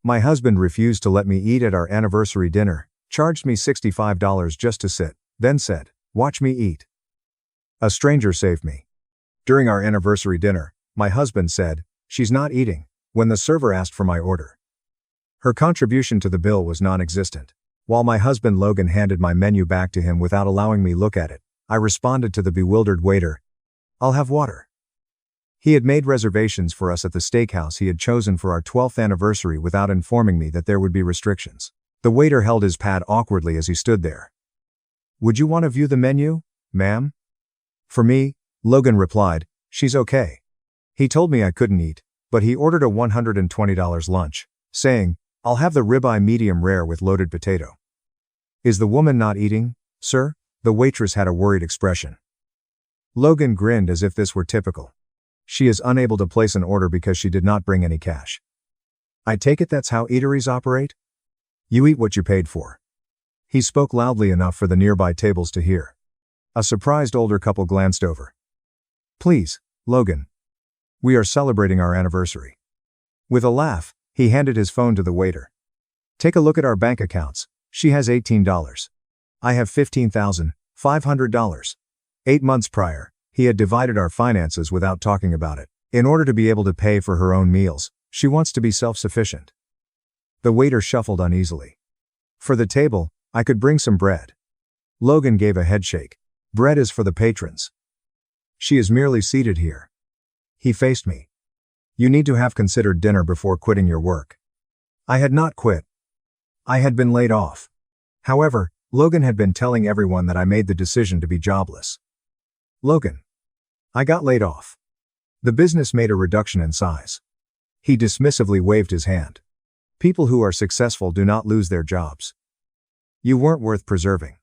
My husband refused to let me eat at our anniversary dinner, charged me $65 just to sit, then said, "Watch me eat." A stranger saved me. During our anniversary dinner, my husband said, "She's not eating," when the server asked for my order. Her contribution to the bill was non-existent. While my husband Logan handed my menu back to him without allowing me look at it, I responded to the bewildered waiter, "I'll have water." He had made reservations for us at the steakhouse he had chosen for our 12th anniversary without informing me that there would be restrictions. The waiter held his pad awkwardly as he stood there. "Would you want to view the menu, ma'am?" "For me," Logan replied, "she's okay." He told me I couldn't eat, but he ordered a $120 lunch, saying, "I'll have the ribeye medium rare with loaded potato." "Is the woman not eating, sir?" The waitress had a worried expression. Logan grinned as if this were typical. "She is unable to place an order because she did not bring any cash." "I take it that's how eateries operate?" "You eat what you paid for." He spoke loudly enough for the nearby tables to hear. A surprised older couple glanced over. "Please, Logan. We are celebrating our anniversary." With a laugh, he handed his phone to the waiter. "Take a look at our bank accounts. She has $18. I have $15,500. 8 months prior, he had divided our finances without talking about it. In order to be able to pay for her own meals, she wants to be self-sufficient." The waiter shuffled uneasily. "For the table, I could bring some bread." Logan gave a headshake. "Bread is for the patrons. She is merely seated here." He faced me. "You need to have considered dinner before quitting your work." I had not quit. I had been laid off. However, Logan had been telling everyone that I made the decision to be jobless. "Logan. I got laid off." The business made a reduction in size. He dismissively waved his hand. "People who are successful do not lose their jobs. You weren't worth preserving."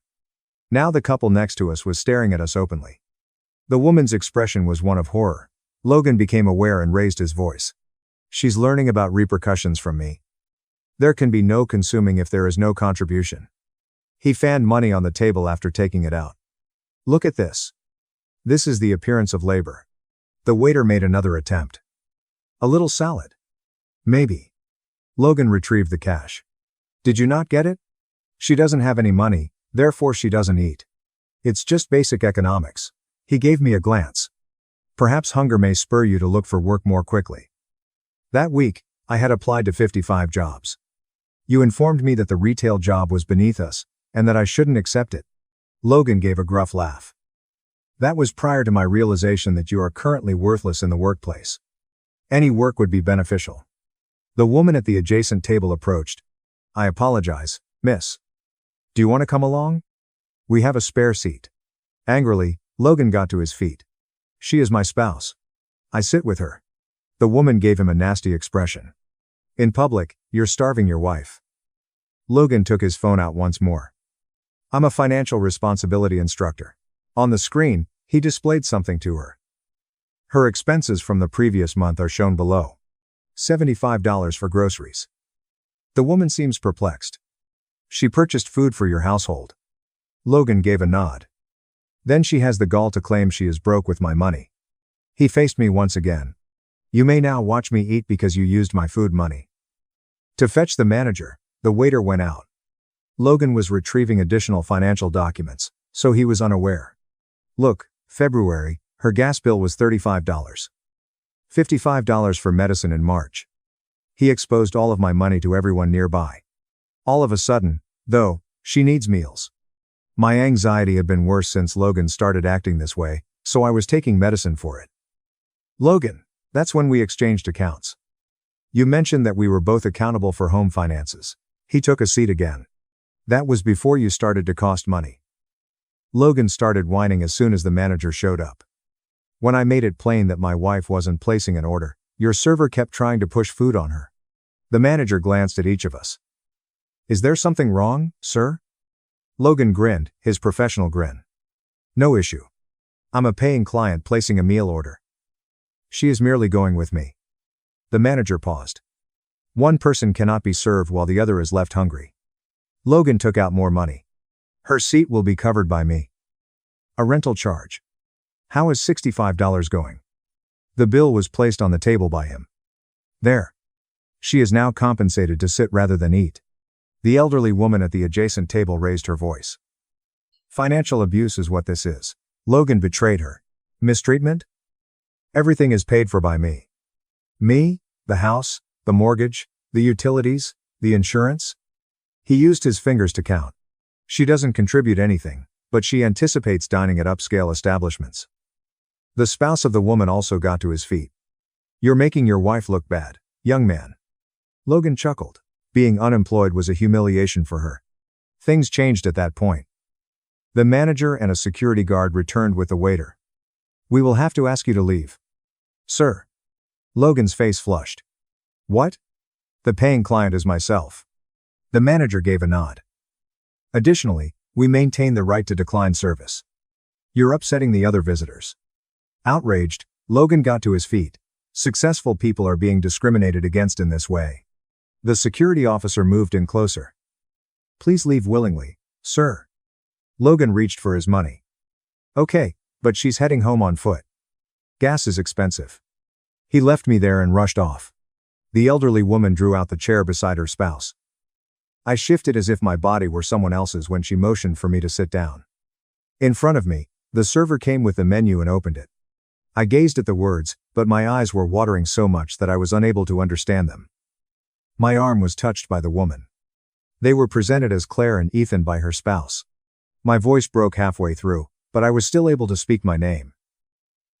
Now the couple next to us was staring at us openly. The woman's expression was one of horror. Logan became aware and raised his voice. "She's learning about repercussions from me. There can be no consuming if there is no contribution." He fanned money on the table after taking it out. "Look at this. This is the appearance of labor." The waiter made another attempt. "A little salad?" "Maybe." Logan retrieved the cash. "Did you not get it? She doesn't have any money, therefore she doesn't eat. It's just basic economics." He gave me a glance. "Perhaps hunger may spur you to look for work more quickly." That week, I had applied to 55 jobs. "You informed me that the retail job was beneath us, and that I shouldn't accept it." Logan gave a gruff laugh. "That was prior to my realization that you are currently worthless in the workplace. Any work would be beneficial." The woman at the adjacent table approached. "I apologize, miss. Do you want to come along? We have a spare seat." Angrily, Logan got to his feet. "She is my spouse. I sit with her." The woman gave him a nasty expression. "In public, you're starving your wife." Logan took his phone out once more. "I'm a financial responsibility instructor." On the screen, he displayed something to her. Her expenses from the previous month are shown below. $75 for groceries. The woman seems perplexed. "She purchased food for your household." Logan gave a nod. "Then she has the gall to claim she is broke with my money." He faced me once again. "You may now watch me eat because you used my food money." To fetch the manager, the waiter went out. Logan was retrieving additional financial documents, so he was unaware. "Look, February, her gas bill was $35. $55 for medicine in March." He exposed all of my money to everyone nearby. All of a sudden, though, she needs meals. My anxiety had been worse since Logan started acting this way, so I was taking medicine for it. "Logan, that's when we exchanged accounts. You mentioned that we were both accountable for home finances." He took a seat again. "That was before you started to cost money." Logan started whining as soon as the manager showed up. "When I made it plain that my wife wasn't placing an order, your server kept trying to push food on her." The manager glanced at each of us. "Is there something wrong, sir?" Logan grinned, his professional grin. "No issue. I'm a paying client placing a meal order. She is merely going with me." The manager paused. "One person cannot be served while the other is left hungry." Logan took out more money. "Her seat will be covered by me." "A rental charge. How is $65 going?" The bill was placed on the table by him. "There. She is now compensated to sit rather than eat. The elderly woman at the adjacent table raised her voice. Financial abuse is what this is. Logan betrayed her. Mistreatment? Everything is paid for by me. Me? The house, the mortgage, the utilities, the insurance? He used his fingers to count. She doesn't contribute anything, but she anticipates dining at upscale establishments. The spouse of the woman also got to his feet. You're making your wife look bad, young man. Logan chuckled. Being unemployed was a humiliation for her. Things changed at that point. The manager and a security guard returned with the waiter. We will have to ask you to leave. Sir. Logan's face flushed. What? The paying client is myself. The manager gave a nod. Additionally, we maintain the right to decline service. You're upsetting the other visitors. Outraged, Logan got to his feet. Successful people are being discriminated against in this way. The security officer moved in closer. Please leave willingly, sir. Logan reached for his money. Okay, but she's heading home on foot. Gas is expensive. He left me there and rushed off. The elderly woman drew out the chair beside her spouse. I shifted as if my body were someone else's when she motioned for me to sit down. In front of me, the server came with the menu and opened it. I gazed at the words, but my eyes were watering so much that I was unable to understand them. My arm was touched by the woman. They were presented as Claire and Ethan by her spouse. My voice broke halfway through, but I was still able to speak my name.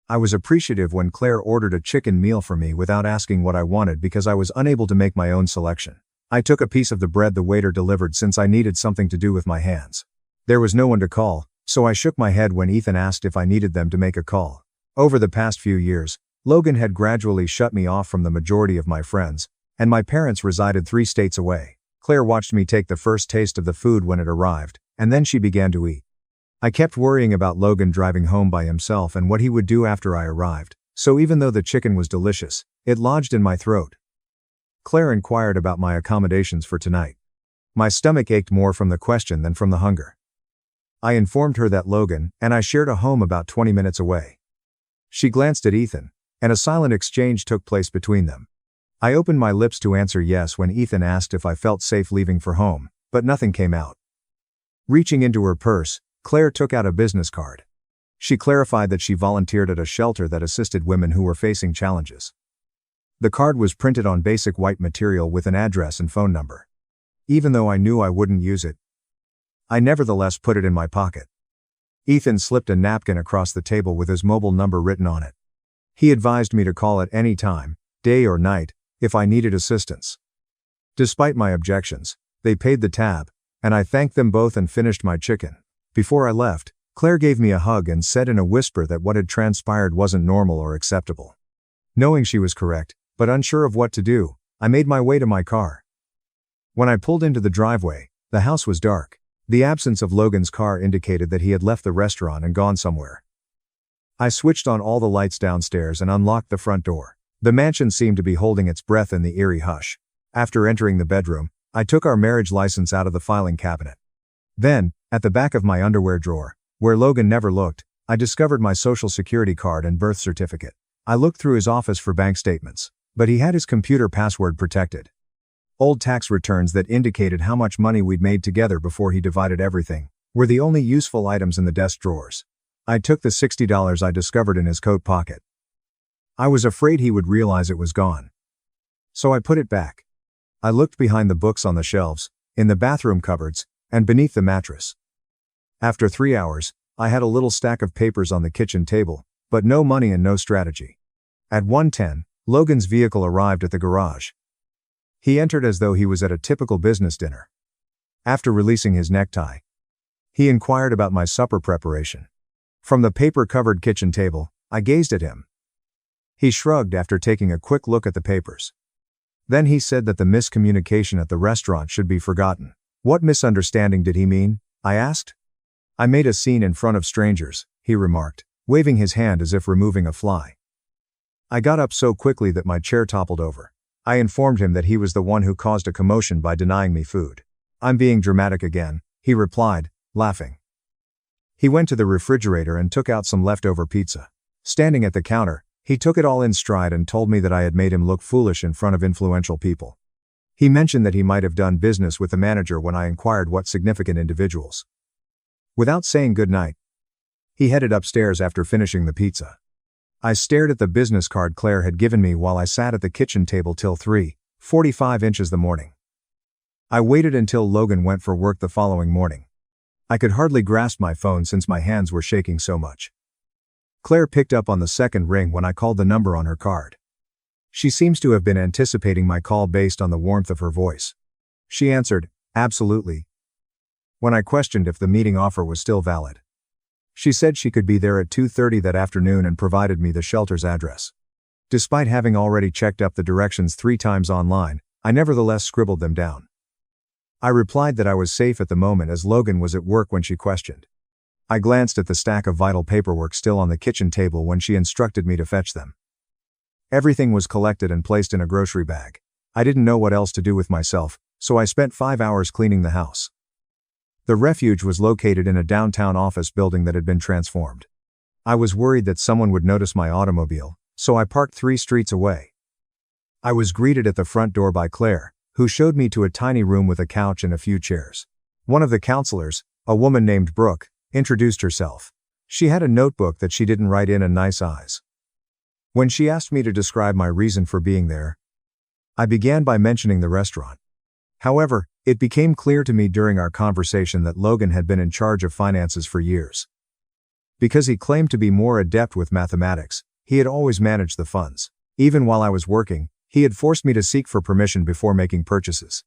I was appreciative when Claire ordered a chicken meal for me without asking what I wanted because I was unable to make my own selection. I took a piece of the bread the waiter delivered since I needed something to do with my hands. There was no one to call, so I shook my head when Ethan asked if I needed them to make a call. Over the past few years, Logan had gradually shut me off from the majority of my friends, and my parents resided 3 states away. Claire watched me take the first taste of the food when it arrived, and then she began to eat. I kept worrying about Logan driving home by himself and what he would do after I arrived, so even though the chicken was delicious, it lodged in my throat. Claire inquired about my accommodations for tonight. My stomach ached more from the question than from the hunger. I informed her that Logan and I shared a home about 20 minutes away. She glanced at Ethan, and a silent exchange took place between them. I opened my lips to answer yes when Ethan asked if I felt safe leaving for home, but nothing came out. Reaching into her purse, Claire took out a business card. She clarified that she volunteered at a shelter that assisted women who were facing challenges. The card was printed on basic white material with an address and phone number. Even though I knew I wouldn't use it, I nevertheless put it in my pocket. Ethan slipped a napkin across the table with his mobile number written on it. He advised me to call at any time, day or night, if I needed assistance. Despite my objections, they paid the tab, and I thanked them both and finished my chicken. Before I left, Claire gave me a hug and said in a whisper that what had transpired wasn't normal or acceptable. Knowing she was correct, but unsure of what to do, I made my way to my car. When I pulled into the driveway, the house was dark. The absence of Logan's car indicated that he had left the restaurant and gone somewhere. I switched on all the lights downstairs and unlocked the front door. The mansion seemed to be holding its breath in the eerie hush. After entering the bedroom, I took our marriage license out of the filing cabinet. Then, at the back of my underwear drawer, where Logan never looked, I discovered my social security card and birth certificate. I looked through his office for bank statements, but he had his computer password protected. Old tax returns that indicated how much money we'd made together before he divided everything were the only useful items in the desk drawers. I took the $60 I discovered in his coat pocket. I was afraid he would realize it was gone. So I put it back. I looked behind the books on the shelves, in the bathroom cupboards, and beneath the mattress. After 3 hours, I had a little stack of papers on the kitchen table, but no money and no strategy. At 1:10, Logan's vehicle arrived at the garage. He entered as though he was at a typical business dinner. After releasing his necktie, he inquired about my supper preparation. From the paper-covered kitchen table, I gazed at him. He shrugged after taking a quick look at the papers. Then he said that the miscommunication at the restaurant should be forgotten. What misunderstanding did he mean? I asked. I made a scene in front of strangers, he remarked, waving his hand as if removing a fly. I got up so quickly that my chair toppled over. I informed him that he was the one who caused a commotion by denying me food. I'm being dramatic again, he replied, laughing. He went to the refrigerator and took out some leftover pizza. Standing at the counter, he took it all in stride and told me that I had made him look foolish in front of influential people. He mentioned that he might have done business with the manager when I inquired what significant individuals. Without saying goodnight, he headed upstairs after finishing the pizza. I stared at the business card Claire had given me while I sat at the kitchen table till 3:45 inches the morning. I waited until Logan went for work the following morning. I could hardly grasp my phone since my hands were shaking so much. Claire picked up on the second ring when I called the number on her card. She seems to have been anticipating my call based on the warmth of her voice. She answered, "Absolutely," when I questioned if the meeting offer was still valid. She said she could be there at 2:30 that afternoon and provided me the shelter's address. Despite having already checked up the directions 3 times online, I nevertheless scribbled them down. I replied that I was safe at the moment as Logan was at work when she questioned. I glanced at the stack of vital paperwork still on the kitchen table when she instructed me to fetch them. Everything was collected and placed in a grocery bag. I didn't know what else to do with myself, so I spent 5 hours cleaning the house. The refuge was located in a downtown office building that had been transformed. I was worried that someone would notice my automobile, so I parked 3 streets away. I was greeted at the front door by Claire, who showed me to a tiny room with a couch and a few chairs. One of the counselors, a woman named Brooke, introduced herself. She had a notebook that she didn't write in nice eyes. When she asked me to describe my reason for being there, I began by mentioning the restaurant. However, it became clear to me during our conversation that Logan had been in charge of finances for years. Because he claimed to be more adept with mathematics, he had always managed the funds. Even while I was working, he had forced me to seek for permission before making purchases.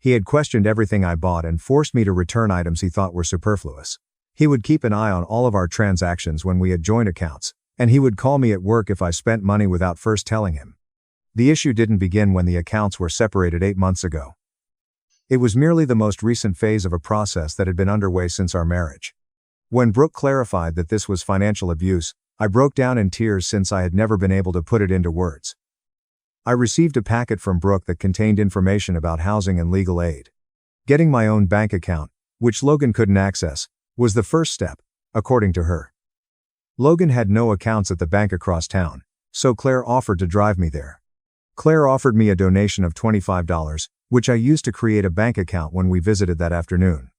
He had questioned everything I bought and forced me to return items he thought were superfluous. He would keep an eye on all of our transactions when we had joint accounts, and he would call me at work if I spent money without first telling him. The issue didn't begin when the accounts were separated 8 months ago. It was merely the most recent phase of a process that had been underway since our marriage. When Brooke clarified that this was financial abuse, I broke down in tears since I had never been able to put it into words. I received a packet from Brooke that contained information about housing and legal aid. Getting my own bank account, which Logan couldn't access, was the first step, according to her. Logan had no accounts at the bank across town, so Claire offered to drive me there. Claire offered me a donation of $25, which I used to create a bank account when we visited that afternoon.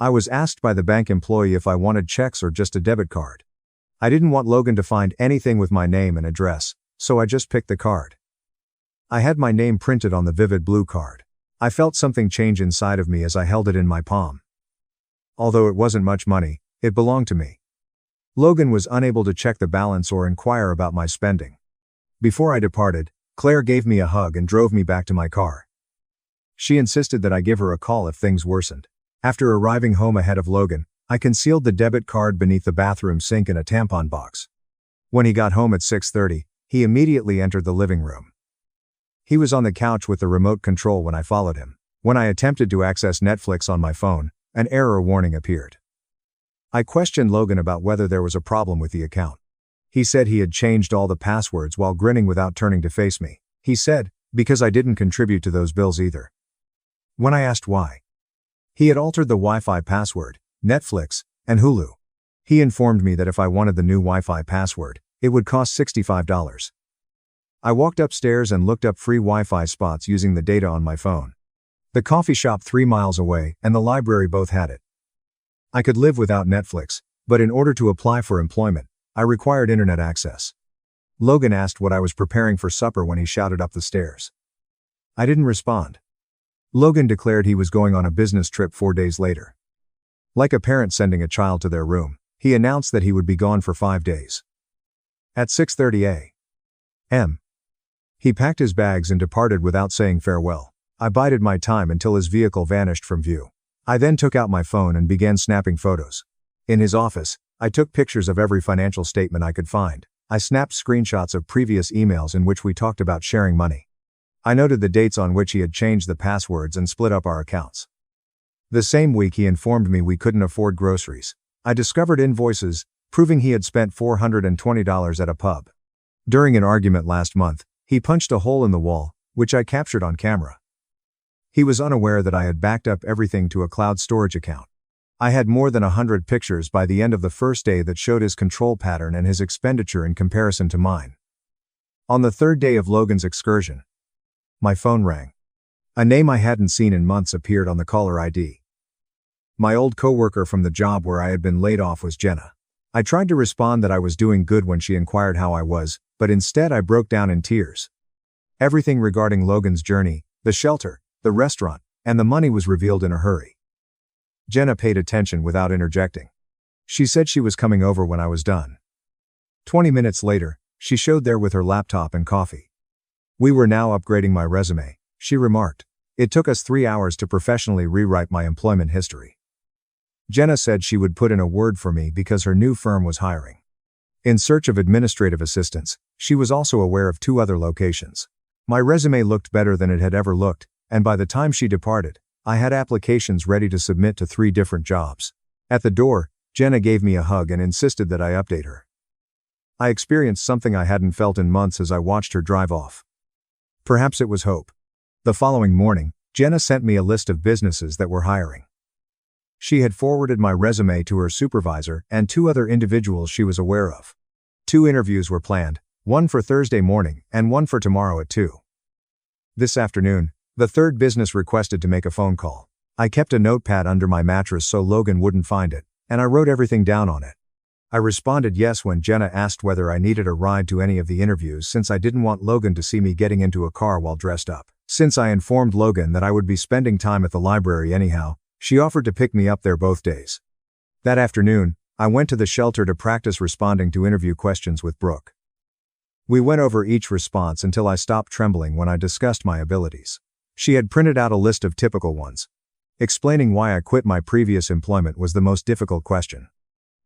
I was asked by the bank employee if I wanted checks or just a debit card. I didn't want Logan to find anything with my name and address, so I just picked the card. I had my name printed on the vivid blue card. I felt something change inside of me as I held it in my palm. Although it wasn't much money, it belonged to me. Logan was unable to check the balance or inquire about my spending. Before I departed, Claire gave me a hug and drove me back to my car. She insisted that I give her a call if things worsened. After arriving home ahead of Logan, I concealed the debit card beneath the bathroom sink in a tampon box. When he got home at 6:30, he immediately entered the living room. He was on the couch with the remote control when I followed him. When I attempted to access Netflix on my phone, an error warning appeared. I questioned Logan about whether there was a problem with the account. He said he had changed all the passwords while grinning without turning to face me. He said, because I didn't contribute to those bills either. When I asked why, he had altered the Wi-Fi password, Netflix, and Hulu. He informed me that if I wanted the new Wi-Fi password, it would cost $65. I walked upstairs and looked up free Wi-Fi spots using the data on my phone. The coffee shop 3 miles away and the library both had it. I could live without Netflix, but in order to apply for employment, I required internet access. Logan asked what I was preparing for supper when he shouted up the stairs. I didn't respond. Logan declared he was going on a business trip 4 days later. Like a parent sending a child to their room, he announced that he would be gone for 5 days. At 6:30 a.m., he packed his bags and departed without saying farewell. I bided my time until his vehicle vanished from view. I then took out my phone and began snapping photos. In his office, I took pictures of every financial statement I could find. I snapped screenshots of previous emails in which we talked about sharing money. I noted the dates on which he had changed the passwords and split up our accounts. The same week he informed me we couldn't afford groceries. I discovered invoices, proving he had spent $420 at a pub. During an argument last month, he punched a hole in the wall, which I captured on camera. He was unaware that I had backed up everything to a cloud storage account. I had more than 100 pictures by the end of the first day that showed his control pattern and his expenditure in comparison to mine. On the third day of Logan's excursion, my phone rang. A name I hadn't seen in months appeared on the caller ID. My old coworker from the job where I had been laid off was Jenna. I tried to respond that I was doing good when she inquired how I was, but instead I broke down in tears. Everything regarding Logan's journey, the shelter, the restaurant, and the money was revealed in a hurry. Jenna paid attention without interjecting. She said she was coming over when I was done. 20 minutes later, she showed there with her laptop and coffee. We were now upgrading my resume, she remarked. It took us 3 hours to professionally rewrite my employment history. Jenna said she would put in a word for me because her new firm was hiring. In search of administrative assistants, she was also aware of 2 other locations. My resume looked better than it had ever looked, and by the time she departed, I had applications ready to submit to 3 different jobs. At the door, Jenna gave me a hug and insisted that I update her. I experienced something I hadn't felt in months as I watched her drive off. Perhaps it was hope. The following morning, Jenna sent me a list of businesses that were hiring. She had forwarded my resume to her supervisor and 2 other individuals she was aware of. 2 interviews were planned, one for Thursday morning and one for tomorrow at 2. This afternoon, the 3rd business requested to make a phone call. I kept a notepad under my mattress so Logan wouldn't find it, and I wrote everything down on it. I responded yes when Jenna asked whether I needed a ride to any of the interviews since I didn't want Logan to see me getting into a car while dressed up. Since I informed Logan that I would be spending time at the library anyhow, she offered to pick me up there both days. That afternoon, I went to the shelter to practice responding to interview questions with Brooke. We went over each response until I stopped trembling when I discussed my abilities. She had printed out a list of typical ones. Explaining why I quit my previous employment was the most difficult question.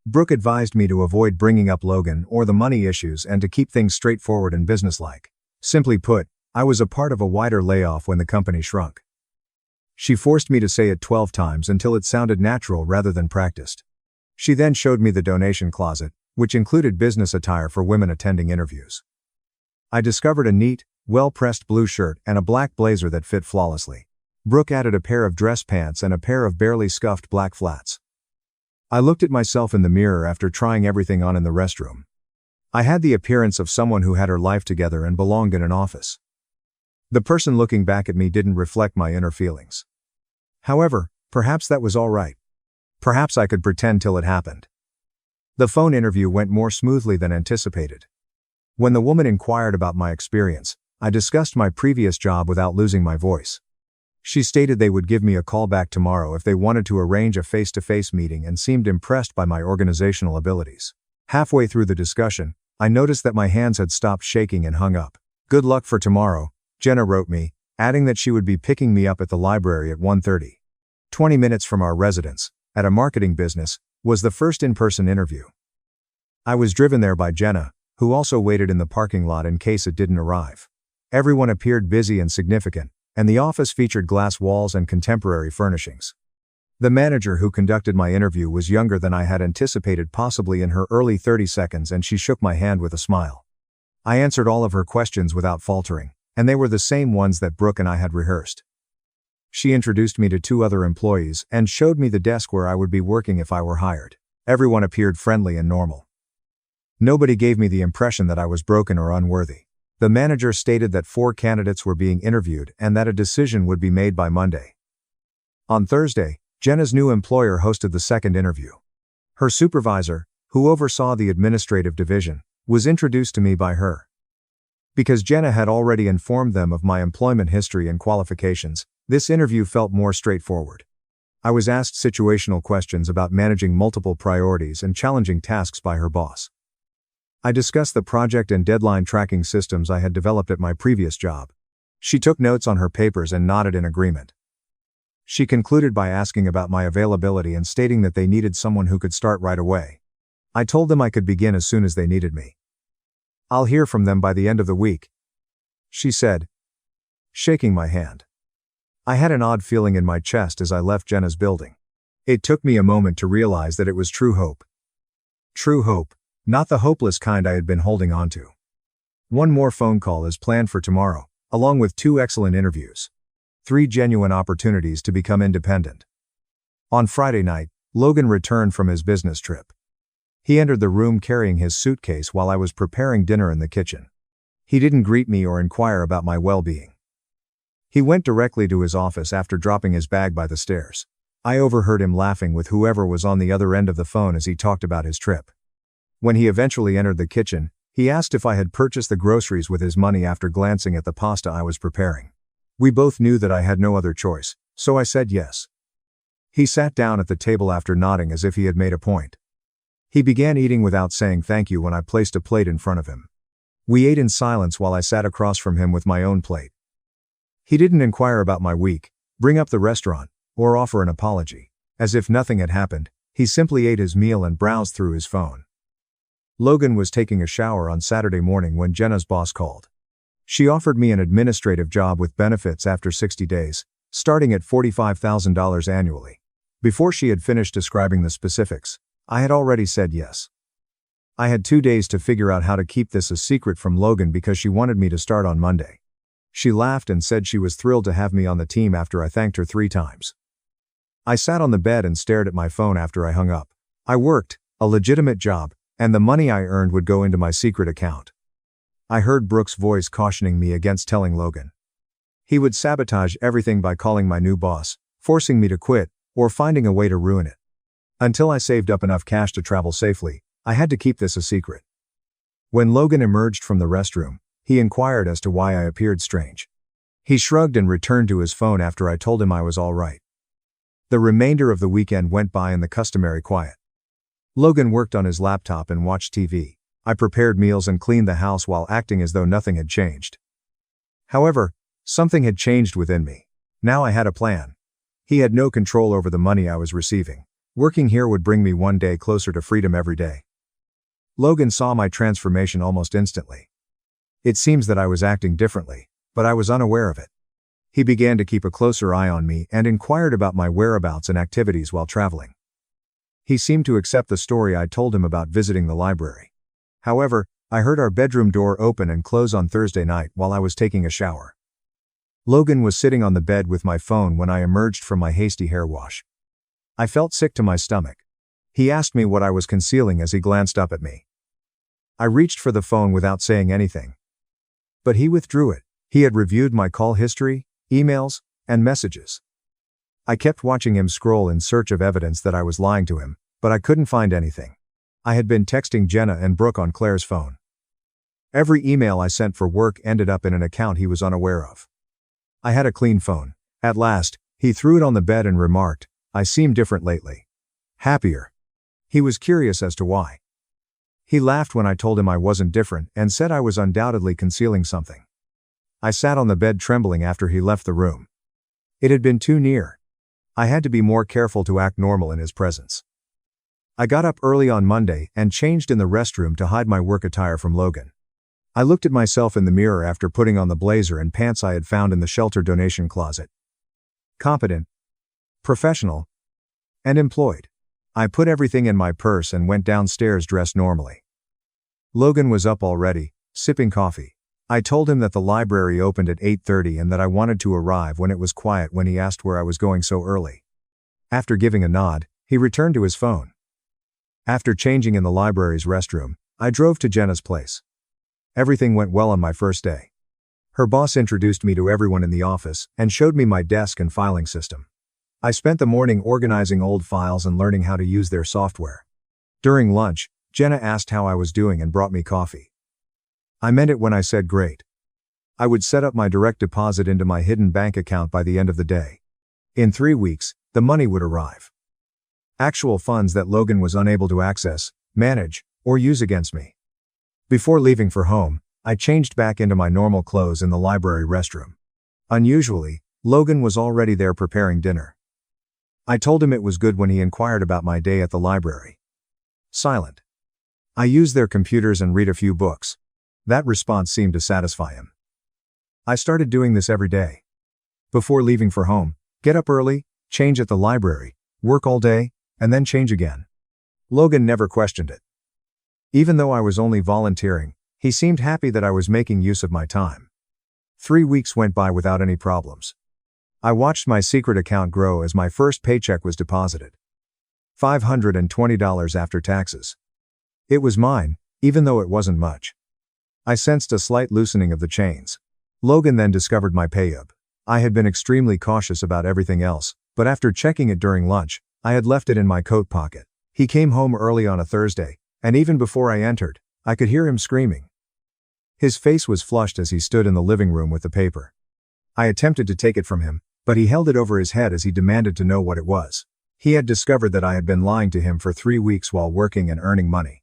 Brooke advised me to avoid bringing up Logan or the money issues and to keep things straightforward and businesslike. Simply put, I was a part of a wider layoff when the company shrunk. She forced me to say it 12 times until it sounded natural rather than practiced. She then showed me the donation closet, which included business attire for women attending interviews. I discovered a neat, well-pressed blue shirt and a black blazer that fit flawlessly. Brooke added a pair of dress pants and a pair of barely scuffed black flats. I looked at myself in the mirror after trying everything on in the restroom. I had the appearance of someone who had her life together and belonged in an office. The person looking back at me didn't reflect my inner feelings. However, perhaps that was all right. Perhaps I could pretend till it happened. The phone interview went more smoothly than anticipated. When the woman inquired about my experience, I discussed my previous job without losing my voice. She stated they would give me a call back tomorrow if they wanted to arrange a face-to-face meeting and seemed impressed by my organizational abilities. Halfway through the discussion, I noticed that my hands had stopped shaking and hung up. Good luck for tomorrow, Jenna wrote me, adding that she would be picking me up at the library at 1:30. 20 minutes from our residence, at a marketing business, was the first in-person interview. I was driven there by Jenna, who also waited in the parking lot in case it didn't arrive. Everyone appeared busy and significant, and the office featured glass walls and contemporary furnishings. The manager who conducted my interview was younger than I had anticipated, possibly in her early 30s, and she shook my hand with a smile. I answered all of her questions without faltering, and they were the same ones that Brooke and I had rehearsed. She introduced me to 2 other employees and showed me the desk where I would be working if I were hired. Everyone appeared friendly and normal. Nobody gave me the impression that I was broken or unworthy. The manager stated that 4 candidates were being interviewed and that a decision would be made by Monday. On Thursday, Jenna's new employer hosted the 2nd interview. Her supervisor, who oversaw the administrative division, was introduced to me by her. Because Jenna had already informed them of my employment history and qualifications, this interview felt more straightforward. I was asked situational questions about managing multiple priorities and challenging tasks by her boss. I discussed the project and deadline tracking systems I had developed at my previous job. She took notes on her papers and nodded in agreement. She concluded by asking about my availability and stating that they needed someone who could start right away. I told them I could begin as soon as they needed me. I'll hear from them by the end of the week, she said, shaking my hand. I had an odd feeling in my chest as I left Jenna's building. It took me a moment to realize that it was true hope. True hope. Not the hopeless kind I had been holding on to. One more phone call is planned for tomorrow, along with 2 excellent interviews. 3 genuine opportunities to become independent. On Friday night, Logan returned from his business trip. He entered the room carrying his suitcase while I was preparing dinner in the kitchen. He didn't greet me or inquire about my well-being. He went directly to his office after dropping his bag by the stairs. I overheard him laughing with whoever was on the other end of the phone as he talked about his trip. When he eventually entered the kitchen, he asked if I had purchased the groceries with his money after glancing at the pasta I was preparing. We both knew that I had no other choice, so I said yes. He sat down at the table after nodding as if he had made a point. He began eating without saying thank you when I placed a plate in front of him. We ate in silence while I sat across from him with my own plate. He didn't inquire about my week, bring up the restaurant, or offer an apology. As if nothing had happened, he simply ate his meal and browsed through his phone. Logan was taking a shower on Saturday morning when Jenna's boss called. She offered me an administrative job with benefits after 60 days, starting at $45,000 annually. Before she had finished describing the specifics, I had already said yes. I had 2 days to figure out how to keep this a secret from Logan because she wanted me to start on Monday. She laughed and said she was thrilled to have me on the team after I thanked her 3 times. I sat on the bed and stared at my phone after I hung up. I worked, a legitimate job, and the money I earned would go into my secret account. I heard Brooke's voice cautioning me against telling Logan. He would sabotage everything by calling my new boss, forcing me to quit, or finding a way to ruin it. Until I saved up enough cash to travel safely, I had to keep this a secret. When Logan emerged from the restroom, he inquired as to why I appeared strange. He shrugged and returned to his phone after I told him I was all right. The remainder of the weekend went by in the customary quiet. Logan worked on his laptop and watched TV. I prepared meals and cleaned the house while acting as though nothing had changed. However, something had changed within me. Now I had a plan. He had no control over the money I was receiving. Working here would bring me one day closer to freedom every day. Logan saw my transformation almost instantly. It seems that I was acting differently, but I was unaware of it. He began to keep a closer eye on me and inquired about my whereabouts and activities while traveling. He seemed to accept the story I told him about visiting the library. However, I heard our bedroom door open and close on Thursday night while I was taking a shower. Logan was sitting on the bed with my phone when I emerged from my hasty hair wash. I felt sick to my stomach. He asked me what I was concealing as he glanced up at me. I reached for the phone without saying anything. But he withdrew it. He had reviewed my call history, emails, and messages. I kept watching him scroll in search of evidence that I was lying to him, but I couldn't find anything. I had been texting Jenna and Brooke on Claire's phone. Every email I sent for work ended up in an account he was unaware of. I had a clean phone. At last, he threw it on the bed and remarked, "I seem different lately. Happier." He was curious as to why. He laughed when I told him I wasn't different and said I was undoubtedly concealing something. I sat on the bed trembling after he left the room. It had been too near. I had to be more careful to act normal in his presence. I got up early on Monday and changed in the restroom to hide my work attire from Logan. I looked at myself in the mirror after putting on the blazer and pants I had found in the shelter donation closet. Competent, professional, and employed. I put everything in my purse and went downstairs dressed normally. Logan was up already, sipping coffee. I told him that the library opened at 8:30 and that I wanted to arrive when it was quiet when he asked where I was going so early. After giving a nod, he returned to his phone. After changing in the library's restroom, I drove to Jenna's place. Everything went well on my first day. Her boss introduced me to everyone in the office and showed me my desk and filing system. I spent the morning organizing old files and learning how to use their software. During lunch, Jenna asked how I was doing and brought me coffee. I meant it when I said great. I would set up my direct deposit into my hidden bank account by the end of the day. In 3 weeks, the money would arrive. Actual funds that Logan was unable to access, manage, or use against me. Before leaving for home, I changed back into my normal clothes in the library restroom. Unusually, Logan was already there preparing dinner. I told him it was good when he inquired about my day at the library. Silent. I use their computers and read a few books. That response seemed to satisfy him. I started doing this every day. Before leaving for home, get up early, change at the library, work all day, and then change again. Logan never questioned it. Even though I was only volunteering, he seemed happy that I was making use of my time. 3 weeks went by without any problems. I watched my secret account grow as my first paycheck was deposited. $520 after taxes. It was mine, even though it wasn't much. I sensed a slight loosening of the chains. Logan then discovered my payub. I had been extremely cautious about everything else, but after checking it during lunch, I had left it in my coat pocket. He came home early on a Thursday, and even before I entered, I could hear him screaming. His face was flushed as he stood in the living room with the paper. I attempted to take it from him, but he held it over his head as he demanded to know what it was. He had discovered that I had been lying to him for 3 weeks while working and earning money.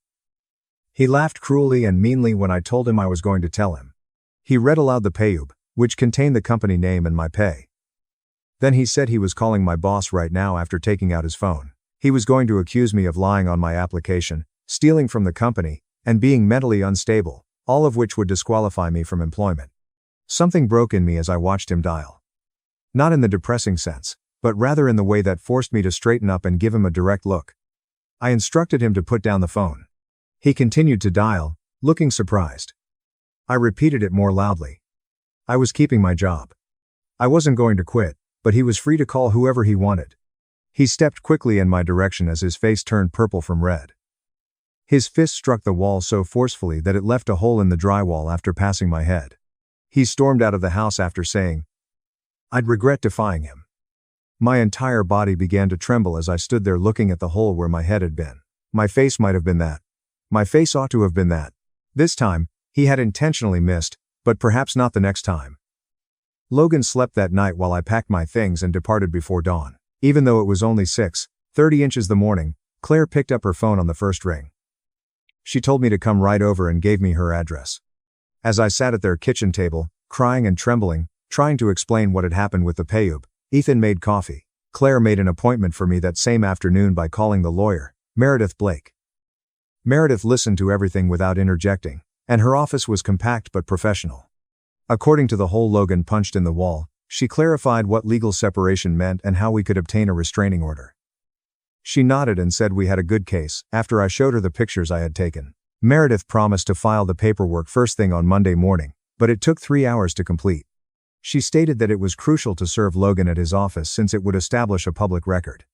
He laughed cruelly and meanly when I told him I was going to tell him. He read aloud the payub, which contained the company name and my pay. Then he said he was calling my boss right now after taking out his phone. He was going to accuse me of lying on my application, stealing from the company, and being mentally unstable, all of which would disqualify me from employment. Something broke in me as I watched him dial. Not in the depressing sense, but rather in the way that forced me to straighten up and give him a direct look. I instructed him to put down the phone. He continued to dial, looking surprised. I repeated it more loudly. I was keeping my job. I wasn't going to quit, but he was free to call whoever he wanted. He stepped quickly in my direction as his face turned purple from red. His fist struck the wall so forcefully that it left a hole in the drywall after passing my head. He stormed out of the house after saying, "I'd regret defying him." My entire body began to tremble as I stood there looking at the hole where my head had been. My face might have been that. My face ought to have been that. This time, he had intentionally missed, but perhaps not the next time. Logan slept that night while I packed my things and departed before dawn. Even though it was only 6:30 inches the morning, Claire picked up her phone on the first ring. She told me to come right over and gave me her address. As I sat at their kitchen table, crying and trembling, trying to explain what had happened with the payub, Ethan made coffee. Claire made an appointment for me that same afternoon by calling the lawyer, Meredith Blake. Meredith listened to everything without interjecting, and her office was compact but professional. According to the hole Logan punched in the wall, she clarified what legal separation meant and how we could obtain a restraining order. She nodded and said we had a good case. After I showed her the pictures I had taken, Meredith promised to file the paperwork first thing on Monday morning, but it took 3 hours to complete. She stated that it was crucial to serve Logan at his office since it would establish a public record.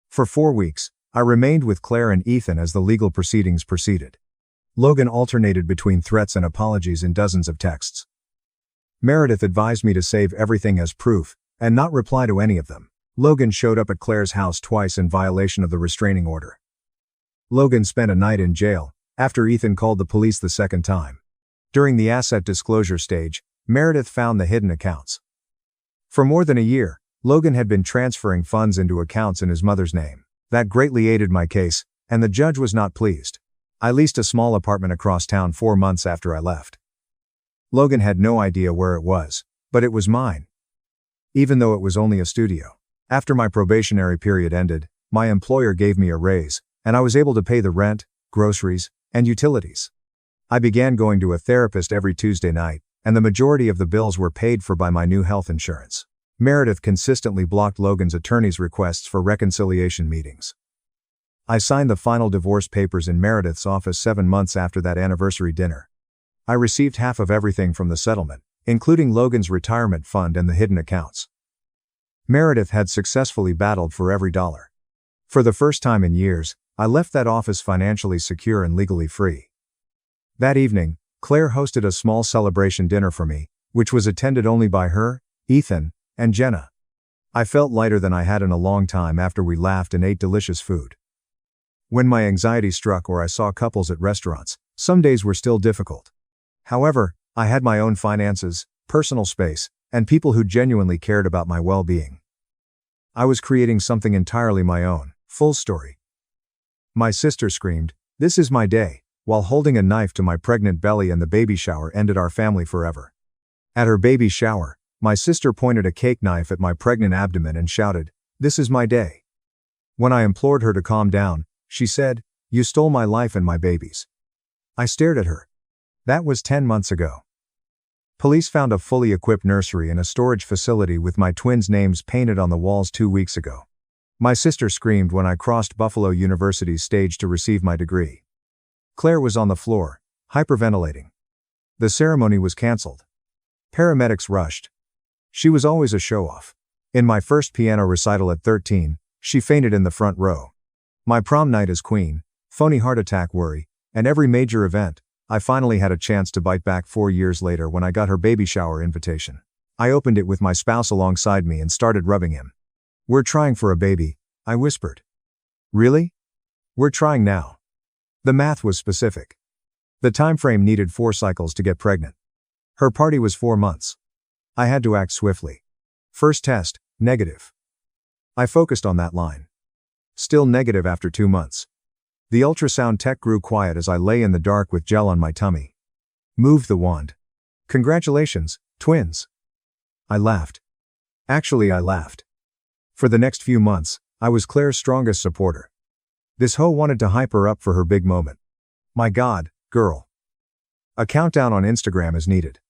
For 4 weeks, I remained with Claire and Ethan as the legal proceedings proceeded. Logan alternated between threats and apologies in dozens of texts. Meredith advised me to save everything as proof, and not reply to any of them. Logan showed up at Claire's house twice in violation of the restraining order. Logan spent a night in jail, after Ethan called the police the second time. During the asset disclosure stage, Meredith found the hidden accounts. For more than a year, Logan had been transferring funds into accounts in his mother's name. That greatly aided my case, and the judge was not pleased. I leased a small apartment across town 4 months after I left. Logan had no idea where it was, but it was mine. Even though it was only a studio. After my probationary period ended, my employer gave me a raise, and I was able to pay the rent, groceries, and utilities. I began going to a therapist every Tuesday night, and the majority of the bills were paid for by my new health insurance. Meredith consistently blocked Logan's attorney's requests for reconciliation meetings. I signed the final divorce papers in Meredith's office 7 months after that anniversary dinner. I received half of everything from the settlement, including Logan's retirement fund and the hidden accounts. Meredith had successfully battled for every dollar. For the first time in years, I left that office financially secure and legally free. That evening, Claire hosted a small celebration dinner for me, which was attended only by her, Ethan, and Jenna. I felt lighter than I had in a long time after we laughed and ate delicious food. When my anxiety struck or I saw couples at restaurants, some days were still difficult. However, I had my own finances, personal space, and people who genuinely cared about my well-being. I was creating something entirely my own, full story. My sister screamed, "This is my day," while holding a knife to my pregnant belly, and the baby shower ended our family forever. At her baby shower, my sister pointed a cake knife at my pregnant abdomen and shouted, "This is my day." When I implored her to calm down, she said, "You stole my life and my baby's." I stared at her. That was 10 months ago. Police found a fully equipped nursery and a storage facility with my twins' names painted on the walls 2 weeks ago. My sister screamed when I crossed Buffalo University's stage to receive my degree. Claire was on the floor, hyperventilating. The ceremony was canceled. Paramedics rushed. She was always a show-off. In my first piano recital at 13, she fainted in the front row. My prom night as queen, phony heart attack worry, and every major event, I finally had a chance to bite back 4 years later when I got her baby shower invitation. I opened it with my spouse alongside me and started rubbing him. "We're trying for a baby," I whispered. "Really?" "We're trying now." The math was specific. The time frame needed 4 cycles to get pregnant. Her party was 4 months. I had to act swiftly. First test, negative. I focused on that line. Still negative after 2 months. The ultrasound tech grew quiet as I lay in the dark with gel on my tummy. Moved the wand. "Congratulations, twins." I laughed. Actually, I laughed. For the next few months, I was Claire's strongest supporter. This hoe wanted to hype her up for her big moment. "My God, girl. A countdown on Instagram is needed.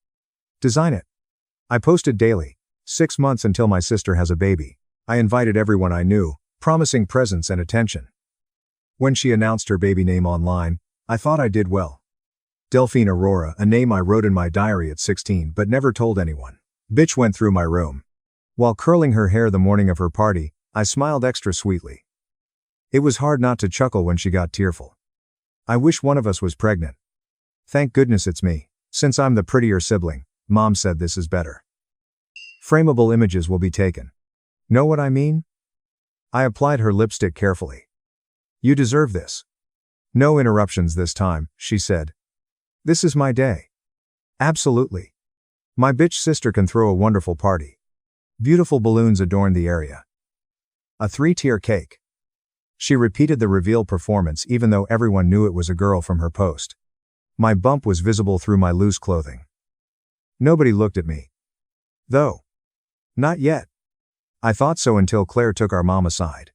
Design it." I posted daily. 6 months until my sister has a baby. I invited everyone I knew, promising presents and attention. When she announced her baby name online, I thought I did well. Delphine Aurora, a name I wrote in my diary at 16 but never told anyone. Bitch went through my room. While curling her hair the morning of her party, I smiled extra sweetly. It was hard not to chuckle when she got tearful. "I wish one of us was pregnant. Thank goodness it's me. Since I'm the prettier sibling, Mom said this is better. Frameable images will be taken. Know what I mean?" I applied her lipstick carefully. "You deserve this." "No interruptions this time," she said. "This is my day." "Absolutely. My bitch sister can throw a wonderful party." Beautiful balloons adorned the area. A 3-tier cake. She repeated the reveal performance even though everyone knew it was a girl from her post. My bump was visible through my loose clothing. Nobody looked at me. Though. Not yet. I thought so until Claire took our mom aside.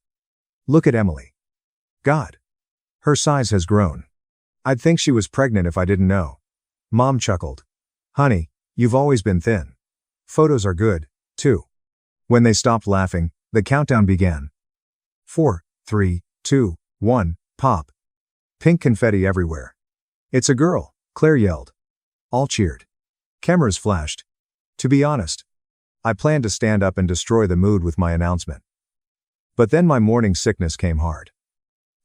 "Look at Emily. God. Her size has grown. I'd think she was pregnant if I didn't know." Mom chuckled. "Honey, you've always been thin. Photos are good, too." When they stopped laughing, the countdown began. 4, 3, 2, 1, pop. Pink confetti everywhere. "It's a girl," Claire yelled. All cheered. Cameras flashed. To be honest, I planned to stand up and destroy the mood with my announcement. But then my morning sickness came hard.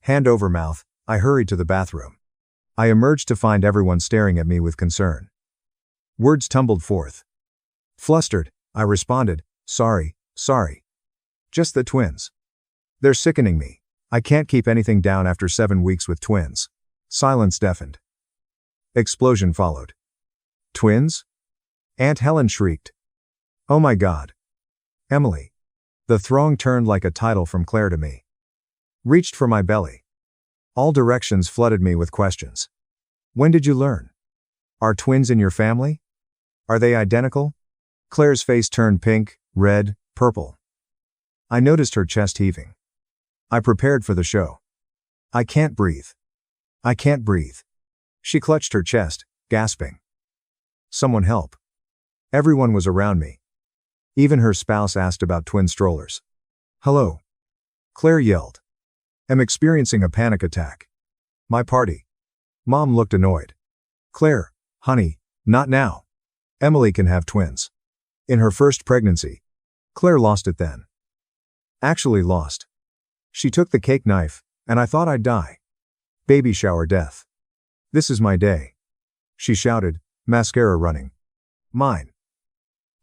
Hand over mouth, I hurried to the bathroom. I emerged to find everyone staring at me with concern. Words tumbled forth. Flustered, I responded, sorry. Just the twins. They're sickening me. I can't keep anything down after 7 weeks with twins." Silence deafened. Explosion followed. "Twins?" Aunt Helen shrieked. "Oh my God. Emily." The throng turned like a title from Claire to me. Reached for my belly. All directions flooded me with questions. "When did you learn? Are twins in your family? Are they identical?" Claire's face turned pink, red, purple. I noticed her chest heaving. I prepared for the show. I can't breathe. She clutched her chest, gasping. "Someone help." Everyone was around me. Even her spouse asked about twin strollers. "Hello," Claire yelled. "Am experiencing a panic attack. My party." Mom looked annoyed. "Claire, honey, not now. Emily can have twins. In her first pregnancy. Claire lost it then. Actually lost. She took the cake knife, and I thought I'd die. Baby shower death. This is my day," she shouted, mascara running. "Mine.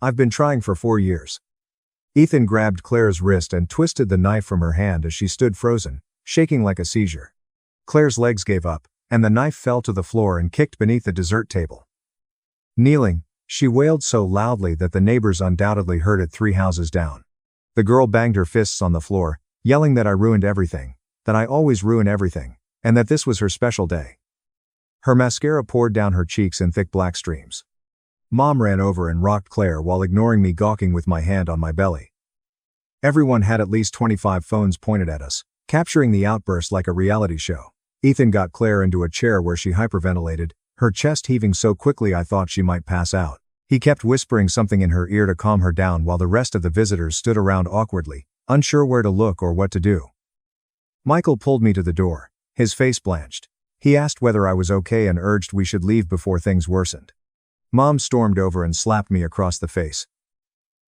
I've been trying for 4 years." Ethan grabbed Claire's wrist and twisted the knife from her hand as she stood frozen, shaking like a seizure. Claire's legs gave up, and the knife fell to the floor and kicked beneath the dessert table. Kneeling, she wailed so loudly that the neighbors undoubtedly heard it 3 houses down. The girl banged her fists on the floor, yelling that I ruined everything, that I always ruin everything, and that this was her special day. Her mascara poured down her cheeks in thick black streams. Mom ran over and rocked Claire while ignoring me gawking with my hand on my belly. Everyone had at least 25 phones pointed at us, capturing the outburst like a reality show. Ethan got Claire into a chair where she hyperventilated, her chest heaving so quickly I thought she might pass out. He kept whispering something in her ear to calm her down while the rest of the visitors stood around awkwardly, unsure where to look or what to do. Michael pulled me to the door, his face blanched. He asked whether I was okay and urged we should leave before things worsened. Mom stormed over and slapped me across the face,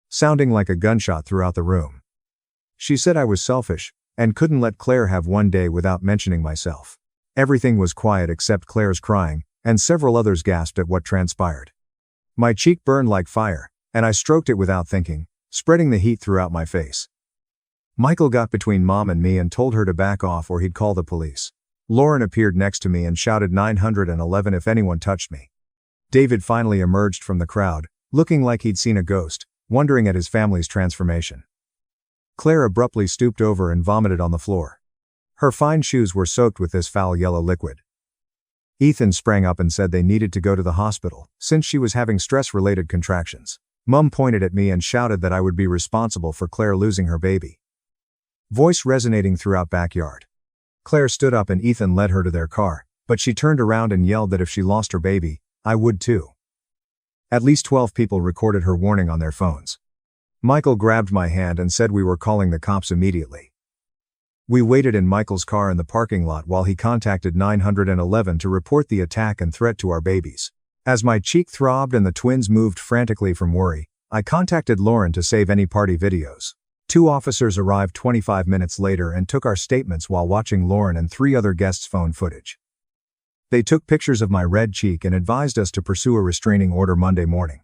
sounding like a gunshot throughout the room. She said I was selfish, and couldn't let Claire have one day without mentioning myself. Everything was quiet except Claire's crying, and several others gasped at what transpired. My cheek burned like fire, and I stroked it without thinking, spreading the heat throughout my face. Michael got between Mom and me and told her to back off or he'd call the police. Lauren appeared next to me and shouted 911 if anyone touched me. David finally emerged from the crowd, looking like he'd seen a ghost, wondering at his family's transformation. Claire abruptly stooped over and vomited on the floor. Her fine shoes were soaked with this foul yellow liquid. Ethan sprang up and said they needed to go to the hospital, since she was having stress-related contractions. Mum pointed at me and shouted that I would be responsible for Claire losing her baby. Voice resonating throughout backyard. Claire stood up and Ethan led her to their car, but she turned around and yelled that if she lost her baby, I would too. At least 12 people recorded her warning on their phones. Michael grabbed my hand and said we were calling the cops immediately. We waited in Michael's car in the parking lot while he contacted 911 to report the attack and threat to our babies. As my cheek throbbed and the twins moved frantically from worry, I contacted Lauren to save any party videos. 2 officers arrived 25 minutes later and took our statements while watching Lauren and 3 other guests' phone footage. They took pictures of my red cheek and advised us to pursue a restraining order Monday morning.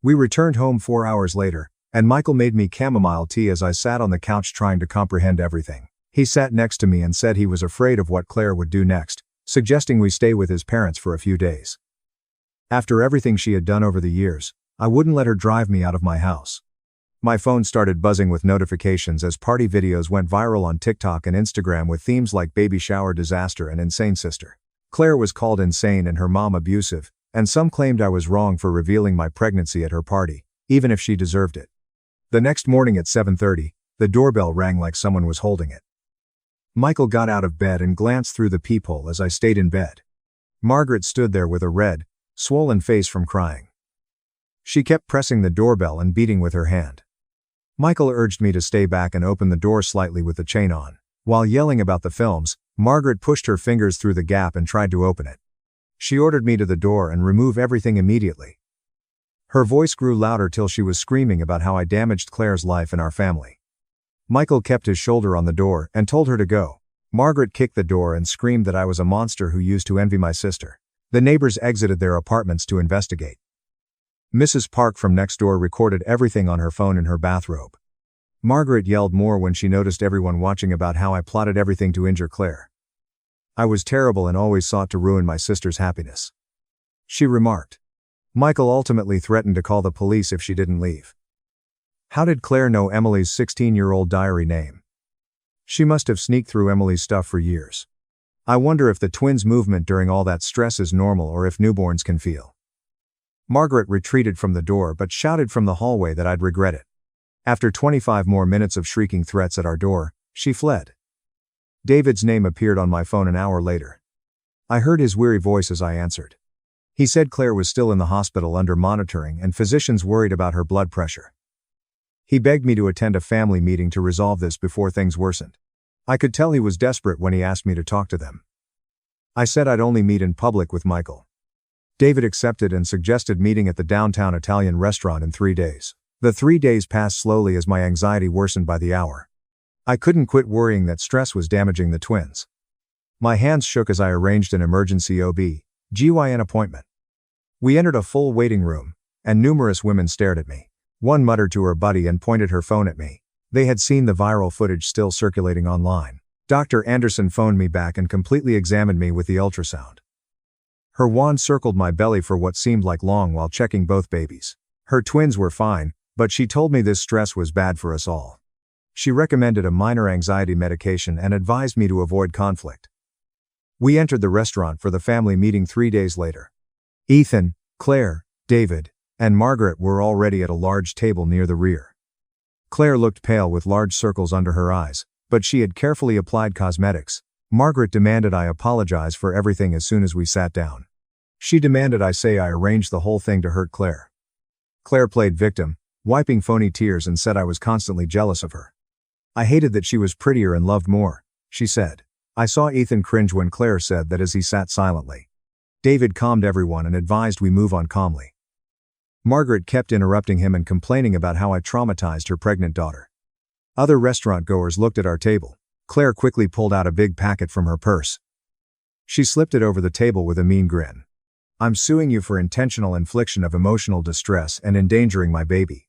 We returned home 4 hours later, and Michael made me chamomile tea as I sat on the couch trying to comprehend everything. He sat next to me and said he was afraid of what Claire would do next, suggesting we stay with his parents for a few days. After everything she had done over the years, I wouldn't let her drive me out of my house. My phone started buzzing with notifications as party videos went viral on TikTok and Instagram with themes like baby shower disaster and insane sister. Claire was called insane and her mom abusive, and some claimed I was wrong for revealing my pregnancy at her party, even if she deserved it. The next morning at 7:30, the doorbell rang like someone was holding it. Michael got out of bed and glanced through the peephole as I stayed in bed. Margaret stood there with a red, swollen face from crying. She kept pressing the doorbell and beating with her hand. Michael urged me to stay back and open the door slightly with the chain on. While yelling about the films, Margaret pushed her fingers through the gap and tried to open it. She ordered me to the door and remove everything immediately. Her voice grew louder till she was screaming about how I damaged Claire's life and our family. Michael kept his shoulder on the door and told her to go. Margaret kicked the door and screamed that I was a monster who used to envy my sister. The neighbors exited their apartments to investigate. Mrs. Park from next door recorded everything on her phone in her bathrobe. Margaret yelled more when she noticed everyone watching about how I plotted everything to injure Claire. I was terrible and always sought to ruin my sister's happiness. She remarked. Michael ultimately threatened to call the police if she didn't leave. How did Claire know Emily's 16-year-old diary name? She must have sneaked through Emily's stuff for years. I wonder if the twins' movement during all that stress is normal or if newborns can feel. Margaret retreated from the door but shouted from the hallway that I'd regret it. After 25 more minutes of shrieking threats at our door, she fled. David's name appeared on my phone an hour later. I heard his weary voice as I answered. He said Claire was still in the hospital under monitoring and physicians worried about her blood pressure. He begged me to attend a family meeting to resolve this before things worsened. I could tell he was desperate when he asked me to talk to them. I said I'd only meet in public with Michael. David accepted and suggested meeting at the downtown Italian restaurant in 3 days. The 3 days passed slowly as my anxiety worsened by the hour. I couldn't quit worrying that stress was damaging the twins. My hands shook as I arranged an emergency OB/GYN appointment. We entered a full waiting room, and numerous women stared at me. One muttered to her buddy and pointed her phone at me. They had seen the viral footage still circulating online. Dr. Anderson phoned me back and completely examined me with the ultrasound. Her wand circled my belly for what seemed like long while checking both babies. Her twins were fine, but she told me this stress was bad for us all. She recommended a minor anxiety medication and advised me to avoid conflict. We entered the restaurant for the family meeting 3 days later. Ethan, Claire, David, and Margaret were already at a large table near the rear. Claire looked pale with large circles under her eyes, but she had carefully applied cosmetics. Margaret demanded I apologize for everything as soon as we sat down. She demanded I say I arranged the whole thing to hurt Claire. Claire played victim, wiping phony tears, and said I was constantly jealous of her. I hated that she was prettier and loved more, she said. I saw Ethan cringe when Claire said that as he sat silently. David calmed everyone and advised we move on calmly. Margaret kept interrupting him and complaining about how I traumatized her pregnant daughter. Other restaurant goers looked at our table. Claire quickly pulled out a big packet from her purse. She slipped it over the table with a mean grin. I'm suing you for intentional infliction of emotional distress and endangering my baby.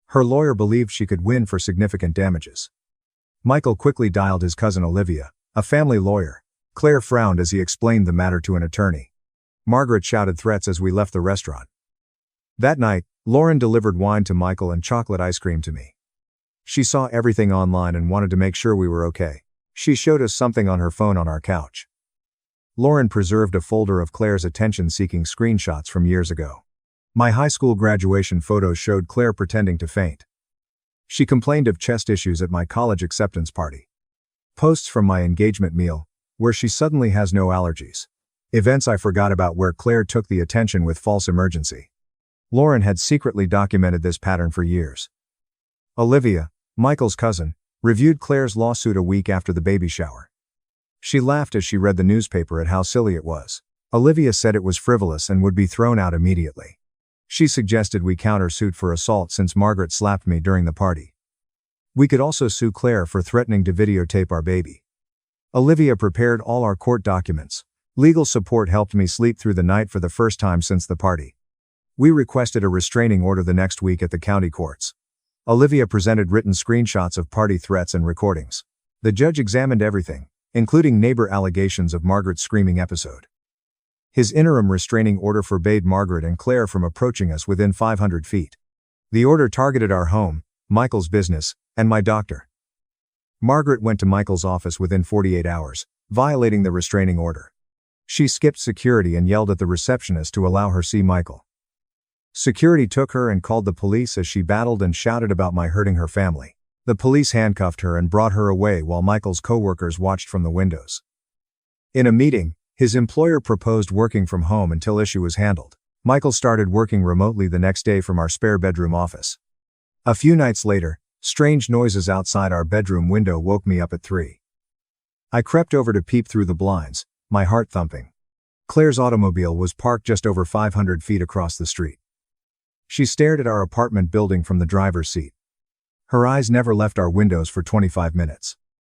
Her lawyer believed she could win for significant damages. Michael quickly dialed his cousin Olivia, a family lawyer. Claire frowned as he explained the matter to an attorney. Margaret shouted threats as we left the restaurant. That night, Lauren delivered wine to Michael and chocolate ice cream to me. She saw everything online and wanted to make sure we were okay. She showed us something on her phone on our couch. Lauren preserved a folder of Claire's attention-seeking screenshots from years ago. My high school graduation photos showed Claire pretending to faint. She complained of chest issues at my college acceptance party. Posts from my engagement meal, where she suddenly has no allergies. Events I forgot about where Claire took the attention with false emergency. Lauren had secretly documented this pattern for years. Olivia, Michael's cousin, reviewed Claire's lawsuit a week after the baby shower. She laughed as she read the newspaper at how silly it was. Olivia said it was frivolous and would be thrown out immediately. She suggested we countersuit for assault since Margaret slapped me during the party. We could also sue Claire for threatening to videotape our baby. Olivia prepared all our court documents. Legal support helped me sleep through the night for the first time since the party. We requested a restraining order the next week at the county courts. Olivia presented written screenshots of party threats and recordings. The judge examined everything, including neighbor allegations of Margaret's screaming episode. His interim restraining order forbade Margaret and Claire from approaching us within 500 feet. The order targeted our home, Michael's business, and my doctor. Margaret went to Michael's office within 48 hours, violating the restraining order. She skipped security and yelled at the receptionist to allow her see Michael. Security took her and called the police as she battled and shouted about my hurting her family. The police handcuffed her and brought her away while Michael's co-workers watched from the windows. In a meeting, his employer proposed working from home until issue was handled. Michael started working remotely the next day from our spare bedroom office. A few nights later, strange noises outside our bedroom window woke me up at 3. I crept over to peep through the blinds, my heart thumping. Claire's automobile was parked just over 500 feet across the street. She stared at our apartment building from the driver's seat. Her eyes never left our windows for 25 minutes.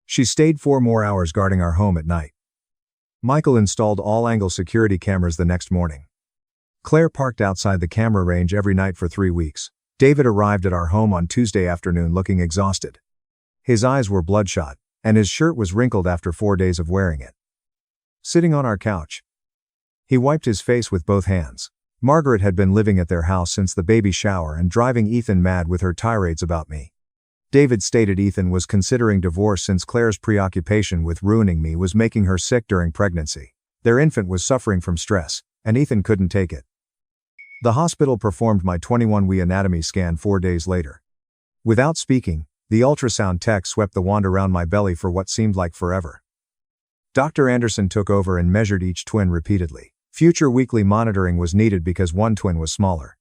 She stayed 4 more hours guarding our home at night. Michael installed all-angle security cameras the next morning. Claire parked outside the camera range every night for 3 weeks. David arrived at our home on Tuesday afternoon looking exhausted. His eyes were bloodshot, and his shirt was wrinkled after 4 days of wearing it. Sitting on our couch, he wiped his face with both hands. Margaret had been living at their house since the baby shower and driving Ethan mad with her tirades about me. David stated Ethan was considering divorce since Claire's preoccupation with ruining me was making her sick during pregnancy. Their infant was suffering from stress, and Ethan couldn't take it. The hospital performed my 21-week anatomy scan 4 days later. Without speaking, the ultrasound tech swept the wand around my belly for what seemed like forever. Dr. Anderson took over and measured each twin repeatedly. Future weekly monitoring was needed because one twin was smaller.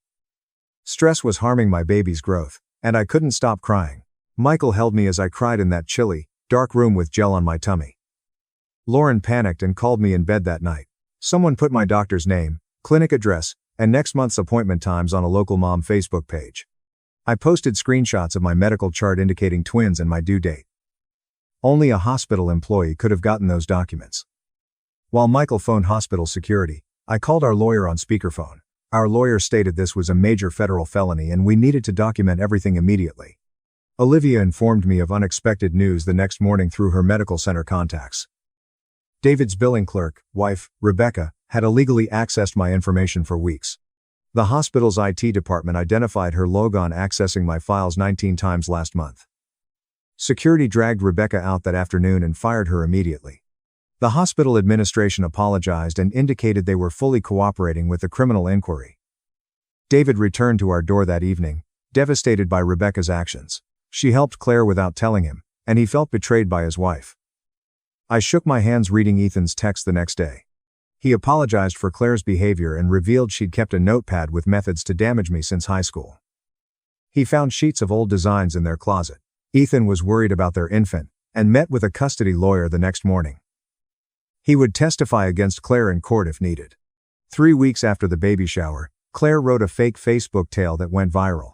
Stress was harming my baby's growth, and I couldn't stop crying. Michael held me as I cried in that chilly, dark room with gel on my tummy. Lauren panicked and called me in bed that night. Someone put my doctor's name, clinic address, and next month's appointment times on a local mom Facebook page. I posted screenshots of my medical chart indicating twins and my due date. Only a hospital employee could have gotten those documents. While Michael phoned hospital security, I called our lawyer on speakerphone. Our lawyer stated this was a major federal felony and we needed to document everything immediately. Olivia informed me of unexpected news the next morning through her medical center contacts. David's billing clerk, wife, Rebecca, had illegally accessed my information for weeks. The hospital's IT department identified her logon accessing my files 19 times last month. Security dragged Rebecca out that afternoon and fired her immediately. The hospital administration apologized and indicated they were fully cooperating with the criminal inquiry. David returned to our door that evening, devastated by Rebecca's actions. She helped Claire without telling him, and he felt betrayed by his wife. I shook my hands reading Ethan's text the next day. He apologized for Claire's behavior and revealed she'd kept a notepad with methods to damage me since high school. He found sheets of old designs in their closet. Ethan was worried about their infant, and met with a custody lawyer the next morning. He would testify against Claire in court if needed. 3 weeks after the baby shower, Claire wrote a fake Facebook tale that went viral.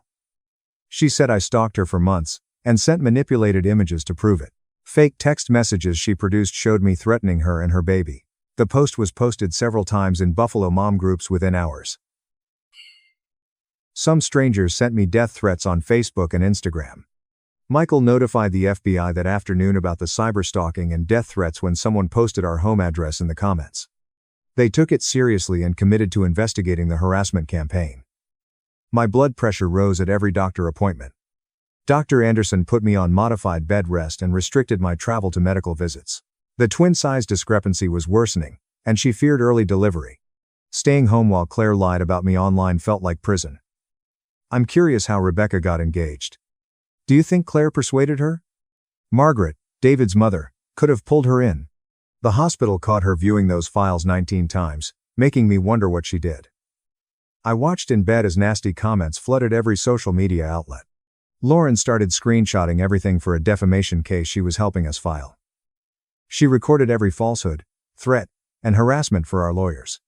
She said I stalked her for months, and sent manipulated images to prove it. Fake text messages she produced showed me threatening her and her baby. The post was posted several times in Buffalo mom groups within hours. Some strangers sent me death threats on Facebook and Instagram. Michael notified the FBI that afternoon about the cyberstalking and death threats when someone posted our home address in the comments. They took it seriously and committed to investigating the harassment campaign. My blood pressure rose at every doctor appointment. Dr. Anderson put me on modified bed rest and restricted my travel to medical visits. The twin size discrepancy was worsening, and she feared early delivery. Staying home while Claire lied about me online felt like prison. I'm curious how Rebecca got engaged. Do you think Claire persuaded her? Margaret, David's mother, could have pulled her in. The hospital caught her viewing those files 19 times, making me wonder what she did. I watched in bed as nasty comments flooded every social media outlet. Lauren started screenshotting everything for a defamation case she was helping us file. She recorded every falsehood, threat, and harassment for our lawyers.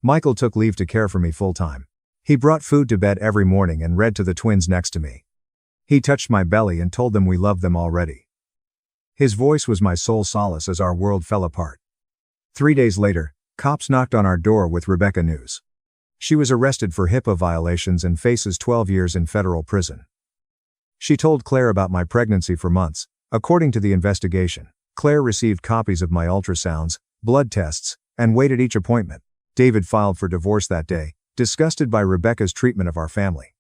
Michael took leave to care for me full-time. He brought food to bed every morning and read to the twins next to me. He touched my belly and told them we loved them already. His voice was my sole solace as our world fell apart. 3 days later, cops knocked on our door with Rebecca news. She was arrested for HIPAA violations and faces 12 years in federal prison. She told Claire about my pregnancy for months. According to the investigation, Claire received copies of my ultrasounds, blood tests, and waited each appointment. David filed for divorce that day, disgusted by Rebecca's treatment of our family.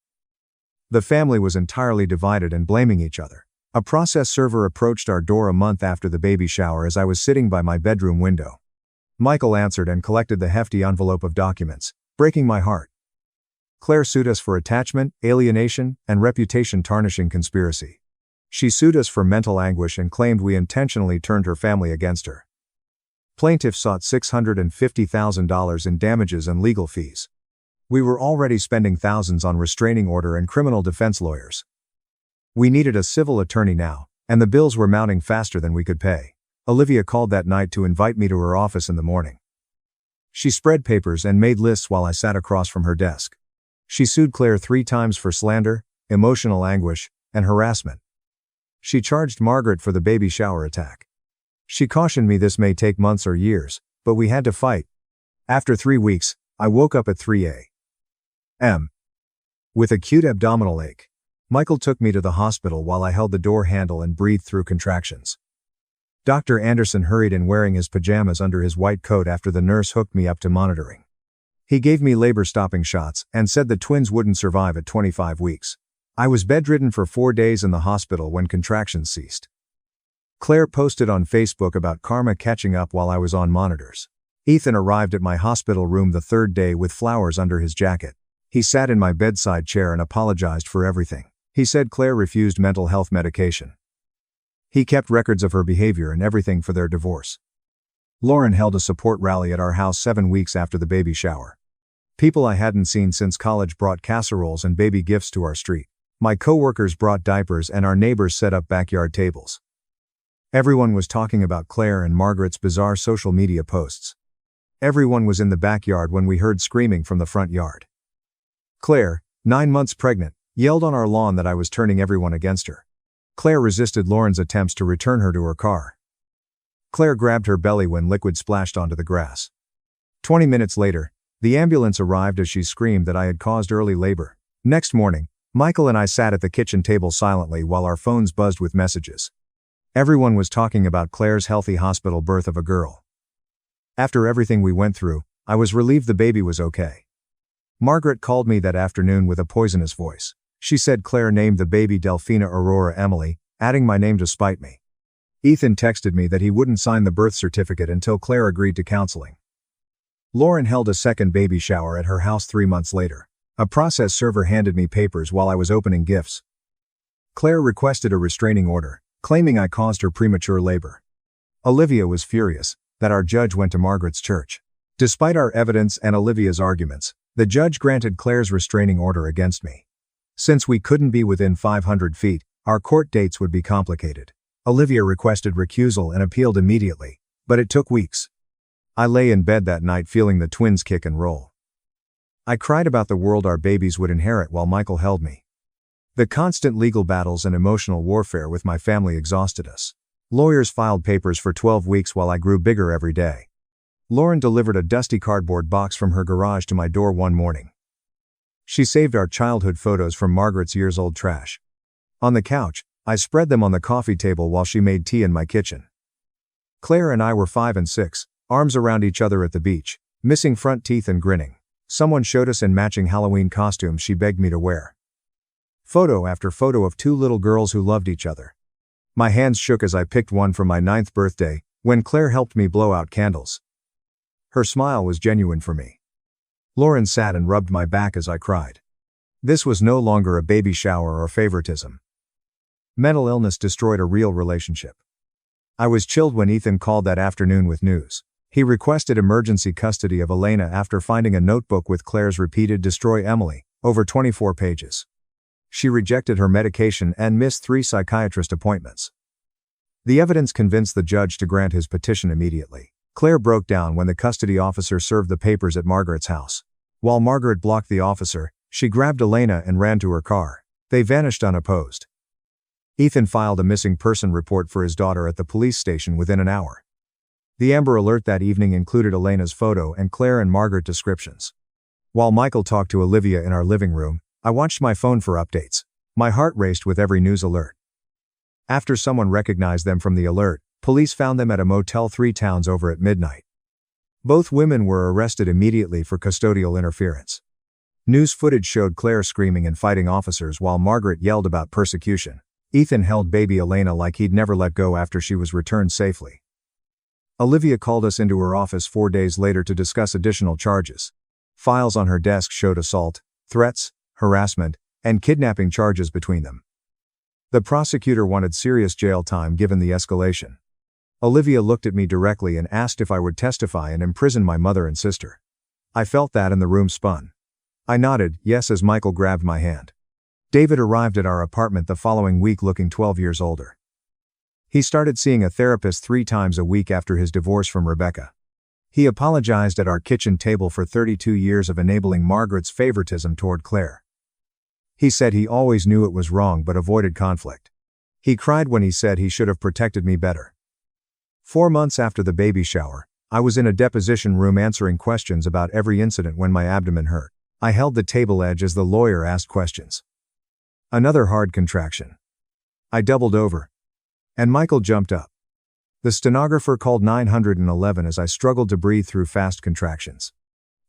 The family was entirely divided and blaming each other. A process server approached our door a month after the baby shower as I was sitting by my bedroom window. Michael answered and collected the hefty envelope of documents, breaking my heart. Claire sued us for attachment, alienation, and reputation tarnishing conspiracy. She sued us for mental anguish and claimed we intentionally turned her family against her. Plaintiff sought $650,000 in damages and legal fees. We were already spending thousands on restraining order and criminal defense lawyers. We needed a civil attorney now, and the bills were mounting faster than we could pay. Olivia called that night to invite me to her office in the morning. She spread papers and made lists while I sat across from her desk. She sued Claire 3 times for slander, emotional anguish, and harassment. She charged Margaret for the baby shower attack. She cautioned me this may take months or years, but we had to fight. After 3 weeks, I woke up at 3 a.m. with acute abdominal ache. Michael took me to the hospital while I held the door handle and breathed through contractions. Dr. Anderson hurried in wearing his pajamas under his white coat after the nurse hooked me up to monitoring. He gave me labor-stopping shots and said the twins wouldn't survive at 25 weeks. I was bedridden for 4 days in the hospital when contractions ceased. Claire posted on Facebook about karma catching up while I was on monitors. Ethan arrived at my hospital room the 3rd day with flowers under his jacket. He sat in my bedside chair and apologized for everything. He said Claire refused mental health medication. He kept records of her behavior and everything for their divorce. Lauren held a support rally at our house 7 weeks after the baby shower. People I hadn't seen since college brought casseroles and baby gifts to our street. My coworkers brought diapers and our neighbors set up backyard tables. Everyone was talking about Claire and Margaret's bizarre social media posts. Everyone was in the backyard when we heard screaming from the front yard. Claire, 9 months pregnant, yelled on our lawn that I was turning everyone against her. Claire resisted Lauren's attempts to return her to her car. Claire grabbed her belly when liquid splashed onto the grass. 20 minutes later, the ambulance arrived as she screamed that I had caused early labor. Next morning, Michael and I sat at the kitchen table silently while our phones buzzed with messages. Everyone was talking about Claire's healthy hospital birth of a girl. After everything we went through, I was relieved the baby was okay. Margaret called me that afternoon with a poisonous voice. She said Claire named the baby Delphina Aurora Emily, adding my name to spite me. Ethan texted me that he wouldn't sign the birth certificate until Claire agreed to counseling. Lauren held a second baby shower at her house 3 months later. A process server handed me papers while I was opening gifts. Claire requested a restraining order, claiming I caused her premature labor. Olivia was furious that our judge went to Margaret's church. Despite our evidence and Olivia's arguments, the judge granted Claire's restraining order against me. Since we couldn't be within 500 feet, our court dates would be complicated. Olivia requested recusal and appealed immediately, but it took weeks. I lay in bed that night feeling the twins kick and roll. I cried about the world our babies would inherit while Michael held me. The constant legal battles and emotional warfare with my family exhausted us. Lawyers filed papers for 12 weeks while I grew bigger every day. Lauren delivered a dusty cardboard box from her garage to my door one morning. She saved our childhood photos from Margaret's years-old trash. On the couch, I spread them on the coffee table while she made tea in my kitchen. Claire and I were 5 and 6, arms around each other at the beach, missing front teeth and grinning. Someone showed us in matching Halloween costumes she begged me to wear. Photo after photo of 2 little girls who loved each other. My hands shook as I picked one for my 9th birthday, when Claire helped me blow out candles. Her smile was genuine for me. Lauren sat and rubbed my back as I cried. This was no longer a baby shower or favoritism. Mental illness destroyed a real relationship. I was chilled when Ethan called that afternoon with news. He requested emergency custody of Elena after finding a notebook with Claire's repeated "Destroy Emily," over 24 pages. She rejected her medication and missed 3 psychiatrist appointments. The evidence convinced the judge to grant his petition immediately. Claire broke down when the custody officer served the papers at Margaret's house. While Margaret blocked the officer, she grabbed Elena and ran to her car. They vanished unopposed. Ethan filed a missing person report for his daughter at the police station within an hour. The Amber Alert that evening included Elena's photo and Claire and Margaret descriptions. While Michael talked to Olivia in our living room, I watched my phone for updates. My heart raced with every news alert. After someone recognized them from the alert, police found them at a motel 3 towns over at midnight. Both women were arrested immediately for custodial interference. News footage showed Claire screaming and fighting officers while Margaret yelled about persecution. Ethan held baby Elena like he'd never let go after she was returned safely. Olivia called us into her office 4 days later to discuss additional charges. Files on her desk showed assault, threats, harassment, and kidnapping charges between them. The prosecutor wanted serious jail time given the escalation. Olivia looked at me directly and asked if I would testify and imprison my mother and sister. I felt that and the room spun. I nodded, yes, as Michael grabbed my hand. David arrived at our apartment the following week looking 12 years older. He started seeing a therapist 3 times a week after his divorce from Rebecca. He apologized at our kitchen table for 32 years of enabling Margaret's favoritism toward Claire. He said he always knew it was wrong but avoided conflict. He cried when he said he should have protected me better. 4 months after the baby shower, I was in a deposition room answering questions about every incident when my abdomen hurt. I held the table edge as the lawyer asked questions. Another hard contraction. I doubled over. And Michael jumped up. The stenographer called 911 as I struggled to breathe through fast contractions.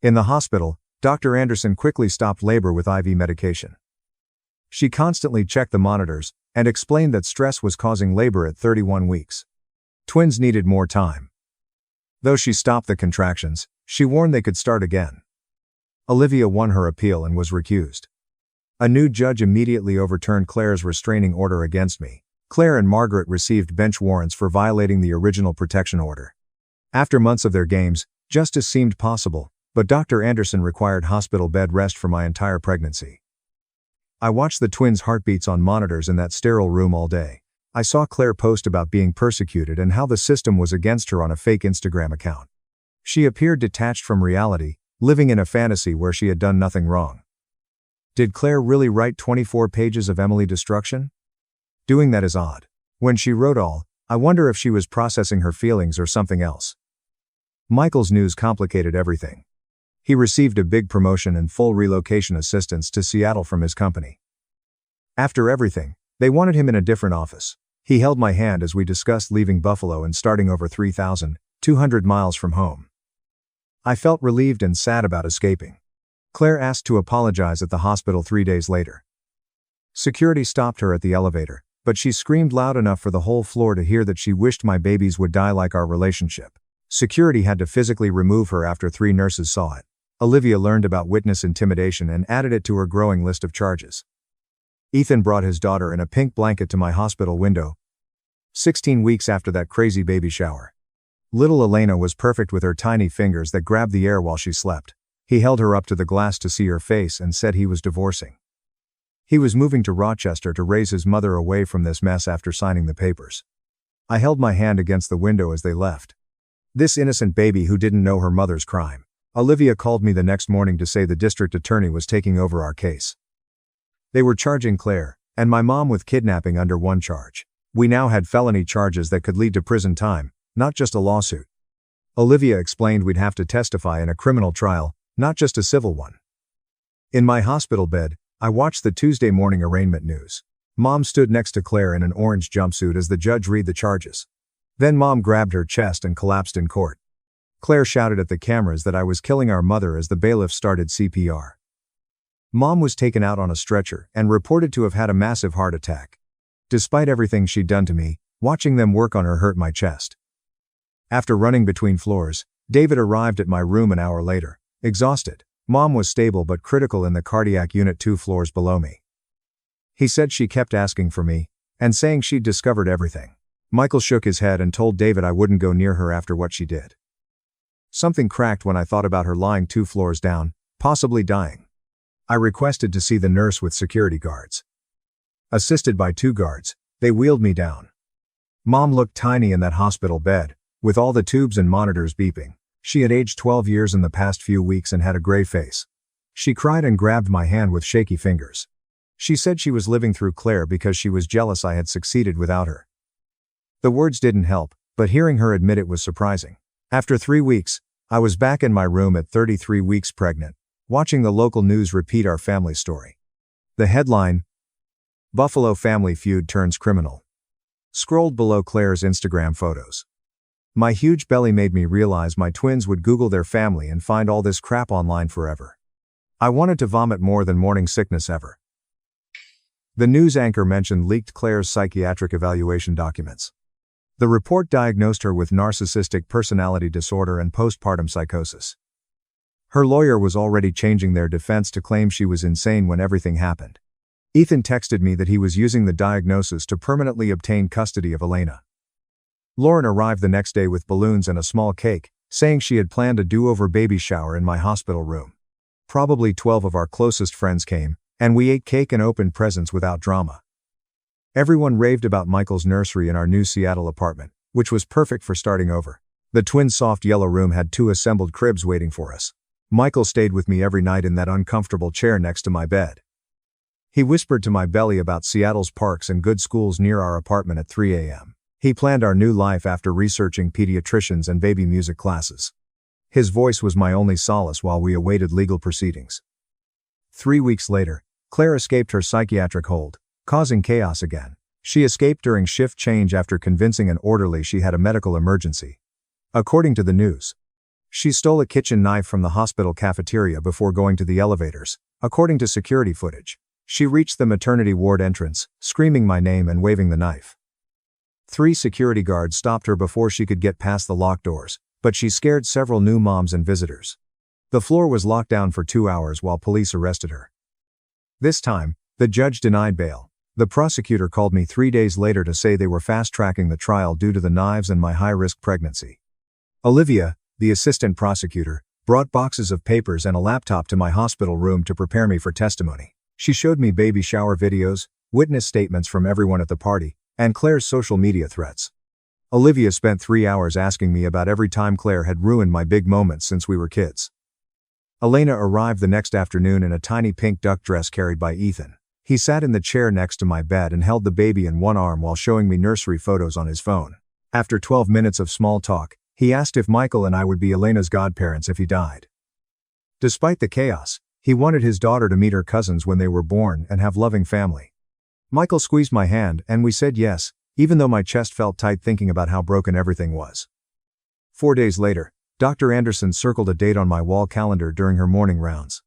In the hospital, Dr. Anderson quickly stopped labor with IV medication. She constantly checked the monitors and explained that stress was causing labor at 31 weeks. Twins needed more time. Though she stopped the contractions, she warned they could start again. Olivia won her appeal and was recused. A new judge immediately overturned Claire's restraining order against me. Claire and Margaret received bench warrants for violating the original protection order. After months of their games, justice seemed possible, but Dr. Anderson required hospital bed rest for my entire pregnancy. I watched the twins' heartbeats on monitors in that sterile room all day. I saw Claire post about being persecuted and how the system was against her on a fake Instagram account. She appeared detached from reality, living in a fantasy where she had done nothing wrong. Did Claire really write 24 pages of Emily destruction? Doing that is odd. When she wrote all, I wonder if she was processing her feelings or something else. Michael's news complicated everything. He received a big promotion and full relocation assistance to Seattle from his company. After everything, they wanted him in a different office. He held my hand as we discussed leaving Buffalo and starting over 3,200 miles from home. I felt relieved and sad about escaping. Claire asked to apologize at the hospital 3 days later. Security stopped her at the elevator, but she screamed loud enough for the whole floor to hear that she wished my babies would die like our relationship. Security had to physically remove her after 3 nurses saw it. Olivia learned about witness intimidation and added it to her growing list of charges. Ethan brought his daughter in a pink blanket to my hospital window. 16 weeks after that crazy baby shower. Little Elena was perfect with her tiny fingers that grabbed the air while she slept. He held her up to the glass to see her face and said he was divorcing. He was moving to Rochester to raise his mother away from this mess after signing the papers. I held my hand against the window as they left. This innocent baby who didn't know her mother's crime. Olivia called me the next morning to say the district attorney was taking over our case. They were charging Claire and my mom with kidnapping under one charge. We now had felony charges that could lead to prison time, not just a lawsuit. Olivia explained we'd have to testify in a criminal trial, not just a civil one. In my hospital bed, I watched the Tuesday morning arraignment news. Mom stood next to Claire in an orange jumpsuit as the judge read the charges. Then Mom grabbed her chest and collapsed in court. Claire shouted at the cameras that I was killing our mother as the bailiff started CPR. Mom was taken out on a stretcher and reported to have had a massive heart attack. Despite everything she'd done to me, watching them work on her hurt my chest. After running between floors, David arrived at my room an hour later, exhausted. Mom was stable but critical in the cardiac unit 2 floors below me. He said she kept asking for me, and saying she'd discovered everything. Michael shook his head and told David I wouldn't go near her after what she did. Something cracked when I thought about her lying 2 floors down, possibly dying. I requested to see the nurse with security guards. Assisted by 2 guards, they wheeled me down. Mom looked tiny in that hospital bed, with all the tubes and monitors beeping. She had aged 12 years in the past few weeks and had a gray face. She cried and grabbed my hand with shaky fingers. She said she was living through Claire because she was jealous I had succeeded without her. The words didn't help, but hearing her admit it was surprising. After 3 weeks, I was back in my room at 33 weeks pregnant, watching the local news repeat our family story. The headline, Buffalo Family Feud Turns Criminal, scrolled below Claire's Instagram photos. My huge belly made me realize my twins would Google their family and find all this crap online forever. I wanted to vomit more than morning sickness ever. The news anchor mentioned leaked Claire's psychiatric evaluation documents. The report diagnosed her with narcissistic personality disorder and postpartum psychosis. Her lawyer was already changing their defense to claim she was insane when everything happened. Ethan texted me that he was using the diagnosis to permanently obtain custody of Elena. Lauren arrived the next day with balloons and a small cake, saying she had planned a do-over baby shower in my hospital room. Probably 12 of our closest friends came, and we ate cake and opened presents without drama. Everyone raved about Michael's nursery in our new Seattle apartment, which was perfect for starting over. The twin soft yellow room had 2 assembled cribs waiting for us. Michael stayed with me every night in that uncomfortable chair next to my bed. He whispered to my belly about Seattle's parks and good schools near our apartment at 3 a.m. He planned our new life after researching pediatricians and baby music classes. His voice was my only solace while we awaited legal proceedings. 3 weeks later, Claire escaped her psychiatric hold, causing chaos again. She escaped during shift change after convincing an orderly she had a medical emergency. According to the news, she stole a kitchen knife from the hospital cafeteria before going to the elevators, according to security footage. She reached the maternity ward entrance, screaming my name and waving the knife. 3 security guards stopped her before she could get past the locked doors, but she scared several new moms and visitors. The floor was locked down for 2 hours while police arrested her. This time, the judge denied bail. The prosecutor called me 3 days later to say they were fast-tracking the trial due to the knives and my high-risk pregnancy. Olivia, the assistant prosecutor, brought boxes of papers and a laptop to my hospital room to prepare me for testimony. She showed me baby shower videos, witness statements from everyone at the party, and Claire's social media threats. Olivia spent 3 hours asking me about every time Claire had ruined my big moments since we were kids. Elena arrived the next afternoon in a tiny pink duck dress carried by Ethan. He sat in the chair next to my bed and held the baby in one arm while showing me nursery photos on his phone. After 12 minutes of small talk, he asked if Michael and I would be Elena's godparents if he died. Despite the chaos, he wanted his daughter to meet her cousins when they were born and have loving family. Michael squeezed my hand and we said yes, even though my chest felt tight thinking about how broken everything was. 4 days later, Dr. Anderson circled a date on my wall calendar during her morning rounds.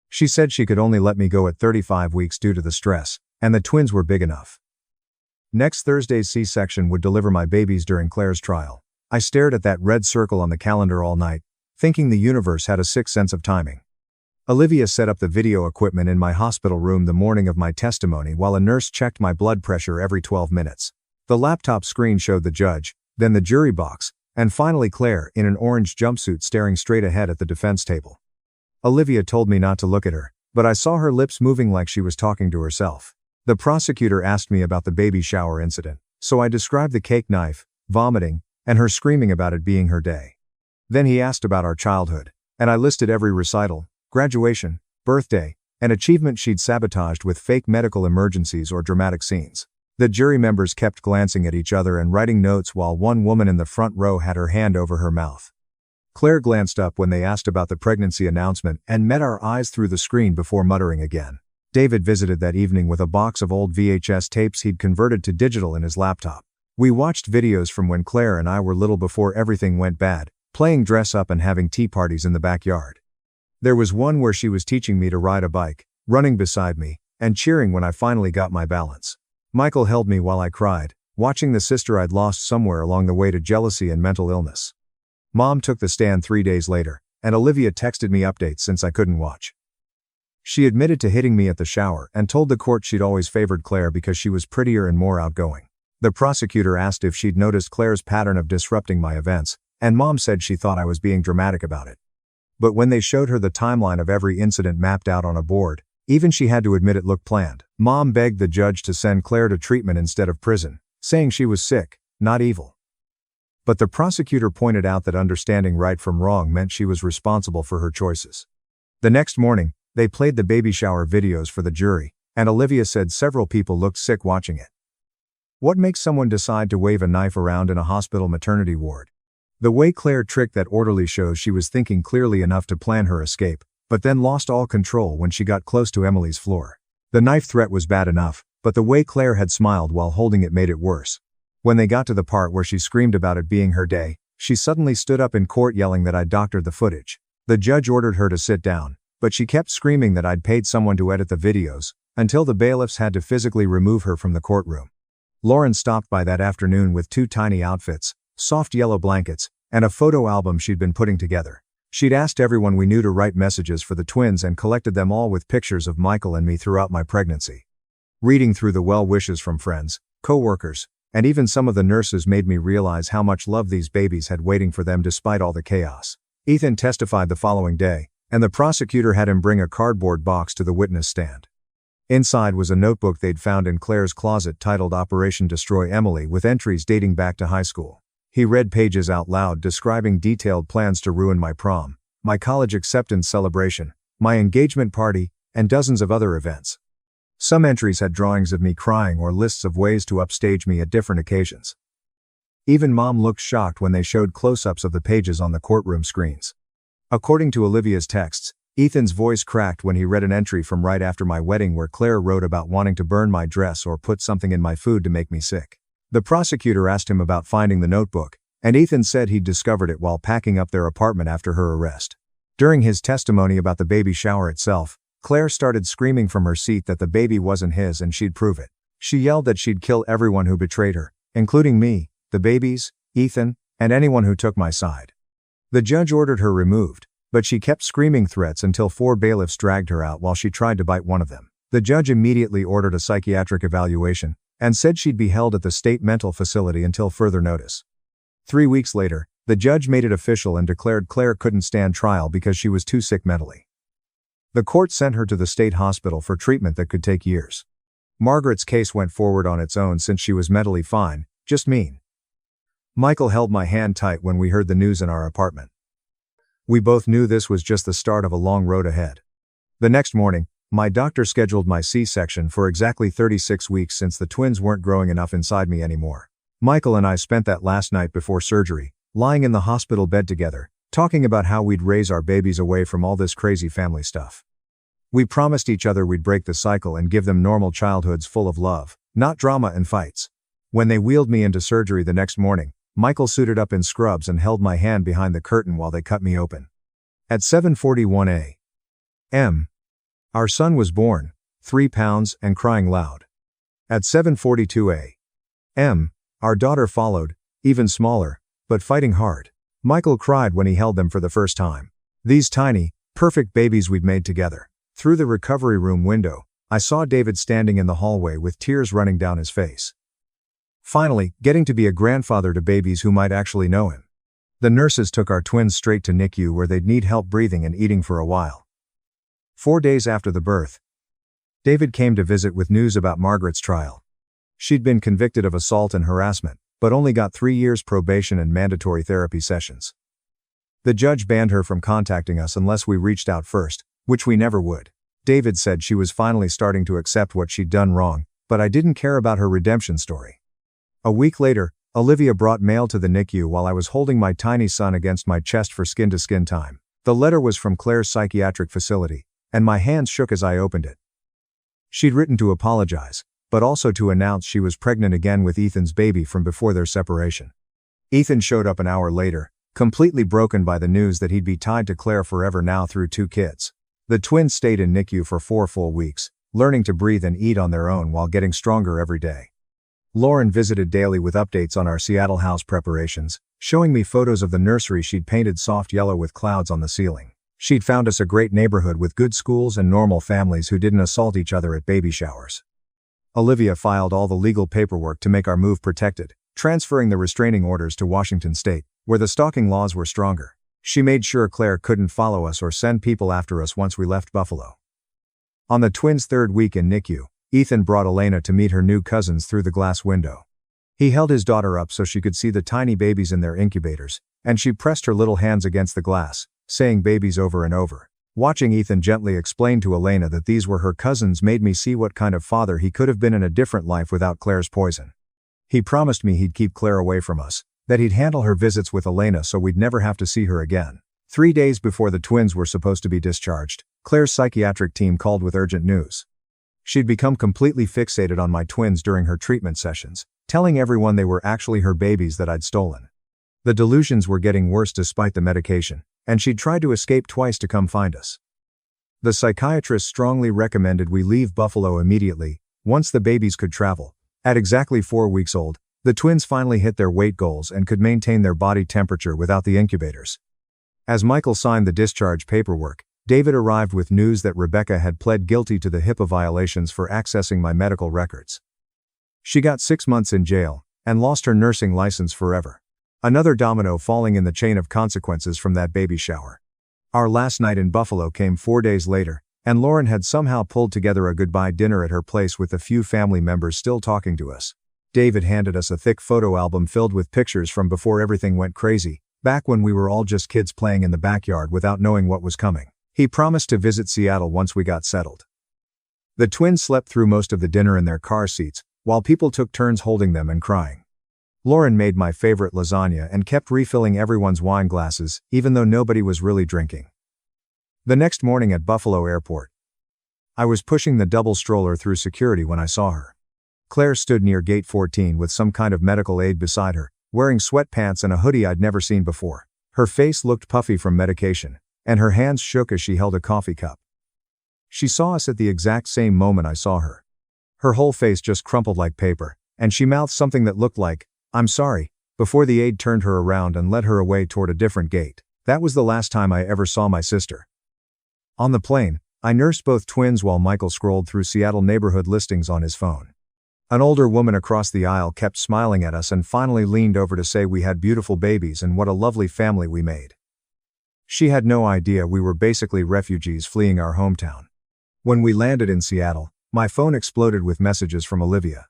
She said she could only let me go at 35 weeks due to the stress, and the twins were big enough. Next Thursday's C-section would deliver my babies during Claire's trial. I stared at that red circle on the calendar all night, thinking the universe had a sixth sense of timing. Olivia set up the video equipment in my hospital room the morning of my testimony while a nurse checked my blood pressure every 12 minutes. The laptop screen showed the judge, then the jury box, and finally Claire in an orange jumpsuit staring straight ahead at the defense table. Olivia told me not to look at her, but I saw her lips moving like she was talking to herself. The prosecutor asked me about the baby shower incident, so I described the cake knife, vomiting, and her screaming about it being her day. Then he asked about our childhood, and I listed every recital, graduation, birthday, and achievement she'd sabotaged with fake medical emergencies or dramatic scenes. The jury members kept glancing at each other and writing notes while one woman in the front row had her hand over her mouth. Claire glanced up when they asked about the pregnancy announcement and met our eyes through the screen before muttering again. David visited that evening with a box of old VHS tapes he'd converted to digital in his laptop. We watched videos from when Claire and I were little before everything went bad, playing dress up and having tea parties in the backyard. There was one where she was teaching me to ride a bike, running beside me, and cheering when I finally got my balance. Michael held me while I cried, watching the sister I'd lost somewhere along the way to jealousy and mental illness. Mom took the stand 3 days later, and Olivia texted me updates since I couldn't watch. She admitted to hitting me at the shower and told the court she'd always favored Claire because she was prettier and more outgoing. The prosecutor asked if she'd noticed Claire's pattern of disrupting my events, and Mom said she thought I was being dramatic about it. But when they showed her the timeline of every incident mapped out on a board, even she had to admit it looked planned. Mom begged the judge to send Claire to treatment instead of prison, saying she was sick, not evil. But the prosecutor pointed out that understanding right from wrong meant she was responsible for her choices. The next morning, they played the baby shower videos for the jury, and Olivia said several people looked sick watching it. What makes someone decide to wave a knife around in a hospital maternity ward? The way Claire tricked that orderly shows she was thinking clearly enough to plan her escape, but then lost all control when she got close to Emily's floor. The knife threat was bad enough, but the way Claire had smiled while holding it made it worse. When they got to the part where she screamed about it being her day, she suddenly stood up in court yelling that I'd doctored the footage. The judge ordered her to sit down, but she kept screaming that I'd paid someone to edit the videos, until the bailiffs had to physically remove her from the courtroom. Lauren stopped by that afternoon with 2 tiny outfits, soft yellow blankets, and a photo album she'd been putting together. She'd asked everyone we knew to write messages for the twins and collected them all with pictures of Michael and me throughout my pregnancy. Reading through the well wishes from friends, co-workers, and even some of the nurses made me realize how much love these babies had waiting for them despite all the chaos. Ethan testified the following day, and the prosecutor had him bring a cardboard box to the witness stand. Inside was a notebook they'd found in Claire's closet titled Operation Destroy Emily with entries dating back to high school. He read pages out loud describing detailed plans to ruin my prom, my college acceptance celebration, my engagement party, and dozens of other events. Some entries had drawings of me crying or lists of ways to upstage me at different occasions. Even Mom looked shocked when they showed close-ups of the pages on the courtroom screens. According to Olivia's texts, Ethan's voice cracked when he read an entry from right after my wedding where Claire wrote about wanting to burn my dress or put something in my food to make me sick. The prosecutor asked him about finding the notebook, and Ethan said he'd discovered it while packing up their apartment after her arrest. During his testimony about the baby shower itself, Claire started screaming from her seat that the baby wasn't his and she'd prove it. She yelled that she'd kill everyone who betrayed her, including me, the babies, Ethan, and anyone who took my side. The judge ordered her removed, but she kept screaming threats until 4 bailiffs dragged her out while she tried to bite one of them. The judge immediately ordered a psychiatric evaluation and said she'd be held at the state mental facility until further notice. 3 weeks later, the judge made it official and declared Claire couldn't stand trial because she was too sick mentally. The court sent her to the state hospital for treatment that could take years. Margaret's case went forward on its own since she was mentally fine, just mean. Michael held my hand tight when we heard the news in our apartment. We both knew this was just the start of a long road ahead. The next morning, my doctor scheduled my C-section for exactly 36 weeks since the twins weren't growing enough inside me anymore. Michael and I spent that last night before surgery, lying in the hospital bed together, talking about how we'd raise our babies away from all this crazy family stuff. We promised each other we'd break the cycle and give them normal childhoods full of love, not drama and fights. When they wheeled me into surgery the next morning, Michael suited up in scrubs and held my hand behind the curtain while they cut me open. At 7:41 a.m., our son was born, 3 pounds and crying loud. At 7:42 a.m., our daughter followed, even smaller, but fighting hard. Michael cried when he held them for the first time. These tiny, perfect babies we'd made together. Through the recovery room window, I saw David standing in the hallway with tears running down his face. Finally, getting to be a grandfather to babies who might actually know him. The nurses took our twins straight to NICU where they'd need help breathing and eating for a while. 4 days after the birth, David came to visit with news about Margaret's trial. She'd been convicted of assault and harassment, but only got 3 years probation and mandatory therapy sessions. The judge banned her from contacting us unless we reached out first, which we never would. David said she was finally starting to accept what she'd done wrong, but I didn't care about her redemption story. A week later, Olivia brought mail to the NICU while I was holding my tiny son against my chest for skin-to-skin time. The letter was from Claire's psychiatric facility, and my hands shook as I opened it. She'd written to apologize, but also to announce she was pregnant again with Ethan's baby from before their separation. Ethan showed up an hour later, completely broken by the news that he'd be tied to Claire forever now through 2 kids. The twins stayed in NICU for 4 full weeks, learning to breathe and eat on their own while getting stronger every day. Lauren visited daily with updates on our Seattle house preparations, showing me photos of the nursery she'd painted soft yellow with clouds on the ceiling. She'd found us a great neighborhood with good schools and normal families who didn't assault each other at baby showers. Olivia filed all the legal paperwork to make our move protected, transferring the restraining orders to Washington state, where the stalking laws were stronger. She made sure Claire couldn't follow us or send people after us once we left Buffalo. On the twins' 3rd week in NICU, Ethan brought Elena to meet her new cousins through the glass window. He held his daughter up so she could see the tiny babies in their incubators, and she pressed her little hands against the glass, saying babies over and over. Watching Ethan gently explain to Elena that these were her cousins made me see what kind of father he could have been in a different life without Claire's poison. He promised me he'd keep Claire away from us, that he'd handle her visits with Elena so we'd never have to see her again. 3 days before the twins were supposed to be discharged, Claire's psychiatric team called with urgent news. She'd become completely fixated on my twins during her treatment sessions, telling everyone they were actually her babies that I'd stolen. The delusions were getting worse despite the medication, and she'd tried to escape twice to come find us. The psychiatrist strongly recommended we leave Buffalo immediately, once the babies could travel. At exactly 4 weeks old, the twins finally hit their weight goals and could maintain their body temperature without the incubators. As Michael signed the discharge paperwork, David arrived with news that Rebecca had pled guilty to the HIPAA violations for accessing my medical records. She got 6 months in jail, and lost her nursing license forever. Another domino falling in the chain of consequences from that baby shower. Our last night in Buffalo came 4 days later, and Lauren had somehow pulled together a goodbye dinner at her place with a few family members still talking to us. David handed us a thick photo album filled with pictures from before everything went crazy, back when we were all just kids playing in the backyard without knowing what was coming. He promised to visit Seattle once we got settled. The twins slept through most of the dinner in their car seats, while people took turns holding them and crying. Lauren made my favorite lasagna and kept refilling everyone's wine glasses, even though nobody was really drinking. The next morning at Buffalo Airport, I was pushing the double stroller through security when I saw her. Claire stood near gate 14 with some kind of medical aid beside her, wearing sweatpants and a hoodie I'd never seen before. Her face looked puffy from medication, and her hands shook as she held a coffee cup. She saw us at the exact same moment I saw her. Her whole face just crumpled like paper, and she mouthed something that looked like, "I'm sorry," before the aide turned her around and led her away toward a different gate. That was the last time I ever saw my sister. On the plane, I nursed both twins while Michael scrolled through Seattle neighborhood listings on his phone. An older woman across the aisle kept smiling at us and finally leaned over to say we had beautiful babies and what a lovely family we made. She had no idea we were basically refugees fleeing our hometown. When we landed in Seattle, my phone exploded with messages from Olivia.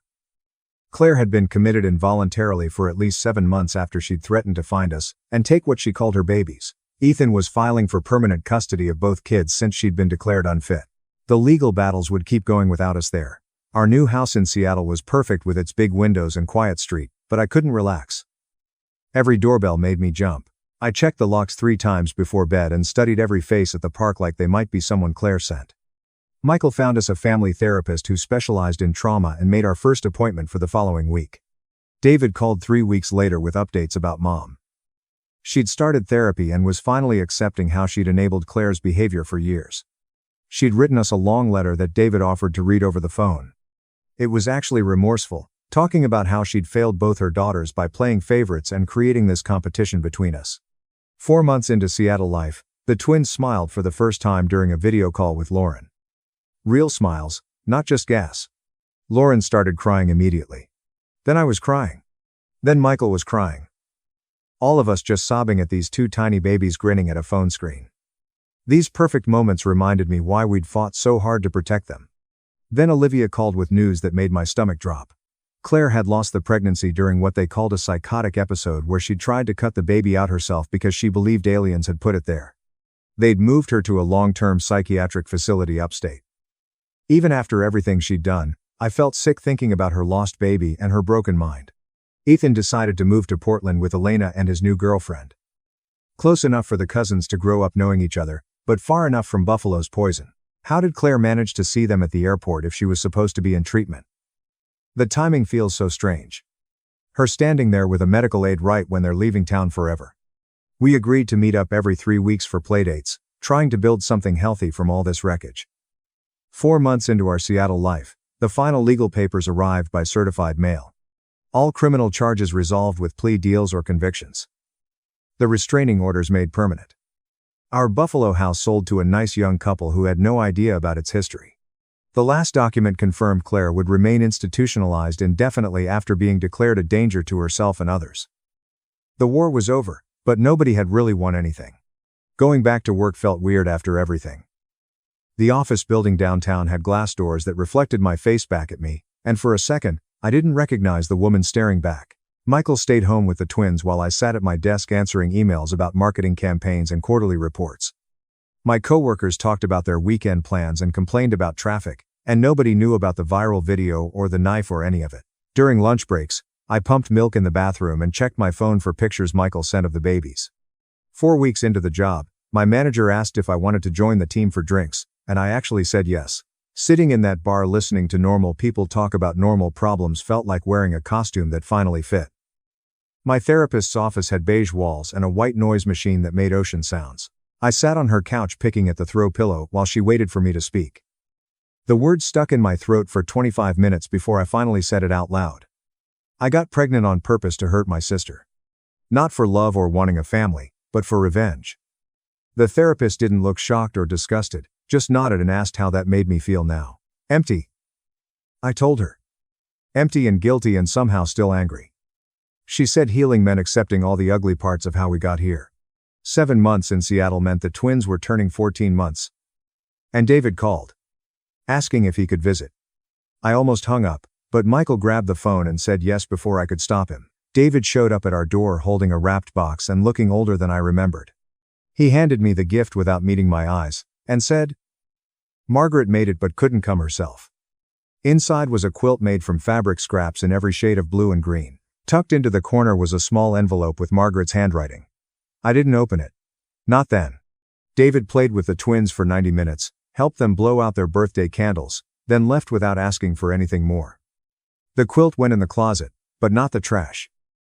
Claire had been committed involuntarily for at least 7 months after she'd threatened to find us and take what she called her babies. Ethan was filing for permanent custody of both kids since she'd been declared unfit. The legal battles would keep going without us there. Our new house in Seattle was perfect with its big windows and quiet street, but I couldn't relax. Every doorbell made me jump. I checked the locks 3 times before bed and studied every face at the park like they might be someone Claire sent. Michael found us a family therapist who specialized in trauma and made our first appointment for the following week. David called 3 weeks later with updates about Mom. She'd started therapy and was finally accepting how she'd enabled Claire's behavior for years. She'd written us a long letter that David offered to read over the phone. It was actually remorseful, talking about how she'd failed both her daughters by playing favorites and creating this competition between us. 4 months into Seattle life, the twins smiled for the first time during a video call with Lauren. Real smiles, not just gas. Lauren started crying immediately. Then I was crying. Then Michael was crying. All of us just sobbing at these 2 tiny babies grinning at a phone screen. These perfect moments reminded me why we'd fought so hard to protect them. Then Olivia called with news that made my stomach drop. Claire had lost the pregnancy during what they called a psychotic episode where she tried to cut the baby out herself because she believed aliens had put it there. They'd moved her to a long-term psychiatric facility upstate. Even after everything she'd done, I felt sick thinking about her lost baby and her broken mind. Ethan decided to move to Portland with Elena and his new girlfriend. Close enough for the cousins to grow up knowing each other, but far enough from Buffalo's poison. How did Claire manage to see them at the airport if she was supposed to be in treatment? The timing feels so strange. Her standing there with a medical aid right when they're leaving town forever. We agreed to meet up every 3 weeks for playdates, trying to build something healthy from all this wreckage. 4 months into our Seattle life, the final legal papers arrived by certified mail. All criminal charges resolved with plea deals or convictions. The restraining orders made permanent. Our Buffalo house sold to a nice young couple who had no idea about its history. The last document confirmed Claire would remain institutionalized indefinitely after being declared a danger to herself and others. The war was over, but nobody had really won anything. Going back to work felt weird after everything. The office building downtown had glass doors that reflected my face back at me, and for a second, I didn't recognize the woman staring back. Michael stayed home with the twins while I sat at my desk answering emails about marketing campaigns and quarterly reports. My coworkers talked about their weekend plans and complained about traffic, and nobody knew about the viral video or the knife or any of it. During lunch breaks, I pumped milk in the bathroom and checked my phone for pictures Michael sent of the babies. 4 weeks into the job, my manager asked if I wanted to join the team for drinks, and I actually said yes. Sitting in that bar listening to normal people talk about normal problems felt like wearing a costume that finally fit. My therapist's office had beige walls and a white noise machine that made ocean sounds. I sat on her couch picking at the throw pillow while she waited for me to speak. The words stuck in my throat for 25 minutes before I finally said it out loud. I got pregnant on purpose to hurt my sister. Not for love or wanting a family, but for revenge. The therapist didn't look shocked or disgusted, just nodded and asked how that made me feel now. Empty. I told her. Empty and guilty and somehow still angry. She said healing meant accepting all the ugly parts of how we got here. 7 months in Seattle meant the twins were turning 14 months. And David called, asking if he could visit. I almost hung up, but Michael grabbed the phone and said yes before I could stop him. David showed up at our door holding a wrapped box and looking older than I remembered. He handed me the gift without meeting my eyes, and said, "Margaret made it but couldn't come herself." Inside was a quilt made from fabric scraps in every shade of blue and green. Tucked into the corner was a small envelope with Margaret's handwriting. I didn't open it. Not then. David played with the twins for 90 minutes, helped them blow out their birthday candles, then left without asking for anything more. The quilt went in the closet, but not the trash.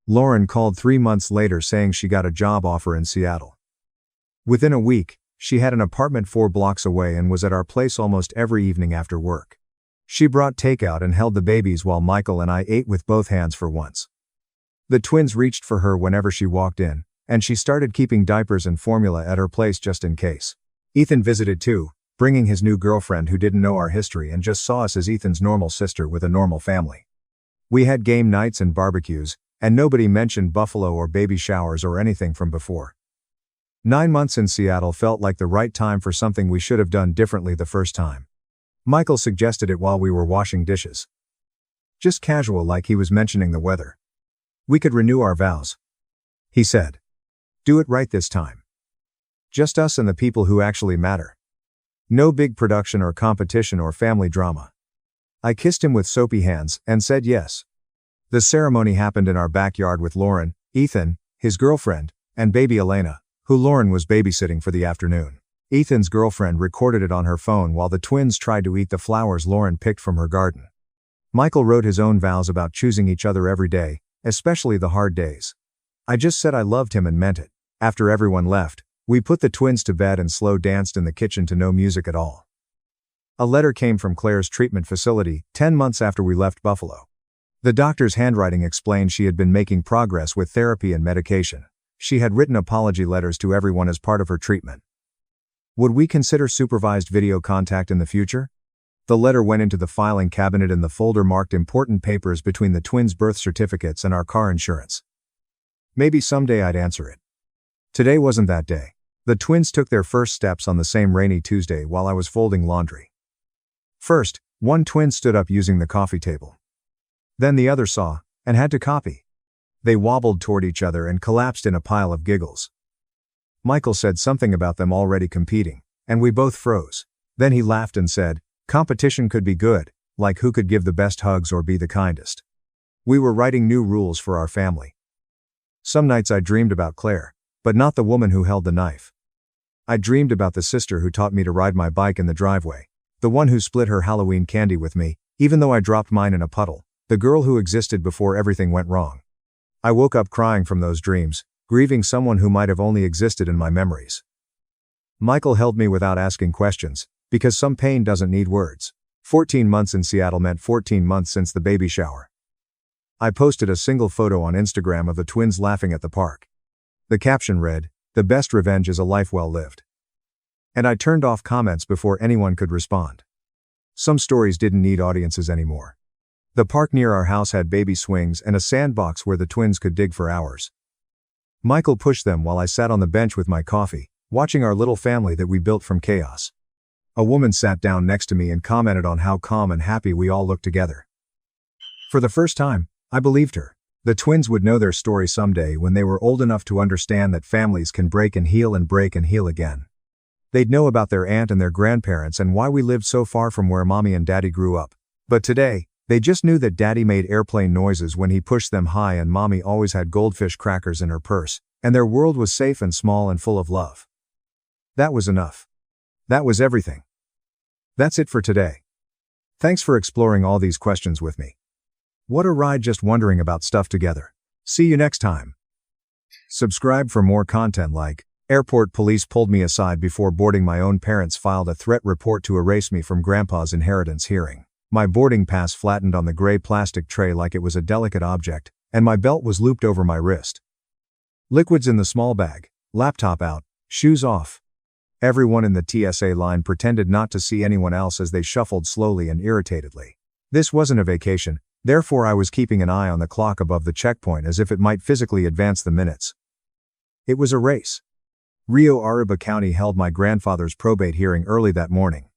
Lauren called 3 months later saying she got a job offer in Seattle. Within a week, she had an apartment 4 blocks away and was at our place almost every evening after work. She brought takeout and held the babies while Michael and I ate with both hands for once. The twins reached for her whenever she walked in, and she started keeping diapers and formula at her place just in case. Ethan visited too, bringing his new girlfriend who didn't know our history and just saw us as Ethan's normal sister with a normal family. We had game nights and barbecues, and nobody mentioned Buffalo or baby showers or anything from before. 9 months in Seattle felt like the right time for something we should have done differently the first time. Michael suggested it while we were washing dishes. Just casual, like he was mentioning the weather. We could renew our vows. He said. Do it right this time. Just us and the people who actually matter. No big production or competition or family drama. I kissed him with soapy hands and said yes. The ceremony happened in our backyard with Lauren, Ethan, his girlfriend, and baby Elena, who Lauren was babysitting for the afternoon. Ethan's girlfriend recorded it on her phone while the twins tried to eat the flowers Lauren picked from her garden. Michael wrote his own vows about choosing each other every day, especially the hard days. I just said I loved him and meant it. After everyone left, we put the twins to bed and slow danced in the kitchen to no music at all. A letter came from Claire's treatment facility, 10 months after we left Buffalo. The doctor's handwriting explained she had been making progress with therapy and medication. She had written apology letters to everyone as part of her treatment. Would we consider supervised video contact in the future? The letter went into the filing cabinet in the folder marked important papers between the twins' birth certificates and our car insurance. Maybe someday I'd answer it. Today wasn't that day. The twins took their first steps on the same rainy Tuesday while I was folding laundry. First, one twin stood up using the coffee table. Then the other saw, and had to copy. They wobbled toward each other and collapsed in a pile of giggles. Michael said something about them already competing, and we both froze. Then he laughed and said, competition could be good, like who could give the best hugs or be the kindest. We were writing new rules for our family. Some nights I dreamed about Claire, but not the woman who held the knife. I dreamed about the sister who taught me to ride my bike in the driveway, the one who split her Halloween candy with me, even though I dropped mine in a puddle, the girl who existed before everything went wrong. I woke up crying from those dreams, grieving someone who might have only existed in my memories. Michael held me without asking questions, because some pain doesn't need words. 14 months in Seattle meant 14 months since the baby shower. I posted a single photo on Instagram of the twins laughing at the park. The caption read, "The best revenge is a life well lived." And I turned off comments before anyone could respond. Some stories didn't need audiences anymore. The park near our house had baby swings and a sandbox where the twins could dig for hours. Michael pushed them while I sat on the bench with my coffee, watching our little family that we built from chaos. A woman sat down next to me and commented on how calm and happy we all looked together. For the first time, I believed her. The twins would know their story someday when they were old enough to understand that families can break and heal again. They'd know about their aunt and their grandparents and why we lived so far from where mommy and daddy grew up. But today, they just knew that daddy made airplane noises when he pushed them high and mommy always had goldfish crackers in her purse, and their world was safe and small and full of love. That was enough. That was everything. That's it for today. Thanks for exploring all these questions with me. What a ride just wondering about stuff together. See you next time. Subscribe for more content like, airport police pulled me aside before boarding. My own parents filed a threat report to erase me from grandpa's inheritance hearing. My boarding pass flattened on the gray plastic tray like it was a delicate object, and my belt was looped over my wrist. Liquids in the small bag, laptop out, shoes off. Everyone in the TSA line pretended not to see anyone else as they shuffled slowly and irritatedly. This wasn't a vacation. Therefore I was keeping an eye on the clock above the checkpoint as if it might physically advance the minutes. It was a race. Rio Arriba County held my grandfather's probate hearing early that morning.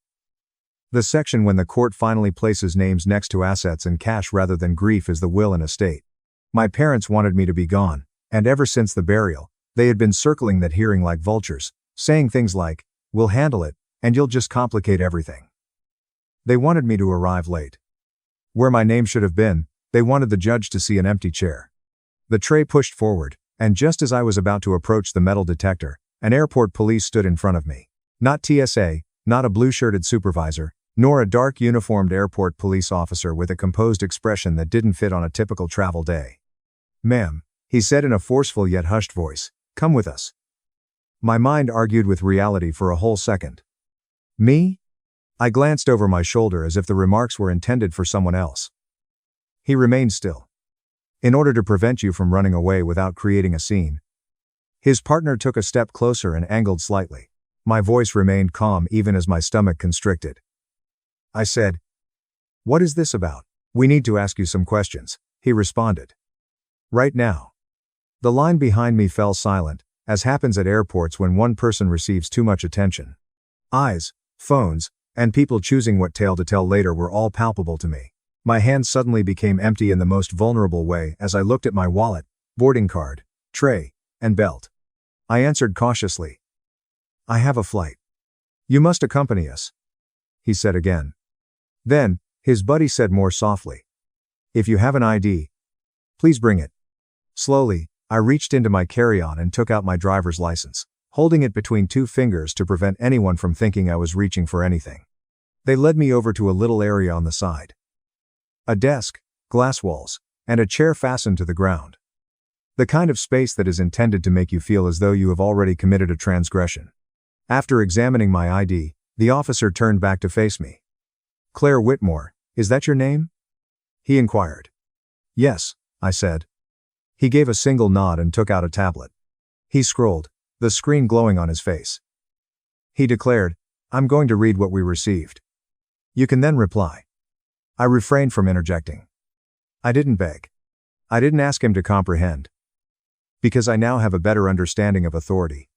The section when the court finally places names next to assets and cash rather than grief is the will and estate. My parents wanted me to be gone, and ever since the burial, they had been circling that hearing like vultures, saying things like, "We'll handle it, and you'll just complicate everything." They wanted me to arrive late. Where my name should have been, they wanted the judge to see an empty chair. The tray pushed forward, and just as I was about to approach the metal detector, an airport police stood in front of me. Not TSA, not a blue-shirted supervisor, nor a dark uniformed airport police officer with a composed expression that didn't fit on a typical travel day. "Ma'am," he said in a forceful yet hushed voice, "come with us." My mind argued with reality for a whole second. Me? I glanced over my shoulder as if the remarks were intended for someone else. He remained still. "In order to prevent you from running away without creating a scene." His partner took a step closer and angled slightly. My voice remained calm even as my stomach constricted. I said, "What is this about?" "We need to ask you some questions," he responded. "Right now." The line behind me fell silent, as happens at airports when one person receives too much attention. Eyes, phones, and people choosing what tale to tell later were all palpable to me. My hands suddenly became empty in the most vulnerable way as I looked at my wallet, boarding card, tray, and belt. I answered cautiously, "I have a flight." "You must accompany us," he said again. Then, his buddy said more softly, "If you have an ID, please bring it." Slowly, I reached into my carry-on and took out my driver's license, holding it between two fingers to prevent anyone from thinking I was reaching for anything. They led me over to a little area on the side. A desk, glass walls, and a chair fastened to the ground. The kind of space that is intended to make you feel as though you have already committed a transgression. After examining my ID, the officer turned back to face me. "Claire Whitmore, is that your name?" he inquired. "Yes," I said. He gave a single nod and took out a tablet. He scrolled, the screen glowing on his face. He declared, "I'm going to read what we received. You can then reply." I refrained from interjecting. I didn't beg. I didn't ask him to comprehend. Because I now have a better understanding of authority.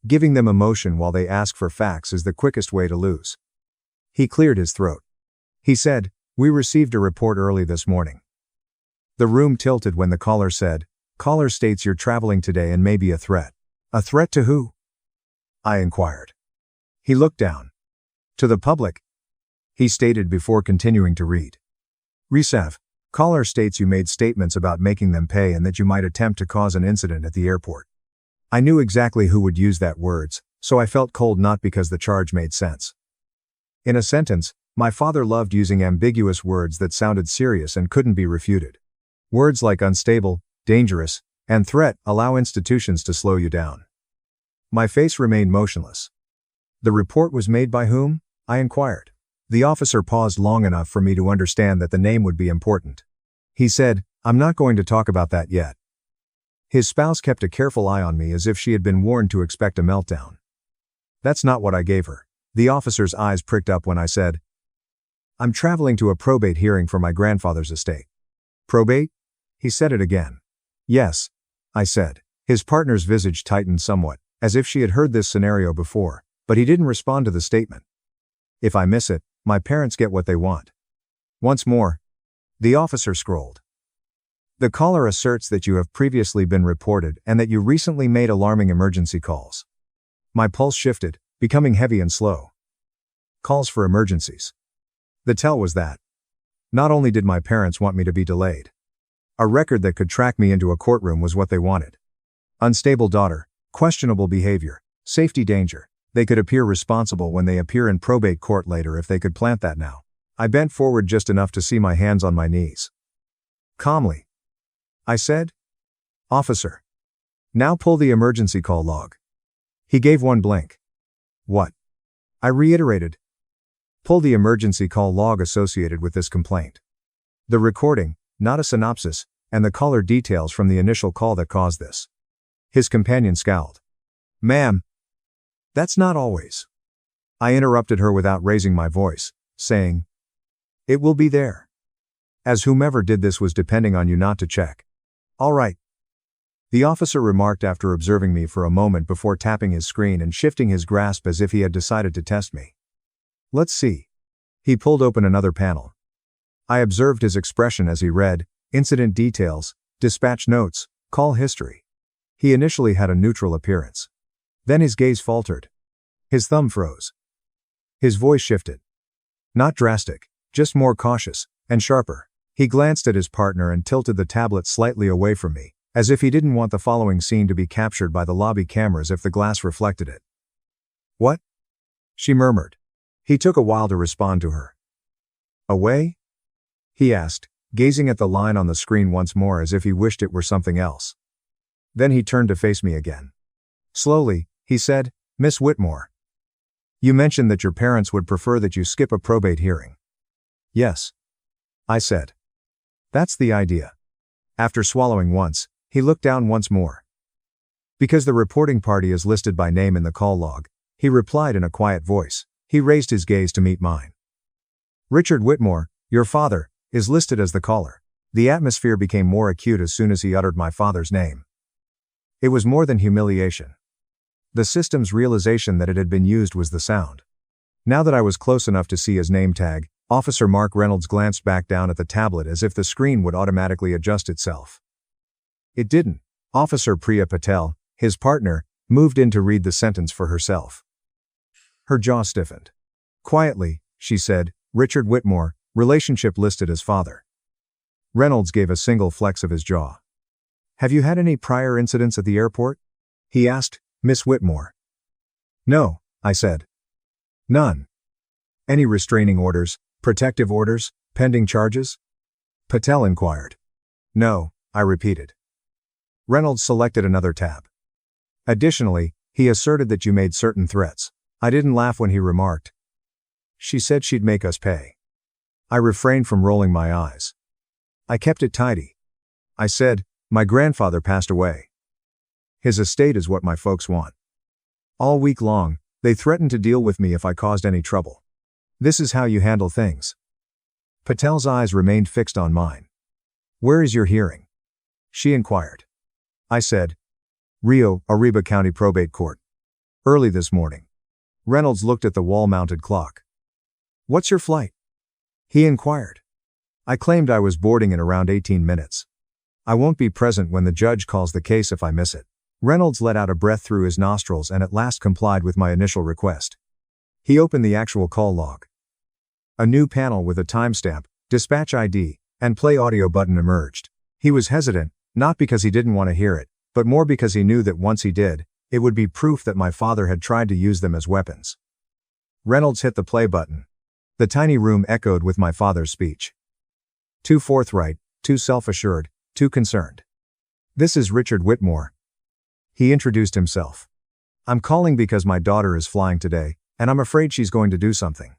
Giving them emotion while they ask for facts is the quickest way to lose. He cleared his throat. He said, "We received a report early this morning." The room tilted when the caller said, "Caller states you're traveling today and may be a threat." "A threat to who?" I inquired. He looked down. "To the public," he stated before continuing to read. "Resav, Caller states you made statements about making them pay and that you might attempt to cause an incident at the airport. I knew exactly who would use that words, so I felt cold not because the charge made sense. In a sentence, my father loved using ambiguous words that sounded serious and couldn't be refuted. Words like unstable, dangerous, and threat allow institutions to slow you down. My face remained motionless. The report was made by whom? I inquired. The officer paused long enough for me to understand that the name would be important. He said, "I'm not going to talk about that yet." His spouse kept a careful eye on me as if she had been warned to expect a meltdown. That's not what I gave her. The officer's eyes pricked up when I said, "I'm traveling to a probate hearing for my grandfather's estate." Probate? He said it again. "Yes," I said. His partner's visage tightened somewhat, as if she had heard this scenario before, but he didn't respond to the statement. "If I miss it, my parents get what they want." Once more. The officer scrolled. "The caller asserts that you have previously been reported and that you recently made alarming emergency calls." My pulse shifted, becoming heavy and slow. Calls for emergencies. The tell was that. Not only did my parents want me to be delayed. A record that could track me into a courtroom was what they wanted. Unstable daughter, questionable behavior, safety danger. They could appear responsible when they appear in probate court later if they could plant that now. I bent forward just enough to see my hands on my knees. Calmly, I said, "Officer, now pull the emergency call log." He gave one blink. "What?" I reiterated. "Pull the emergency call log associated with this complaint. The recording, not a synopsis, and the caller details from the initial call that caused this." His companion scowled. "Ma'am, that's not always." I interrupted her without raising my voice, saying, "It will be there. As whomever did this was depending on you not to check." "All right," the officer remarked after observing me for a moment before tapping his screen and shifting his grasp as if he had decided to test me. "Let's see." He pulled open another panel. I observed his expression as he read, incident details, dispatch notes, call history. He initially had a neutral appearance. Then his gaze faltered. His thumb froze. His voice shifted. Not drastic, just more cautious, and sharper. He glanced at his partner and tilted the tablet slightly away from me, as if he didn't want the following scene to be captured by the lobby cameras if the glass reflected it. "What?" she murmured. He took a while to respond to her. "Away?" he asked, gazing at the line on the screen once more as if he wished it were something else. Then he turned to face me again. Slowly, he said, "Miss Whitmore, you mentioned that your parents would prefer that you skip a probate hearing." "Yes," I said. "That's the idea." After swallowing once, he looked down once more. "Because the reporting party is listed by name in the call log," he replied in a quiet voice. He raised his gaze to meet mine. "Richard Whitmore, your father, is listed as the caller." The atmosphere became more acute as soon as he uttered my father's name. It was more than humiliation. The system's realization that it had been used was the sound. Now that I was close enough to see his name tag, Officer Mark Reynolds glanced back down at the tablet as if the screen would automatically adjust itself. It didn't. Officer Priya Patel, his partner, moved in to read the sentence for herself. Her jaw stiffened. Quietly, she said, "Richard Whitmore, relationship listed as father." Reynolds gave a single flex of his jaw. "Have you had any prior incidents at the airport?" he asked, "Miss Whitmore." "No," I said. "None." "Any restraining orders, protective orders, pending charges?" Patel inquired. "No," I repeated. Reynolds selected another tab. "Additionally, he asserted that you made certain threats." I didn't laugh when he remarked, "She said she'd make us pay." I refrained from rolling my eyes. I kept it tidy. I said, "My grandfather passed away. His estate is what my folks want. All week long, they threatened to deal with me if I caused any trouble. This is how you handle things." Patel's eyes remained fixed on mine. "Where is your hearing?" she inquired. I said, "Rio, Arriba County Probate Court. Early this morning." Reynolds looked at the wall-mounted clock. "What's your flight?" he inquired. I claimed I was boarding in around 18 minutes. "I won't be present when the judge calls the case if I miss it." Reynolds let out a breath through his nostrils and at last complied with my initial request. He opened the actual call log. A new panel with a timestamp, dispatch ID, and play audio button emerged. He was hesitant, not because he didn't want to hear it, but more because he knew that once he did, it would be proof that my father had tried to use them as weapons. Reynolds hit the play button. The tiny room echoed with my father's speech. Too forthright, too self-assured, too concerned. This is Richard Whitmore. He introduced himself. I'm calling because my daughter is flying today, and I'm afraid she's going to do something.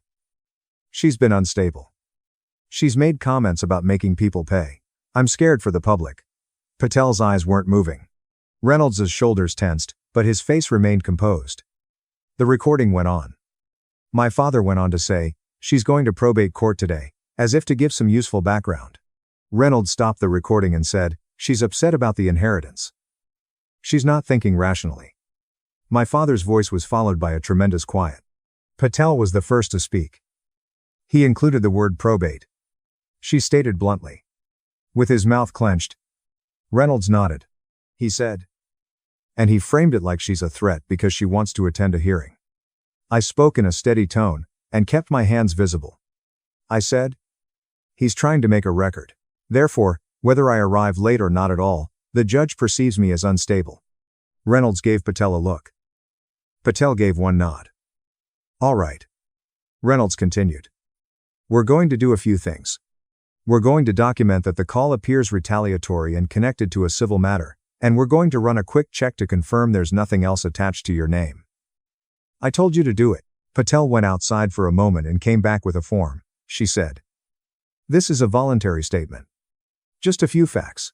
She's been unstable. She's made comments about making people pay. I'm scared for the public. Patel's eyes weren't moving. Reynolds' shoulders tensed, but his face remained composed. The recording went on. My father went on to say, she's going to probate court today, as if to give some useful background. Reynolds stopped the recording and said, she's upset about the inheritance. She's not thinking rationally. My father's voice was followed by a tremendous quiet. Patel was the first to speak. He included the word probate. She stated bluntly. With his mouth clenched. Reynolds nodded. He said. And he framed it like she's a threat because she wants to attend a hearing. I spoke in a steady tone, and kept my hands visible. I said. He's trying to make a record. Therefore, whether I arrive late or not at all, the judge perceives me as unstable. Reynolds gave Patel a look. Patel gave one nod. All right. Reynolds continued. We're going to do a few things. We're going to document that the call appears retaliatory and connected to a civil matter, and we're going to run a quick check to confirm there's nothing else attached to your name. I told you to do it. Patel went outside for a moment and came back with a form, she said. This is a voluntary statement. Just a few facts.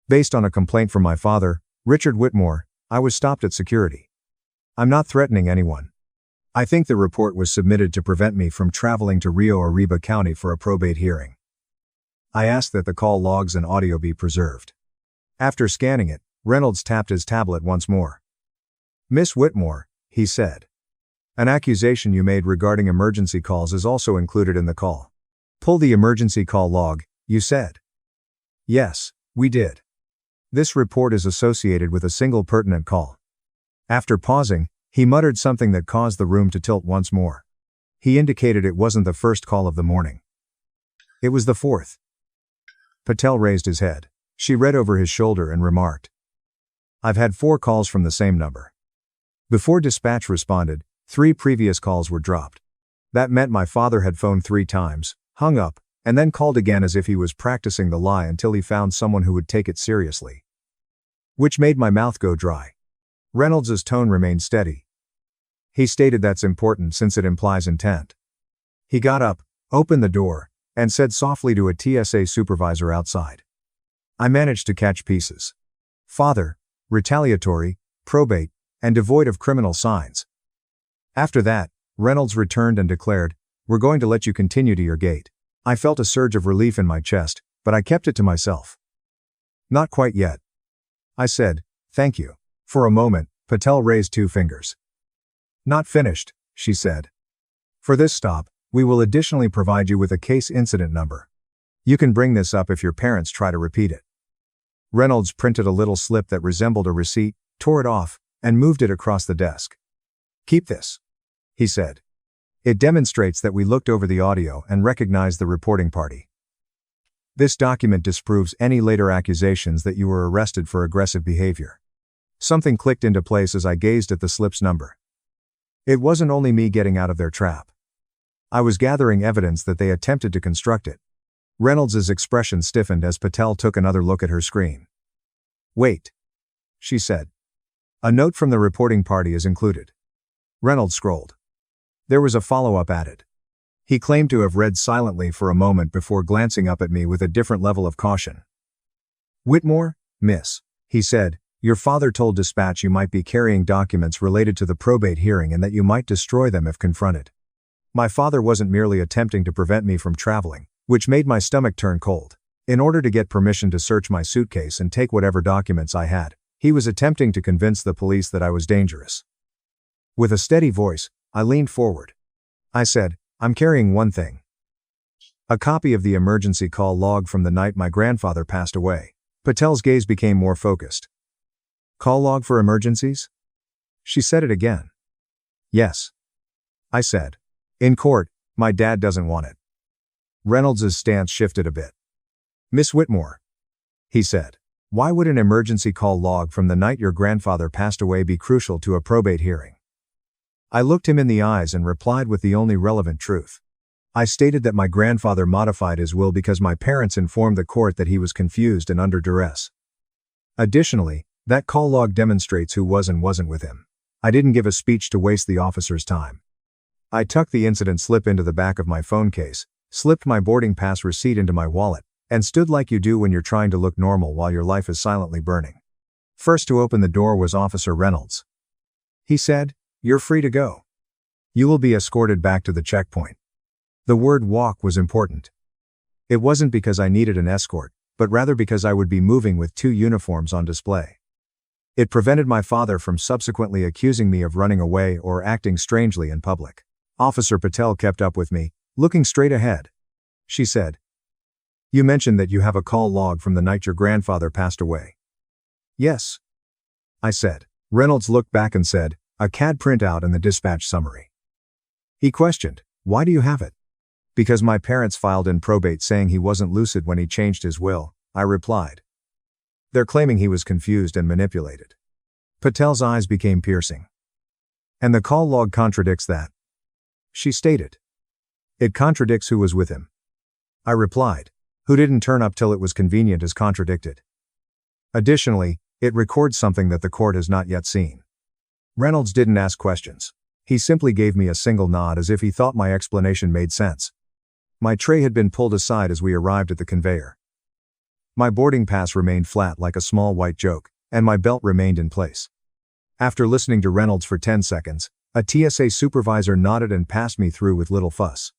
Based on a complaint from my father, Richard Whitmore, I was stopped at security. I'm not threatening anyone. I think the report was submitted to prevent me from traveling to Rio Arriba County for a probate hearing. I asked that the call logs and audio be preserved. After scanning it, Reynolds tapped his tablet once more. Miss Whitmore, he said. An accusation you made regarding emergency calls is also included in the call. Pull the emergency call log, you said. Yes, we did. This report is associated with a single pertinent call. After pausing, he muttered something that caused the room to tilt once more. He indicated it wasn't the first call of the morning. It was the fourth. Patel raised his head. She read over his shoulder and remarked. I've had 4 calls from the same number. Before dispatch responded, 3 previous calls were dropped. That meant my father had phoned 3 times, hung up, and then called again as if he was practicing the lie until he found someone who would take it seriously. Which made my mouth go dry. Reynolds' tone remained steady. He stated that's important since it implies intent. He got up, opened the door, and said softly to a TSA supervisor outside. I managed to catch pieces. Father, retaliatory, probate, and devoid of criminal signs. After that, Reynolds returned and declared, we're going to let you continue to your gate. I felt a surge of relief in my chest, but I kept it to myself. Not quite yet. I said, thank you. For a moment, Patel raised 2 fingers. Not finished, she said. For this stop, we will additionally provide you with a case incident number. You can bring this up if your parents try to repeat it. Reynolds printed a little slip that resembled a receipt, tore it off, and moved it across the desk. Keep this, he said. It demonstrates that we looked over the audio and recognized the reporting party. This document disproves any later accusations that you were arrested for aggressive behavior. Something clicked into place as I gazed at the slip's number. It wasn't only me getting out of their trap. I was gathering evidence that they attempted to construct it. Reynolds' expression stiffened as Patel took another look at her screen. Wait, she said. A note from the reporting party is included. Reynolds scrolled. There was a follow-up added. He claimed to have read silently for a moment before glancing up at me with a different level of caution. Whitmore, miss, he said, your father told dispatch you might be carrying documents related to the probate hearing and that you might destroy them if confronted. My father wasn't merely attempting to prevent me from traveling, which made my stomach turn cold. In order to get permission to search my suitcase and take whatever documents I had, he was attempting to convince the police that I was dangerous. With a steady voice, I leaned forward. I said, I'm carrying one thing. A copy of the emergency call log from the night my grandfather passed away. Patel's gaze became more focused. Call log for emergencies? She said it again. Yes. I said. In court, my dad doesn't want it. Reynolds' stance shifted a bit. Miss Whitmore, he said. Why would an emergency call log from the night your grandfather passed away be crucial to a probate hearing? I looked him in the eyes and replied with the only relevant truth. I stated that my grandfather modified his will because my parents informed the court that he was confused and under duress. Additionally, that call log demonstrates who was and wasn't with him. I didn't give a speech to waste the officer's time. I tucked the incident slip into the back of my phone case, slipped my boarding pass receipt into my wallet, and stood like you do when you're trying to look normal while your life is silently burning. First to open the door was Officer Reynolds. He said, "You're free to go. You will be escorted back to the checkpoint." The word walk was important. It wasn't because I needed an escort, but rather because I would be moving with 2 uniforms on display. It prevented my father from subsequently accusing me of running away or acting strangely in public. Officer Patel kept up with me, looking straight ahead. She said, "You mentioned that you have a call log from the night your grandfather passed away." "Yes," I said. Reynolds looked back and said, "A CAD printout and the dispatch summary." He questioned, "Why do you have it?" "Because my parents filed in probate saying he wasn't lucid when he changed his will," I replied. "They're claiming he was confused and manipulated." Patel's eyes became piercing. "And the call log contradicts that," she stated. "It contradicts who was with him," I replied. "Who didn't turn up till it was convenient is contradicted. Additionally, it records something that the court has not yet seen." Reynolds didn't ask questions. He simply gave me a single nod as if he thought my explanation made sense. My tray had been pulled aside as we arrived at the conveyor. My boarding pass remained flat like a small white joke, and my belt remained in place. After listening to Reynolds for 10 seconds, a TSA supervisor nodded and passed me through with little fuss.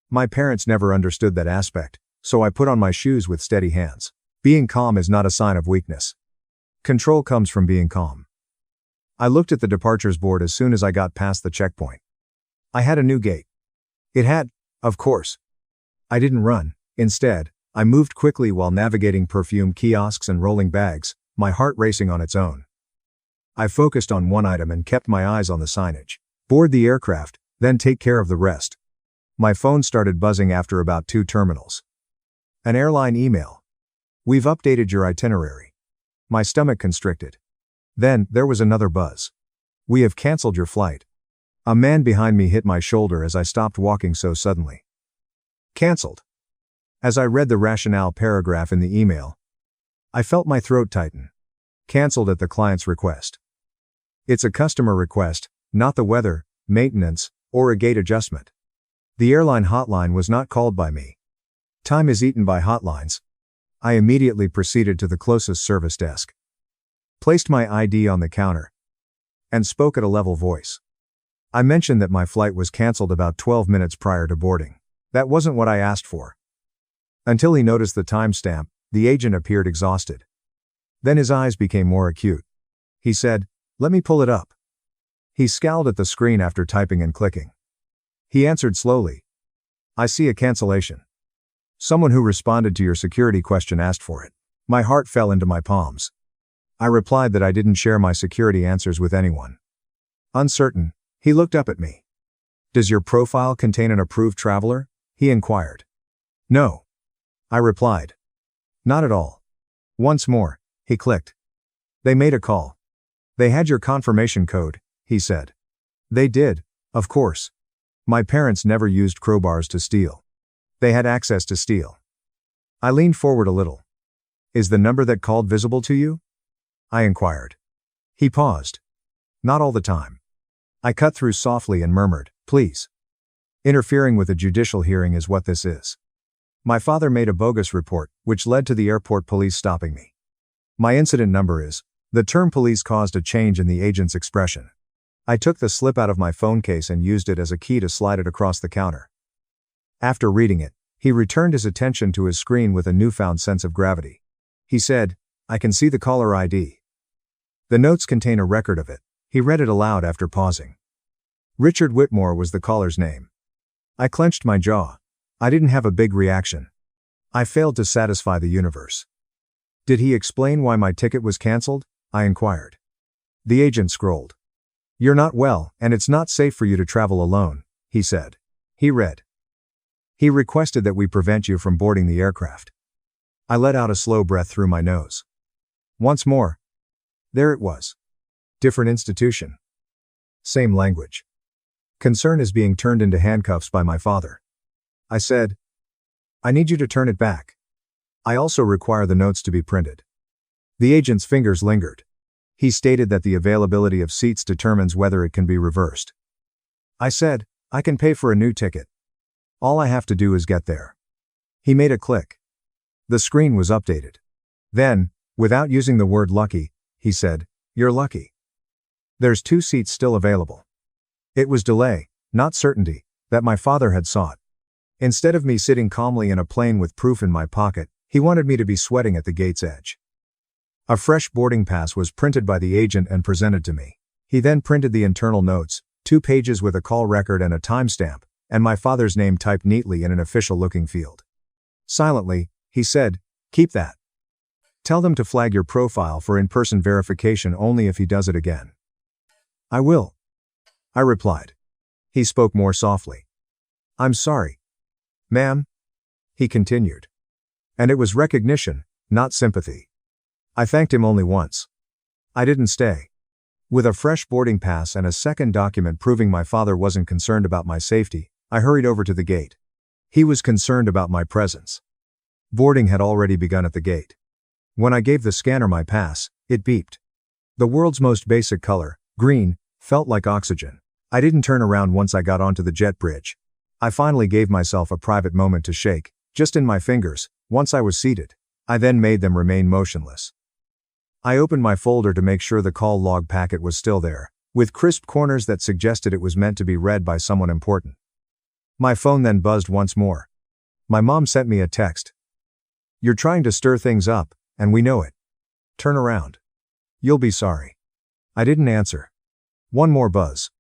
My parents never understood that aspect, so I put on my shoes with steady hands. Being calm is not a sign of weakness. Control comes from being calm. I looked at the departures board as soon as I got past the checkpoint. I had a new gait. It had, of course. I didn't run. Instead, I moved quickly while navigating perfume kiosks and rolling bags, my heart racing on its own. I focused on one item and kept my eyes on the signage. Board the aircraft, then take care of the rest. My phone started buzzing after about 2 terminals. An airline email. "We've updated your itinerary." My stomach constricted. Then, there was another buzz. "We have canceled your flight." A man behind me hit my shoulder as I stopped walking so suddenly. Canceled. As I read the rationale paragraph in the email, I felt my throat tighten. Canceled at the client's request. It's a customer request, not the weather, maintenance, or a gate adjustment. The airline hotline was not called by me. Time is eaten by hotlines. I immediately proceeded to the closest service desk, placed my ID on the counter, and spoke at a level voice. I mentioned that my flight was canceled about 12 minutes prior to boarding. That wasn't what I asked for. Until he noticed the timestamp, the agent appeared exhausted. Then his eyes became more acute. He said, "Let me pull it up." He scowled at the screen after typing and clicking. He answered slowly, "I see a cancellation. Someone who responded to your security question asked for it." My heart fell into my palms. I replied that I didn't share my security answers with anyone. Uncertain, he looked up at me. "Does your profile contain an approved traveler?" he inquired. "No," I replied. "Not at all." Once more, he clicked. "They made a call. They had your confirmation code," he said. "They did, of course. My parents never used crowbars to steal. They had access to steal." I leaned forward a little. "Is the number that called visible to you?" I inquired. He paused. "Not all the time." I cut through softly and murmured, "Please. Interfering with a judicial hearing is what this is." My father made a bogus report, which led to the airport police stopping me. My incident number is. The term police caused a change in the agent's expression. I took the slip out of my phone case and used it as a key to slide it across the counter. After reading it, he returned his attention to his screen with a newfound sense of gravity. He said, "I can see the caller ID. The notes contain a record of it." He read it aloud after pausing. Richard Whitmore was the caller's name. I clenched my jaw. I didn't have a big reaction. I failed to satisfy the universe. "Did he explain why my ticket was canceled?" I inquired. The agent scrolled. "You're not well, and it's not safe for you to travel alone," he said. He read. "He requested that we prevent you from boarding the aircraft. I let out a slow breath through my nose. Once more. There it was. Different institution. Same language. Concern is being turned into handcuffs by my father. I said, I need you to turn it back. I also require the notes to be printed. The agent's fingers lingered. He stated that the availability of seats determines whether it can be reversed. I said, I can pay for a new ticket. All I have to do is get there. He made a click. The screen was updated. Then, without using the word lucky, he said, You're lucky. There's 2 seats still available. It was delay, not certainty, that my father had sought. Instead of me sitting calmly in a plane with proof in my pocket, he wanted me to be sweating at the gate's edge. A fresh boarding pass was printed by the agent and presented to me. He then printed the internal notes, 2 pages with a call record and a timestamp, and my father's name typed neatly in an official-looking field. Silently, he said, Keep that. Tell them to flag your profile for in-person verification only if he does it again. I will. I replied. He spoke more softly. I'm sorry. Ma'am? He continued. And it was recognition, not sympathy. I thanked him only once. I didn't stay. With a fresh boarding pass and a second document proving my father wasn't concerned about my safety, I hurried over to the gate. He was concerned about my presence. Boarding had already begun at the gate. When I gave the scanner my pass, it beeped. The world's most basic color, green, felt like oxygen. I didn't turn around once I got onto the jet bridge. I finally gave myself a private moment to shake, just in my fingers, once I was seated. I then made them remain motionless. I opened my folder to make sure the call log packet was still there, with crisp corners that suggested it was meant to be read by someone important. My phone then buzzed once more. My mom sent me a text. You're trying to stir things up, and we know it. Turn around. You'll be sorry. I didn't answer. One more buzz.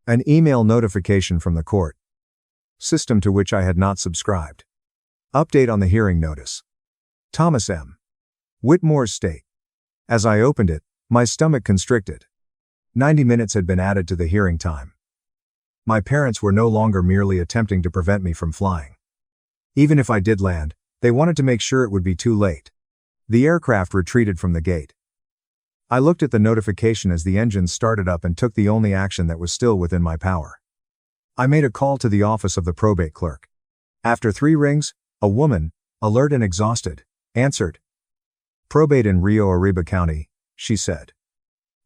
An email notification from the court. System to which I had not subscribed. Update on the hearing notice. Thomas M. Whitmore's State. As I opened it, my stomach constricted. 90 minutes had been added to the hearing time. My parents were no longer merely attempting to prevent me from flying. Even if I did land, they wanted to make sure it would be too late. The aircraft retreated from the gate. I looked at the notification as the engines started up and took the only action that was still within my power. I made a call to the office of the probate clerk. After 3 rings, a woman, alert and exhausted, answered. Probate in Rio Arriba County, she said.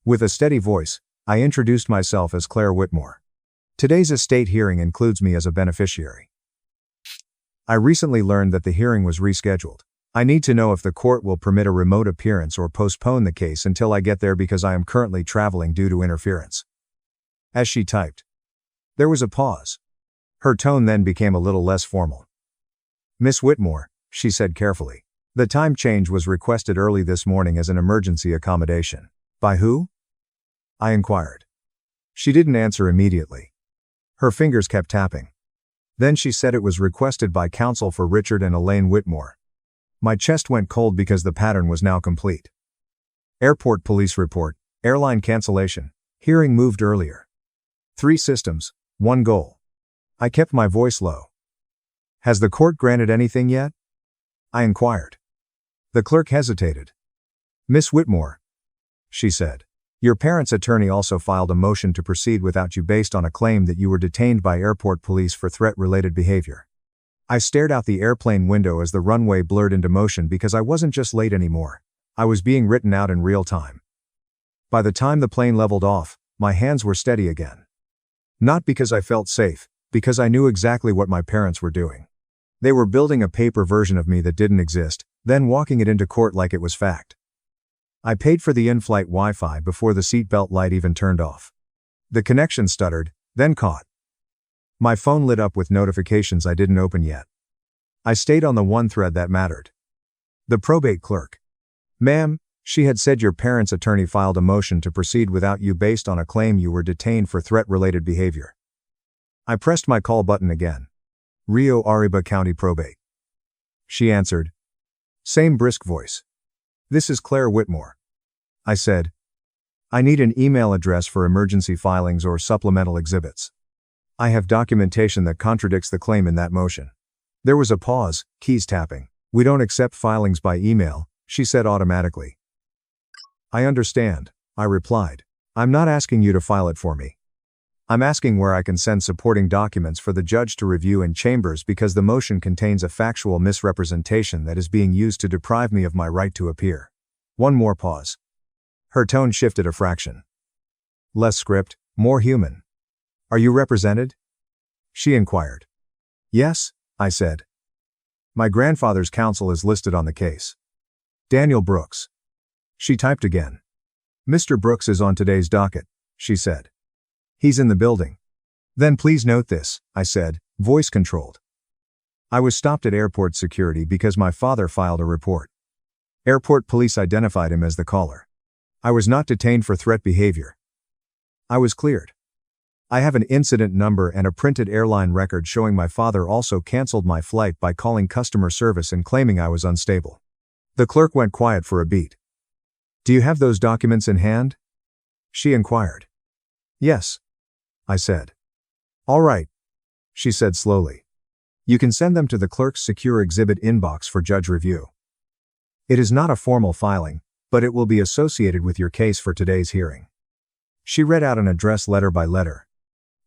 With a steady voice, I introduced myself as Claire Whitmore. Today's estate hearing includes me as a beneficiary. I recently learned that the hearing was rescheduled. I need to know if the court will permit a remote appearance or postpone the case until I get there because I am currently traveling due to interference. As she typed. There was a pause. Her tone then became a little less formal. Miss Whitmore, she said carefully. The time change was requested early this morning as an emergency accommodation. By who? I inquired. She didn't answer immediately. Her fingers kept tapping. Then she said it was requested by counsel for Richard and Elaine Whitmore. My chest went cold because the pattern was now complete. Airport police report, airline cancellation, hearing moved earlier. 3 systems, 1 goal. I kept my voice low. Has the court granted anything yet? I inquired. The clerk hesitated. Miss Whitmore, she said. Your parents' attorney also filed a motion to proceed without you based on a claim that you were detained by airport police for threat-related behavior. I stared out the airplane window as the runway blurred into motion because I wasn't just late anymore. I was being written out in real time. By the time the plane leveled off, my hands were steady again. Not because I felt safe, because I knew exactly what my parents were doing. They were building a paper version of me that didn't exist, then walking it into court like it was fact. I paid for the in-flight Wi-Fi before the seatbelt light even turned off. The connection stuttered, then caught. My phone lit up with notifications I didn't open yet. I stayed on the one thread that mattered. The probate clerk. Ma'am, she had said your parents' attorney filed a motion to proceed without you based on a claim you were detained for threat-related behavior. I pressed my call button again. Rio Arriba County Probate. She answered. Same brisk voice. This is Claire Whitmore. I said. I need an email address for emergency filings or supplemental exhibits. I have documentation that contradicts the claim in that motion. There was a pause, keys tapping. We don't accept filings by email, she said automatically. I understand, I replied. I'm not asking you to file it for me. I'm asking where I can send supporting documents for the judge to review in chambers because the motion contains a factual misrepresentation that is being used to deprive me of my right to appear. One more pause. Her tone shifted a fraction. Less script, more human. Are you represented? She inquired. Yes, I said. My grandfather's counsel is listed on the case. Daniel Brooks. She typed again. Mr. Brooks is on today's docket, she said. He's in the building. Then please note this, I said, voice controlled. I was stopped at airport security because my father filed a report. Airport police identified him as the caller. I was not detained for threat behavior. I was cleared. I have an incident number and a printed airline record showing my father also canceled my flight by calling customer service and claiming I was unstable. The clerk went quiet for a beat. Do you have those documents in hand? She inquired. Yes, I said. All right, she said slowly. You can send them to the clerk's secure exhibit inbox for judge review. It is not a formal filing, but it will be associated with your case for today's hearing. She read out an address letter by letter.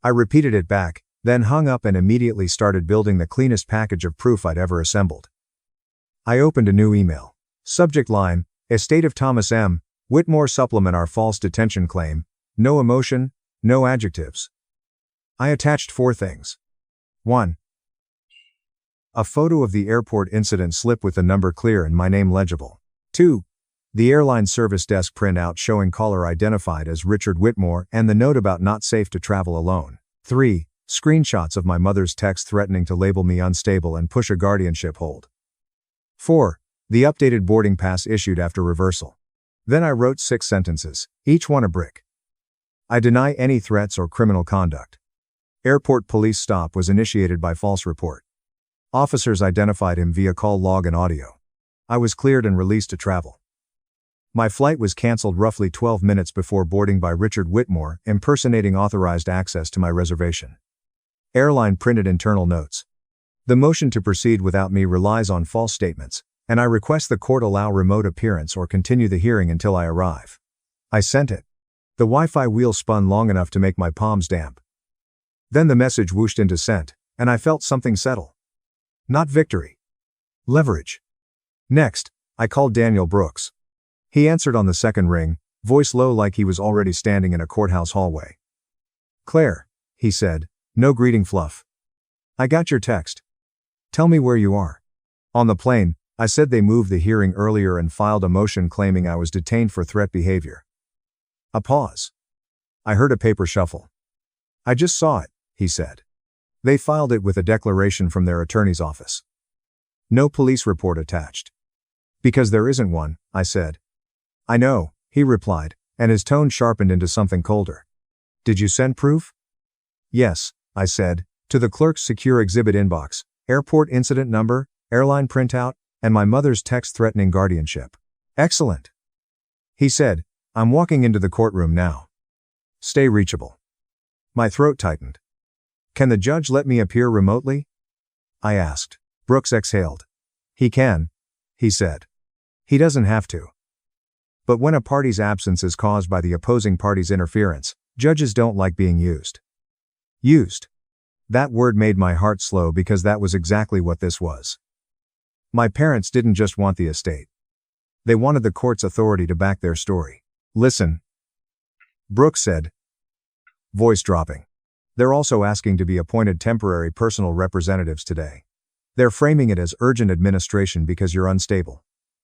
I repeated it back, then hung up and immediately started building the cleanest package of proof I'd ever assembled. I opened a new email. Subject line, Estate of Thomas M. Whitmore supplement our false detention claim, no emotion, no adjectives. I attached 4 things. 1. A photo of the airport incident slip with the number clear and my name legible. 2. The airline service desk printout showing caller identified as Richard Whitmore and the note about not safe to travel alone. 3. Screenshots of my mother's text threatening to label me unstable and push a guardianship hold. 4. The updated boarding pass issued after reversal. Then I wrote 6 sentences, each one a brick. I deny any threats or criminal conduct. Airport police stop was initiated by false report. Officers identified him via call log and audio. I was cleared and released to travel. My flight was canceled roughly 12 minutes before boarding by Richard Whitmore, impersonating authorized access to my reservation. Airline printed internal notes. The motion to proceed without me relies on false statements, and I request the court allow remote appearance or continue the hearing until I arrive. I sent it. The Wi-Fi wheel spun long enough to make my palms damp. Then the message whooshed into sent, and I felt something settle. Not victory. Leverage. Next, I called Daniel Brooks. He answered on the second ring, voice low like he was already standing in a courthouse hallway. Claire, he said, no greeting fluff. I got your text. Tell me where you are. On the plane, I said they moved the hearing earlier and filed a motion claiming I was detained for threat behavior. A pause. I heard a paper shuffle. I just saw it, he said. They filed it with a declaration from their attorney's office. No police report attached. Because there isn't one, I said. I know, he replied, and his tone sharpened into something colder. Did you send proof? Yes, I said, to the clerk's secure exhibit inbox, airport incident number, airline printout, and my mother's text threatening guardianship. Excellent. He said, I'm walking into the courtroom now. Stay reachable. My throat tightened. Can the judge let me appear remotely? I asked. Brooks exhaled. He can, he said. He doesn't have to. But when a party's absence is caused by the opposing party's interference, judges don't like being used. Used. That word made my heart slow because that was exactly what this was. My parents didn't just want the estate. They wanted the court's authority to back their story. Listen, Brooks said, voice dropping. They're also asking to be appointed temporary personal representatives today. They're framing it as urgent administration because you're unstable.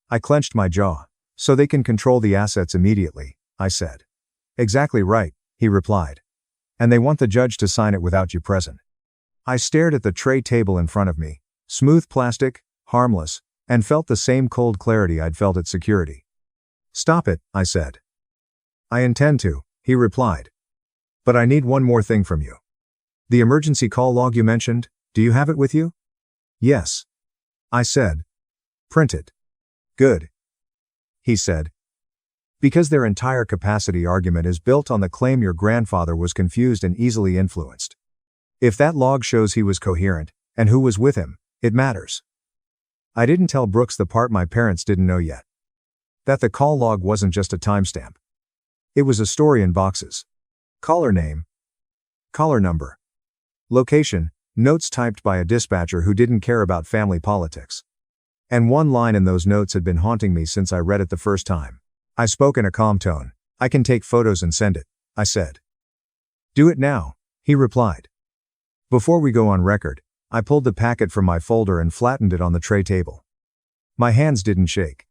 I clenched my jaw. So they can control the assets immediately, I said. Exactly right, he replied. And they want the judge to sign it without you present. I stared at the tray table in front of me, smooth plastic, harmless, and felt the same cold clarity I'd felt at security. Stop it, I said. I intend to, he replied. But I need one more thing from you. The emergency call log you mentioned, do you have it with you? Yes. I said. Print it. Good. He said. Because their entire capacity argument is built on the claim your grandfather was confused and easily influenced. If that log shows he was coherent, and who was with him, it matters. I didn't tell Brooks the part my parents didn't know yet. That the call log wasn't just a timestamp. It was a story in boxes. Caller name. Caller number. Location, notes typed by a dispatcher who didn't care about family politics. And one line in those notes had been haunting me since I read it the first time. I spoke in a calm tone. I can take photos and send it, I said. Do it now, he replied. Before we go on record, I pulled the packet from my folder and flattened it on the tray table. My hands didn't shake.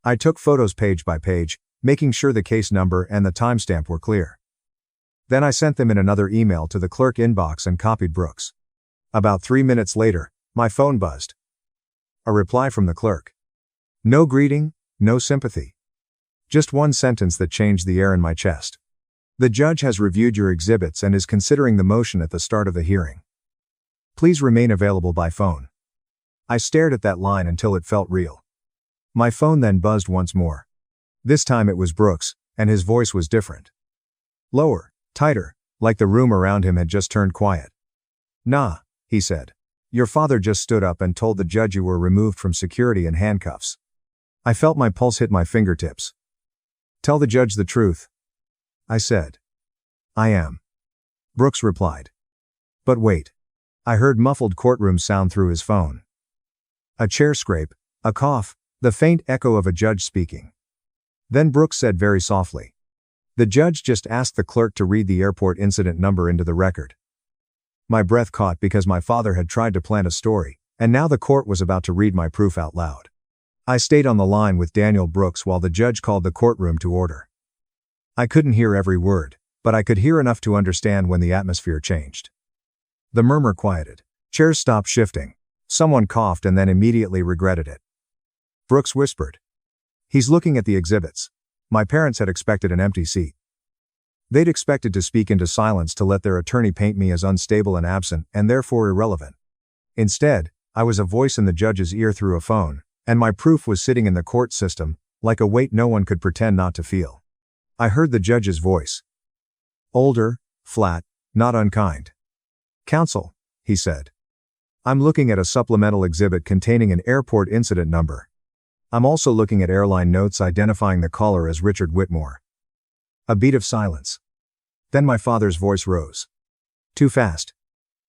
I took photos page by page, making sure the case number and the timestamp were clear. Then I sent them in another email to the clerk inbox and copied Brooks. About 3 minutes later, my phone buzzed. A reply from the clerk. No greeting, no sympathy. Just one sentence that changed the air in my chest. The judge has reviewed your exhibits and is considering the motion at the start of the hearing. Please remain available by phone. I stared at that line until it felt real. My phone then buzzed once more. This time it was Brooks, and his voice was different. Lower, tighter, like the room around him had just turned quiet. Nah, he said. Your father just stood up and told the judge you were removed from security in handcuffs. I felt my pulse hit my fingertips. Tell the judge the truth, I said. I am. Brooks replied. But wait. I heard muffled courtroom sound through his phone. A chair scrape, a cough, the faint echo of a judge speaking. Then Brooks said very softly. The judge just asked the clerk to read the airport incident number into the record. My breath caught because my father had tried to plant a story, and now the court was about to read my proof out loud. I stayed on the line with Daniel Brooks while the judge called the courtroom to order. I couldn't hear every word, but I could hear enough to understand when the atmosphere changed. The murmur quieted. Chairs stopped shifting. Someone coughed and then immediately regretted it. Brooks whispered. He's looking at the exhibits. My parents had expected an empty seat. They'd expected to speak into silence to let their attorney paint me as unstable and absent, and therefore irrelevant. Instead, I was a voice in the judge's ear through a phone, and my proof was sitting in the court system, like a weight no one could pretend not to feel. I heard the judge's voice. Older, flat, not unkind. Counsel, he said. I'm looking at a supplemental exhibit containing an airport incident number. I'm also looking at airline notes identifying the caller as Richard Whitmore. A beat of silence. Then my father's voice rose. Too fast.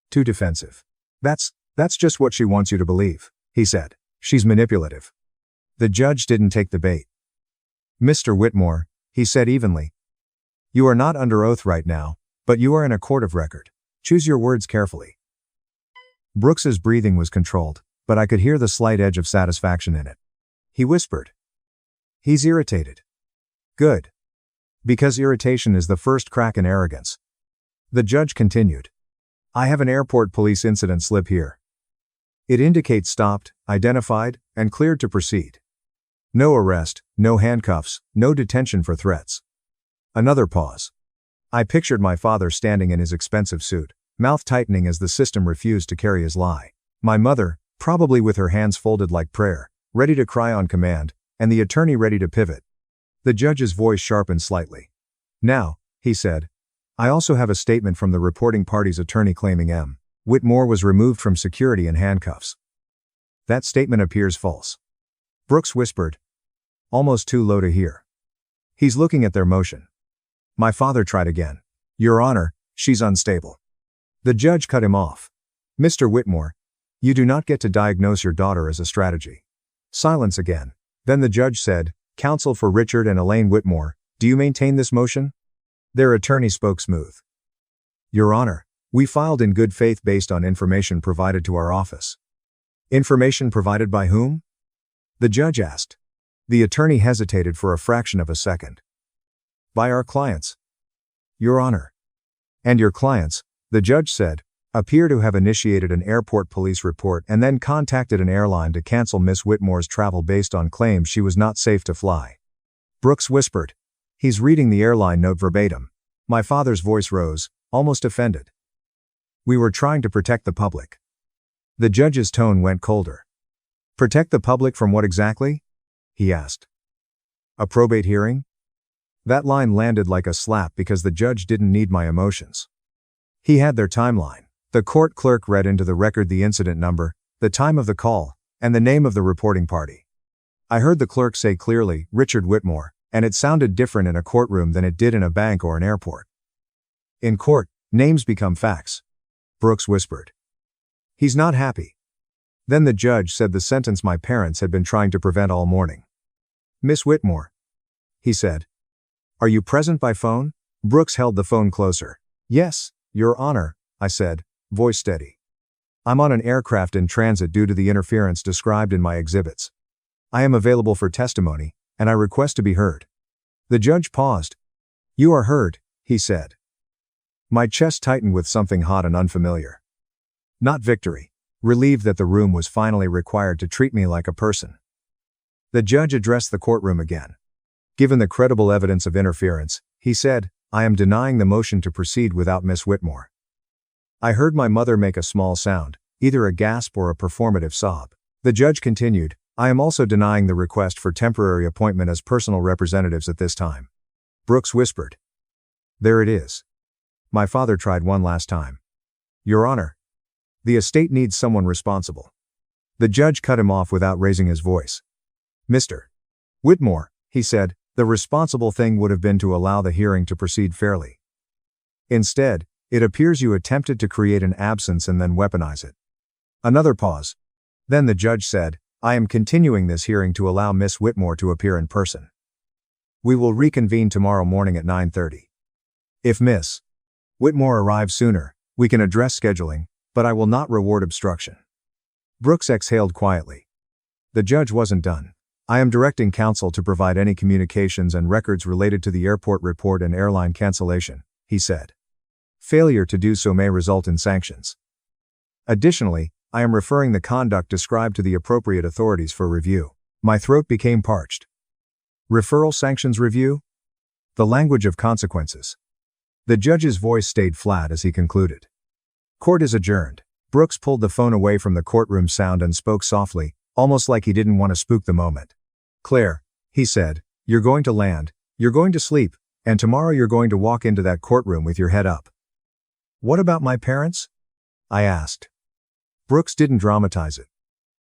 Too defensive. That's just what she wants you to believe, he said. She's manipulative. The judge didn't take the bait. Mr. Whitmore, he said evenly. You are not under oath right now, but you are in a court of record. Choose your words carefully. Brooks's breathing was controlled, but I could hear the slight edge of satisfaction in it. He whispered. He's irritated. Good. Because irritation is the first crack in arrogance. The judge continued. I have an airport police incident slip here. It indicates stopped, identified, and cleared to proceed. No arrest, no handcuffs, no detention for threats. Another pause. I pictured my father standing in his expensive suit, mouth tightening as the system refused to carry his lie. My mother, probably with her hands folded like prayer, ready to cry on command, and the attorney ready to pivot. The judge's voice sharpened slightly. Now, he said, I also have a statement from the reporting party's attorney claiming M. Whitmore was removed from security in handcuffs. That statement appears false. Brooks whispered. Almost too low to hear. He's looking at their motion. My father tried again. Your Honor, she's unstable. The judge cut him off. Mr. Whitmore, you do not get to diagnose your daughter as a strategy. Silence again. Then the judge said, Counsel for Richard and Elaine Whitmore, do you maintain this motion? Their attorney spoke smooth. Your Honor, we filed in good faith based on information provided to our office. Information provided by whom? The judge asked. The attorney hesitated for a fraction of a second. By our clients. Your Honor. And your clients, the judge said, appear to have initiated an airport police report and then contacted an airline to cancel Miss Whitmore's travel based on claims she was not safe to fly. Brooks whispered. He's reading the airline note verbatim. My father's voice rose, almost offended. We were trying to protect the public. The judge's tone went colder. Protect the public from what exactly? He asked. A probate hearing? That line landed like a slap because the judge didn't need my emotions. He had their timeline. The court clerk read into the record the incident number, the time of the call, And the name of the reporting party. I heard the clerk say clearly, Richard Whitmore, and it sounded different in a courtroom than it did in a bank or an airport. In court, names become facts. Brooks whispered. He's not happy. Then the judge said the sentence my parents had been trying to prevent all morning. Miss Whitmore, he said. Are you present by phone? Brooks held the phone closer. Yes, Your Honor, I said, voice steady. I'm on an aircraft in transit due to the interference described in my exhibits. I am available for testimony, and I request to be heard. The judge paused. You are heard, he said. My chest tightened with something hot and unfamiliar. Not victory. Relieved that the room was finally required to treat me like a person. The judge addressed the courtroom again. Given the credible evidence of interference, he said, I am denying the motion to proceed without Miss Whitmore. I heard my mother make a small sound, either a gasp or a performative sob. The judge continued, I am also denying the request for temporary appointment as personal representatives at this time. Brooks whispered. There it is. My father tried one last time. Your Honor. The estate needs someone responsible. The judge cut him off without raising his voice. Mr. Whitmore, he said, the responsible thing would have been to allow the hearing to proceed fairly. Instead, it appears you attempted to create an absence and then weaponize it. Another pause. Then the judge said, I am continuing this hearing to allow Miss Whitmore to appear in person. We will reconvene tomorrow morning at 9:30. If Miss Whitmore arrives sooner, we can address scheduling, but I will not reward obstruction. Brooks exhaled quietly. The judge wasn't done. I am directing counsel to provide any communications and records related to the airport report and airline cancellation, he said. Failure to do so may result in sanctions. Additionally, I am referring the conduct described to the appropriate authorities for review. My throat became parched. Referral sanctions review? The language of consequences. The judge's voice stayed flat as he concluded. Court is adjourned. Brooks pulled the phone away from the courtroom sound and spoke softly, almost like he didn't want to spook the moment. Claire, he said, you're going to land, you're going to sleep, and tomorrow you're going to walk into that courtroom with your head up. What about my parents? I asked. Brooks didn't dramatize it.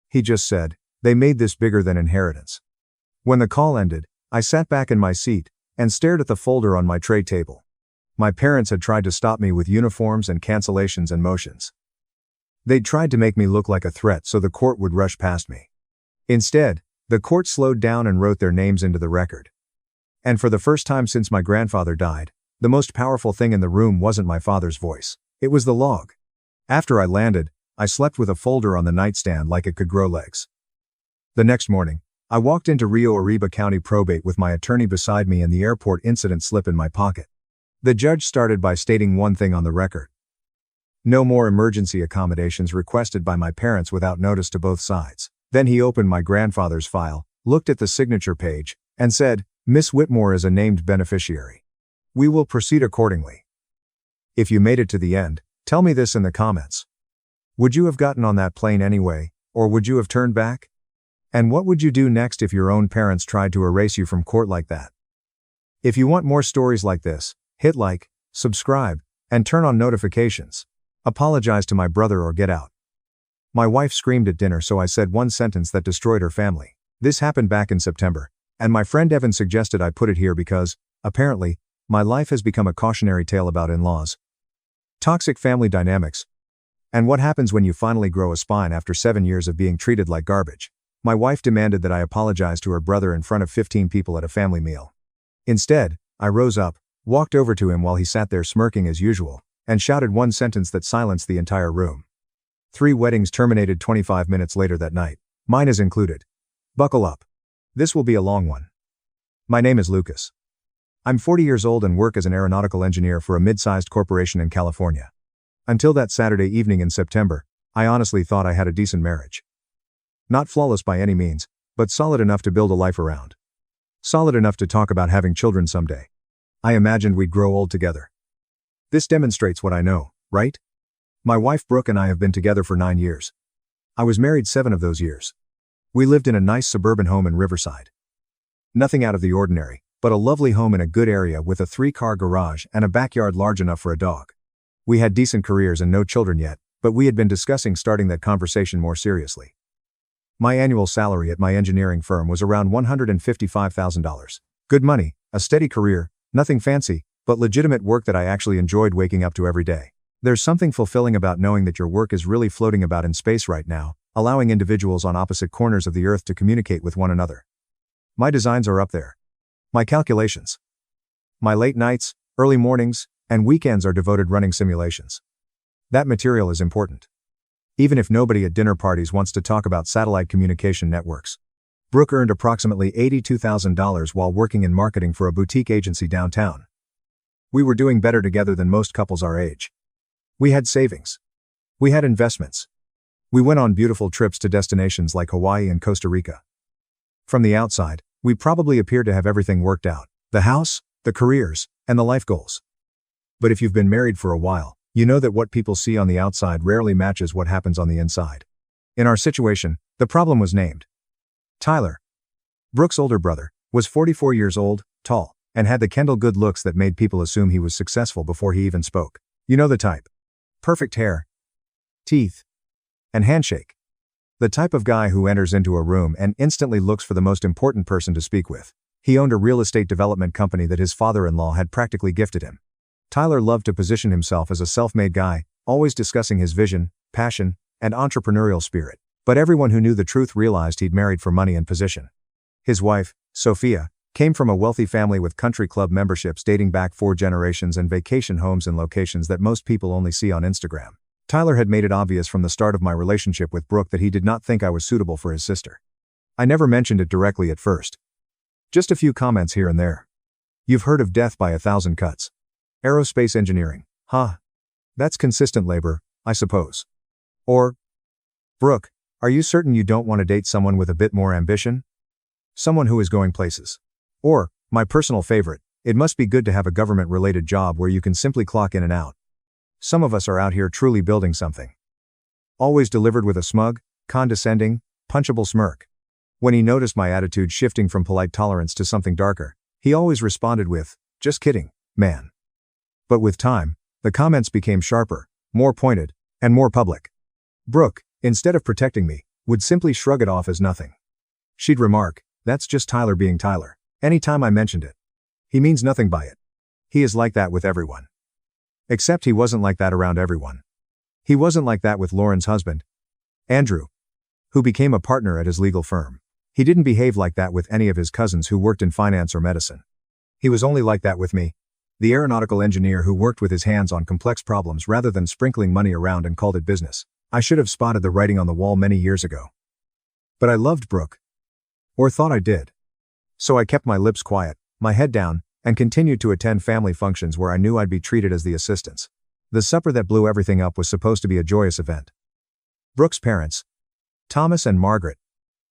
He just said, they made this bigger than inheritance. When the call ended, I sat back in my seat and stared at the folder on my tray table. My parents had tried to stop me with uniforms and cancellations and motions. They'd tried to make me look like a threat so the court would rush past me. Instead, the court slowed down and wrote their names into the record. And for the first time since my grandfather died, the most powerful thing in the room wasn't my father's voice. It was the log. After I landed, I slept with a folder on the nightstand like it could grow legs. The next morning, I walked into Rio Arriba County Probate with my attorney beside me and the airport incident slip in my pocket. The judge started by stating one thing on the record. No more emergency accommodations requested by my parents without notice to both sides. Then he opened my grandfather's file, looked at the signature page, and said, Miss Whitmore is a named beneficiary. We will proceed accordingly. If you made it to the end, tell me this in the comments. Would you have gotten on that plane anyway, or would you have turned back? And what would you do next if your own parents tried to erase you from court like that? If you want more stories like this, hit like, subscribe, and turn on notifications. Apologize to my brother or get out. My wife screamed at dinner, so I said one sentence that destroyed her family. This happened back in September, and my friend Evan suggested I put it here because, apparently, my life has become a cautionary tale about in-laws, toxic family dynamics, and what happens when you finally grow a spine after 7 years of being treated like garbage. My wife demanded that I apologize to her brother in front of 15 people at a family meal. Instead, I rose up, walked over to him while he sat there smirking as usual, and shouted one sentence that silenced the entire room. 3 weddings terminated 25 minutes later that night. Mine is included. Buckle up. This will be a long one. My name is Lucas. I'm 40 years old and work as an aeronautical engineer for a mid-sized corporation in California. Until that Saturday evening in September, I honestly thought I had a decent marriage. Not flawless by any means, but solid enough to build a life around. Solid enough to talk about having children someday. I imagined we'd grow old together. This demonstrates what I know, right? My wife Brooke and I have been together for 9 years. I was married 7 of those years. We lived in a nice suburban home in Riverside. Nothing out of the ordinary, but a lovely home in a good area with a 3-car garage and a backyard large enough for a dog. We had decent careers and no children yet, but we had been discussing starting that conversation more seriously. My annual salary at my engineering firm was around $155,000. Good money, a steady career, nothing fancy, but legitimate work that I actually enjoyed waking up to every day. There's something fulfilling about knowing that your work is really floating about in space right now, allowing individuals on opposite corners of the Earth to communicate with one another. My designs are up there. My calculations. My late nights, early mornings, and weekends are devoted running simulations. That material is important. Even if nobody at dinner parties wants to talk about satellite communication networks. Brooke earned approximately $82,000 while working in marketing for a boutique agency downtown. We were doing better together than most couples our age. We had savings. We had investments. We went on beautiful trips to destinations like Hawaii and Costa Rica. From the outside, we probably appeared to have everything worked out. The house, the careers, and the life goals. But if you've been married for a while, you know that what people see on the outside rarely matches what happens on the inside. In our situation, the problem was named Tyler. Brooke's older brother was 44 years old, tall, and had the Kendall good looks that made people assume he was successful before he even spoke. You know the type. Perfect hair, teeth, and handshake. The type of guy who enters into a room and instantly looks for the most important person to speak with. He owned a real estate development company that his father-in-law had practically gifted him. Tyler loved to position himself as a self-made guy, always discussing his vision, passion, and entrepreneurial spirit. But everyone who knew the truth realized he'd married for money and position. His wife, Sophia, came from a wealthy family with country club memberships dating back 4 generations and vacation homes in locations that most people only see on Instagram. Tyler had made it obvious from the start of my relationship with Brooke that he did not think I was suitable for his sister. I never mentioned it directly at first. Just a few comments here and there. You've heard of death by 1,000 cuts. Aerospace engineering, huh? That's consistent labor, I suppose. Or, Brooke, are you certain you don't want to date someone with a bit more ambition? Someone who is going places. Or, my personal favorite, it must be good to have a government-related job where you can simply clock in and out. Some of us are out here truly building something. Always delivered with a smug, condescending, punchable smirk. When he noticed my attitude shifting from polite tolerance to something darker, he always responded with, "Just kidding, man." But with time, the comments became sharper, more pointed, and more public. Brooke, instead of protecting me, would simply shrug it off as nothing. She'd remark, "That's just Tyler being Tyler," anytime I mentioned it. He means nothing by it. He is like that with everyone. Except he wasn't like that around everyone. He wasn't like that with Lauren's husband, Andrew, who became a partner at his legal firm. He didn't behave like that with any of his cousins who worked in finance or medicine. He was only like that with me, the aeronautical engineer who worked with his hands on complex problems rather than sprinkling money around and called it business. I should have spotted the writing on the wall many years ago. But I loved Brooke. Or thought I did. So I kept my lips quiet, my head down, and continued to attend family functions where I knew I'd be treated as the assistants. The supper that blew everything up was supposed to be a joyous event. Brooke's parents, Thomas and Margaret,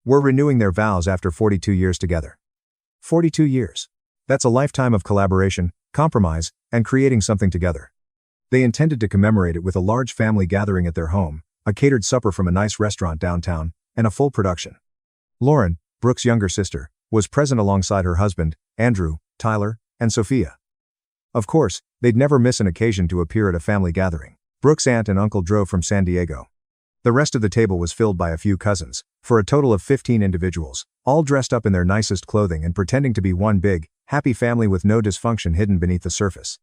were renewing their vows after 42 years together. 42 years. That's a lifetime of collaboration, compromise, and creating something together. They intended to commemorate it with a large family gathering at their home, a catered supper from a nice restaurant downtown, and a full production. Lauren, Brooke's younger sister, was present alongside her husband, Andrew, Tyler, and Sophia. Of course, they'd never miss an occasion to appear at a family gathering. Brooke's aunt and uncle drove from San Diego. The rest of the table was filled by a few cousins, for a total of 15 individuals, all dressed up in their nicest clothing and pretending to be one big, happy family with no dysfunction hidden beneath the surface.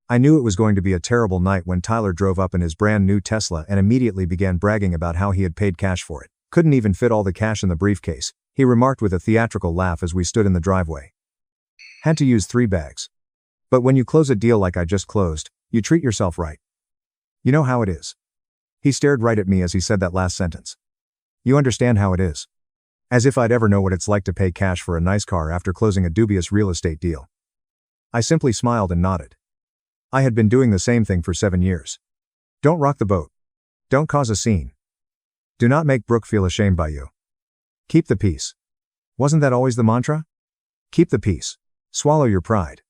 I knew it was going to be a terrible night when Tyler drove up in his brand new Tesla and immediately began bragging about how he had paid cash for it. Couldn't even fit all the cash in the briefcase, he remarked with a theatrical laugh as we stood in the driveway. Had to use 3 bags. But when you close a deal like I just closed, you treat yourself right. You know how it is. He stared right at me as he said that last sentence. You understand how it is. As if I'd ever know what it's like to pay cash for a nice car after closing a dubious real estate deal. I simply smiled and nodded. I had been doing the same thing for 7 years. Don't rock the boat. Don't cause a scene. Do not make Brooke feel ashamed by you. Keep the peace. Wasn't that always the mantra? Keep the peace. Swallow your pride.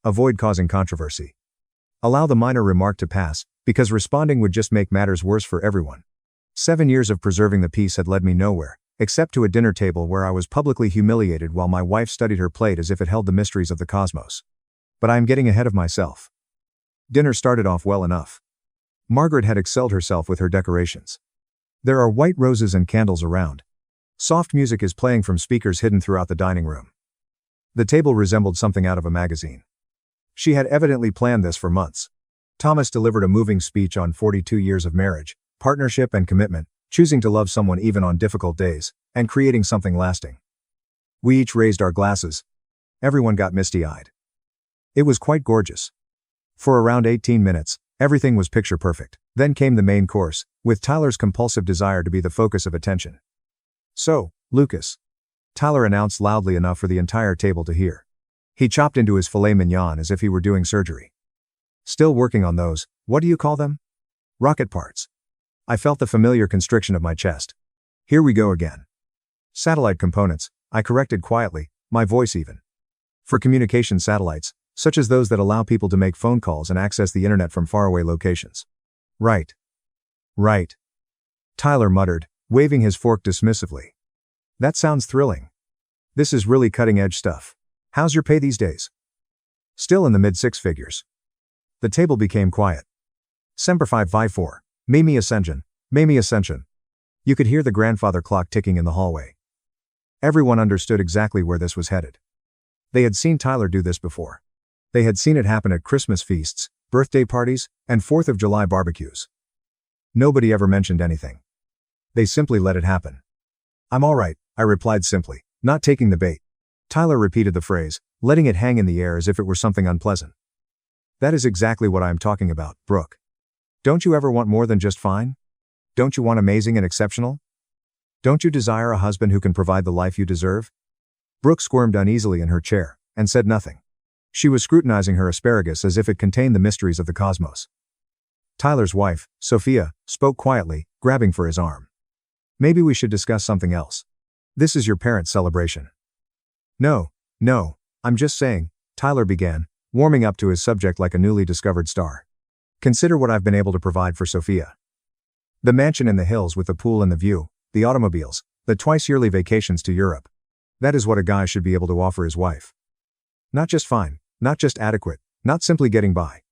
Avoid causing controversy. Allow the minor remark to pass, because responding would just make matters worse for everyone. 7 years of preserving the peace had led me nowhere, except to a dinner table where I was publicly humiliated while my wife studied her plate as if it held the mysteries of the cosmos. But I am getting ahead of myself. Dinner started off well enough. Margaret had excelled herself with her decorations. There are white roses and candles around, Soft music is playing from speakers hidden throughout the dining room. The table resembled something out of a magazine. She had evidently planned this for months. Thomas delivered a moving speech on 42 years of marriage, partnership and commitment, choosing to love someone even on difficult days, and creating something lasting. We each raised our glasses. Everyone got misty-eyed. It was quite gorgeous. For around 18 minutes, everything was picture perfect. Then came the main course, with Tyler's compulsive desire to be the focus of attention. "So, Lucas," Tyler announced loudly enough for the entire table to hear. He chopped into his filet mignon as if he were doing surgery. "Still working on those, what do you call them? Rocket parts." I felt the familiar constriction of my chest. "Here we go again." "Satellite components," I corrected quietly, my voice even. "For communication satellites, such as those that allow people to make phone calls and access the internet from faraway locations." "Right. Right," Tyler muttered, waving his fork dismissively. "That sounds thrilling. This is really cutting-edge stuff. How's your pay these days?" "Still in the mid-six figures." The table became quiet. "Semper Fi 4. Mamie Ascension. Mamie Ascension." You could hear the grandfather clock ticking in the hallway. Everyone understood exactly where this was headed. They had seen Tyler do this before. They had seen it happen at Christmas feasts, birthday parties, and 4th of July barbecues. Nobody ever mentioned anything. They simply let it happen. "I'm all right," I replied simply, not taking the bait. Tyler repeated the phrase, letting it hang in the air as if it were something unpleasant. "That is exactly what I am talking about, Brooke. Don't you ever want more than just fine? Don't you want amazing and exceptional? Don't you desire a husband who can provide the life you deserve?" Brooke squirmed uneasily in her chair, and said nothing. She was scrutinizing her asparagus as if it contained the mysteries of the cosmos. Tyler's wife, Sophia, spoke quietly, grabbing for his arm. "Maybe we should discuss something else. This is your parents' celebration." No, I'm just saying," Tyler began, warming up to his subject like a newly discovered star. "Consider what I've been able to provide for Sophia. The mansion in the hills with the pool and the view, the automobiles, the twice-yearly vacations to Europe. That is what a guy should be able to offer his wife. Not just fine, not just adequate, not simply getting by."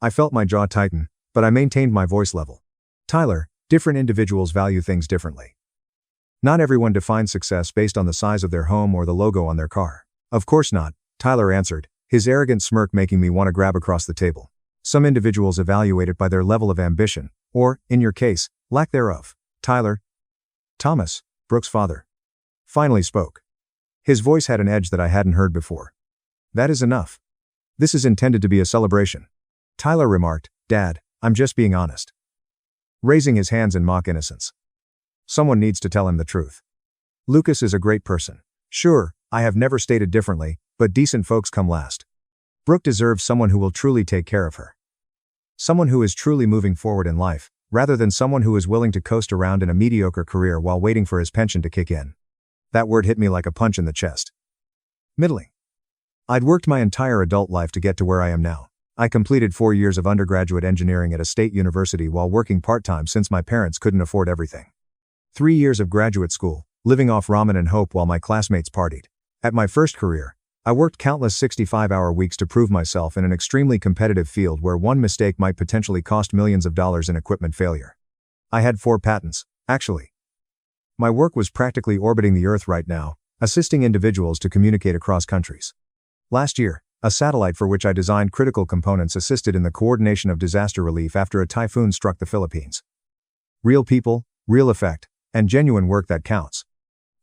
I felt my jaw tighten, but I maintained my voice level. "Tyler, different individuals value things differently. Not everyone defines success based on the size of their home or the logo on their car." "Of course not," Tyler answered, his arrogant smirk making me want to grab across the table. "Some individuals evaluate it by their level of ambition, or, in your case, lack thereof." Tyler. Thomas, Brooke's father, finally spoke. His voice had an edge that I hadn't heard before. "That is enough. This is intended to be a celebration." Tyler remarked, "Dad, I'm just being honest." Raising his hands in mock innocence. Someone needs to tell him the truth. Lucas is a great person. Sure, I have never stated differently, but decent folks come last. Brooke deserves someone who will truly take care of her. Someone who is truly moving forward in life, rather than someone who is willing to coast around in a mediocre career while waiting for his pension to kick in. That word hit me like a punch in the chest. Middling. I'd worked my entire adult life to get to where I am now. I completed 4 years of undergraduate engineering at a state university while working part-time since my parents couldn't afford everything. 3 years of graduate school, living off ramen and hope while my classmates partied. At my first career, I worked countless 65-hour weeks to prove myself in an extremely competitive field where one mistake might potentially cost millions of dollars in equipment failure. I had 4 patents, actually. My work was practically orbiting the Earth right now, assisting individuals to communicate across countries. Last year, a satellite for which I designed critical components assisted in the coordination of disaster relief after a typhoon struck the Philippines. Real people, real effect, and genuine work that counts.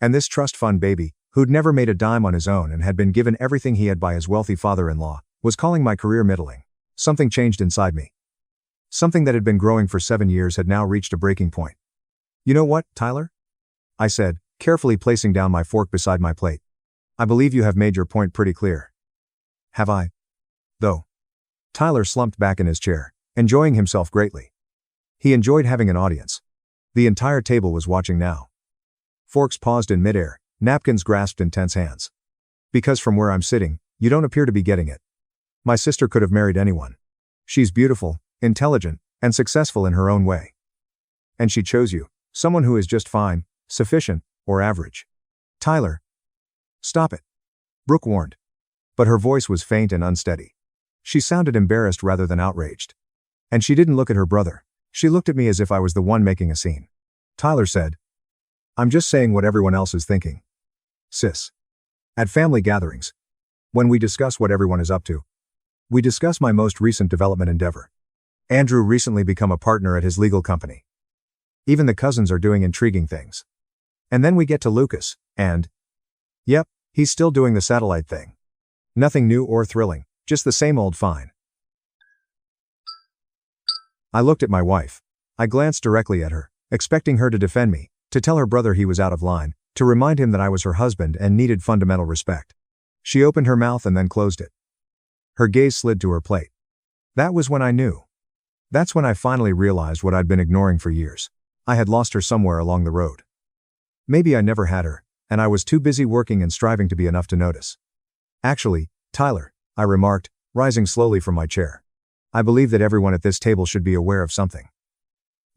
And this trust fund baby, who'd never made a dime on his own and had been given everything he had by his wealthy father-in-law, was calling my career middling. Something changed inside me. Something that had been growing for 7 years had now reached a breaking point. "You know what, Tyler?" I said, carefully placing down my fork beside my plate. "I believe you have made your point pretty clear." "Have I? Though?" Tyler slumped back in his chair, enjoying himself greatly. He enjoyed having an audience. The entire table was watching now. Forks paused in midair, napkins grasped in tense hands. "Because from where I'm sitting, you don't appear to be getting it. My sister could have married anyone. She's beautiful, intelligent, and successful in her own way. And she chose you, someone who is just fine, sufficient, or average." "Tyler." "Stop it," Brooke warned. But her voice was faint and unsteady. She sounded embarrassed rather than outraged. And she didn't look at her brother. She looked at me as if I was the one making a scene. Tyler said, I'm just saying what everyone else is thinking. Sis. At family gatherings, when we discuss what everyone is up to, we discuss my most recent development endeavor. Andrew recently become a partner at his legal company. Even the cousins are doing intriguing things. And then we get to Lucas, and yep, he's still doing the satellite thing. Nothing new or thrilling, just the same old fine. I looked at my wife. I glanced directly at her, expecting her to defend me, to tell her brother he was out of line, to remind him that I was her husband and needed fundamental respect. She opened her mouth and then closed it. Her gaze slid to her plate. That was when I knew. That's when I finally realized what I'd been ignoring for years. I had lost her somewhere along the road. Maybe I never had her, and I was too busy working and striving to be enough to notice. Actually, Tyler, I remarked, rising slowly from my chair. I believe that everyone at this table should be aware of something.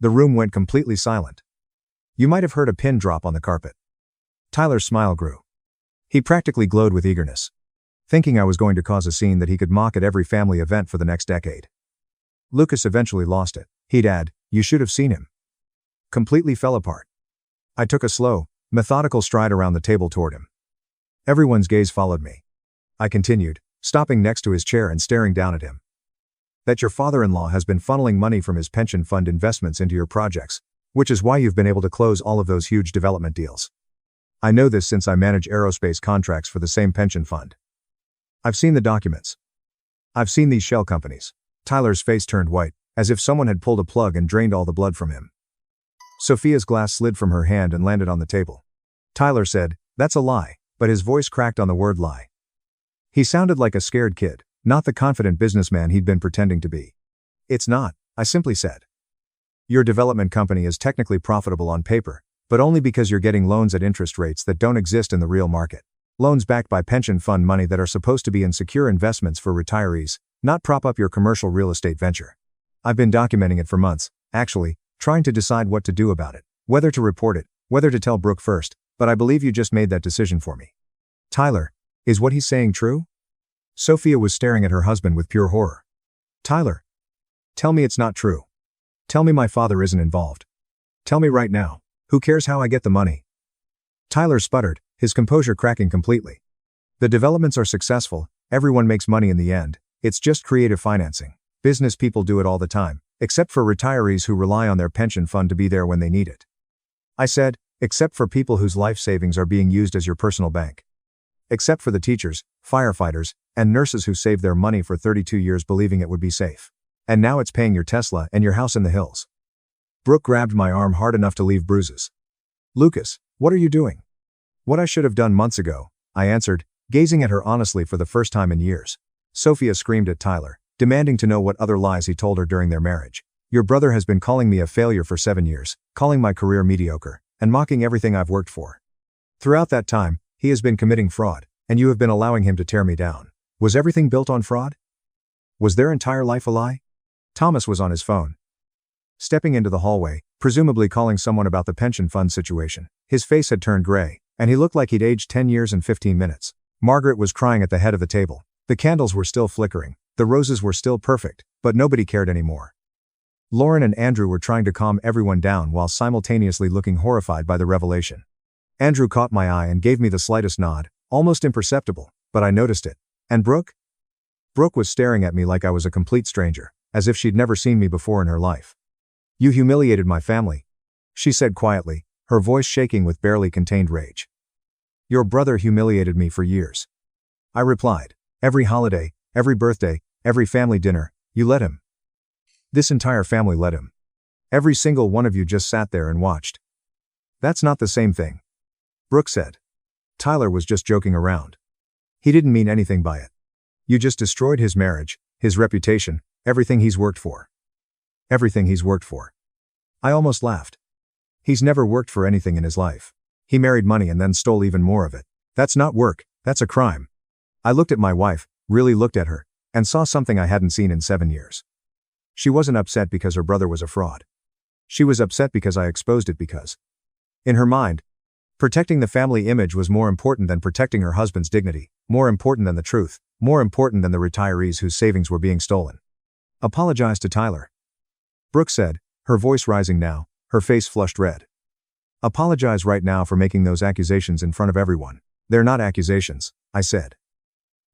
The room went completely silent. You might have heard a pin drop on the carpet. Tyler's smile grew. He practically glowed with eagerness, thinking I was going to cause a scene that he could mock at every family event for the next decade. Lucas eventually lost it. He'd add, "You should have seen him." Completely fell apart. I took a slow, methodical stride around the table toward him. Everyone's gaze followed me. I continued, stopping next to his chair and staring down at him. That your father-in-law has been funneling money from his pension fund investments into your projects, which is why you've been able to close all of those huge development deals. I know this since I manage aerospace contracts for the same pension fund. I've seen the documents. I've seen these shell companies. Tyler's face turned white, as if someone had pulled a plug and drained all the blood from him. Sophia's glass slid from her hand and landed on the table. Tyler said, "That's a lie," but his voice cracked on the word lie. He sounded like a scared kid, not the confident businessman he'd been pretending to be. "It's not," I simply said. "Your development company is technically profitable on paper, but only because you're getting loans at interest rates that don't exist in the real market. Loans backed by pension fund money that are supposed to be in secure investments for retirees, not prop up your commercial real estate venture. I've been documenting it for months, actually, trying to decide what to do about it, whether to report it, whether to tell Brooke first, but I believe you just made that decision for me." "Tyler, is what he's saying true?" Sophia was staring at her husband with pure horror. "Tyler, tell me it's not true. Tell me my father isn't involved. Tell me right now. Who cares how I get the money?" Tyler sputtered, his composure cracking completely. "The developments are successful, everyone makes money in the end, it's just creative financing. Business people do it all the time, except for retirees who rely on their pension fund to be there when they need it." I said, "Except for people whose life savings are being used as your personal bank. Except for the teachers, firefighters, and nurses who saved their money for 32 years believing it would be safe. And now it's paying your Tesla and your house in the hills." Brooke grabbed my arm hard enough to leave bruises. "Lucas, what are you doing?" "What I should have done months ago," I answered, gazing at her honestly for the first time in years. Sophia screamed at Tyler, demanding to know what other lies he told her during their marriage. "Your brother has been calling me a failure for 7 years, calling my career mediocre, and mocking everything I've worked for. Throughout that time, he has been committing fraud, and you have been allowing him to tear me down. Was everything built on fraud? Was their entire life a lie?" Thomas was on his phone. Stepping into the hallway, presumably calling someone about the pension fund situation, his face had turned gray, and he looked like he'd aged 10 years and 15 minutes. Margaret was crying at the head of the table. The candles were still flickering, the roses were still perfect, but nobody cared anymore. Lauren and Andrew were trying to calm everyone down while simultaneously looking horrified by the revelation. Andrew caught my eye and gave me the slightest nod, almost imperceptible, but I noticed it. "And Brooke?" Brooke was staring at me like I was a complete stranger, as if she'd never seen me before in her life. "You humiliated my family," she said quietly, her voice shaking with barely contained rage. "Your brother humiliated me for years," I replied. "Every holiday, every birthday, every family dinner, you let him. This entire family let him. Every single one of you just sat there and watched." "That's not the same thing," Brooke said. "Tyler was just joking around. He didn't mean anything by it. You just destroyed his marriage, his reputation, everything he's worked for." "Everything he's worked for." I almost laughed. "He's never worked for anything in his life. He married money and then stole even more of it. That's not work, that's a crime." I looked at my wife, really looked at her, and saw something I hadn't seen in 7 years. She wasn't upset because her brother was a fraud. She was upset because I exposed it because, in her mind, protecting the family image was more important than protecting her husband's dignity, more important than the truth, more important than the retirees whose savings were being stolen. "Apologize to Tyler," Brooke said, her voice rising now, her face flushed red. Apologize right now for making those accusations in front of everyone. They're not accusations, I said.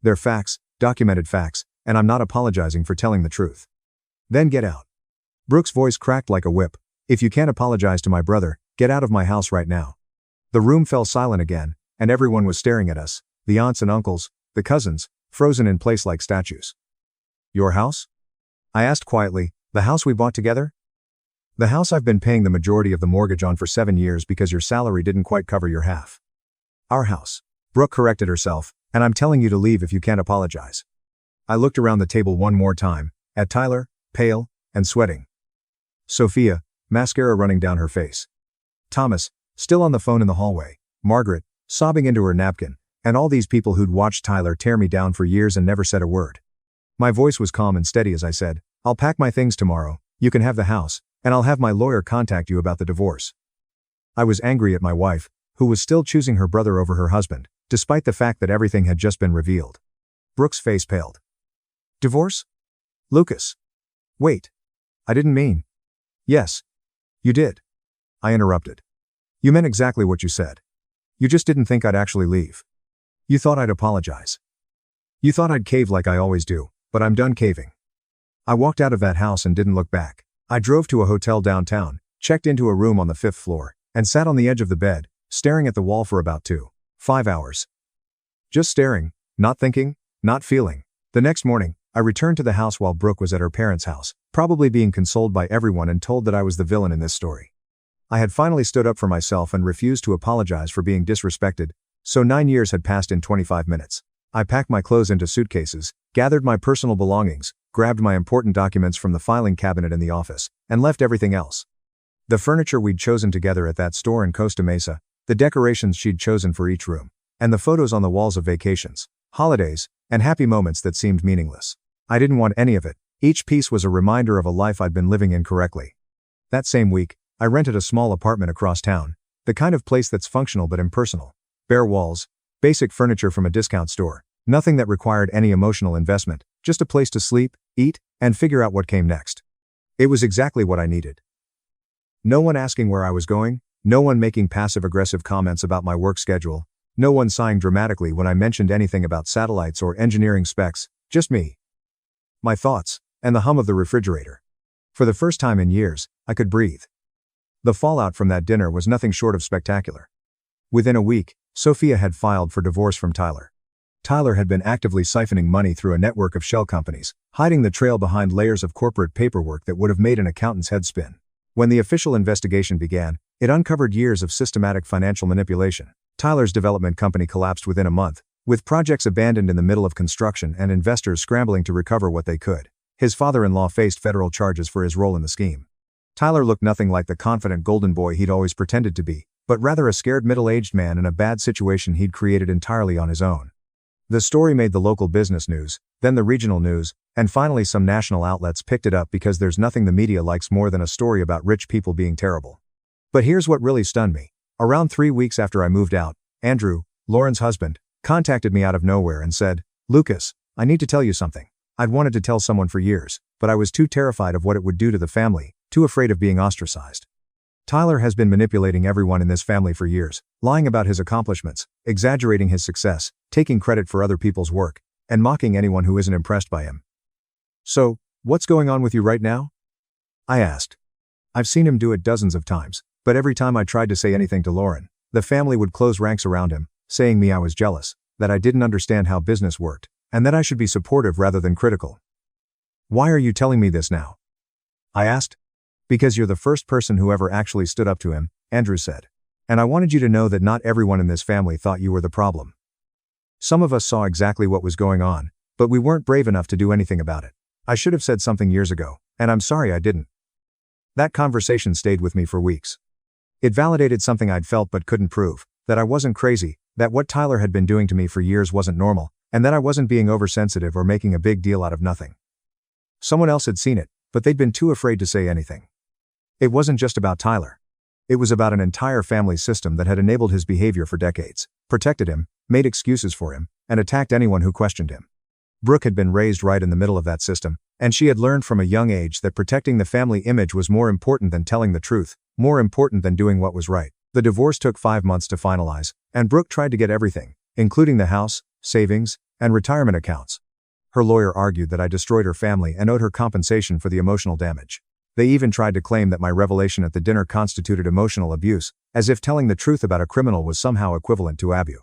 They're facts, documented facts, and I'm not apologizing for telling the truth. Then get out. Brooke's voice cracked like a whip. If you can't apologize to my brother, get out of my house right now. The room fell silent again, and everyone was staring at us, the aunts and uncles, the cousins, frozen in place like statues. Your house? I asked quietly, the house we bought together? The house I've been paying the majority of the mortgage on for 7 years because your salary didn't quite cover your half. Our house. Brooke corrected herself, and I'm telling you to leave if you can't apologize. I looked around the table one more time, at Tyler, pale, and sweating. Sophia, mascara running down her face. Thomas, still on the phone in the hallway. Margaret, sobbing into her napkin, and all these people who'd watched Tyler tear me down for years and never said a word. My voice was calm and steady as I said, I'll pack my things tomorrow, you can have the house, and I'll have my lawyer contact you about the divorce. I was angry at my wife, who was still choosing her brother over her husband, despite the fact that everything had just been revealed. Brooke's face paled. Divorce? Lucas. Wait. I didn't mean. Yes. You did. I interrupted. You meant exactly what you said. You just didn't think I'd actually leave. You thought I'd apologize. You thought I'd cave like I always do, but I'm done caving. I walked out of that house and didn't look back. I drove to a hotel downtown, checked into a room on the 5th floor, and sat on the edge of the bed, staring at the wall for about 5 hours. Just staring, not thinking, not feeling. The next morning, I returned to the house while Brooke was at her parents' house, probably being consoled by everyone and told that I was the villain in this story. I had finally stood up for myself and refused to apologize for being disrespected, so 9 years had passed in 25 minutes. I packed my clothes into suitcases, gathered my personal belongings, grabbed my important documents from the filing cabinet in the office, and left everything else. The furniture we'd chosen together at that store in Costa Mesa, the decorations she'd chosen for each room, and the photos on the walls of vacations, holidays, and happy moments that seemed meaningless. I didn't want any of it. Each piece was a reminder of a life I'd been living incorrectly. That same week, I rented a small apartment across town, the kind of place that's functional but impersonal. Bare walls, basic furniture from a discount store, nothing that required any emotional investment, just a place to sleep, eat, and figure out what came next. It was exactly what I needed. No one asking where I was going, no one making passive-aggressive comments about my work schedule, no one sighing dramatically when I mentioned anything about satellites or engineering specs, just me. My thoughts, and the hum of the refrigerator. For the first time in years, I could breathe. The fallout from that dinner was nothing short of spectacular. Within a week, Sophia had filed for divorce from Tyler. Tyler had been actively siphoning money through a network of shell companies, hiding the trail behind layers of corporate paperwork that would have made an accountant's head spin. When the official investigation began, it uncovered years of systematic financial manipulation. Tyler's development company collapsed within a month, with projects abandoned in the middle of construction and investors scrambling to recover what they could. His father-in-law faced federal charges for his role in the scheme. Tyler looked nothing like the confident golden boy he'd always pretended to be, but rather a scared middle-aged man in a bad situation he'd created entirely on his own. The story made the local business news, then the regional news, and finally some national outlets picked it up because there's nothing the media likes more than a story about rich people being terrible. But here's what really stunned me. Around 3 weeks after I moved out, Andrew, Lauren's husband, contacted me out of nowhere and said, "Lucas, I need to tell you something. I'd wanted to tell someone for years, but I was too terrified of what it would do to the family, too afraid of being ostracized. Tyler has been manipulating everyone in this family for years, lying about his accomplishments, exaggerating his success, taking credit for other people's work, and mocking anyone who isn't impressed by him." "So, what's going on with you right now?" I asked. I've seen him do it dozens of times, but every time I tried to say anything to Lauren, the family would close ranks around him, saying I was jealous, that I didn't understand how business worked, and that I should be supportive rather than critical. "Why are you telling me this now?" I asked. "Because you're the first person who ever actually stood up to him," Andrew said. "And I wanted you to know that not everyone in this family thought you were the problem. Some of us saw exactly what was going on, but we weren't brave enough to do anything about it. I should have said something years ago, and I'm sorry I didn't." That conversation stayed with me for weeks. It validated something I'd felt but couldn't prove, that I wasn't crazy, that what Tyler had been doing to me for years wasn't normal, and that I wasn't being oversensitive or making a big deal out of nothing. Someone else had seen it, but they'd been too afraid to say anything. It wasn't just about Tyler. It was about an entire family system that had enabled his behavior for decades, protected him, made excuses for him, and attacked anyone who questioned him. Brooke had been raised right in the middle of that system, and she had learned from a young age that protecting the family image was more important than telling the truth, more important than doing what was right. The divorce took 5 months to finalize, and Brooke tried to get everything, including the house, savings, and retirement accounts. Her lawyer argued that I destroyed her family and owed her compensation for the emotional damage. They even tried to claim that my revelation at the dinner constituted emotional abuse, as if telling the truth about a criminal was somehow equivalent to abuse.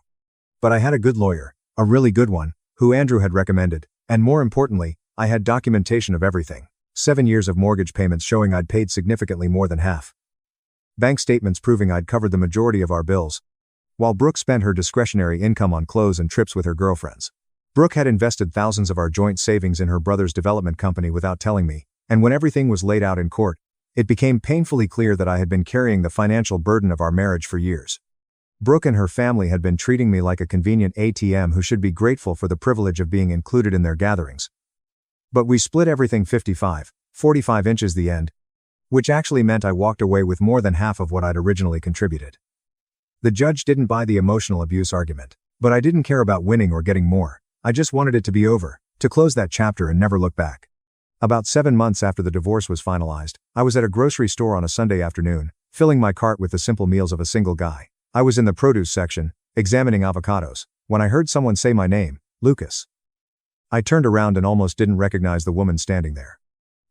But I had a good lawyer, a really good one, who Andrew had recommended, and more importantly, I had documentation of everything. 7 years of mortgage payments showing I'd paid significantly more than half. Bank statements proving I'd covered the majority of our bills. While Brooke spent her discretionary income on clothes and trips with her girlfriends. Brooke had invested thousands of our joint savings in her brother's development company without telling me, and when everything was laid out in court, it became painfully clear that I had been carrying the financial burden of our marriage for years. Brooke and her family had been treating me like a convenient ATM who should be grateful for the privilege of being included in their gatherings. But we split everything 45 inches the end, which actually meant I walked away with more than half of what I'd originally contributed. The judge didn't buy the emotional abuse argument, but I didn't care about winning or getting more. I just wanted it to be over, to close that chapter and never look back. About 7 months after the divorce was finalized, I was at a grocery store on a Sunday afternoon, filling my cart with the simple meals of a single guy. I was in the produce section, examining avocados, when I heard someone say my name, Lucas. I turned around and almost didn't recognize the woman standing there.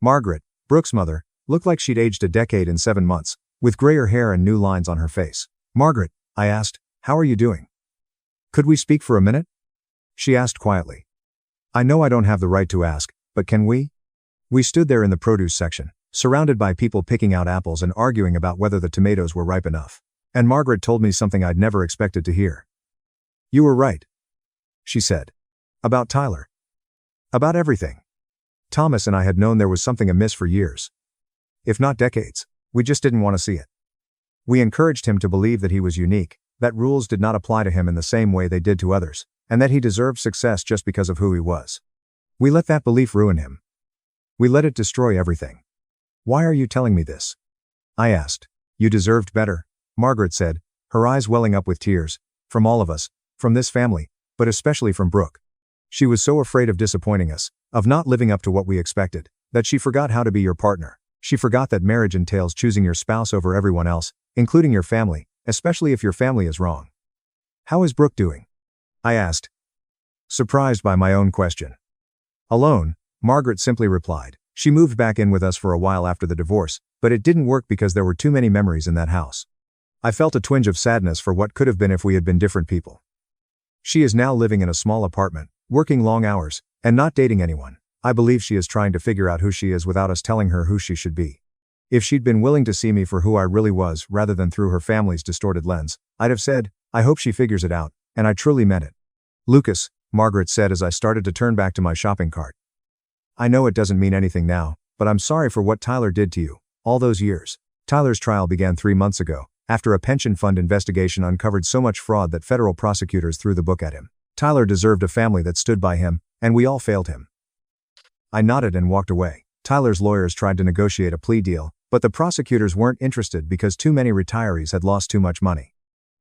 Margaret, Brooke's mother, looked like she'd aged a decade in 7 months, with grayer hair and new lines on her face. "Margaret," I asked, "how are you doing? Could we speak for a minute?" She asked quietly. "I know I don't have the right to ask, but can we?" We stood there in the produce section, surrounded by people picking out apples and arguing about whether the tomatoes were ripe enough. And Margaret told me something I'd never expected to hear. "You were right," she said. "About Tyler. About everything. Thomas and I had known there was something amiss for years. If not decades. We just didn't want to see it. We encouraged him to believe that he was unique, that rules did not apply to him in the same way they did to others, and that he deserved success just because of who he was. We let that belief ruin him. We let it destroy everything. Why are you telling me this?" I asked. "You deserved better," Margaret said, her eyes welling up with tears. "From all of us, from this family, but especially from Brooke. She was so afraid of disappointing us, of not living up to what we expected, that she forgot how to be your partner. She forgot that marriage entails choosing your spouse over everyone else, including your family, especially if your family is wrong." "How is Brooke doing?" I asked, surprised by my own question. "Alone," Margaret simply replied. "She moved back in with us for a while after the divorce, but it didn't work because there were too many memories in that house. I felt a twinge of sadness for what could have been if we had been different people. She is now living in a small apartment, working long hours, and not dating anyone. I believe she is trying to figure out who she is without us telling her who she should be. If she'd been willing to see me for who I really was rather than through her family's distorted lens, I'd have said, 'I hope she figures it out,' and I truly meant it." "Lucas," Margaret said as I started to turn back to my shopping cart. "I know it doesn't mean anything now, but I'm sorry for what Tyler did to you, all those years. Tyler's trial began 3 months ago, after a pension fund investigation uncovered so much fraud that federal prosecutors threw the book at him. Tyler deserved a family that stood by him, and we all failed him." I nodded and walked away. Tyler's lawyers tried to negotiate a plea deal, but the prosecutors weren't interested because too many retirees had lost too much money.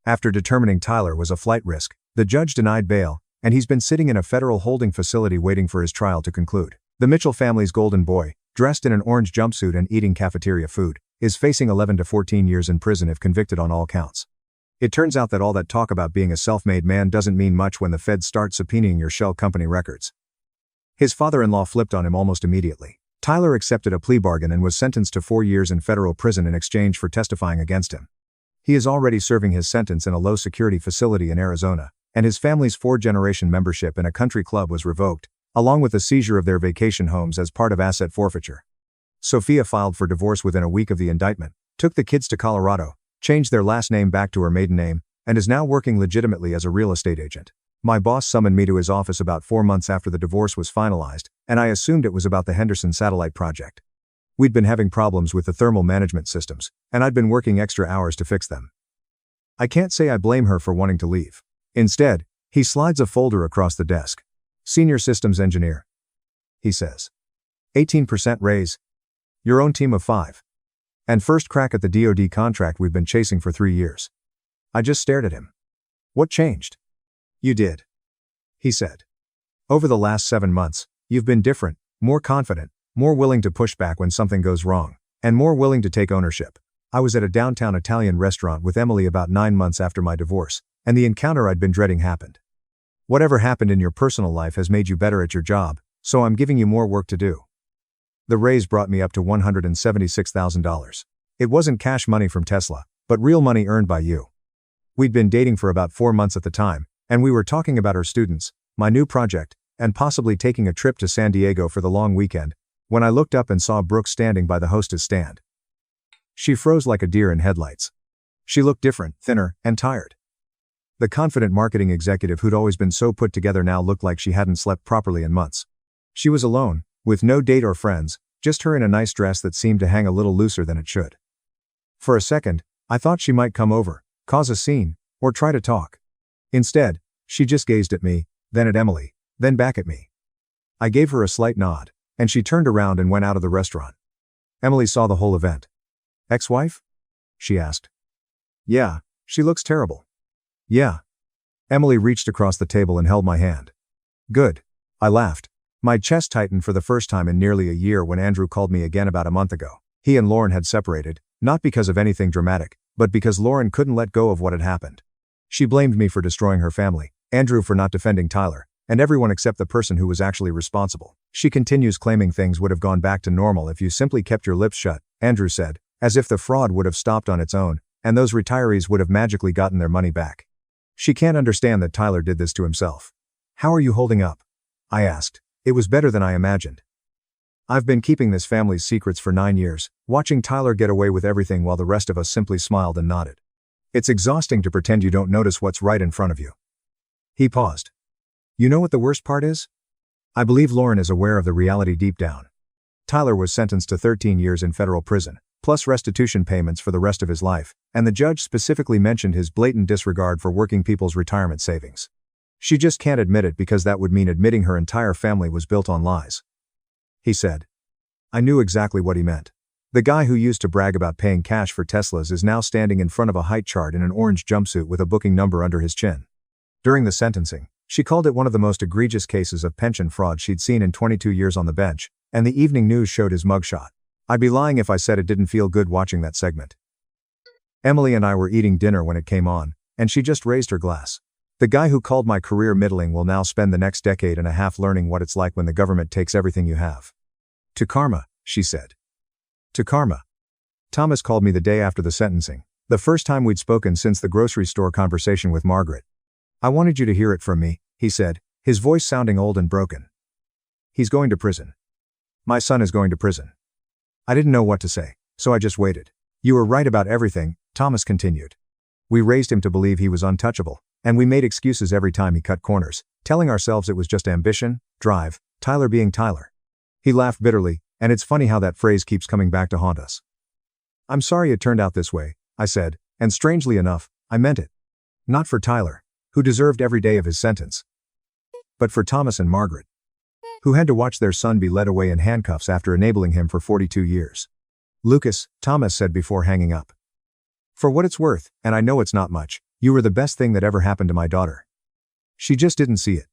After determining Tyler was a flight risk, the judge denied bail, and he's been sitting in a federal holding facility waiting for his trial to conclude. The Mitchell family's golden boy, dressed in an orange jumpsuit and eating cafeteria food, is facing 11 to 14 years in prison if convicted on all counts. It turns out that all that talk about being a self-made man doesn't mean much when the feds start subpoenaing your shell company records. His father-in-law flipped on him almost immediately. Tyler accepted a plea bargain and was sentenced to 4 years in federal prison in exchange for testifying against him. He is already serving his sentence in a low-security facility in Arizona, and his family's 4-generation membership in a country club was revoked, along with the seizure of their vacation homes as part of asset forfeiture. Sophia filed for divorce within a week of the indictment, took the kids to Colorado, changed their last name back to her maiden name, and is now working legitimately as a real estate agent. My boss summoned me to his office about 4 months after the divorce was finalized, and I assumed it was about the Henderson satellite project. We'd been having problems with the thermal management systems, and I'd been working extra hours to fix them. I can't say I blame her for wanting to leave. Instead, he slides a folder across the desk. "Senior systems engineer," he says. 18% raise. Your own team of 5. And first crack at the DoD contract we've been chasing for 3 years. I just stared at him. "What changed?" "You did," he said. "Over the last 7 months, you've been different, more confident, more willing to push back when something goes wrong, and more willing to take ownership. I was at a downtown Italian restaurant with Emily about 9 months after my divorce, and the encounter I'd been dreading happened. Whatever happened in your personal life has made you better at your job, so I'm giving you more work to do. The raise brought me up to $176,000. It wasn't cash money from Tesla, but real money earned by you. We'd been dating for about 4 months at the time, and we were talking about our students, my new project, and possibly taking a trip to San Diego for the long weekend, when I looked up and saw Brooke standing by the hostess stand. She froze like a deer in headlights. She looked different, thinner, and tired. The confident marketing executive who'd always been so put together now looked like she hadn't slept properly in months. She was alone, with no date or friends, just her in a nice dress that seemed to hang a little looser than it should. For a second, I thought she might come over, cause a scene, or try to talk. Instead, she just gazed at me, then at Emily, then back at me. I gave her a slight nod, and she turned around and went out of the restaurant. Emily saw the whole event. "Ex-wife?" she asked. "Yeah, she looks terrible." "Yeah." Emily reached across the table and held my hand. "Good." I laughed. My chest tightened for the first time in nearly a year when Andrew called me again about a month ago. He and Lauren had separated, not because of anything dramatic, but because Lauren couldn't let go of what had happened. She blamed me for destroying her family, Andrew for not defending Tyler, and everyone except the person who was actually responsible. "She continues claiming things would have gone back to normal if you simply kept your lips shut," Andrew said, as if the fraud would have stopped on its own, and those retirees would have magically gotten their money back. "She can't understand that Tyler did this to himself." "How are you holding up?" I asked. It was better than I imagined. "I've been keeping this family's secrets for 9 years, watching Tyler get away with everything while the rest of us simply smiled and nodded. It's exhausting to pretend you don't notice what's right in front of you." He paused. "You know what the worst part is? I believe Lauren is aware of the reality deep down. Tyler was sentenced to 13 years in federal prison, plus restitution payments for the rest of his life, and the judge specifically mentioned his blatant disregard for working people's retirement savings. She just can't admit it because that would mean admitting her entire family was built on lies." He said. I knew exactly what he meant. The guy who used to brag about paying cash for Teslas is now standing in front of a height chart in an orange jumpsuit with a booking number under his chin. During the sentencing, she called it one of the most egregious cases of pension fraud she'd seen in 22 years on the bench, and the evening news showed his mugshot. I'd be lying if I said it didn't feel good watching that segment. Emily and I were eating dinner when it came on, and she just raised her glass. "The guy who called my career middling will now spend the next decade and a half learning what it's like when the government takes everything you have." "To karma," she said. "To karma." Thomas called me the day after the sentencing, the first time we'd spoken since the grocery store conversation with Margaret. "I wanted you to hear it from me," he said, his voice sounding old and broken. "He's going to prison. My son is going to prison." I didn't know what to say, so I just waited. "You were right about everything," Thomas continued. "We raised him to believe he was untouchable, and we made excuses every time he cut corners, telling ourselves it was just ambition, drive, Tyler being Tyler." He laughed bitterly, and it's funny how that phrase keeps coming back to haunt us. "I'm sorry it turned out this way," I said, and strangely enough, I meant it. Not for Tyler, who deserved every day of his sentence, but for Thomas and Margaret, who had to watch their son be led away in handcuffs after enabling him for 42 years. "Lucas," Thomas said before hanging up. "For what it's worth, and I know it's not much, you were the best thing that ever happened to my daughter. She just didn't see it.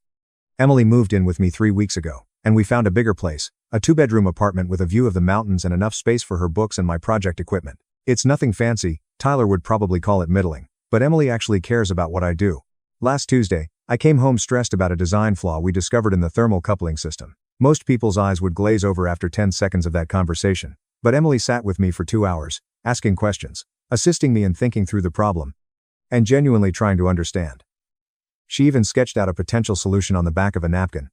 Emily moved in with me 3 weeks ago, and we found a bigger place, a 2-bedroom apartment with a view of the mountains and enough space for her books and my project equipment. It's nothing fancy, Tyler would probably call it middling, but Emily actually cares about what I do. Last Tuesday, I came home stressed about a design flaw we discovered in the thermal coupling system. Most people's eyes would glaze over after 10 seconds of that conversation, but Emily sat with me for 2 hours, asking questions, assisting me in thinking through the problem, and genuinely trying to understand. She even sketched out a potential solution on the back of a napkin,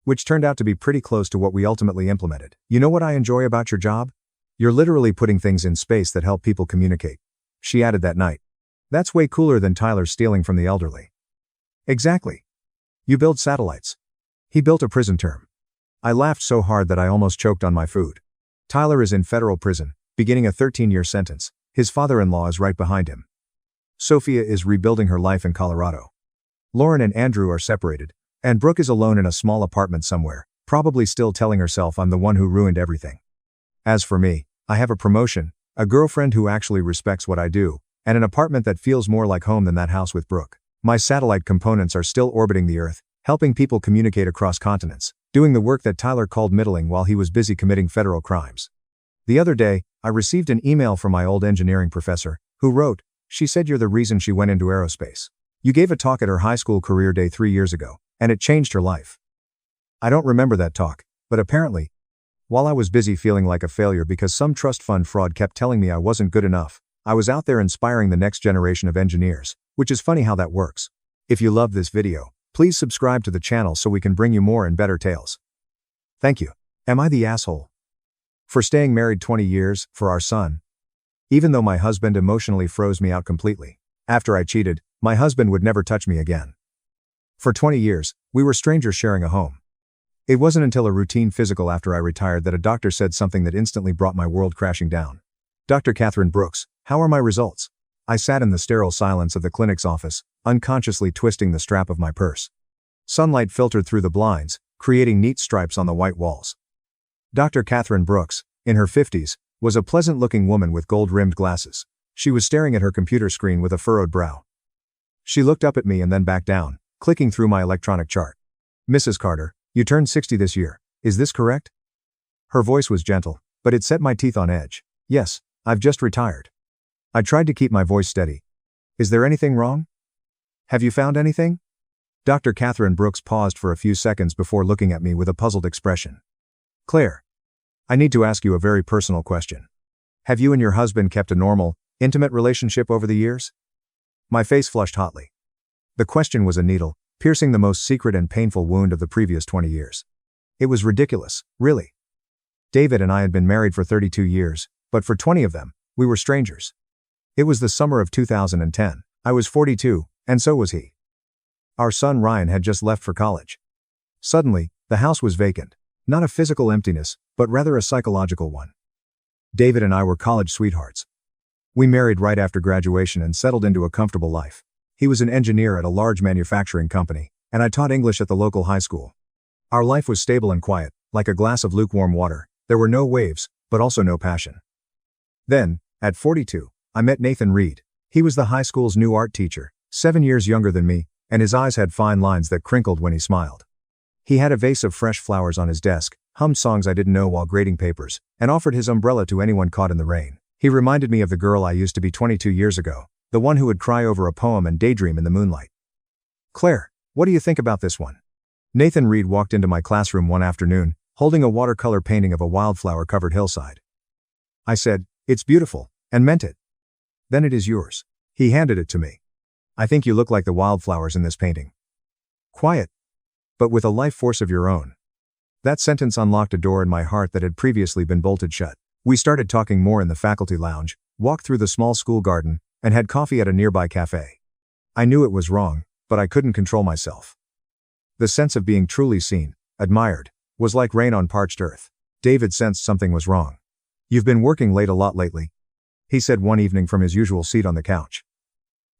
which turned out to be pretty close to what we ultimately implemented. "You know what I enjoy about your job? You're literally putting things in space that help people communicate," she added that night. "That's way cooler than Tyler stealing from the elderly." "Exactly. You build satellites. He built a prison term." I laughed so hard that I almost choked on my food. Tyler is in federal prison, beginning a 13-year sentence. His father-in-law is right behind him. Sophia is rebuilding her life in Colorado. Lauren and Andrew are separated, and Brooke is alone in a small apartment somewhere, probably still telling herself I'm the one who ruined everything. As for me, I have a promotion, a girlfriend who actually respects what I do, and an apartment that feels more like home than that house with Brooke. My satellite components are still orbiting the Earth, helping people communicate across continents, doing the work that Tyler called middling while he was busy committing federal crimes. The other day, I received an email from my old engineering professor, who wrote, "She said you're the reason she went into aerospace. You gave a talk at her high school career day 3 years ago, and it changed her life." I don't remember that talk, but apparently, while I was busy feeling like a failure because some trust fund fraud kept telling me I wasn't good enough, I was out there inspiring the next generation of engineers, which is funny how that works. If you loved this video, please subscribe to the channel so we can bring you more and better tales. Thank you. Am I the asshole? For staying married 20 years, for our son. Even though my husband emotionally froze me out completely. After I cheated, my husband would never touch me again. For 20 years, we were strangers sharing a home. It wasn't until a routine physical after I retired that a doctor said something that instantly brought my world crashing down. "Dr. Catherine Brooks, how are my results?" I sat in the sterile silence of the clinic's office, unconsciously twisting the strap of my purse. Sunlight filtered through the blinds, creating neat stripes on the white walls. Dr. Catherine Brooks, in her 50s, was a pleasant-looking woman with gold-rimmed glasses. She was staring at her computer screen with a furrowed brow. She looked up at me and then back down, clicking through my electronic chart. "Mrs. Carter, you turned 60 this year, is this correct?" Her voice was gentle, but it set my teeth on edge. "Yes, I've just retired." I tried to keep my voice steady. "Is there anything wrong? Have you found anything?" Dr. Catherine Brooks paused for a few seconds before looking at me with a puzzled expression. "Claire, I need to ask you a very personal question. Have you and your husband kept a normal, intimate relationship over the years?" My face flushed hotly. The question was a needle, piercing the most secret and painful wound of the previous 20 years. It was ridiculous, really. David and I had been married for 32 years, but for 20 of them, we were strangers. It was the summer of 2010. I was 42, and so was he. Our son Ryan had just left for college. Suddenly, the house was vacant. Not a physical emptiness, but rather a psychological one. David and I were college sweethearts. We married right after graduation and settled into a comfortable life. He was an engineer at a large manufacturing company, and I taught English at the local high school. Our life was stable and quiet, like a glass of lukewarm water. There were no waves, but also no passion. Then, at 42, I met Nathan Reed. He was the high school's new art teacher, 7 years younger than me, and his eyes had fine lines that crinkled when he smiled. He had a vase of fresh flowers on his desk, hummed songs I didn't know while grading papers, and offered his umbrella to anyone caught in the rain. He reminded me of the girl I used to be 22 years ago, the one who would cry over a poem and daydream in the moonlight. "Claire, what do you think about this one?" Nathan Reed walked into my classroom one afternoon, holding a watercolor painting of a wildflower-covered hillside. I said, "It's beautiful," and meant it. "Then it is yours." He handed it to me. "I think you look like the wildflowers in this painting. Quiet, but with a life force of your own." That sentence unlocked a door in my heart that had previously been bolted shut. We started talking more in the faculty lounge, walked through the small school garden, and had coffee at a nearby cafe. I knew it was wrong, but I couldn't control myself. The sense of being truly seen, admired, was like rain on parched earth. David sensed something was wrong. "You've been working late a lot lately," he said one evening from his usual seat on the couch.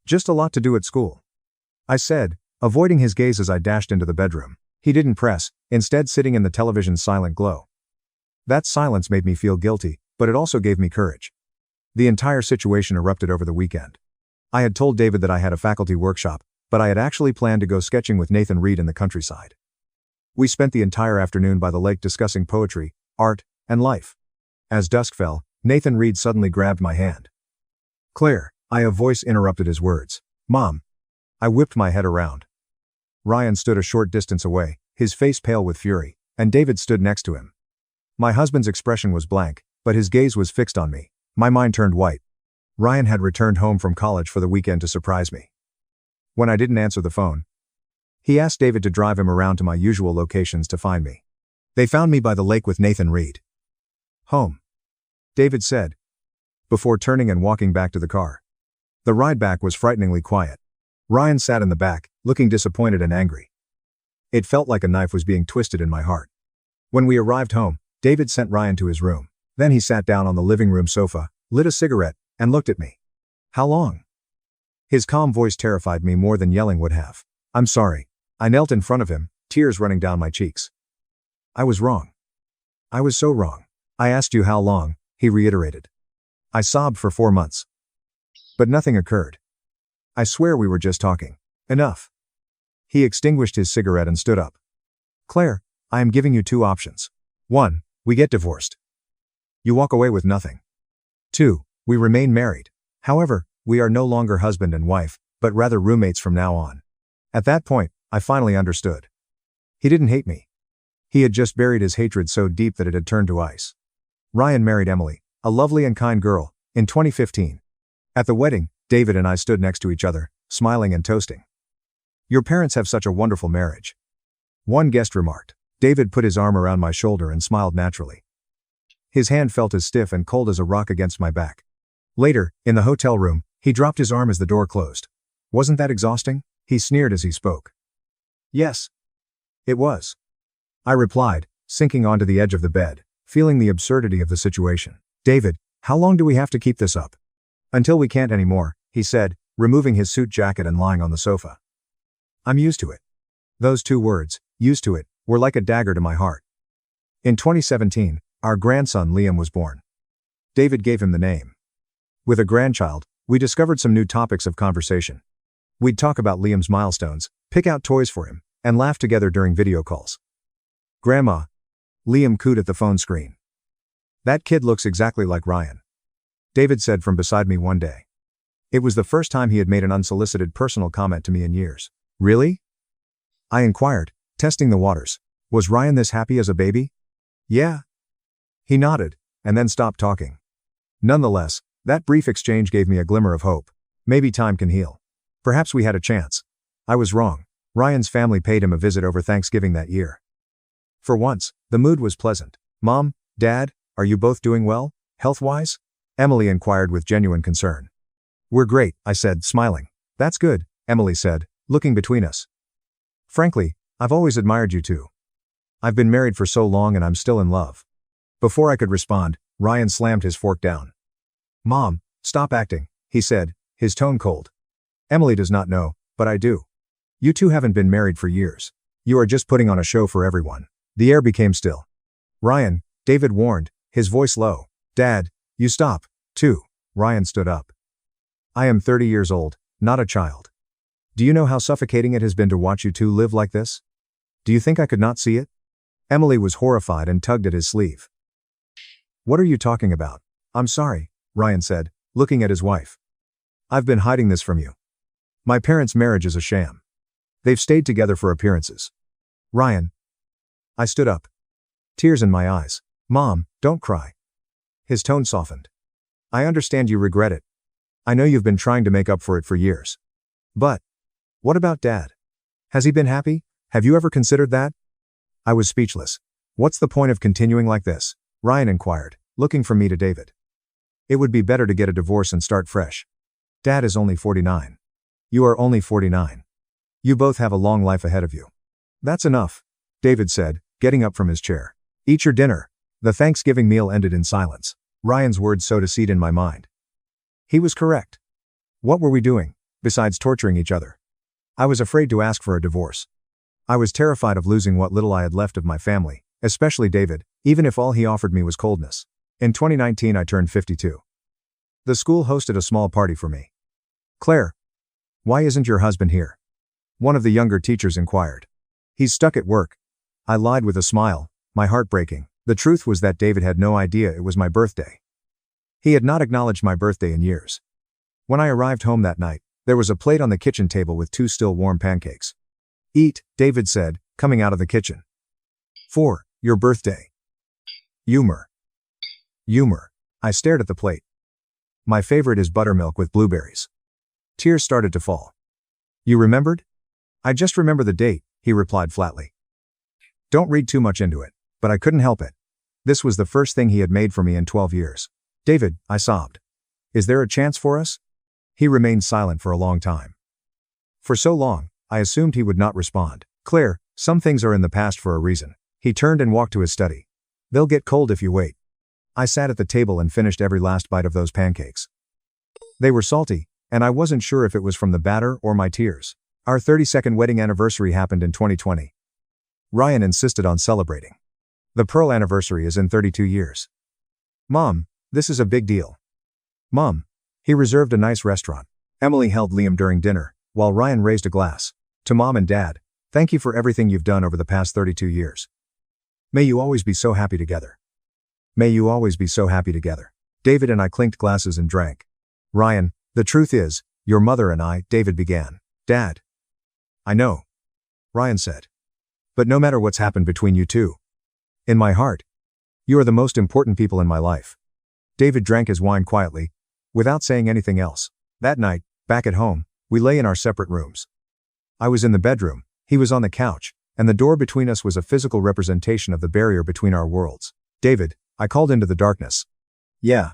"Just a lot to do at school," I said, avoiding his gaze as I dashed into the bedroom. He didn't press, instead sitting in the television's silent glow. That silence made me feel guilty, but it also gave me courage. The entire situation erupted over the weekend. I had told David that I had a faculty workshop, but I had actually planned to go sketching with Nathan Reed in the countryside. We spent the entire afternoon by the lake discussing poetry, art, and life. As dusk fell, Nathan Reed suddenly grabbed my hand. "Claire," a voice interrupted his words. "Mom." I whipped my head around. Ryan stood a short distance away, his face pale with fury, and David stood next to him. My husband's expression was blank, but his gaze was fixed on me. My mind turned white. Ryan had returned home from college for the weekend to surprise me. When I didn't answer the phone, he asked David to drive him around to my usual locations to find me. They found me by the lake with Nathan Reed. "Home," David said, before turning and walking back to the car. The ride back was frighteningly quiet. Ryan sat in the back, looking disappointed and angry. It felt like a knife was being twisted in my heart. When we arrived home, David sent Ryan to his room. Then he sat down on the living room sofa, lit a cigarette, and looked at me. "How long?" His calm voice terrified me more than yelling would have. "I'm sorry." I knelt in front of him, tears running down my cheeks. "I was wrong. I was so wrong." "I asked you how long," he reiterated. I sobbed for 4 months. But nothing occurred. "I swear we were just talking." "Enough." He extinguished his cigarette and stood up. "Claire, I am giving you 2 options. 1, we get divorced. You walk away with nothing. 2. We remain married. However, we are no longer husband and wife, but rather roommates from now on. At that point, I finally understood. He didn't hate me. He had just buried his hatred so deep that it had turned to ice. Ryan married Emily, a lovely and kind girl, in 2015. At the wedding, David and I stood next to each other, smiling and toasting. Your parents have such a wonderful marriage. One guest remarked. David put his arm around my shoulder and smiled naturally. His hand felt as stiff and cold as a rock against my back. Later, in the hotel room, he dropped his arm as the door closed. Wasn't that exhausting? He sneered as he spoke. Yes. It was. I replied, sinking onto the edge of the bed, feeling the absurdity of the situation. David, how long do we have to keep this up? Until we can't anymore, he said, removing his suit jacket and lying on the sofa. I'm used to it. Those 2 words, used to it, were like a dagger to my heart. In 2017, our grandson Liam was born. David gave him the name. With a grandchild, we discovered some new topics of conversation. We'd talk about Liam's milestones, pick out toys for him, and laugh together during video calls. Grandma. Liam cooed at the phone screen. That kid looks exactly like Ryan. David said from beside me one day. It was the first time he had made an unsolicited personal comment to me in years. Really? I inquired, testing the waters. Was Ryan this happy as a baby? Yeah. He nodded, and then stopped talking. Nonetheless, that brief exchange gave me a glimmer of hope. Maybe time can heal. Perhaps we had a chance. I was wrong. Ryan's family paid him a visit over Thanksgiving that year. For once, the mood was pleasant. Mom, Dad, are you both doing well, health-wise? Emily inquired with genuine concern. We're great, I said, smiling. That's good, Emily said, looking between us. Frankly, I've always admired you two. I've been married for so long and I'm still in love. Before I could respond, Ryan slammed his fork down. Mom, stop acting, he said, his tone cold. Emily does not know, but I do. You two haven't been married for years. You are just putting on a show for everyone. The air became still. Ryan, David warned, his voice low. Dad, you stop, too. Ryan stood up. I am 30 years old, not a child. Do you know how suffocating it has been to watch you two live like this? Do you think I could not see it? Emily was horrified and tugged at his sleeve. What are you talking about? I'm sorry, Ryan said, looking at his wife. I've been hiding this from you. My parents' marriage is a sham. They've stayed together for appearances. Ryan. I stood up. Tears in my eyes. Mom, don't cry. His tone softened. I understand you regret it. I know you've been trying to make up for it for years. But, what about Dad? Has he been happy? Have you ever considered that? I was speechless. What's the point of continuing like this? Ryan inquired, looking from me to David. It would be better to get a divorce and start fresh. Dad is only 49. You are only 49. You both have a long life ahead of you. That's enough, David said, getting up from his chair. Eat your dinner. The Thanksgiving meal ended in silence. Ryan's words sowed a seed in my mind. He was correct. What were we doing, besides torturing each other? I was afraid to ask for a divorce. I was terrified of losing what little I had left of my family, especially David, even if all he offered me was coldness. In 2019 I turned 52. The school hosted a small party for me. Claire, why isn't your husband here? One of the younger teachers inquired. He's stuck at work. I lied with a smile, my heart breaking. The truth was that David had no idea it was my birthday. He had not acknowledged my birthday in years. When I arrived home that night, there was a plate on the kitchen table with 2 still warm pancakes. Eat, David said, coming out of the kitchen. For your birthday. Humor. I stared at the plate. My favorite is buttermilk with blueberries. Tears started to fall. You remembered? I just remember the date, he replied flatly. Don't read too much into it, but I couldn't help it. This was the first thing he had made for me in 12 years. David, I sobbed. Is there a chance for us? He remained silent for a long time. For so long, I assumed he would not respond. Claire, some things are in the past for a reason. He turned and walked to his study. They'll get cold if you wait. I sat at the table and finished every last bite of those pancakes. They were salty, and I wasn't sure if it was from the batter or my tears. Our 32nd wedding anniversary happened in 2020. Ryan insisted on celebrating. The pearl anniversary is in 32 years. Mom, this is a big deal. Mom. He reserved a nice restaurant. Emily held Liam during dinner, while Ryan raised a glass. To Mom and Dad, thank you for everything you've done over the past 32 years. May you always be so happy together. May you always be so happy together. David and I clinked glasses and drank. Ryan, the truth is, your mother and I, David began. Dad. I know. Ryan said. But no matter what's happened between you two, in my heart, you are the most important people in my life. David drank his wine quietly, without saying anything else. That night, back at home, we lay in our separate rooms. I was in the bedroom, he was on the couch, and the door between us was a physical representation of the barrier between our worlds. David, I called into the darkness. Yeah.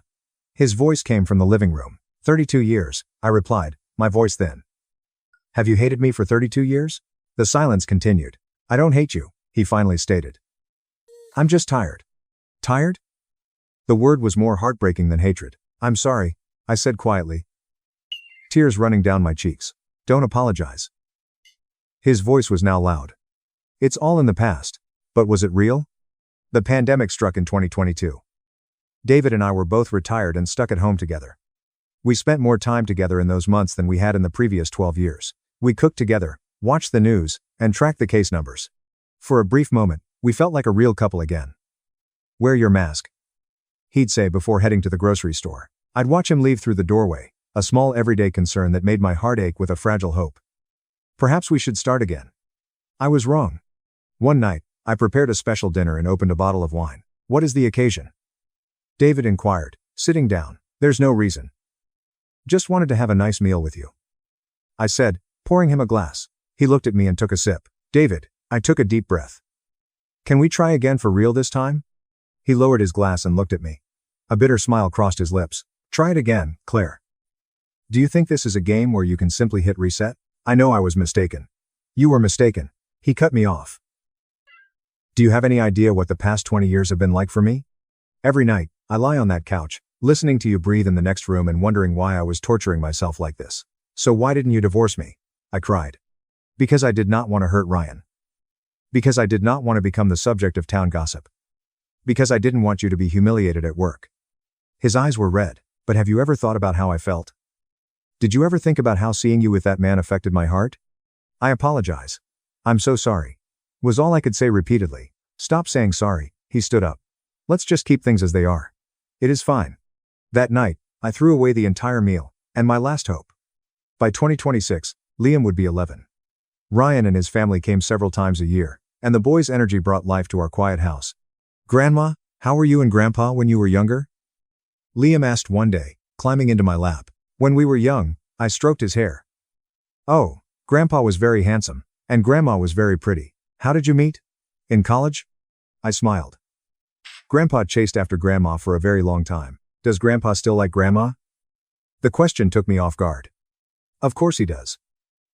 His voice came from the living room. 32 years, I replied, my voice thin. Have you hated me for 32 years? The silence continued. I don't hate you, he finally stated. I'm just tired. Tired? The word was more heartbreaking than hatred. I'm sorry, I said quietly. Tears running down my cheeks. Don't apologize. His voice was now loud. It's all in the past. But was it real? The pandemic struck in 2022. David and I were both retired and stuck at home together. We spent more time together in those months than we had in the previous 12 years. We cooked together, watched the news, and tracked the case numbers. For a brief moment, we felt like a real couple again. Wear your mask, he'd say before heading to the grocery store. I'd watch him leave through the doorway, a small everyday concern that made my heart ache with a fragile hope. Perhaps we should start again. I was wrong. One night, I prepared a special dinner and opened a bottle of wine. What is the occasion? David inquired, sitting down. There's no reason. Just wanted to have a nice meal with you, I said, pouring him a glass. He looked at me and took a sip. David, I took a deep breath. Can we try again for real this time? He lowered his glass and looked at me. A bitter smile crossed his lips. Try it again, Claire. Do you think this is a game where you can simply hit reset? I know I was mistaken. You were mistaken. He cut me off. Do you have any idea what the past 20 years have been like for me? Every night, I lie on that couch, listening to you breathe in the next room and wondering why I was torturing myself like this. So why didn't you divorce me? I cried. Because I did not want to hurt Ryan. Because I did not want to become the subject of town gossip. Because I didn't want you to be humiliated at work. His eyes were red. But have you ever thought about how I felt? Did you ever think about how seeing you with that man affected my heart? I apologize. I'm so sorry, was all I could say repeatedly. Stop saying sorry, he stood up. Let's just keep things as they are. It is fine. That night, I threw away the entire meal, and my last hope. By 2026, Liam would be 11. Ryan and his family came several times a year, and the boys' energy brought life to our quiet house. Grandma, how were you and Grandpa when you were younger? Liam asked one day, climbing into my lap. When we were young, I stroked his hair. Oh, Grandpa was very handsome, and Grandma was very pretty. How did you meet? In college? I smiled. Grandpa chased after Grandma for a very long time. Does Grandpa still like Grandma? The question took me off guard. Of course he does.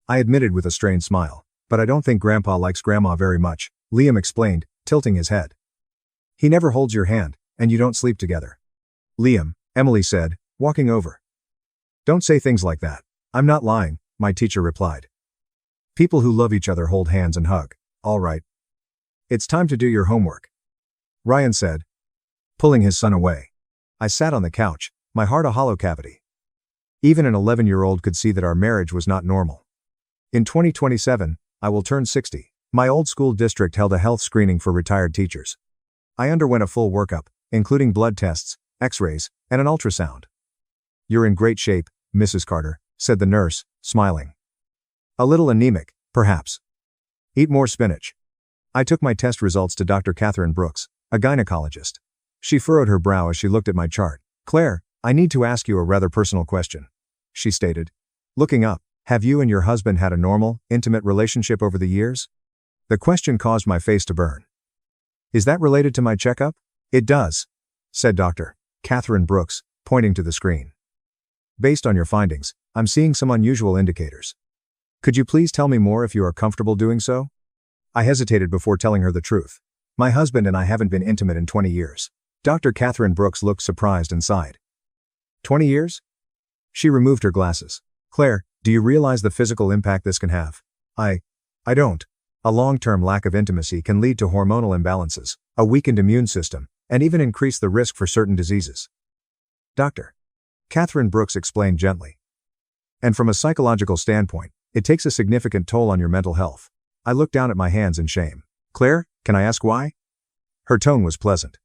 I admitted with a strained smile. But I don't think Grandpa likes Grandma very much, Liam explained, tilting his head. He never holds your hand, and you don't sleep together. Liam, Emily said, walking over. Don't say things like that. I'm not lying, my teacher replied. People who love each other hold hands and hug. All right. It's time to do your homework, Ryan said, pulling his son away. I sat on the couch, my heart a hollow cavity. Even an 11-year-old could see that our marriage was not normal. In 2027, I will turn 60. My old school district held a health screening for retired teachers. I underwent a full workup, including blood tests, x-rays, and an ultrasound. You're in great shape, Mrs. Carter, said the nurse, smiling. A little anemic, perhaps. Eat more spinach. I took my test results to Dr. Catherine Brooks, a gynecologist. She furrowed her brow as she looked at my chart. Claire, I need to ask you a rather personal question, she stated. Looking up, have you and your husband had a normal, intimate relationship over the years? The question caused my face to burn. Is that related to my checkup? It does, said Dr. Catherine Brooks, pointing to the screen. Based on your findings, I'm seeing some unusual indicators. Could you please tell me more if you are comfortable doing so? I hesitated before telling her the truth. My husband and I haven't been intimate in 20 years. Dr. Catherine Brooks looked surprised and sighed. 20 years? She removed her glasses. Claire, do you realize the physical impact this can have? I don't. A long-term lack of intimacy can lead to hormonal imbalances, a weakened immune system, and even increase the risk for certain diseases. Dr. Catherine Brooks explained gently. And from a psychological standpoint, it takes a significant toll on your mental health. I looked down at my hands in shame. Claire, can I ask why? Her tone was pleasant.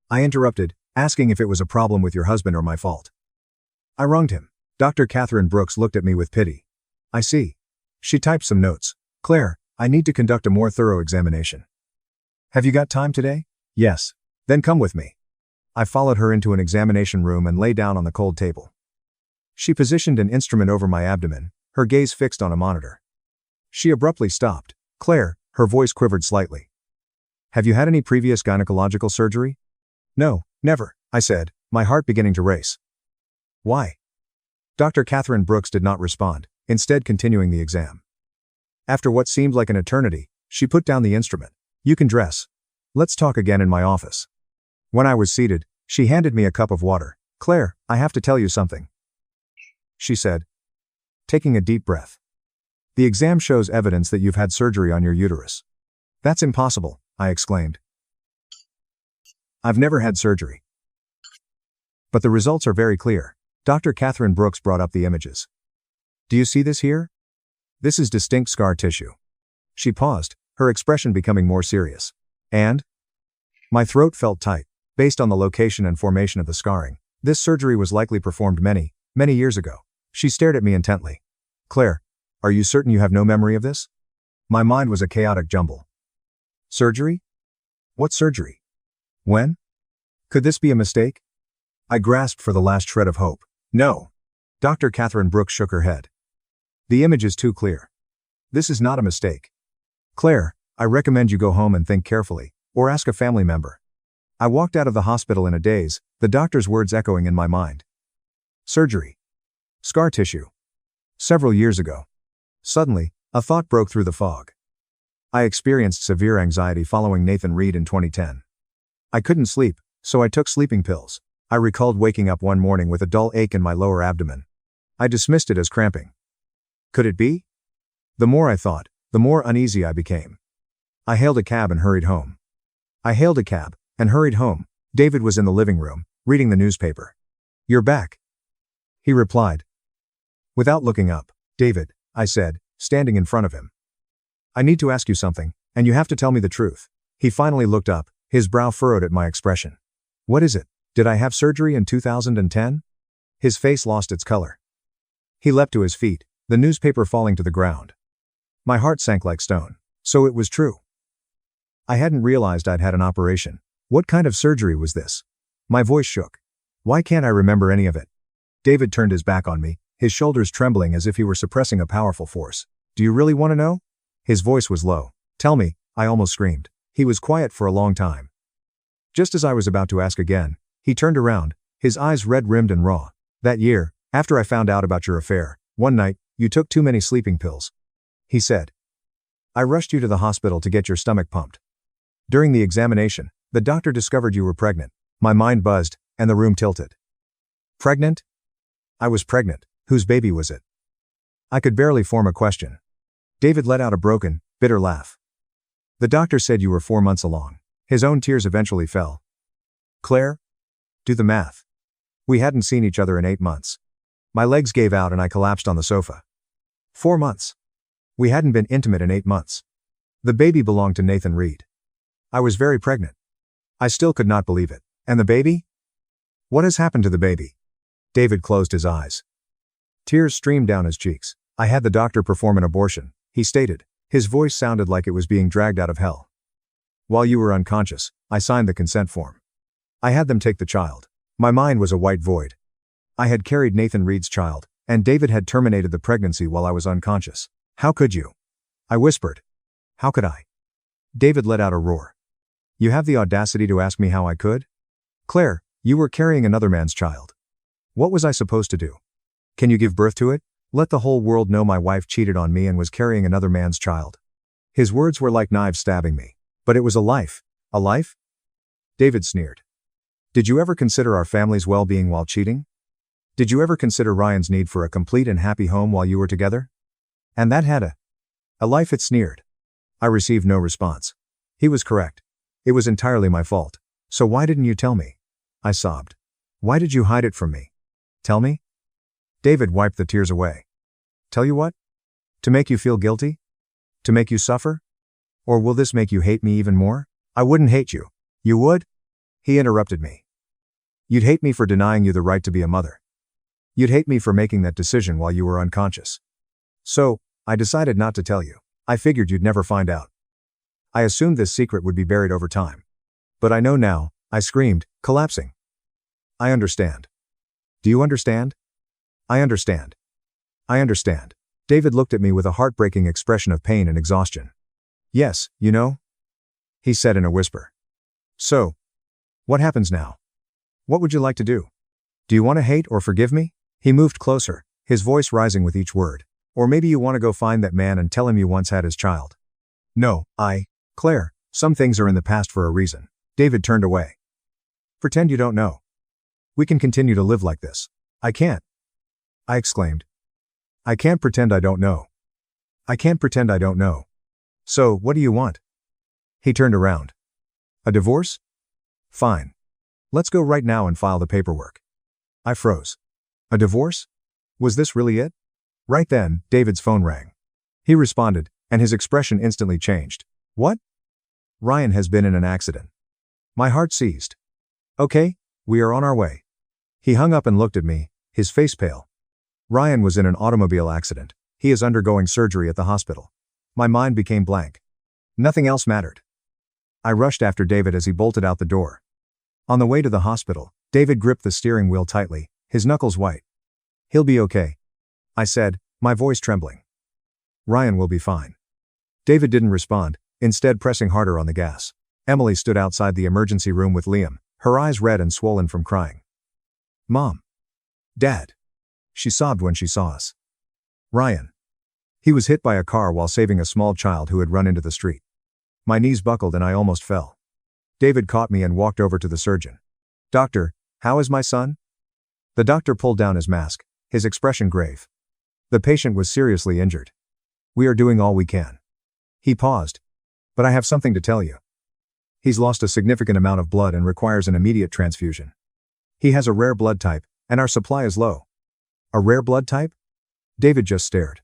I interrupted, asking if it was a problem with your husband or my fault. I wronged him. Dr. Catherine Brooks looked at me with pity. I see. She typed some notes. Claire, I need to conduct a more thorough examination. Have you got time today? Yes. Then come with me. I followed her into an examination room and lay down on the cold table. She positioned an instrument over my abdomen, her gaze fixed on a monitor. She abruptly stopped. Claire, her voice quivered slightly. Have you had any previous gynecological surgery? No, never, I said, my heart beginning to race. Why? Dr. Catherine Brooks did not respond, instead continuing the exam. After what seemed like an eternity, she put down the instrument. You can dress. Let's talk again in my office. When I was seated, she handed me a cup of water. Claire, I have to tell you something, she said, taking a deep breath. The exam shows evidence that you've had surgery on your uterus. That's impossible, I exclaimed. I've never had surgery. But the results are very clear. Dr. Catherine Brooks brought up the images. Do you see this here? This is distinct scar tissue. She paused, her expression becoming more serious. And? My throat felt tight. Based on the location and formation of the scarring, this surgery was likely performed many, many years ago. She stared at me intently. Claire, are you certain you have no memory of this? My mind was a chaotic jumble. Surgery? What surgery? When? Could this be a mistake? I grasped for the last shred of hope. No. Dr. Catherine Brooks shook her head. The image is too clear. This is not a mistake. Claire, I recommend you go home and think carefully, or ask a family member. I walked out of the hospital in a daze, the doctor's words echoing in my mind. Surgery. Scar tissue. Several years ago. Suddenly, a thought broke through the fog. I experienced severe anxiety following Nathan Reed in 2010. I couldn't sleep, so I took sleeping pills. I recalled waking up one morning with a dull ache in my lower abdomen. I dismissed it as cramping. Could it be? The more I thought, the more uneasy I became. I hailed a cab and hurried home. David was in the living room, reading the newspaper. You're back, he replied. Without looking up. David, I said, standing in front of him. I need to ask you something, and you have to tell me the truth. He finally looked up, his brow furrowed at my expression. What is it? Did I have surgery in 2010? His face lost its color. He leapt to his feet, the newspaper falling to the ground. My heart sank like stone. So it was true. I hadn't realized I'd had an operation. What kind of surgery was this? My voice shook. Why can't I remember any of it? David turned his back on me, his shoulders trembling as if he were suppressing a powerful force. Do you really want to know? His voice was low. Tell me, I almost screamed. He was quiet for a long time. Just as I was about to ask again, he turned around, his eyes red-rimmed and raw. That year, after I found out about your affair, one night, you took too many sleeping pills, he said. I rushed you to the hospital to get your stomach pumped. During the examination, the doctor discovered you were pregnant. My mind buzzed, and the room tilted. Pregnant? I was pregnant. Whose baby was it? I could barely form a question. David let out a broken, bitter laugh. The doctor said you were 4 months along. His own tears eventually fell. Claire? Do the math. We hadn't seen each other in 8 months. My legs gave out and I collapsed on the sofa. 4 months. We hadn't been intimate in 8 months. The baby belonged to Nathan Reed. I was very pregnant. I still could not believe it. And the baby? What has happened to the baby? David closed his eyes. Tears streamed down his cheeks. I had the doctor perform an abortion, he stated. His voice sounded like it was being dragged out of hell. While you were unconscious, I signed the consent form. I had them take the child. My mind was a white void. I had carried Nathan Reed's child, and David had terminated the pregnancy while I was unconscious. How could you? I whispered. How could I? David let out a roar. You have the audacity to ask me how I could? Claire, you were carrying another man's child. What was I supposed to do? Can you give birth to it? Let the whole world know my wife cheated on me and was carrying another man's child. His words were like knives stabbing me. But it was a life. A life? David sneered. Did you ever consider our family's well-being while cheating? Did you ever consider Ryan's need for a complete and happy home while you were together? And that had a life, it sneered. I received no response. He was correct. It was entirely my fault. So why didn't you tell me? I sobbed. Why did you hide it from me? Tell me? David wiped the tears away. Tell you what? To make you feel guilty? To make you suffer? Or will this make you hate me even more? I wouldn't hate you. You would? He interrupted me. You'd hate me for denying you the right to be a mother. You'd hate me for making that decision while you were unconscious. So, I decided not to tell you. I figured you'd never find out. I assumed this secret would be buried over time. But I know now, I screamed, collapsing. I understand. Do you understand? I understand. I understand. David looked at me with a heartbreaking expression of pain and exhaustion. Yes, you know? He said in a whisper. So, what happens now? What would you like to do? Do you want to hate or forgive me? He moved closer, his voice rising with each word. Or maybe you want to go find that man and tell him you once had his child. No, Claire, some things are in the past for a reason. David turned away. Pretend you don't know. We can continue to live like this. I can't. I exclaimed. I can't pretend I don't know. I can't pretend I don't know. So, what do you want? He turned around. A divorce? Fine. Let's go right now and file the paperwork. I froze. A divorce? Was this really it? Right then, David's phone rang. He responded, and his expression instantly changed. What? Ryan has been in an accident. My heart seized. Okay, we are on our way. He hung up and looked at me, his face pale. Ryan was in an automobile accident. He is undergoing surgery at the hospital. My mind became blank. Nothing else mattered. I rushed after David as he bolted out the door. On the way to the hospital, David gripped the steering wheel tightly, his knuckles white. He'll be okay, I said, my voice trembling. Ryan will be fine. David didn't respond, instead pressing harder on the gas. Emily stood outside the emergency room with Liam, her eyes red and swollen from crying. Mom. Dad. She sobbed when she saw us. Ryan. He was hit by a car while saving a small child who had run into the street. My knees buckled and I almost fell. David caught me and walked over to the surgeon. Doctor, how is my son? The doctor pulled down his mask, his expression grave. The patient was seriously injured. We are doing all we can. He paused. But I have something to tell you. He's lost a significant amount of blood and requires an immediate transfusion. He has a rare blood type, and our supply is low. A rare blood type? David just stared.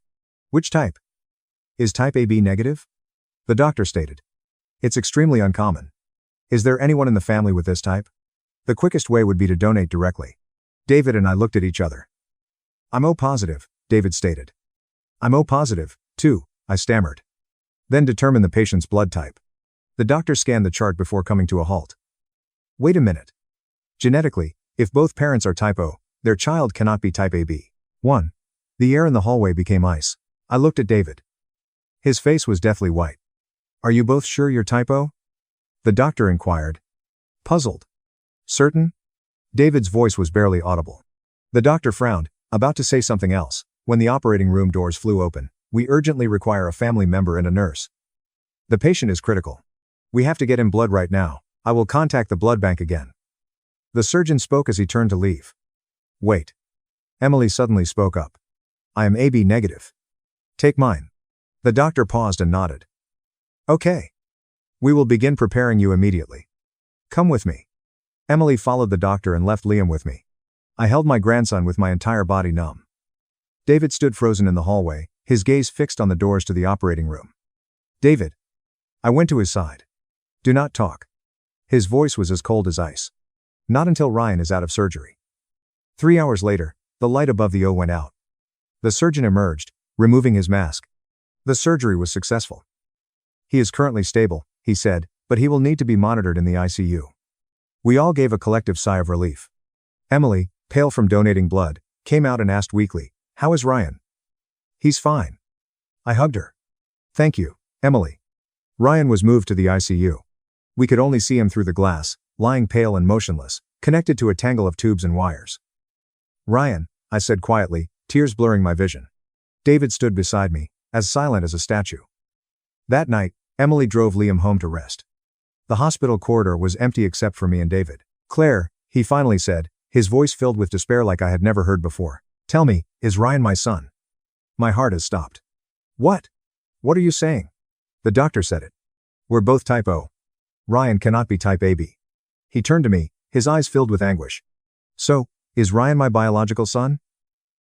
Which type? Is type AB negative? The doctor stated. It's extremely uncommon. Is there anyone in the family with this type? The quickest way would be to donate directly. David and I looked at each other. I'm O positive, David stated. I'm O positive, too, I stammered. Then determine the patient's blood type. The doctor scanned the chart before coming to a halt. Wait a minute. Genetically, if both parents are type O, their child cannot be type AB. 1. The air in the hallway became ice. I looked at David. His face was deathly white. Are you both sure you're type O? The doctor inquired. Puzzled. Certain? David's voice was barely audible. The doctor frowned, about to say something else, when the operating room doors flew open. We urgently require a family member and a nurse. The patient is critical. We have to get him blood right now. I will contact the blood bank again. The surgeon spoke as he turned to leave. Wait. Emily suddenly spoke up. I am AB negative. Take mine. The doctor paused and nodded. Okay. We will begin preparing you immediately. Come with me. Emily followed the doctor and left Liam with me. I held my grandson with my entire body numb. David stood frozen in the hallway, his gaze fixed on the doors to the operating room. David. I went to his side. Do not talk. His voice was as cold as ice. Not until Ryan is out of surgery. 3 hours later, the light above the O went out. The surgeon emerged, removing his mask. The surgery was successful. He is currently stable, he said, but he will need to be monitored in the ICU. We all gave a collective sigh of relief. Emily, pale from donating blood, came out and asked weakly, How is Ryan? He's fine. I hugged her. Thank you, Emily. Ryan was moved to the ICU. We could only see him through the glass, lying pale and motionless, connected to a tangle of tubes and wires. Ryan, I said quietly, tears blurring my vision. David stood beside me, as silent as a statue. That night, Emily drove Liam home to rest. The hospital corridor was empty except for me and David. Claire, he finally said, his voice filled with despair like I had never heard before. Tell me, is Ryan my son? My heart has stopped. What? What are you saying? The doctor said it. We're both type O. Ryan cannot be type AB. He turned to me, his eyes filled with anguish. So, is Ryan my biological son?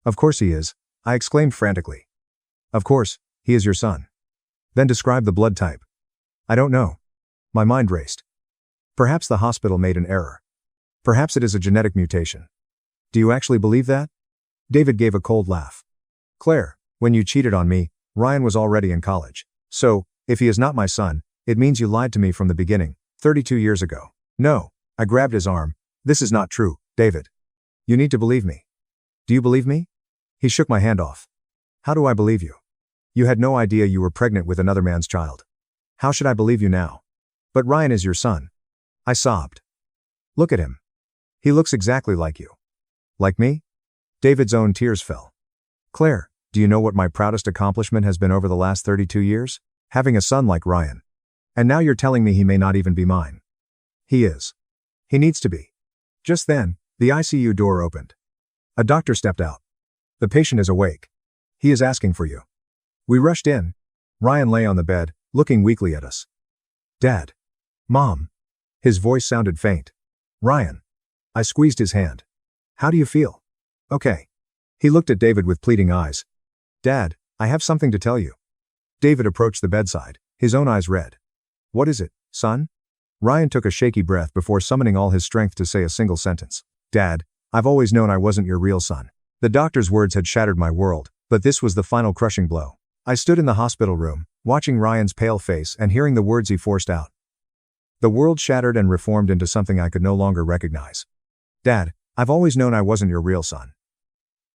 Of course he is, I exclaimed frantically. Of course, he is your son. Then describe the blood type. I don't know. My mind raced. Perhaps the hospital made an error. Perhaps it is a genetic mutation. Do you actually believe that? David gave a cold laugh. Claire, when you cheated on me, Ryan was already in college. So, if he is not my son, it means you lied to me from the beginning, 32 years ago. No. I grabbed his arm. This is not true, David. You need to believe me. Do you believe me? He shook my hand off. How do I believe you? You had no idea you were pregnant with another man's child. How should I believe you now? But Ryan is your son. I sobbed. Look at him. He looks exactly like you. Like me? David's own tears fell. Claire, do you know what my proudest accomplishment has been over the last 32 years? Having a son like Ryan. And now you're telling me he may not even be mine. He is. He needs to be. Just then, the ICU door opened. A doctor stepped out. The patient is awake. He is asking for you. We rushed in. Ryan lay on the bed, looking weakly at us. Dad. Mom. His voice sounded faint. Ryan. I squeezed his hand. How do you feel? Okay. He looked at David with pleading eyes. Dad, I have something to tell you. David approached the bedside, his own eyes red. What is it, son? Ryan took a shaky breath before summoning all his strength to say a single sentence. Dad, I've always known I wasn't your real son. The doctor's words had shattered my world, but this was the final crushing blow. I stood in the hospital room, watching Ryan's pale face and hearing the words he forced out. The world shattered and reformed into something I could no longer recognize. Dad, I've always known I wasn't your real son.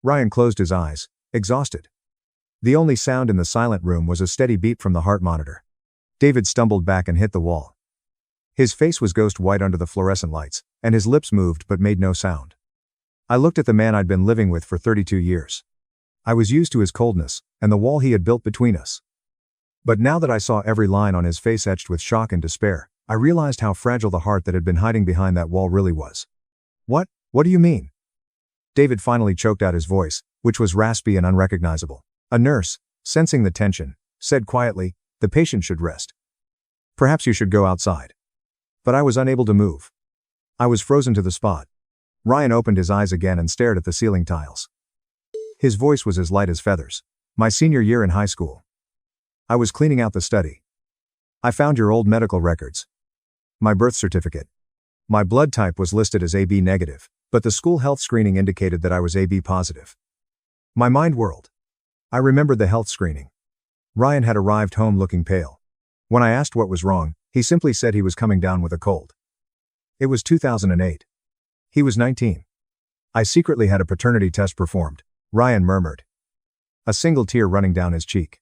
Ryan closed his eyes, exhausted. The only sound in the silent room was a steady beat from the heart monitor. David stumbled back and hit the wall. His face was ghost white under the fluorescent lights, and his lips moved but made no sound. I looked at the man I'd been living with for 32 years. I was used to his coldness, and the wall he had built between us. But now that I saw every line on his face etched with shock and despair, I realized how fragile the heart that had been hiding behind that wall really was. What do you mean? David finally choked out his voice, which was raspy and unrecognizable. A nurse, sensing the tension, said quietly, the patient should rest. Perhaps you should go outside. But I was unable to move. I was frozen to the spot. Ryan opened his eyes again and stared at the ceiling tiles. His voice was as light as feathers. My senior year in high school. I was cleaning out the study. I found your old medical records. My birth certificate. My blood type was listed as AB negative, but the school health screening indicated that I was AB positive. My mind whirled. I remembered the health screening. Ryan had arrived home looking pale. When I asked what was wrong, he simply said he was coming down with a cold. It was 2008. He was 19. I secretly had a paternity test performed, Ryan murmured. A single tear running down his cheek.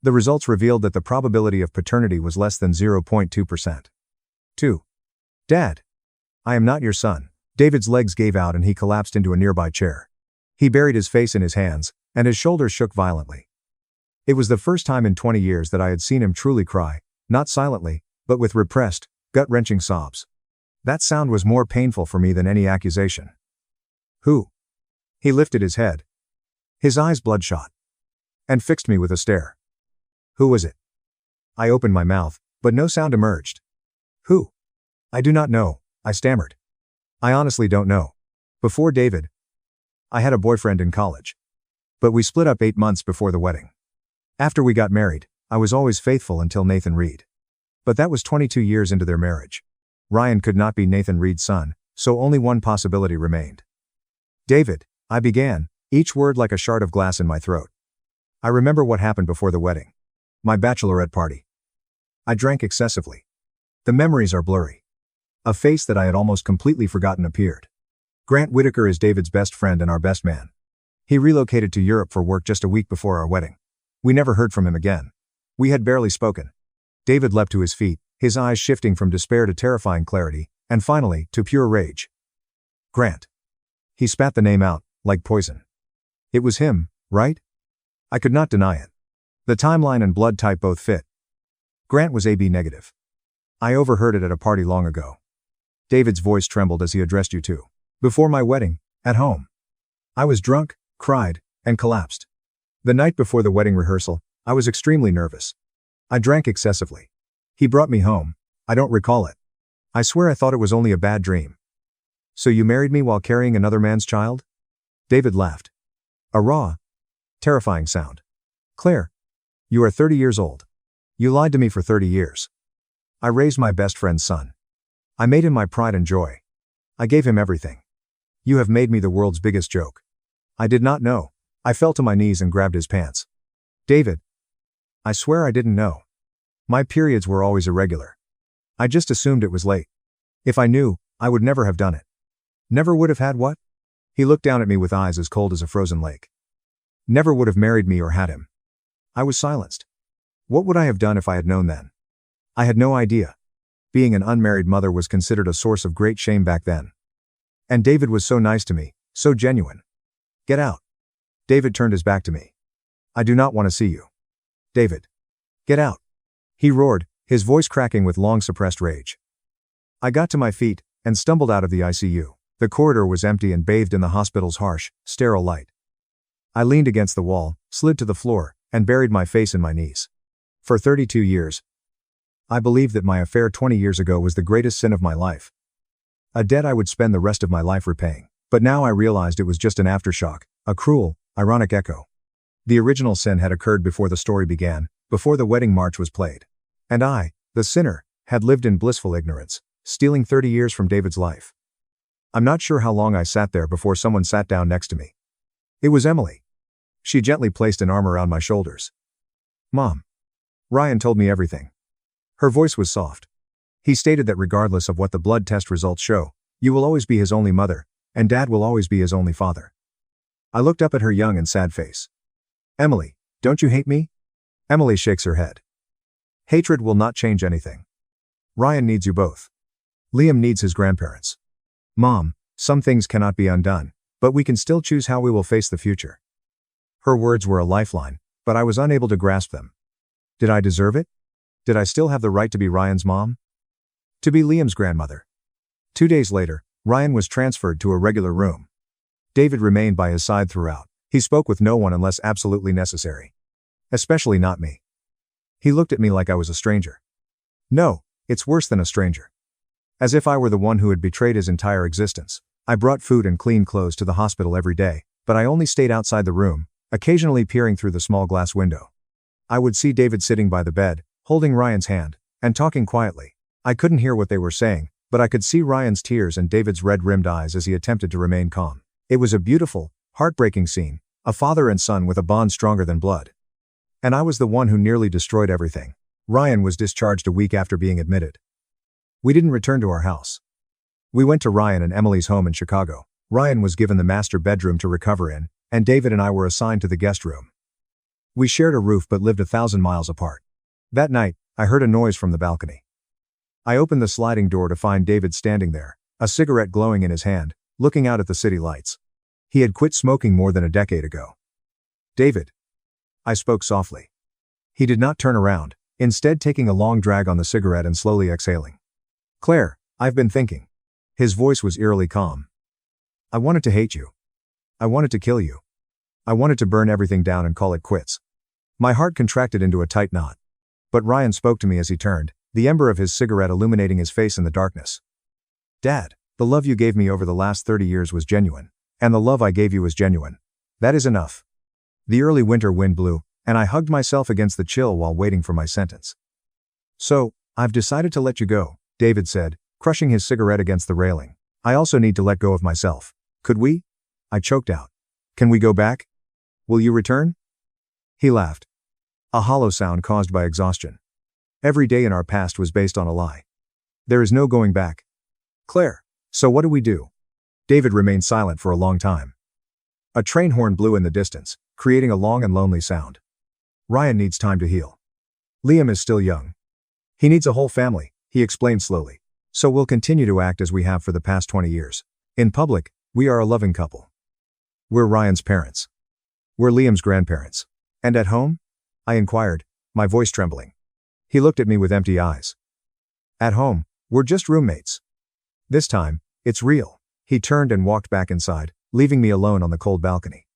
The results revealed that the probability of paternity was less than 0.2%. 2. Dad. I am not your son. David's legs gave out and he collapsed into a nearby chair. He buried his face in his hands, and his shoulders shook violently. It was the first time in 20 years that I had seen him truly cry, not silently, but with repressed, gut-wrenching sobs. That sound was more painful for me than any accusation. Who? He lifted his head. His eyes bloodshot. And fixed me with a stare. Who was it? I opened my mouth, but no sound emerged. Who? I do not know, I stammered. I honestly don't know. Before David, I had a boyfriend in college. But we split up 8 months before the wedding. After we got married, I was always faithful until Nathan Reed. But that was 22 years into their marriage. Ryan could not be Nathan Reed's son, so only one possibility remained. David, I began, each word like a shard of glass in my throat. I remember what happened before the wedding. My bachelorette party. I drank excessively. The memories are blurry. A face that I had almost completely forgotten appeared. Grant Whitaker is David's best friend and our best man. He relocated to Europe for work just a week before our wedding. We never heard from him again. We had barely spoken. David leapt to his feet, his eyes shifting from despair to terrifying clarity, and finally, to pure rage. Grant. He spat the name out, like poison. It was him, right? I could not deny it. The timeline and blood type both fit. Grant was AB negative. I overheard it at a party long ago. David's voice trembled as he addressed you two. Before my wedding, at home. I was drunk, cried, and collapsed. The night before the wedding rehearsal, I was extremely nervous. I drank excessively. He brought me home. I don't recall it. I swear I thought it was only a bad dream. So you married me while carrying another man's child? David laughed. A raw, terrifying sound. Claire, you are 30 years old. You lied to me for 30 years. I raised my best friend's son. I made him my pride and joy. I gave him everything. You have made me the world's biggest joke. I did not know. I fell to my knees and grabbed his pants. David. I swear I didn't know. My periods were always irregular. I just assumed it was late. If I knew, I would never have done it. Never would have had what? He looked down at me with eyes as cold as a frozen lake. Never would have married me or had him. I was silenced. What would I have done if I had known then? I had no idea. Being an unmarried mother was considered a source of great shame back then. And David was so nice to me, so genuine. Get out. David turned his back to me. I do not want to see you. David. Get out. He roared, his voice cracking with long-suppressed rage. I got to my feet and stumbled out of the ICU. The corridor was empty and bathed in the hospital's harsh, sterile light. I leaned against the wall, slid to the floor, and buried my face in my knees. For 32 years, I believed that my affair 20 years ago was the greatest sin of my life. A debt I would spend the rest of my life repaying. But now I realized it was just an aftershock, a cruel, ironic echo. The original sin had occurred before the story began, before the wedding march was played. And I, the sinner, had lived in blissful ignorance, stealing 30 years from David's life. I'm not sure how long I sat there before someone sat down next to me. It was Emily. She gently placed an arm around my shoulders. Mom. Ryan told me everything. Her voice was soft. He stated that regardless of what the blood test results show, you will always be his only mother, and Dad will always be his only father. I looked up at her young and sad face. Emily, don't you hate me? Emily shakes her head. Hatred will not change anything. Ryan needs you both. Liam needs his grandparents. Mom, some things cannot be undone, but we can still choose how we will face the future. Her words were a lifeline, but I was unable to grasp them. Did I deserve it? Did I still have the right to be Ryan's mom? To be Liam's grandmother? 2 days later, Ryan was transferred to a regular room. David remained by his side throughout. He spoke with no one unless absolutely necessary. Especially not me. He looked at me like I was a stranger. No, it's worse than a stranger. As if I were the one who had betrayed his entire existence. I brought food and clean clothes to the hospital every day, but I only stayed outside the room, occasionally peering through the small glass window. I would see David sitting by the bed, holding Ryan's hand, and talking quietly. I couldn't hear what they were saying, but I could see Ryan's tears and David's red-rimmed eyes as he attempted to remain calm. It was a beautiful, heartbreaking scene, a father and son with a bond stronger than blood. And I was the one who nearly destroyed everything. Ryan was discharged a week after being admitted. We didn't return to our house. We went to Ryan and Emily's home in Chicago. Ryan was given the master bedroom to recover in, and David and I were assigned to the guest room. We shared a roof but lived 1,000 miles apart. That night, I heard a noise from the balcony. I opened the sliding door to find David standing there, a cigarette glowing in his hand, looking out at the city lights. He had quit smoking more than a decade ago. David. I spoke softly. He did not turn around, instead taking a long drag on the cigarette and slowly exhaling. Claire, I've been thinking. His voice was eerily calm. I wanted to hate you. I wanted to kill you. I wanted to burn everything down and call it quits. My heart contracted into a tight knot. But Ryan spoke to me as he turned, the ember of his cigarette illuminating his face in the darkness. Dad, the love you gave me over the last 30 years was genuine. And the love I gave you was genuine. That is enough. The early winter wind blew, and I hugged myself against the chill while waiting for my sentence. So, I've decided to let you go, David said, crushing his cigarette against the railing. I also need to let go of myself. Could we? I choked out. Can we go back? Will you return? He laughed. A hollow sound caused by exhaustion. Every day in our past was based on a lie. There is no going back. Claire, so what do we do? David remained silent for a long time. A train horn blew in the distance, creating a long and lonely sound. Ryan needs time to heal. Liam is still young. He needs a whole family, he explained slowly. So we'll continue to act as we have for the past 20 years. In public, we are a loving couple. We're Ryan's parents. We're Liam's grandparents. And at home? I inquired, my voice trembling. He looked at me with empty eyes. At home, we're just roommates. This time, it's real. He turned and walked back inside, leaving me alone on the cold balcony.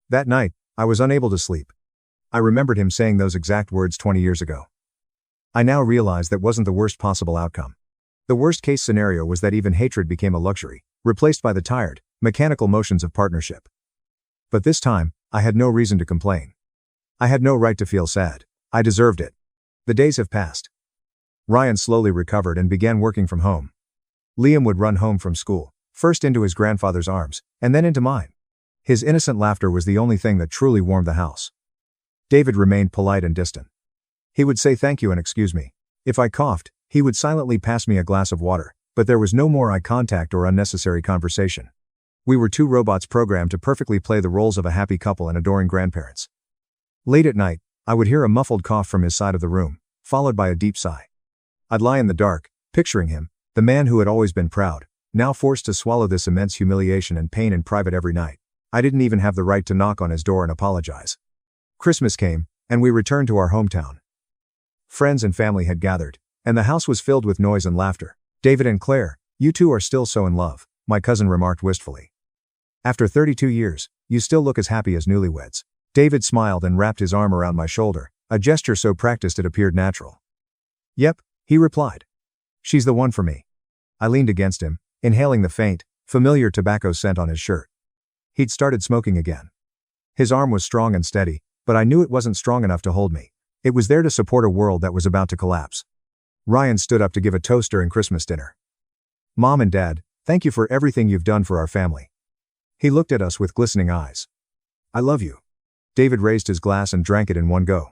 That night, I was unable to sleep. I remembered him saying those exact words 20 years ago. I now realize that wasn't the worst possible outcome. The worst case scenario was that even hatred became a luxury, replaced by the tired, mechanical motions of partnership. But this time, I had no reason to complain. I had no right to feel sad. I deserved it. The days have passed. Ryan slowly recovered and began working from home. Liam would run home from school, first into his grandfather's arms, and then into mine. His innocent laughter was the only thing that truly warmed the house. David remained polite and distant. He would say thank you and excuse me. If I coughed, he would silently pass me a glass of water, but there was no more eye contact or unnecessary conversation. We were two robots programmed to perfectly play the roles of a happy couple and adoring grandparents. Late at night, I would hear a muffled cough from his side of the room, followed by a deep sigh. I'd lie in the dark, picturing him, the man who had always been proud, now forced to swallow this immense humiliation and pain in private every night. I didn't even have the right to knock on his door and apologize. Christmas came, and we returned to our hometown. Friends and family had gathered, and the house was filled with noise and laughter. David and Claire, you two are still so in love, my cousin remarked wistfully. After 32 years, you still look as happy as newlyweds. David smiled and wrapped his arm around my shoulder, a gesture so practiced it appeared natural. Yep, he replied. She's the one for me. I leaned against him, inhaling the faint, familiar tobacco scent on his shirt. He'd started smoking again. His arm was strong and steady, but I knew it wasn't strong enough to hold me. It was there to support a world that was about to collapse. Ryan stood up to give a toast during Christmas dinner. Mom and Dad, thank you for everything you've done for our family. He looked at us with glistening eyes. I love you. David raised his glass and drank it in one go.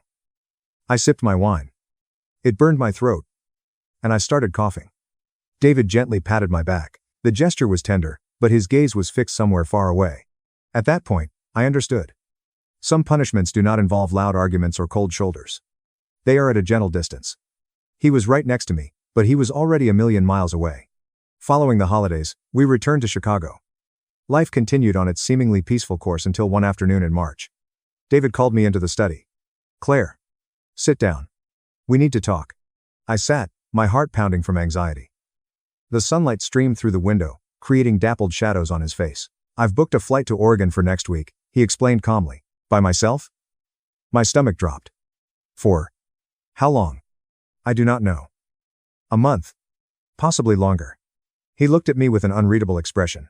I sipped my wine. It burned my throat. And I started coughing. David gently patted my back. The gesture was tender, but his gaze was fixed somewhere far away. At that point, I understood. Some punishments do not involve loud arguments or cold shoulders. They are at a gentle distance. He was right next to me, but he was already a million miles away. Following the holidays, we returned to Chicago. Life continued on its seemingly peaceful course until one afternoon in March. David called me into the study. Claire. Sit down. We need to talk. I sat, my heart pounding from anxiety. The sunlight streamed through the window, creating dappled shadows on his face. I've booked a flight to Oregon for next week, he explained calmly. By myself? My stomach dropped. For how long? I do not know. A month. Possibly longer. He looked at me with an unreadable expression.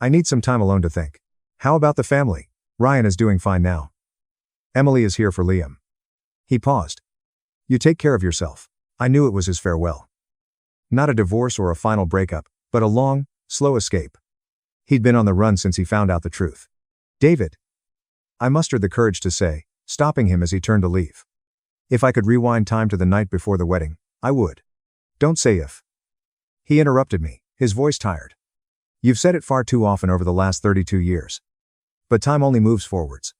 I need some time alone to think. How about the family? Ryan is doing fine now. Emily is here for Liam. He paused. You take care of yourself. I knew it was his farewell. Not a divorce or a final breakup, but a long, slow escape. He'd been on the run since he found out the truth. David. I mustered the courage to say, stopping him as he turned to leave. If I could rewind time to the night before the wedding, I would. Don't say if. He interrupted me, his voice tired. You've said it far too often over the last 32 years. But time only moves forwards.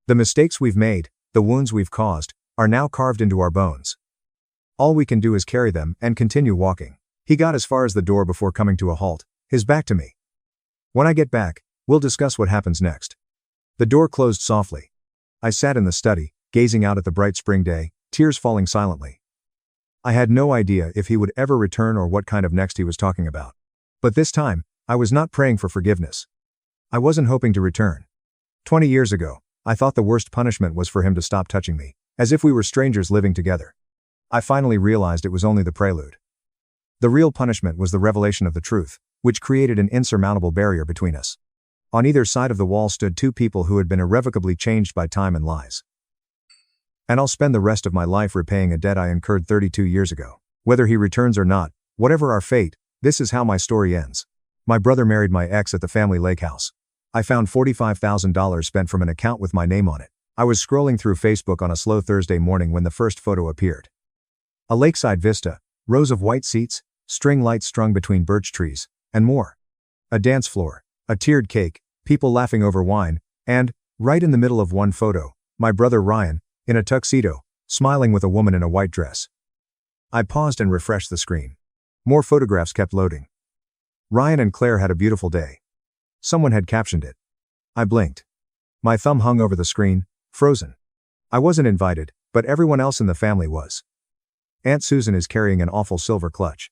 The mistakes we've made, the wounds we've caused, are now carved into our bones. All we can do is carry them and continue walking. He got as far as the door before coming to a halt, his back to me. When I get back, we'll discuss what happens next. The door closed softly. I sat in the study, gazing out at the bright spring day, tears falling silently. I had no idea if he would ever return or what kind of next he was talking about. But this time, I was not praying for forgiveness. I wasn't hoping to return. 20 years ago, I thought the worst punishment was for him to stop touching me, as if we were strangers living together. I finally realized it was only the prelude. The real punishment was the revelation of the truth, which created an insurmountable barrier between us. On either side of the wall stood two people who had been irrevocably changed by time and lies. And I'll spend the rest of my life repaying a debt I incurred 32 years ago. Whether he returns or not, whatever our fate, this is how my story ends. My brother married my ex at the family lake house. I found $45,000 spent from an account with my name on it. I was scrolling through Facebook on a slow Thursday morning when the first photo appeared. A lakeside vista, rows of white seats, string lights strung between birch trees, and more. A dance floor, a tiered cake, people laughing over wine, and, right in the middle of one photo, my brother Ryan, in a tuxedo, smiling with a woman in a white dress. I paused and refreshed the screen. More photographs kept loading. Ryan and Claire had a beautiful day. Someone had captioned it. I blinked. My thumb hung over the screen, frozen. I wasn't invited, but everyone else in the family was. Aunt Susan is carrying an awful silver clutch.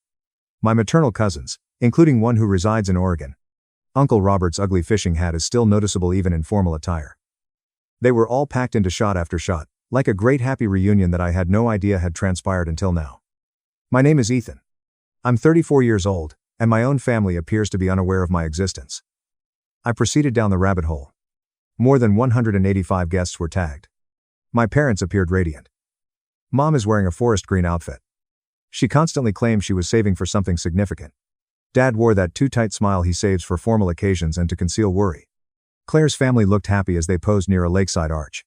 My maternal cousins, including one who resides in Oregon. Uncle Robert's ugly fishing hat is still noticeable even in formal attire. They were all packed into shot after shot, like a great happy reunion that I had no idea had transpired until now. My name is Ethan. I'm 34 years old, and my own family appears to be unaware of my existence. I proceeded down the rabbit hole. More than 185 guests were tagged. My parents appeared radiant. Mom is wearing a forest green outfit. She constantly claimed she was saving for something significant. Dad wore that too tight smile he saves for formal occasions and to conceal worry. Claire's family looked happy as they posed near a lakeside arch.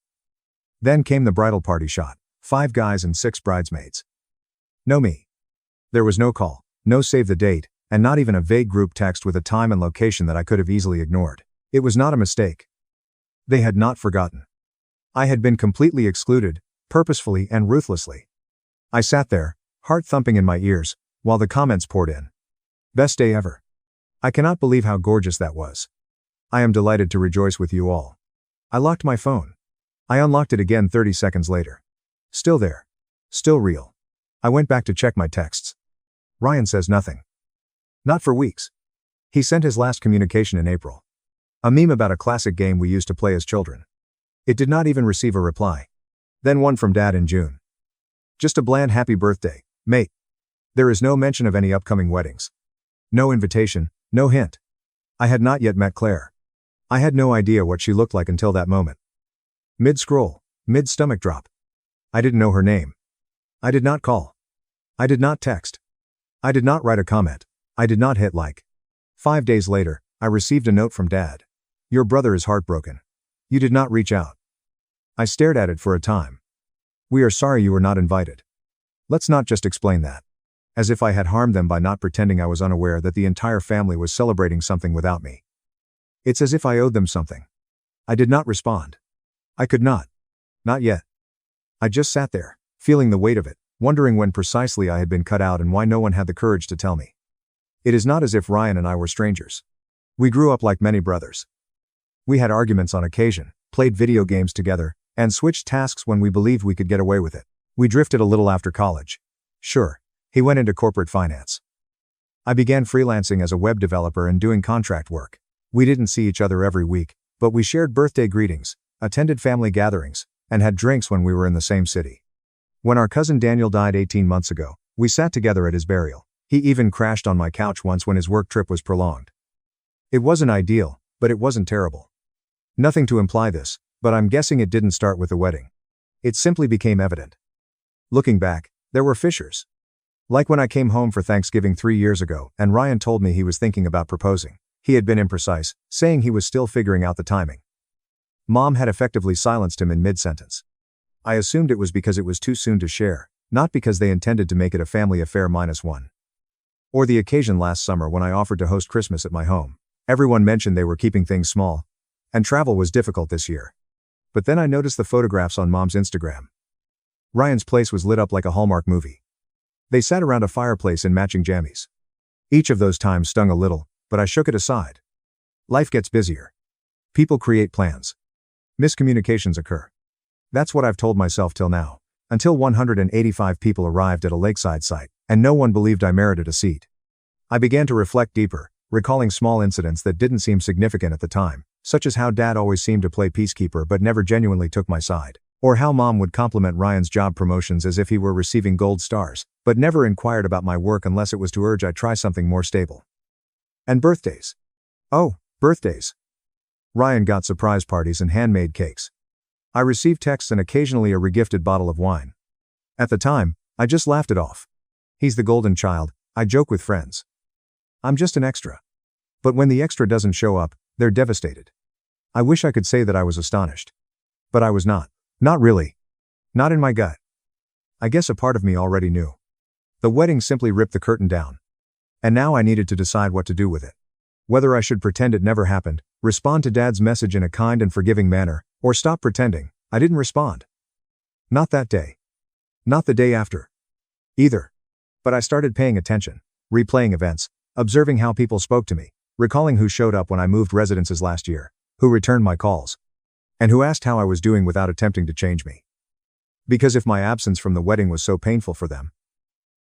Then came the bridal party shot. 5 guys and 6 bridesmaids. No me. There was no call, no save the date, and not even a vague group text with a time and location that I could have easily ignored. It was not a mistake. They had not forgotten. I had been completely excluded, purposefully and ruthlessly. I sat there, heart thumping in my ears, while the comments poured in. Best day ever. I cannot believe how gorgeous that was. I am delighted to rejoice with you all. I locked my phone. I unlocked it again 30 seconds later. Still there. Still real. I went back to check my texts. Ryan says nothing. Not for weeks. He sent his last communication in April. A meme about a classic game we used to play as children. It did not even receive a reply. Then one from Dad in June. Just a bland happy birthday, mate. There is no mention of any upcoming weddings. No invitation, no hint. I had not yet met Claire. I had no idea what she looked like until that moment. Mid-scroll, mid-stomach drop. I didn't know her name. I did not call. I did not text. I did not write a comment. I did not hit like. 5 days later, I received a note from Dad. Your brother is heartbroken. You did not reach out. I stared at it for a time. We are sorry you were not invited. Let's not just explain that. As if I had harmed them by not pretending I was unaware that the entire family was celebrating something without me. It's as if I owed them something. I did not respond. I could not. Not yet. I just sat there, feeling the weight of it, wondering when precisely I had been cut out and why no one had the courage to tell me. It is not as if Ryan and I were strangers. We grew up like many brothers. We had arguments on occasion, played video games together, and switched tasks when we believed we could get away with it. We drifted a little after college. Sure, he went into corporate finance. I began freelancing as a web developer and doing contract work. We didn't see each other every week, but we shared birthday greetings, attended family gatherings, and had drinks when we were in the same city. When our cousin Daniel died 18 months ago, we sat together at his burial. He even crashed on my couch once when his work trip was prolonged. It wasn't ideal, but it wasn't terrible. Nothing to imply this, but I'm guessing it didn't start with the wedding. It simply became evident. Looking back, there were fissures. Like when I came home for Thanksgiving 3 years ago, and Ryan told me he was thinking about proposing. He had been imprecise, saying he was still figuring out the timing. Mom had effectively silenced him in mid-sentence. I assumed it was because it was too soon to share, not because they intended to make it a family affair -1. Or the occasion last summer when I offered to host Christmas at my home. Everyone mentioned they were keeping things small. And travel was difficult this year. But then I noticed the photographs on Mom's Instagram. Ryan's place was lit up like a Hallmark movie. They sat around a fireplace in matching jammies. Each of those times stung a little, but I shook it aside. Life gets busier. People create plans. Miscommunications occur. That's what I've told myself till now, until 185 people arrived at a lakeside site, and no one believed I merited a seat. I began to reflect deeper, recalling small incidents that didn't seem significant at the time, such as how Dad always seemed to play peacekeeper but never genuinely took my side, or how Mom would compliment Ryan's job promotions as if he were receiving gold stars, but never inquired about my work unless it was to urge I try something more stable. And birthdays. Oh, birthdays. Ryan got surprise parties and handmade cakes. I received texts and occasionally a regifted bottle of wine. At the time, I just laughed it off. He's the golden child, I joke with friends. I'm just an extra. But when the extra doesn't show up, they're devastated. I wish I could say that I was astonished. But I was not. Not really. Not in my gut. I guess a part of me already knew. The wedding simply ripped the curtain down. And now I needed to decide what to do with it. Whether I should pretend it never happened, respond to Dad's message in a kind and forgiving manner, or stop pretending. I didn't respond. Not that day. Not the day after. Either. But I started paying attention, replaying events, observing how people spoke to me, recalling who showed up when I moved residences last year, who returned my calls, and who asked how I was doing without attempting to change me. Because if my absence from the wedding was so painful for them,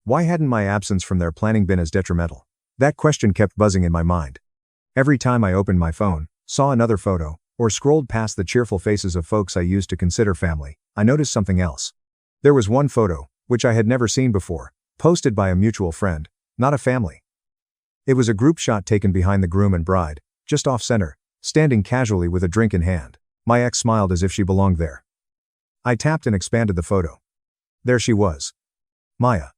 why hadn't my absence from their planning been as detrimental? That question kept buzzing in my mind. Every time I opened my phone, saw another photo, or scrolled past the cheerful faces of folks I used to consider family, I noticed something else. There was one photo, which I had never seen before, posted by a mutual friend, not a family. It was a group shot taken behind the groom and bride, just off-center, standing casually with a drink in hand. My ex smiled as if she belonged there. I tapped and expanded the photo. There she was. Maya.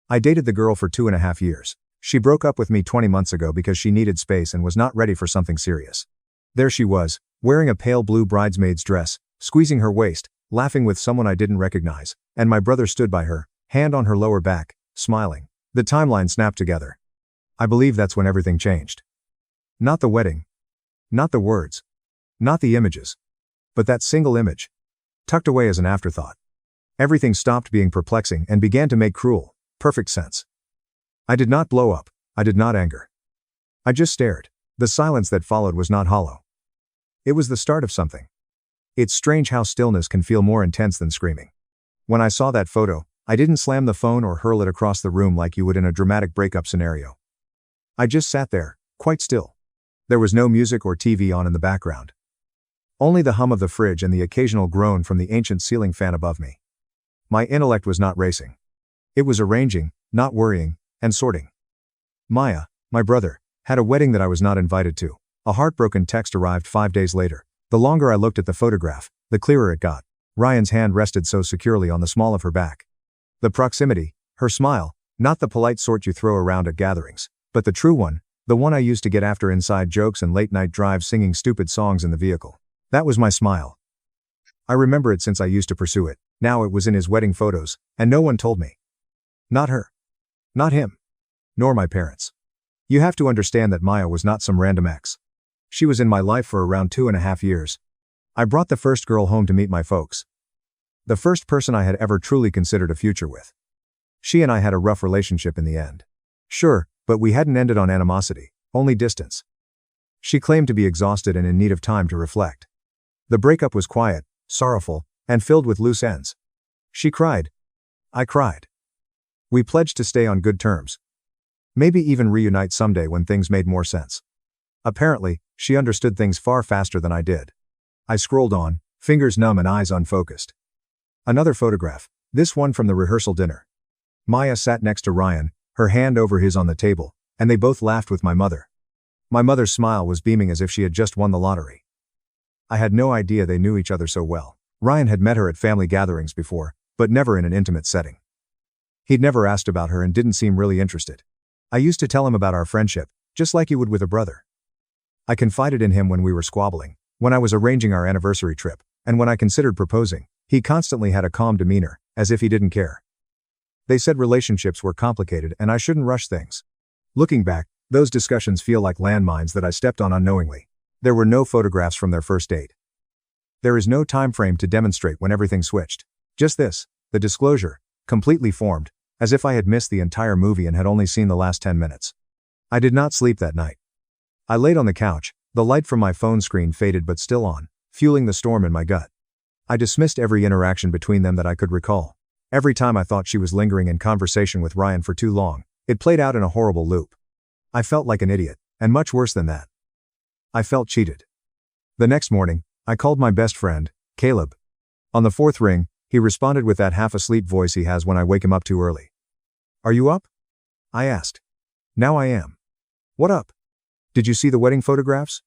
I dated the girl for 2.5 years. She broke up with me 20 months ago because she needed space and was not ready for something serious. There she was, wearing a pale blue bridesmaid's dress, squeezing her waist, laughing with someone I didn't recognize, and my brother stood by her, hand on her lower back, smiling. The timeline snapped together. I believe that's when everything changed. Not the wedding. Not the words. Not the images. But that single image. Tucked away as an afterthought. Everything stopped being perplexing and began to make cruel, perfect sense. I did not blow up. I did not anger. I just stared. The silence that followed was not hollow. It was the start of something. It's strange how stillness can feel more intense than screaming. When I saw that photo, I didn't slam the phone or hurl it across the room like you would in a dramatic breakup scenario. I just sat there, quite still. There was no music or TV on in the background. Only the hum of the fridge and the occasional groan from the ancient ceiling fan above me. My intellect was not racing. It was arranging, not worrying, and sorting. Maya, my brother, had a wedding that I was not invited to. A heartbroken text arrived 5 days later. The longer I looked at the photograph, the clearer it got. Ryan's hand rested so securely on the small of her back. The proximity, her smile, not the polite sort you throw around at gatherings, but the true one, the one I used to get after inside jokes and late-night drives singing stupid songs in the vehicle. That was my smile. I remember it since I used to pursue it. Now it was in his wedding photos, and no one told me. Not her. Not him. Nor my parents. You have to understand that Maya was not some random ex. She was in my life for around 2.5 years. I brought the first girl home to meet my folks. The first person I had ever truly considered a future with. She and I had a rough relationship in the end. Sure, but we hadn't ended on animosity, only distance. She claimed to be exhausted and in need of time to reflect. The breakup was quiet, sorrowful, and filled with loose ends. She cried. I cried. We pledged to stay on good terms. Maybe even reunite someday when things made more sense. Apparently, she understood things far faster than I did. I scrolled on, fingers numb and eyes unfocused. Another photograph, this one from the rehearsal dinner. Maya sat next to Ryan, her hand over his on the table, and they both laughed with my mother. My mother's smile was beaming as if she had just won the lottery. I had no idea they knew each other so well. Ryan had met her at family gatherings before, but never in an intimate setting. He'd never asked about her and didn't seem really interested. I used to tell him about our friendship, just like you would with a brother. I confided in him when we were squabbling, when I was arranging our anniversary trip, and when I considered proposing. He constantly had a calm demeanor, as if he didn't care. They said relationships were complicated and I shouldn't rush things. Looking back, those discussions feel like landmines that I stepped on unknowingly. There were no photographs from their first date. There is no time frame to demonstrate when everything switched. Just this, the disclosure, completely formed, as if I had missed the entire movie and had only seen the last 10 minutes. I did not sleep that night. I laid on the couch, the light from my phone screen faded but still on, fueling the storm in my gut. I dismissed every interaction between them that I could recall. Every time I thought she was lingering in conversation with Ryan for too long, it played out in a horrible loop. I felt like an idiot, and much worse than that. I felt cheated. The next morning, I called my best friend, Caleb. On the 4th ring, he responded with that half-asleep voice he has when I wake him up too early. Are you up? I asked. Now I am. What up? Did you see the wedding photographs?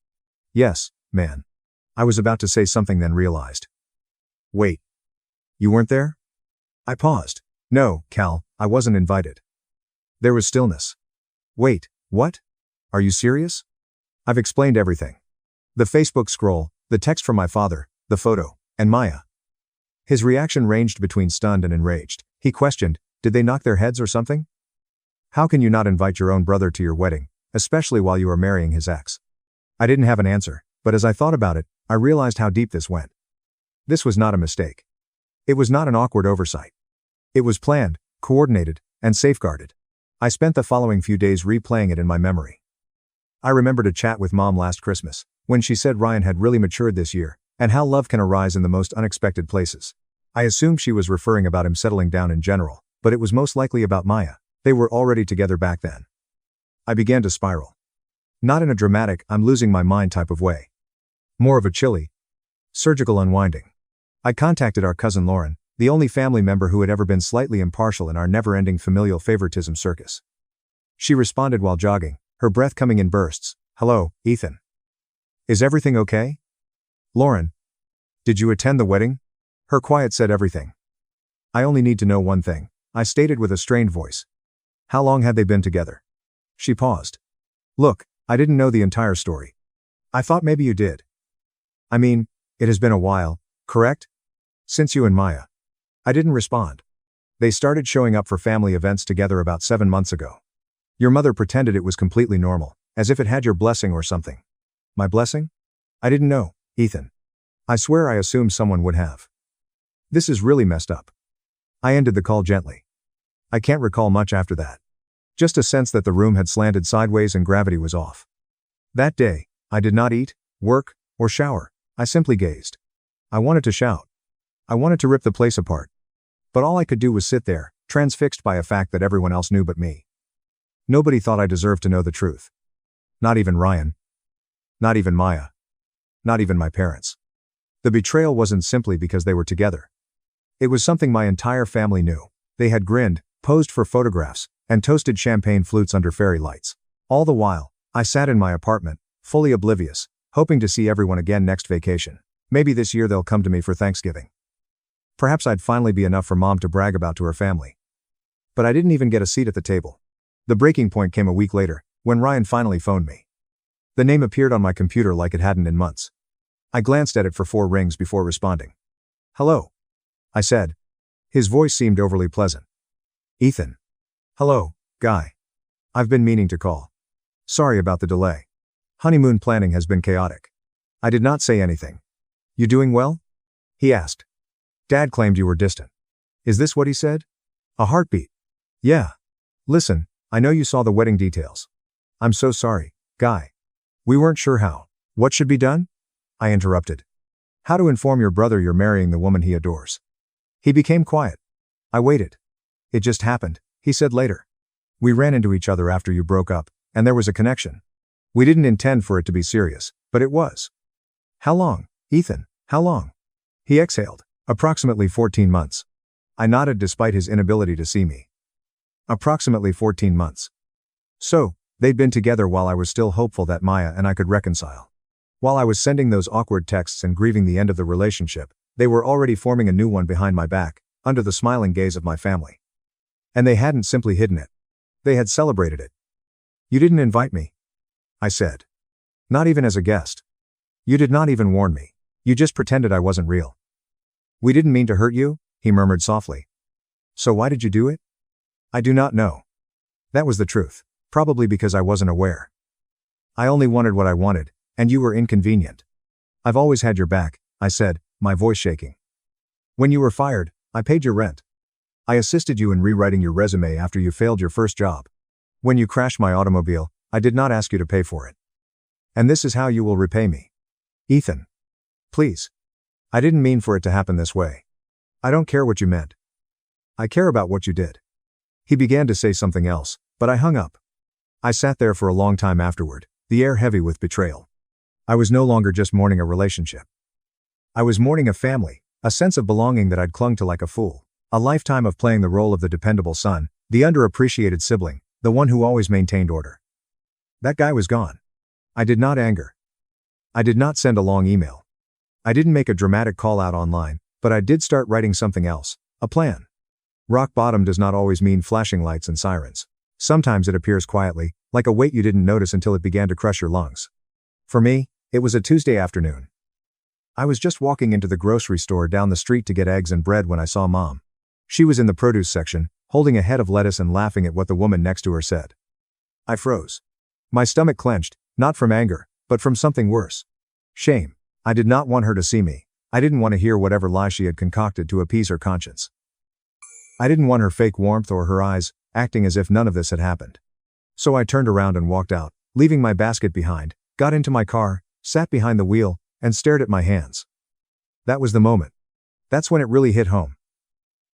Yes, man. I was about to say something then realized. Wait. You weren't there? I paused. No, Cal, I wasn't invited. There was stillness. Wait, what? Are you serious? I've explained everything. The Facebook scroll, the text from my father, the photo, and Maya. His reaction ranged between stunned and enraged. He questioned, did they knock their heads or something? How can you not invite your own brother to your wedding, especially while you are marrying his ex? I didn't have an answer, but as I thought about it, I realized how deep this went. This was not a mistake. It was not an awkward oversight. It was planned, coordinated, and safeguarded. I spent the following few days replaying it in my memory. I remembered a chat with Mom last Christmas, when she said Ryan had really matured this year, and how love can arise in the most unexpected places. I assumed she was referring about him settling down in general, but it was most likely about Maya. They were already together back then. I began to spiral. Not in a dramatic, I'm losing my mind type of way. More of a chilly, surgical unwinding. I contacted our cousin Lauren, the only family member who had ever been slightly impartial in our never-ending familial favoritism circus. She responded while jogging, her breath coming in bursts. Hello, Ethan. Is everything okay? Lauren. Did you attend the wedding? Her quiet said everything. I only need to know one thing, I stated with a strained voice. How long had they been together? She paused. Look, I didn't know the entire story. I thought maybe you did. I mean, it has been a while, correct? Since you and Maya. I didn't respond. They started showing up for family events together about 7 months ago. Your mother pretended it was completely normal, as if it had your blessing or something. My blessing? I didn't know, Ethan. I swear I assumed someone would have. This is really messed up. I ended the call gently. I can't recall much after that. Just a sense that the room had slanted sideways and gravity was off. That day, I did not eat, work, or shower. I simply gazed. I wanted to shout. I wanted to rip the place apart. But all I could do was sit there, transfixed by a fact that everyone else knew but me. Nobody thought I deserved to know the truth. Not even Ryan. Not even Maya. Not even my parents. The betrayal wasn't simply because they were together. It was something my entire family knew. They had grinned, posed for photographs, and toasted champagne flutes under fairy lights. All the while, I sat in my apartment, fully oblivious, hoping to see everyone again next vacation. Maybe this year they'll come to me for Thanksgiving. Perhaps I'd finally be enough for Mom to brag about to her family. But I didn't even get a seat at the table. The breaking point came a week later, when Ryan finally phoned me. The name appeared on my computer like it hadn't in months. I glanced at it for 4 rings before responding. Hello, I said. His voice seemed overly pleasant. Ethan. Hello, Guy. I've been meaning to call. Sorry about the delay. Honeymoon planning has been chaotic. I did not say anything. You doing well? He asked. Dad claimed you were distant. Is this what he said? A heartbeat. Yeah. Listen, I know you saw the wedding details. I'm so sorry, Guy. We weren't sure how. What should be done? I interrupted. How to inform your brother you're marrying the woman he adores. He became quiet. I waited. It just happened, he said later. We ran into each other after you broke up, and there was a connection. We didn't intend for it to be serious, but it was. How long, Ethan, how long? He exhaled. Approximately 14 months. I nodded despite his inability to see me. Approximately 14 months. So, they'd been together while I was still hopeful that Maya and I could reconcile. While I was sending those awkward texts and grieving the end of the relationship, they were already forming a new one behind my back, under the smiling gaze of my family. And they hadn't simply hidden it. They had celebrated it. You didn't invite me, I said. Not even as a guest. You did not even warn me. You just pretended I wasn't real. We didn't mean to hurt you, he murmured softly. So why did you do it? I do not know. That was the truth, probably because I wasn't aware. I only wanted what I wanted, and you were inconvenient. I've always had your back, I said, my voice shaking. When you were fired, I paid your rent. I assisted you in rewriting your resume after you failed your first job. When you crashed my automobile, I did not ask you to pay for it. And this is how you will repay me. Ethan. Please. I didn't mean for it to happen this way. I don't care what you meant. I care about what you did. He began to say something else, but I hung up. I sat there for a long time afterward, the air heavy with betrayal. I was no longer just mourning a relationship. I was mourning a family, a sense of belonging that I'd clung to like a fool. A lifetime of playing the role of the dependable son, the underappreciated sibling, the one who always maintained order. That guy was gone. I did not anger. I did not send a long email. I didn't make a dramatic call out online, but I did start writing something else, a plan. Rock bottom does not always mean flashing lights and sirens. Sometimes it appears quietly, like a weight you didn't notice until it began to crush your lungs. For me, it was a Tuesday afternoon. I was just walking into the grocery store down the street to get eggs and bread when I saw Mom. She was in the produce section, holding a head of lettuce and laughing at what the woman next to her said. I froze. My stomach clenched, not from anger, but from something worse. Shame. I did not want her to see me. I didn't want to hear whatever lie she had concocted to appease her conscience. I didn't want her fake warmth or her eyes, acting as if none of this had happened. So I turned around and walked out, leaving my basket behind, got into my car, sat behind the wheel, and stared at my hands. That was the moment. That's when it really hit home.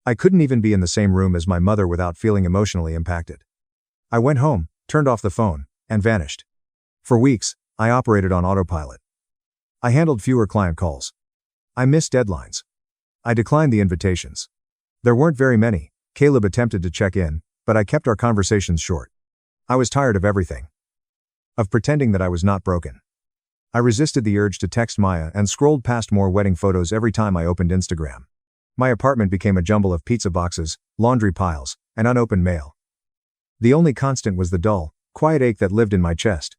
I couldn't even be in the same room as my mother without feeling emotionally impacted. I went home, turned off the phone, and vanished. For weeks, I operated on autopilot. I handled fewer client calls. I missed deadlines. I declined the invitations. There weren't very many. Caleb attempted to check in, but I kept our conversations short. I was tired of everything. Of pretending that I was not broken. I resisted the urge to text Maya and scrolled past more wedding photos every time I opened Instagram. My apartment became a jumble of pizza boxes, laundry piles, and unopened mail. The only constant was the dull, quiet ache that lived in my chest.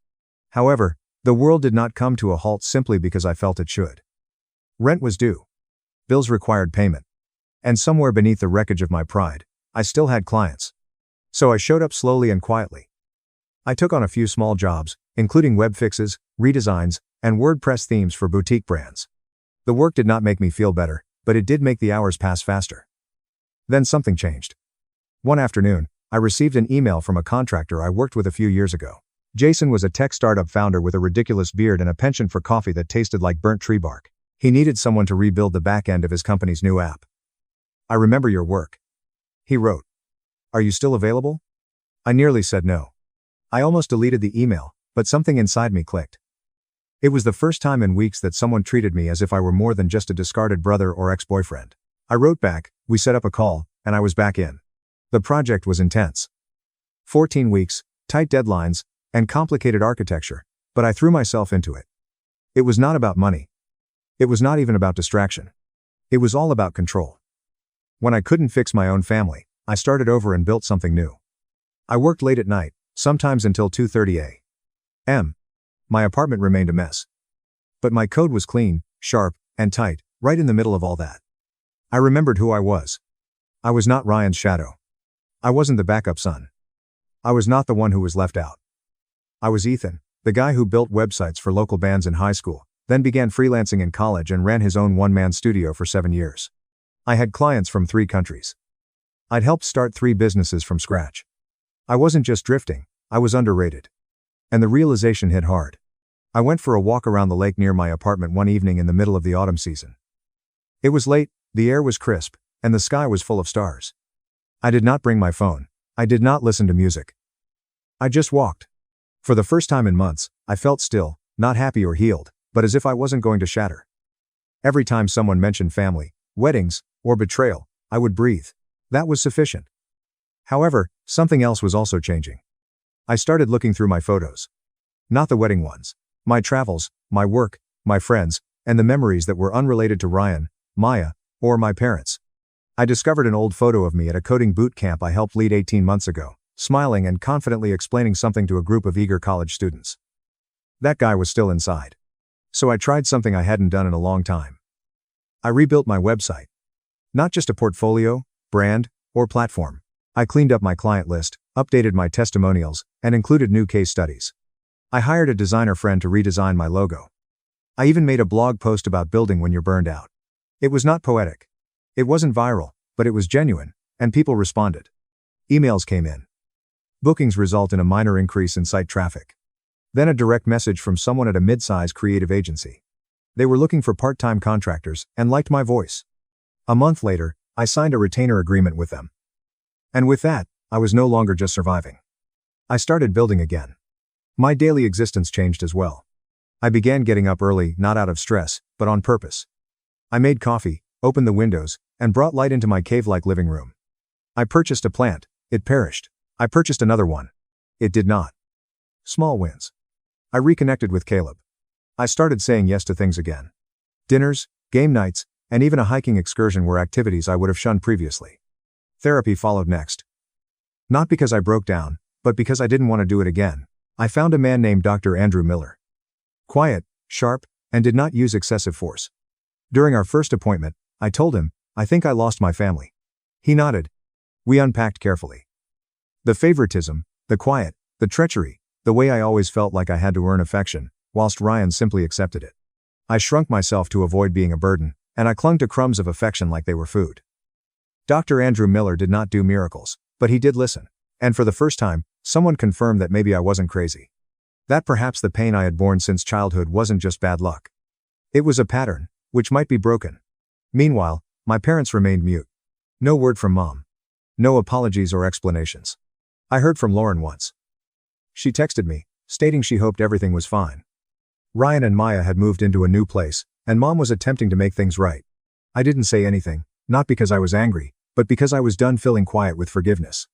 However, the world did not come to a halt simply because I felt it should. Rent was due. Bills required payment. And somewhere beneath the wreckage of my pride, I still had clients. So I showed up slowly and quietly. I took on a few small jobs, including web fixes, redesigns, and WordPress themes for boutique brands. The work did not make me feel better, but it did make the hours pass faster. Then something changed. One afternoon, I received an email from a contractor I worked with a few years ago. Jason was a tech startup founder with a ridiculous beard and a penchant for coffee that tasted like burnt tree bark. He needed someone to rebuild the back end of his company's new app. "I remember your work," he wrote. "Are you still available?" I nearly said no. I almost deleted the email, but something inside me clicked. It was the first time in weeks that someone treated me as if I were more than just a discarded brother or ex-boyfriend. I wrote back, we set up a call, and I was back in. The project was intense. 14 weeks, tight deadlines, and complicated architecture, but I threw myself into it. It was not about money. It was not even about distraction. It was all about control. When I couldn't fix my own family, I started over and built something new. I worked late at night, sometimes until 2:30 a.m. My apartment remained a mess. But my code was clean, sharp, and tight, right in the middle of all that. I remembered who I was. I was not Ryan's shadow. I wasn't the backup son. I was not the one who was left out. I was Ethan, the guy who built websites for local bands in high school, then began freelancing in college and ran his own one-man studio for 7 years. I had clients from 3 countries. I'd helped start 3 businesses from scratch. I wasn't just drifting, I was underrated. And the realization hit hard. I went for a walk around the lake near my apartment one evening in the middle of the autumn season. It was late, the air was crisp, and the sky was full of stars. I did not bring my phone. I did not listen to music. I just walked. For the first time in months, I felt still, not happy or healed, but as if I wasn't going to shatter. Every time someone mentioned family, weddings, or betrayal, I would breathe. That was sufficient. However, something else was also changing. I started looking through my photos. Not the wedding ones. My travels, my work, my friends, and the memories that were unrelated to Ryan, Maya, or my parents. I discovered an old photo of me at a coding boot camp I helped lead 18 months ago, smiling and confidently explaining something to a group of eager college students. That guy was still inside. So I tried something I hadn't done in a long time. I rebuilt my website. Not just a portfolio, brand, or platform. I cleaned up my client list, updated my testimonials, and included new case studies. I hired a designer friend to redesign my logo. I even made a blog post about building when you're burned out. It was not poetic. It wasn't viral, but it was genuine, and people responded. Emails came in. Bookings result in a minor increase in site traffic. Then a direct message from someone at a mid-size creative agency. They were looking for part-time contractors and liked my voice. A month later, I signed a retainer agreement with them. And with that, I was no longer just surviving. I started building again. My daily existence changed as well. I began getting up early, not out of stress, but on purpose. I made coffee, opened the windows, and brought light into my cave-like living room. I purchased a plant, it perished. I purchased another one. It did not. Small wins. I reconnected with Caleb. I started saying yes to things again. Dinners, game nights, and even a hiking excursion were activities I would have shunned previously. Therapy followed next. Not because I broke down, but because I didn't want to do it again. I found a man named Dr. Andrew Miller. Quiet, sharp, and did not use excessive force. During our first appointment, I told him, "I think I lost my family." He nodded. We unpacked carefully. The favoritism, the quiet, the treachery, the way I always felt like I had to earn affection, whilst Ryan simply accepted it. I shrunk myself to avoid being a burden, and I clung to crumbs of affection like they were food. Dr. Andrew Miller did not do miracles, but he did listen. And for the first time, someone confirmed that maybe I wasn't crazy. That perhaps the pain I had borne since childhood wasn't just bad luck. It was a pattern, which might be broken. Meanwhile, my parents remained mute. No word from Mom. No apologies or explanations. I heard from Lauren once. She texted me, stating she hoped everything was fine. Ryan and Maya had moved into a new place, and Mom was attempting to make things right. I didn't say anything, not because I was angry, but because I was done filling quiet with forgiveness.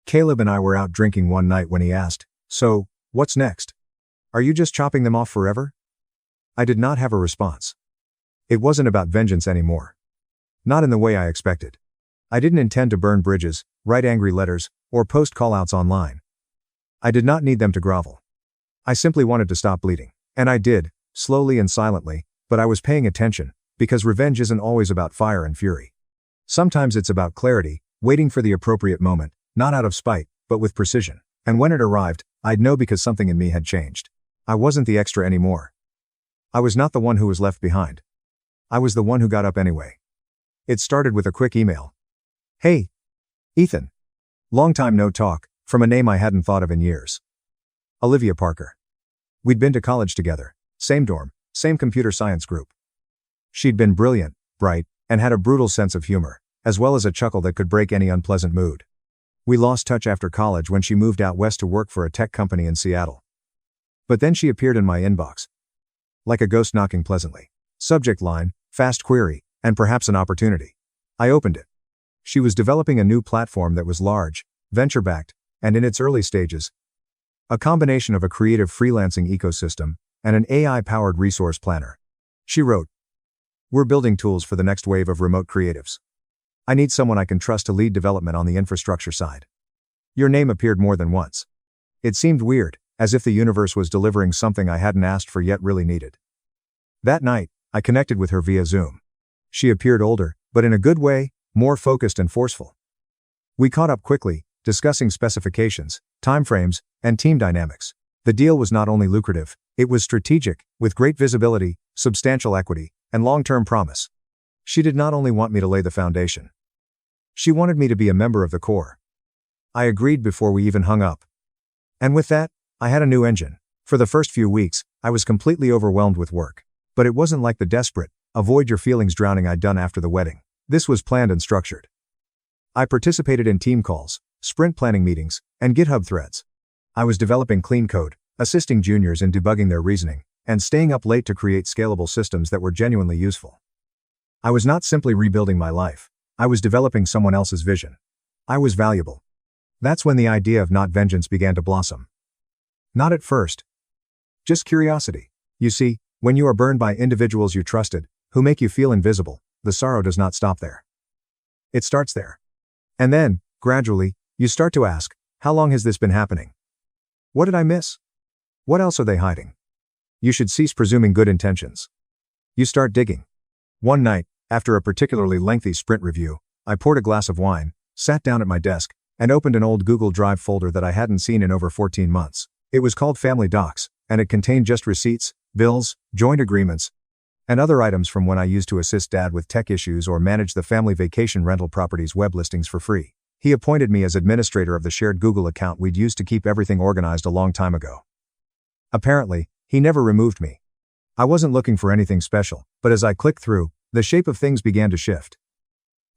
Caleb and I were out drinking one night when he asked, "So, what's next? Are you just chopping them off forever?" I did not have a response. It wasn't about vengeance anymore. Not in the way I expected. I didn't intend to burn bridges, write angry letters, or post call-outs online. I did not need them to grovel. I simply wanted to stop bleeding. And I did, slowly and silently, but I was paying attention, because revenge isn't always about fire and fury. Sometimes it's about clarity, waiting for the appropriate moment, not out of spite, but with precision. And when it arrived, I'd know because something in me had changed. I wasn't the extra anymore. I was not the one who was left behind. I was the one who got up anyway. It started with a quick email. Hey, Ethan. Long time no talk, from a name I hadn't thought of in years. Olivia Parker. We'd been to college together, same dorm, same computer science group. She'd been brilliant, bright, and had a brutal sense of humor, as well as a chuckle that could break any unpleasant mood. We lost touch after college when she moved out west to work for a tech company in Seattle. But then she appeared in my inbox. Like a ghost knocking pleasantly. Subject line, fast query, and perhaps an opportunity. I opened it. She was developing a new platform that was large, venture-backed, and in its early stages. A combination of a creative freelancing ecosystem and an AI-powered resource planner. She wrote, "We're building tools for the next wave of remote creatives. I need someone I can trust to lead development on the infrastructure side." Your name appeared more than once. It seemed weird, as if the universe was delivering something I hadn't asked for yet really needed. That night, I connected with her via Zoom. She appeared older, but in a good way, more focused and forceful. We caught up quickly, discussing specifications, timeframes, and team dynamics. The deal was not only lucrative, it was strategic, with great visibility, substantial equity, and long-term promise. She did not only want me to lay the foundation. She wanted me to be a member of the core. I agreed before we even hung up. And with that, I had a new engine. For the first few weeks, I was completely overwhelmed with work. But it wasn't like the desperate, avoid your feelings drowning I'd done after the wedding. This was planned and structured. I participated in team calls, sprint planning meetings, and GitHub threads. I was developing clean code, assisting juniors in debugging their reasoning, and staying up late to create scalable systems that were genuinely useful. I was not simply rebuilding my life. I was developing someone else's vision. I was valuable. That's when the idea of not vengeance began to blossom. Not at first. Just curiosity. You see, when you are burned by individuals you trusted, who make you feel invisible, the sorrow does not stop there. It starts there. And then, gradually, you start to ask, how long has this been happening? What did I miss? What else are they hiding? You should cease presuming good intentions. You start digging. One night, after a particularly lengthy sprint review, I poured a glass of wine, sat down at my desk, and opened an old Google Drive folder that I hadn't seen in over 14 months. It was called Family Docs, and it contained just receipts, bills, joint agreements, and other items from when I used to assist Dad with tech issues or manage the family vacation rental properties web listings for free. He appointed me as administrator of the shared Google account we'd used to keep everything organized a long time ago. Apparently, he never removed me. I wasn't looking for anything special, but as I clicked through, the shape of things began to shift.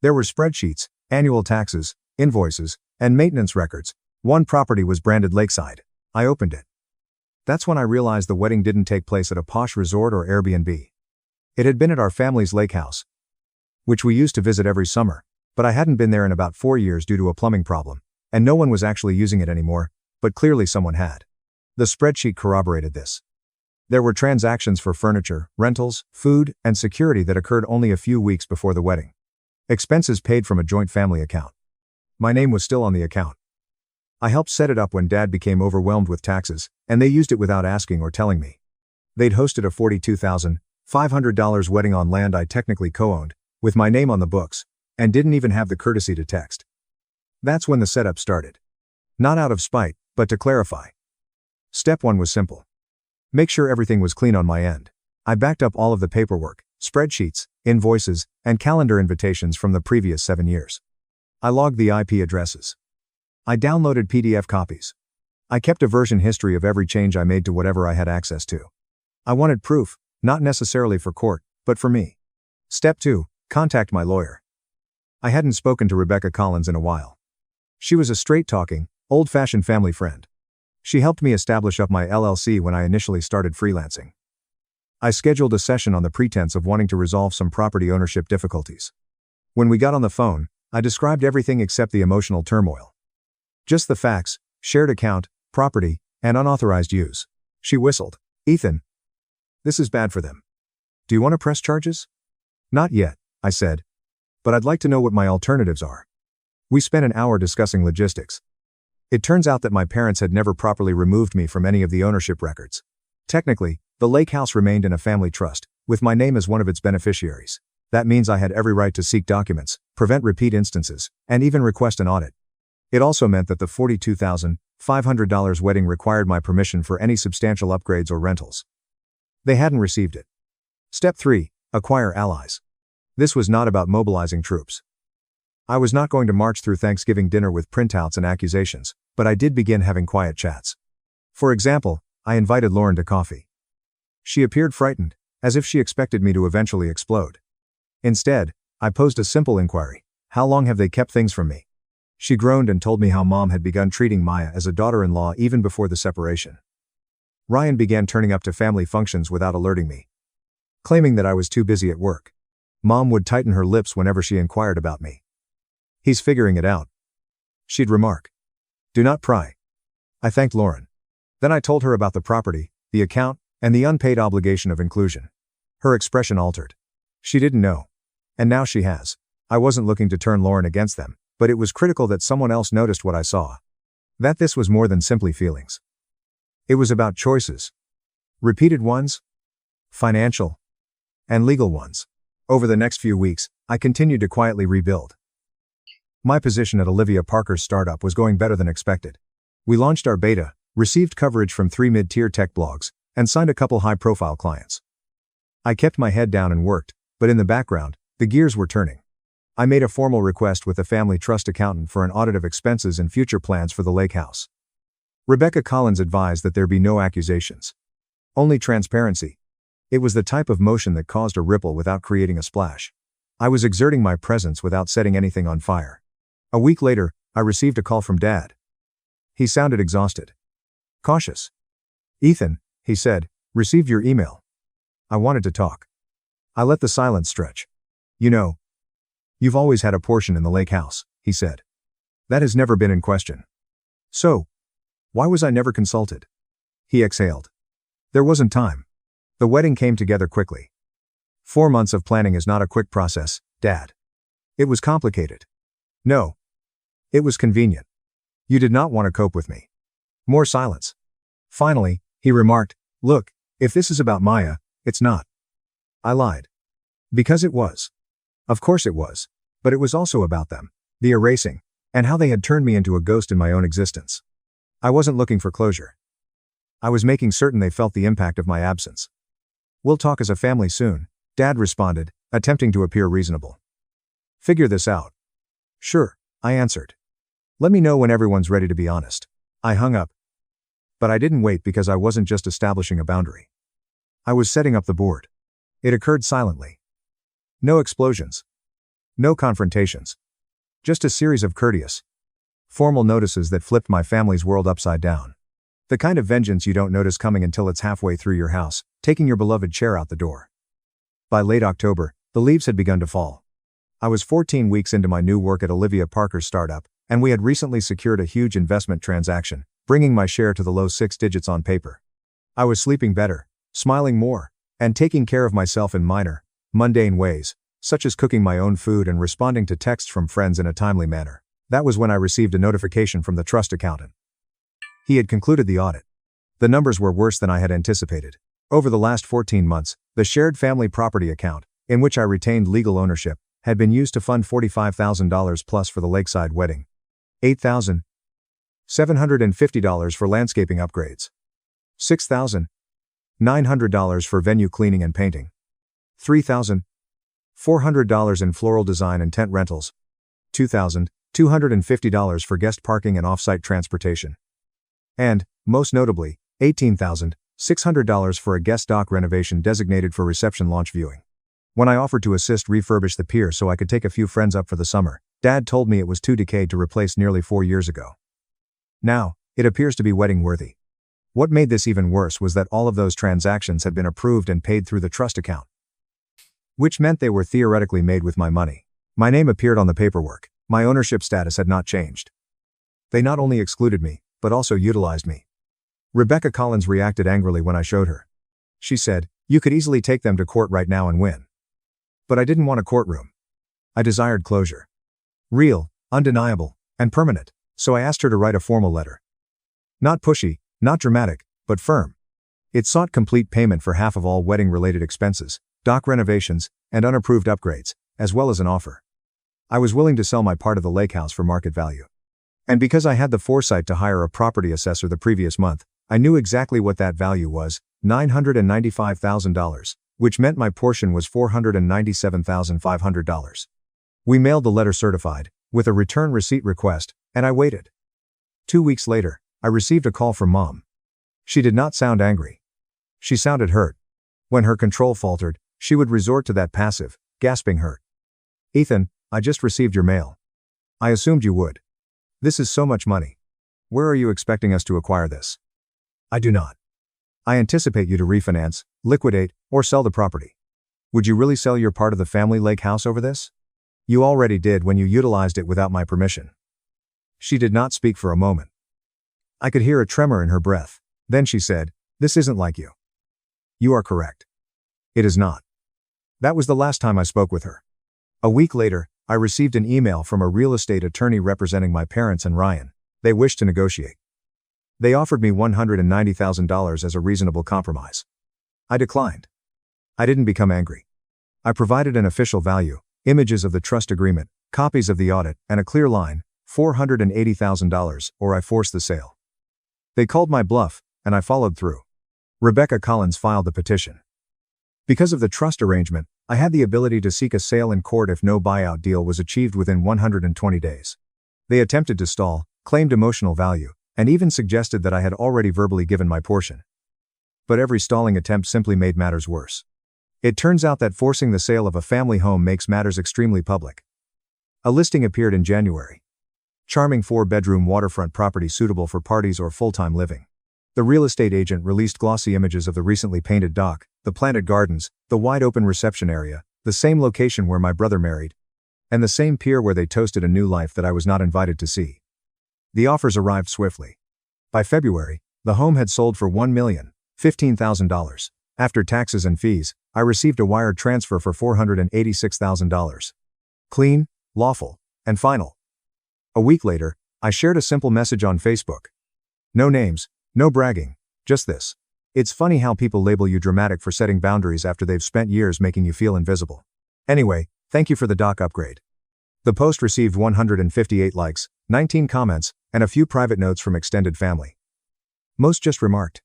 There were spreadsheets, annual taxes, invoices, and maintenance records. One property was branded Lakeside. I opened it. That's when I realized the wedding didn't take place at a posh resort or Airbnb. It had been at our family's lake house, which we used to visit every summer, but I hadn't been there in about 4 years due to a plumbing problem, and no one was actually using it anymore, but clearly someone had. The spreadsheet corroborated this. There were transactions for furniture, rentals, food, and security that occurred only a few weeks before the wedding. Expenses paid from a joint family account. My name was still on the account. I helped set it up when Dad became overwhelmed with taxes, and they used it without asking or telling me. They'd hosted a $42,500 wedding on land I technically co-owned, with my name on the books, and didn't even have the courtesy to text. That's when the setup started. Not out of spite, but to clarify. Step 1 was simple. Make sure everything was clean on my end. I backed up all of the paperwork, spreadsheets, invoices, and calendar invitations from the previous 7 years. I logged the IP addresses. I downloaded PDF copies. I kept a version history of every change I made to whatever I had access to. I wanted proof, not necessarily for court, but for me. Step 2, contact my lawyer. I hadn't spoken to Rebecca Collins in a while. She was a straight-talking, old-fashioned family friend. She helped me establish up my LLC when I initially started freelancing. I scheduled a session on the pretense of wanting to resolve some property ownership difficulties. When we got on the phone, I described everything except the emotional turmoil. Just the facts, shared account, property, and unauthorized use. She whistled. Ethan. This is bad for them. Do you want to press charges? Not yet, I said. But I'd like to know what my alternatives are. We spent an hour discussing logistics. It turns out that my parents had never properly removed me from any of the ownership records. Technically, the lake house remained in a family trust, with my name as one of its beneficiaries. That means I had every right to seek documents, prevent repeat instances, and even request an audit. It also meant that the $42,500 wedding required my permission for any substantial upgrades or rentals. They hadn't received it. Step 3. Acquire allies. This was not about mobilizing troops. I was not going to march through Thanksgiving dinner with printouts and accusations, but I did begin having quiet chats. For example, I invited Lauren to coffee. She appeared frightened, as if she expected me to eventually explode. Instead, I posed a simple inquiry: how long have they kept things from me? She groaned and told me how Mom had begun treating Maya as a daughter-in-law even before the separation. Ryan began turning up to family functions without alerting me, claiming that I was too busy at work. Mom would tighten her lips whenever she inquired about me. "He's figuring it out," she'd remark. "Do not pry." I thanked Lauren. Then I told her about the property, the account, and the unpaid obligation of inclusion. Her expression altered. She didn't know. And now she has. I wasn't looking to turn Lauren against them, but it was critical that someone else noticed what I saw. That this was more than simply feelings. It was about choices. Repeated ones, financial, and legal ones. Over the next few weeks, I continued to quietly rebuild. My position at Olivia Parker's startup was going better than expected. We launched our beta, received coverage from 3 mid-tier tech blogs, and signed a couple high-profile clients. I kept my head down and worked, but in the background, the gears were turning. I made a formal request with the family trust accountant for an audit of expenses and future plans for the lake house. Rebecca Collins advised that there be no accusations. Only transparency. It was the type of motion that caused a ripple without creating a splash. I was exerting my presence without setting anything on fire. A week later, I received a call from Dad. He sounded exhausted. Cautious. "Ethan," he said, "received your email." I wanted to talk. I let the silence stretch. "You know, you've always had a portion in the lake house," he said. "That has never been in question. So, why was I never consulted?" He exhaled. "There wasn't time. The wedding came together quickly. 4 months of planning is not a quick process, Dad. It was complicated. No. It was convenient. You did not want to cope with me." More silence. Finally, he remarked, "Look, if this is about Maya, it's not." I lied. Because it was. Of course it was. But it was also about them, the erasing, and how they had turned me into a ghost in my own existence. I wasn't looking for closure. I was making certain they felt the impact of my absence. "We'll talk as a family soon," Dad responded, attempting to appear reasonable. "Figure this out." "Sure," I answered. "Let me know when everyone's ready to be honest." I hung up. But I didn't wait because I wasn't just establishing a boundary. I was setting up the board. It occurred silently. No explosions. No confrontations. Just a series of courteous, formal notices that flipped my family's world upside down. The kind of vengeance you don't notice coming until it's halfway through your house, taking your beloved chair out the door. By late October, the leaves had begun to fall. I was 14 weeks into my new work at Olivia Parker's startup, and we had recently secured a huge investment transaction, bringing my share to the low 6 digits on paper. I was sleeping better, smiling more, and taking care of myself in minor, mundane ways, such as cooking my own food and responding to texts from friends in a timely manner. That was when I received a notification from the trust accountant. He had concluded the audit. The numbers were worse than I had anticipated. Over the last 14 months, the shared family property account, in which I retained legal ownership, had been used to fund $45,000 plus for the lakeside wedding, $8,750 for landscaping upgrades, $6,900 for venue cleaning and painting, $3,400 in floral design and tent rentals, $2,250 for guest parking and off-site transportation, and, most notably, $18,600 for a guest dock renovation designated for reception launch viewing. When I offered to assist refurbish the pier so I could take a few friends up for the summer, Dad told me it was too decayed to replace nearly 4 years ago. Now, it appears to be wedding worthy. What made this even worse was that all of those transactions had been approved and paid through the trust account, which meant they were theoretically made with my money. My name appeared on the paperwork. My ownership status had not changed. They not only excluded me, but also utilized me. Rebecca Collins reacted angrily when I showed her. She said, "You could easily take them to court right now and win." But I didn't want a courtroom. I desired closure. Real, undeniable, and permanent. So I asked her to write a formal letter. Not pushy, not dramatic, but firm. It sought complete payment for half of all wedding-related expenses, dock renovations, and unapproved upgrades, as well as an offer. I was willing to sell my part of the lake house for market value. And because I had the foresight to hire a property assessor the previous month, I knew exactly what that value was, $995,000, which meant my portion was $497,500. We mailed the letter certified, with a return receipt request, and I waited. 2 weeks later, I received a call from Mom. She did not sound angry. She sounded hurt. When her control faltered, she would resort to that passive, gasping hurt. "Ethan, I just received your mail. I assumed you would. This is so much money. Where are you expecting us to acquire this? I do not. I anticipate you to refinance, liquidate, or sell the property. Would you really sell your part of the family lake house over this? You already did when you utilized it without my permission." She did not speak for a moment. I could hear a tremor in her breath. Then she said, "This isn't like you." "You are correct. It is not." That was the last time I spoke with her. A week later, I received an email from a real estate attorney representing my parents and Ryan. They wished to negotiate. They offered me $190,000 as a reasonable compromise. I declined. I didn't become angry. I provided an official value, images of the trust agreement, copies of the audit, and a clear line, $480,000, or I forced the sale. They called my bluff, and I followed through. Rebecca Collins filed the petition. Because of the trust arrangement, I had the ability to seek a sale in court if no buyout deal was achieved within 120 days. They attempted to stall, claimed emotional value, and even suggested that I had already verbally given my portion. But every stalling attempt simply made matters worse. It turns out that forcing the sale of a family home makes matters extremely public. A listing appeared in January. Charming 4-bedroom waterfront property suitable for parties or full-time living. The real estate agent released glossy images of the recently painted dock, the planted gardens, the wide-open reception area, the same location where my brother married, and the same pier where they toasted a new life that I was not invited to see. The offers arrived swiftly. By February, the home had sold for $1,015,000. After taxes and fees, I received a wire transfer for $486,000. Clean, lawful, and final. A week later, I shared a simple message on Facebook. No names, no bragging, just this. It's funny how people label you dramatic for setting boundaries after they've spent years making you feel invisible. Anyway, thank you for the dock upgrade. The post received 158 likes, 19 comments, and a few private notes from extended family. Most just remarked,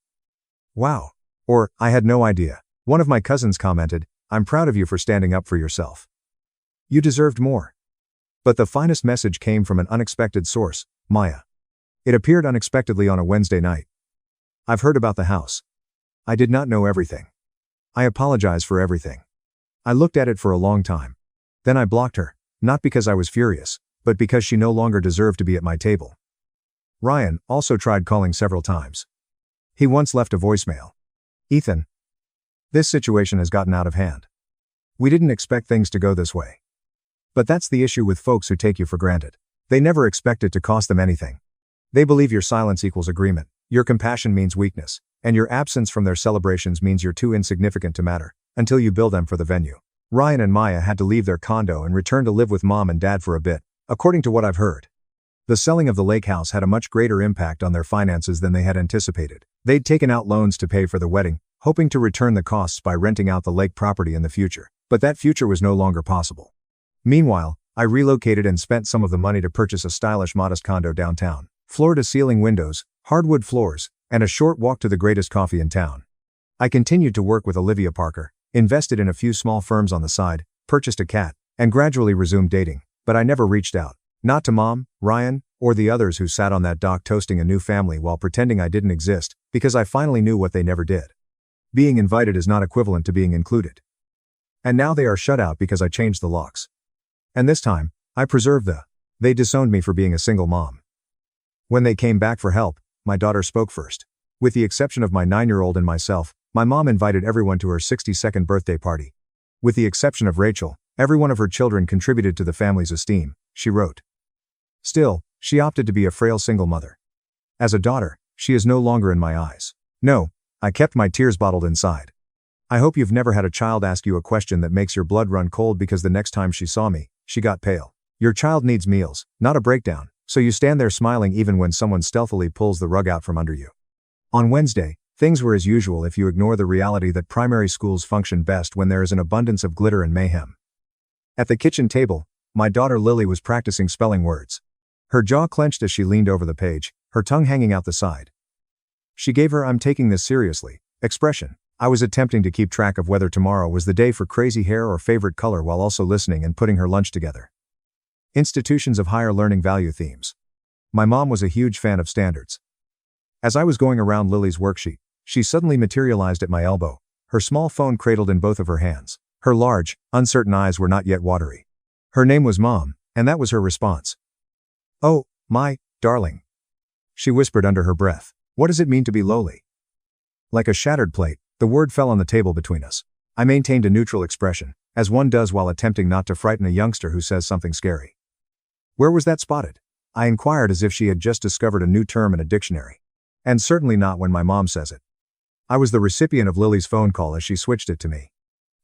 "Wow," or "I had no idea." One of my cousins commented, "I'm proud of you for standing up for yourself. You deserved more." But the finest message came from an unexpected source, Maya. It appeared unexpectedly on a Wednesday night. "I've heard about the house. I did not know everything. I apologize for everything. I looked at it for a long time. Then I blocked her, not because I was furious, but because she no longer deserved to be at my table." Ryan also tried calling several times. He once left a voicemail. "Ethan, this situation has gotten out of hand. We didn't expect things to go this way." But that's the issue with folks who take you for granted. They never expect it to cost them anything. They believe your silence equals agreement, your compassion means weakness, and your absence from their celebrations means you're too insignificant to matter, until you bill them for the venue. Ryan and Maya had to leave their condo and return to live with Mom and Dad for a bit, according to what I've heard. The selling of the lake house had a much greater impact on their finances than they had anticipated. They'd taken out loans to pay for the wedding, hoping to return the costs by renting out the lake property in the future, but that future was no longer possible. Meanwhile, I relocated and spent some of the money to purchase a stylish modest condo downtown. Floor-to-ceiling windows, hardwood floors, and a short walk to the greatest coffee in town. I continued to work with Olivia Parker, invested in a few small firms on the side, purchased a cat, and gradually resumed dating, but I never reached out. Not to Mom, Ryan, or the others who sat on that dock toasting a new family while pretending I didn't exist, because I finally knew what they never did. Being invited is not equivalent to being included. And now they are shut out because I changed the locks. And this time, I preserved they disowned me for being a single mom. When they came back for help, my daughter spoke first. With the exception of my 9-year-old and myself, my mom invited everyone to her 62nd birthday party. With the exception of Rachel, every one of her children contributed to the family's esteem, she wrote. Still, she opted to be a frail single mother. As a daughter, she is no longer in my eyes. No, I kept my tears bottled inside. I hope you've never had a child ask you a question that makes your blood run cold because the next time she saw me, she got pale. Your child needs meals, not a breakdown, So you stand there smiling even when someone stealthily pulls the rug out from under you. On Wednesday, things were as usual if you ignore the reality that primary schools function best when there is an abundance of glitter and mayhem. At the kitchen table, my daughter Lily was practicing spelling words. Her jaw clenched as she leaned over the page, her tongue hanging out the side. She gave her "I'm taking this seriously" expression. I was attempting to keep track of whether tomorrow was the day for crazy hair or favorite color while also listening and putting her lunch together. Institutions of higher learning value themes. My mom was a huge fan of standards. As I was going around Lily's worksheet, she suddenly materialized at my elbow, her small phone cradled in both of her hands. Her large, uncertain eyes were not yet watery. Her name was Mom, and that was her response. "Oh, my darling," she whispered under her breath. "What does it mean to be lowly?" Like a shattered plate, the word fell on the table between us. I maintained a neutral expression, as one does while attempting not to frighten a youngster who says something scary. "Where was that spotted?" I inquired as if she had just discovered a new term in a dictionary. And certainly not when my mom says it. I was the recipient of Lily's phone call as she switched it to me.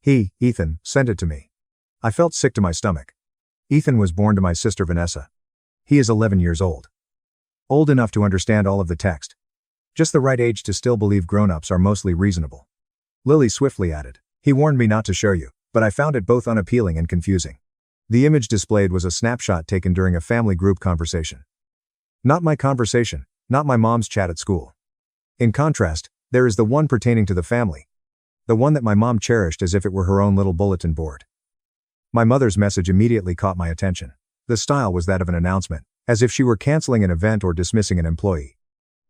Ethan, sent it to me. I felt sick to my stomach. Ethan was born to my sister Vanessa. He is 11 years old. Old enough to understand all of the text. Just the right age to still believe grown-ups are mostly reasonable. Lily swiftly added, "He warned me not to show you, but I found it both unappealing and confusing." The image displayed was a snapshot taken during a family group conversation. Not my conversation, not my mom's chat at school. In contrast, there is the one pertaining to the family. The one that my mom cherished as if it were her own little bulletin board. My mother's message immediately caught my attention. The style was that of an announcement, as if she were canceling an event or dismissing an employee.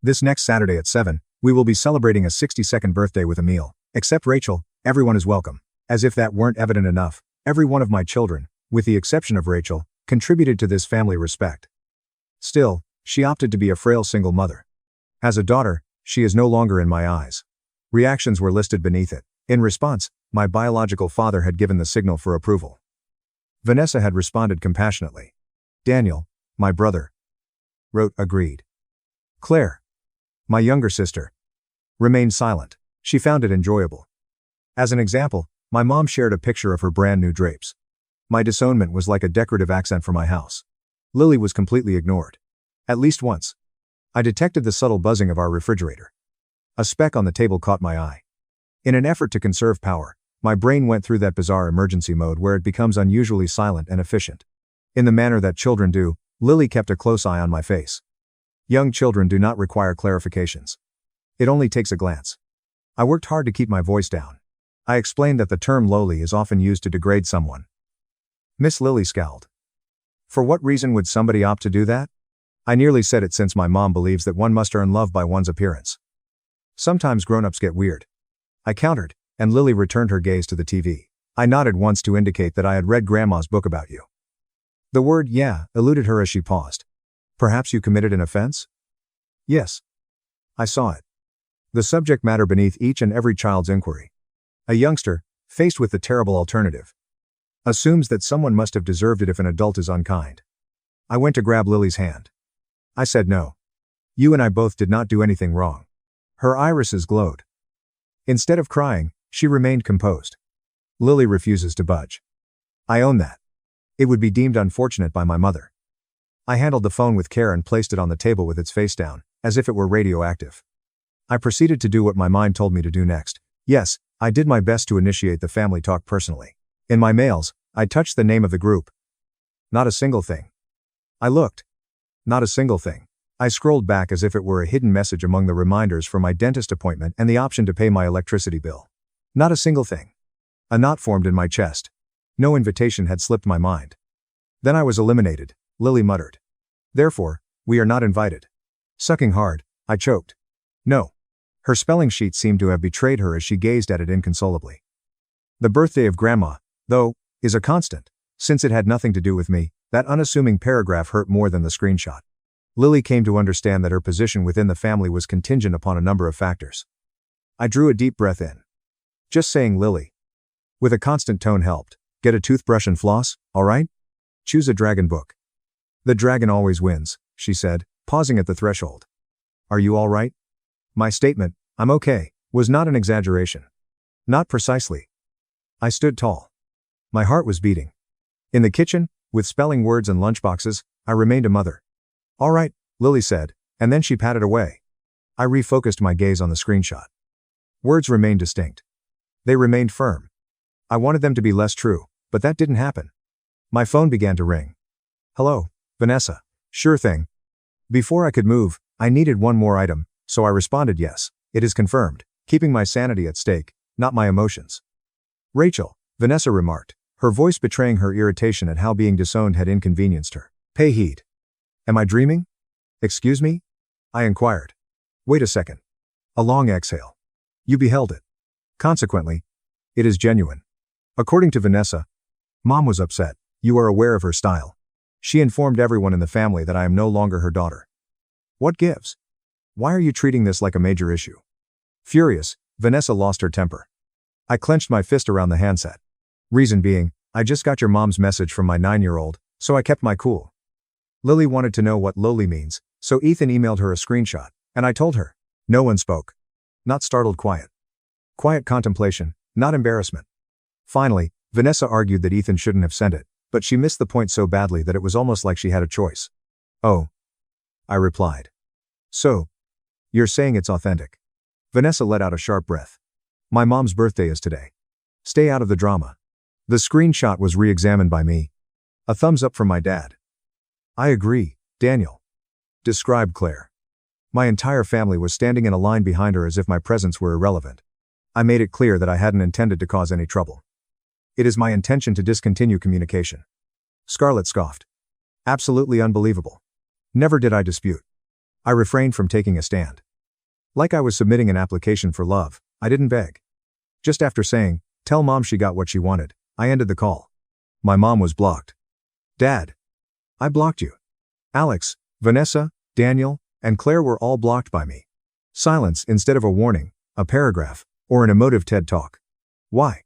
"This next Saturday at 7, we will be celebrating a 62nd birthday with a meal. Except Rachel, everyone is welcome." As if that weren't evident enough, every one of my children, with the exception of Rachel, contributed to this family respect. Still, she opted to be a frail single mother. As a daughter, she is no longer in my eyes. Reactions were listed beneath it. In response, my biological father had given the signal for approval. Vanessa had responded compassionately. Daniel, my brother, wrote agreed. Claire, my younger sister, remained silent. She found it enjoyable. As an example, my mom shared a picture of her brand new drapes. My disownment was like a decorative accent for my house. Lily was completely ignored. At least once. I detected the subtle buzzing of our refrigerator. A speck on the table caught my eye. In an effort to conserve power, my brain went through that bizarre emergency mode where it becomes unusually silent and efficient. In the manner that children do, Lily kept a close eye on my face. Young children do not require clarifications. It only takes a glance. I worked hard to keep my voice down. I explained that the term lowly is often used to degrade someone. Miss Lily scowled. For what reason would somebody opt to do that? I nearly said it since my mom believes that one must earn love by one's appearance. Sometimes grown-ups get weird. I countered, and Lily returned her gaze to the TV. I nodded once to indicate that I had read Grandma's book about you. The word "yeah" eluded her as she paused. Perhaps you committed an offense? Yes. I saw it. The subject matter beneath each and every child's inquiry. A youngster, faced with the terrible alternative, assumes that someone must have deserved it if an adult is unkind. I went to grab Lily's hand. I said no. You and I both did not do anything wrong. Her irises glowed. Instead of crying, she remained composed. Lily refuses to budge. I own that. It would be deemed unfortunate by my mother. I handled the phone with care and placed it on the table with its face down, as if it were radioactive. I proceeded to do what my mind told me to do next. Yes, I did my best to initiate the family talk personally. In my mails, I touched the name of the group. Not a single thing. I looked. Not a single thing. I scrolled back as if it were a hidden message among the reminders for my dentist appointment and the option to pay my electricity bill. Not a single thing. A knot formed in my chest. No invitation had slipped my mind. Then I was eliminated, Lily muttered. Therefore, we are not invited. Sucking hard, I choked. No. Her spelling sheet seemed to have betrayed her as she gazed at it inconsolably. The birthday of Grandma, though, is a constant. Since it had nothing to do with me, that unassuming paragraph hurt more than the screenshot. Lily came to understand that her position within the family was contingent upon a number of factors. I drew a deep breath in. Just saying Lily, with a constant tone helped. Get a toothbrush and floss, all right? Choose a dragon book. The dragon always wins, she said, pausing at the threshold. Are you all right? My statement, I'm okay, was not an exaggeration. Not precisely. I stood tall. My heart was beating. In the kitchen, with spelling words and lunchboxes, I remained a mother. All right, Lily said, and then she patted away. I refocused my gaze on the screenshot. Words remained distinct. They remained firm. I wanted them to be less true, but that didn't happen. My phone began to ring. Hello, Vanessa. Sure thing. Before I could move, I needed one more item, so I responded yes, it is confirmed, keeping my sanity at stake, not my emotions. Rachel, Vanessa remarked, her voice betraying her irritation at how being disowned had inconvenienced her. Pay heed. Am I dreaming? Excuse me? I inquired. Wait a second. A long exhale. You beheld it. Consequently, it is genuine. According to Vanessa, Mom was upset. You are aware of her style. She informed everyone in the family that I am no longer her daughter. What gives? Why are you treating this like a major issue? Furious, Vanessa lost her temper. I clenched my fist around the handset. Reason being, I just got your mom's message from my 9-year-old, so I kept my cool. Lily wanted to know what lowly means, so Ethan emailed her a screenshot, and I told her. No one spoke. Not startled quiet. Quiet contemplation, not embarrassment. Finally, Vanessa argued that Ethan shouldn't have sent it, but she missed the point so badly that it was almost like she had a choice. Oh. I replied. So. You're saying it's authentic. Vanessa let out a sharp breath. My mom's birthday is today. Stay out of the drama. The screenshot was re-examined by me. A thumbs up from my dad. I agree, Daniel. Described Claire. My entire family was standing in a line behind her as if my presence were irrelevant. I made it clear that I hadn't intended to cause any trouble. It is my intention to discontinue communication. Scarlett scoffed. Absolutely unbelievable. Never did I dispute. I refrained from taking a stand. Like I was submitting an application for love, I didn't beg. Just after saying, tell Mom she got what she wanted, I ended the call. My mom was blocked. Dad. I blocked you. Alex, Vanessa, Daniel, and Claire were all blocked by me. Silence instead of a warning, a paragraph, or an emotive TED Talk. Why?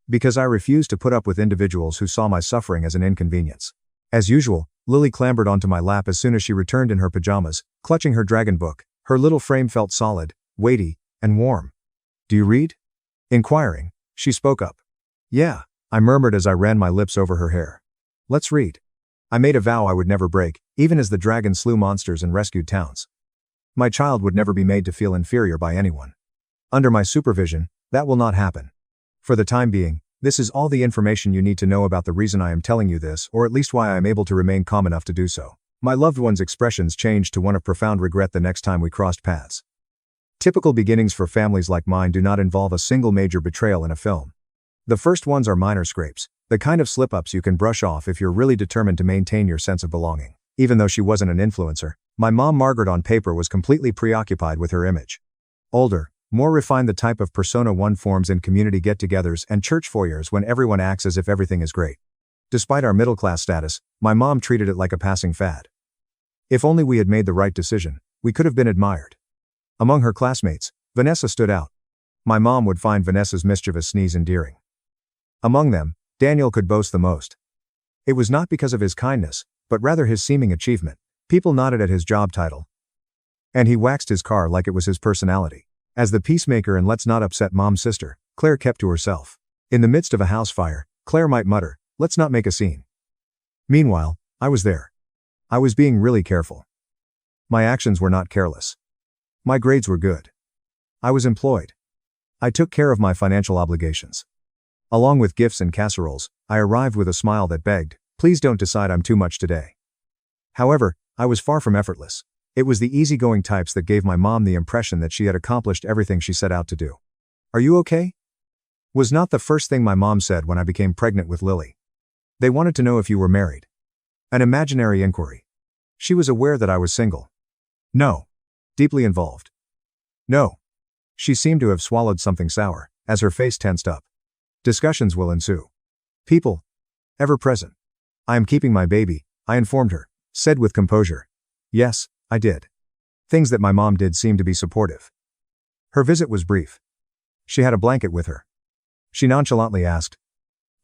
Because I refused to put up with individuals who saw my suffering as an inconvenience. As usual, Lily clambered onto my lap as soon as she returned in her pajamas, clutching her dragon book. Her little frame felt solid, weighty, and warm. Do you read? Inquiring, she spoke up. Yeah, I murmured as I ran my lips over her hair. Let's read. I made a vow I would never break, even as the dragon slew monsters and rescued towns. My child would never be made to feel inferior by anyone. Under my supervision, that will not happen. For the time being, this is all the information you need to know about the reason I am telling you this, or at least why I am able to remain calm enough to do so. My loved one's expressions changed to one of profound regret the next time we crossed paths. Typical beginnings for families like mine do not involve a single major betrayal in a film. The first ones are minor scrapes, the kind of slip-ups you can brush off if you're really determined to maintain your sense of belonging. Even though she wasn't an influencer, my mom Margaret on paper was completely preoccupied with her image. Older, more refined, the type of persona one forms in community get-togethers and church foyers when everyone acts as if everything is great. Despite our middle-class status, my mom treated it like a passing fad. If only we had made the right decision, we could have been admired. Among her classmates, Vanessa stood out. My mom would find Vanessa's mischievous sneeze endearing. Among them, Daniel could boast the most. It was not because of his kindness, but rather his seeming achievement. People nodded at his job title. And he waxed his car like it was his personality. As the peacemaker and let's not upset Mom's sister, Claire kept to herself. In the midst of a house fire, Claire might mutter, let's not make a scene. Meanwhile, I was there. I was being really careful. My actions were not careless. My grades were good. I was employed. I took care of my financial obligations. Along with gifts and casseroles, I arrived with a smile that begged, please don't decide I'm too much today. However, I was far from effortless. It was the easygoing types that gave my mom the impression that she had accomplished everything she set out to do. Are you okay? Was not the first thing my mom said when I became pregnant with Lily. They wanted to know if you were married. An imaginary inquiry. She was aware that I was single. No. Deeply involved. No. She seemed to have swallowed something sour, as her face tensed up. Discussions will ensue. People. Ever present. I am keeping my baby, I informed her, said with composure. Yes, I did. Things that my mom did seemed to be supportive. Her visit was brief. She had a blanket with her. She nonchalantly asked.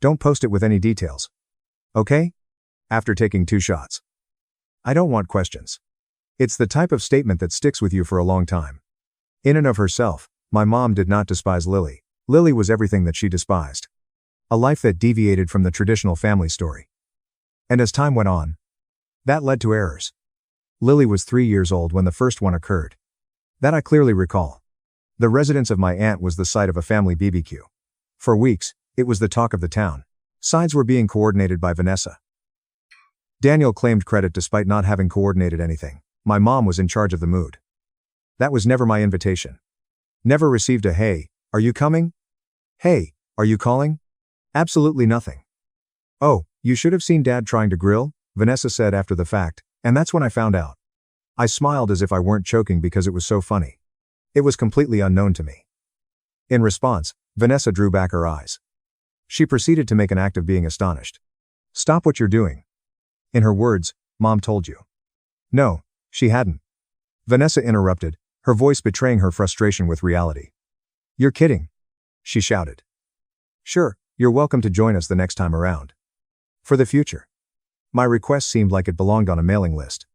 Don't post it with any details. Okay? After taking 2 shots. I don't want questions. It's the type of statement that sticks with you for a long time. In and of herself, my mom did not despise Lily. Lily was everything that she despised. A life that deviated from the traditional family story. And as time went on, that led to errors. Lily was 3 years old when the first one occurred. That I clearly recall. The residence of my aunt was the site of a family BBQ. For weeks, it was the talk of the town. Sides were being coordinated by Vanessa. Daniel claimed credit despite not having coordinated anything. My mom was in charge of the mood. That was never my invitation. Never received a "Hey, are you coming? Hey, are you calling?" Absolutely nothing. "Oh, you should have seen Dad trying to grill," Vanessa said after the fact, and that's when I found out. I smiled as if I weren't choking because it was so funny. It was completely unknown to me. In response, Vanessa drew back her eyes. She proceeded to make an act of being astonished. "Stop what you're doing." In her words, "Mom told you." No, she hadn't. Vanessa interrupted, her voice betraying her frustration with reality. "You're kidding," she shouted. "Sure, you're welcome to join us the next time around. For the future." My request seemed like it belonged on a mailing list.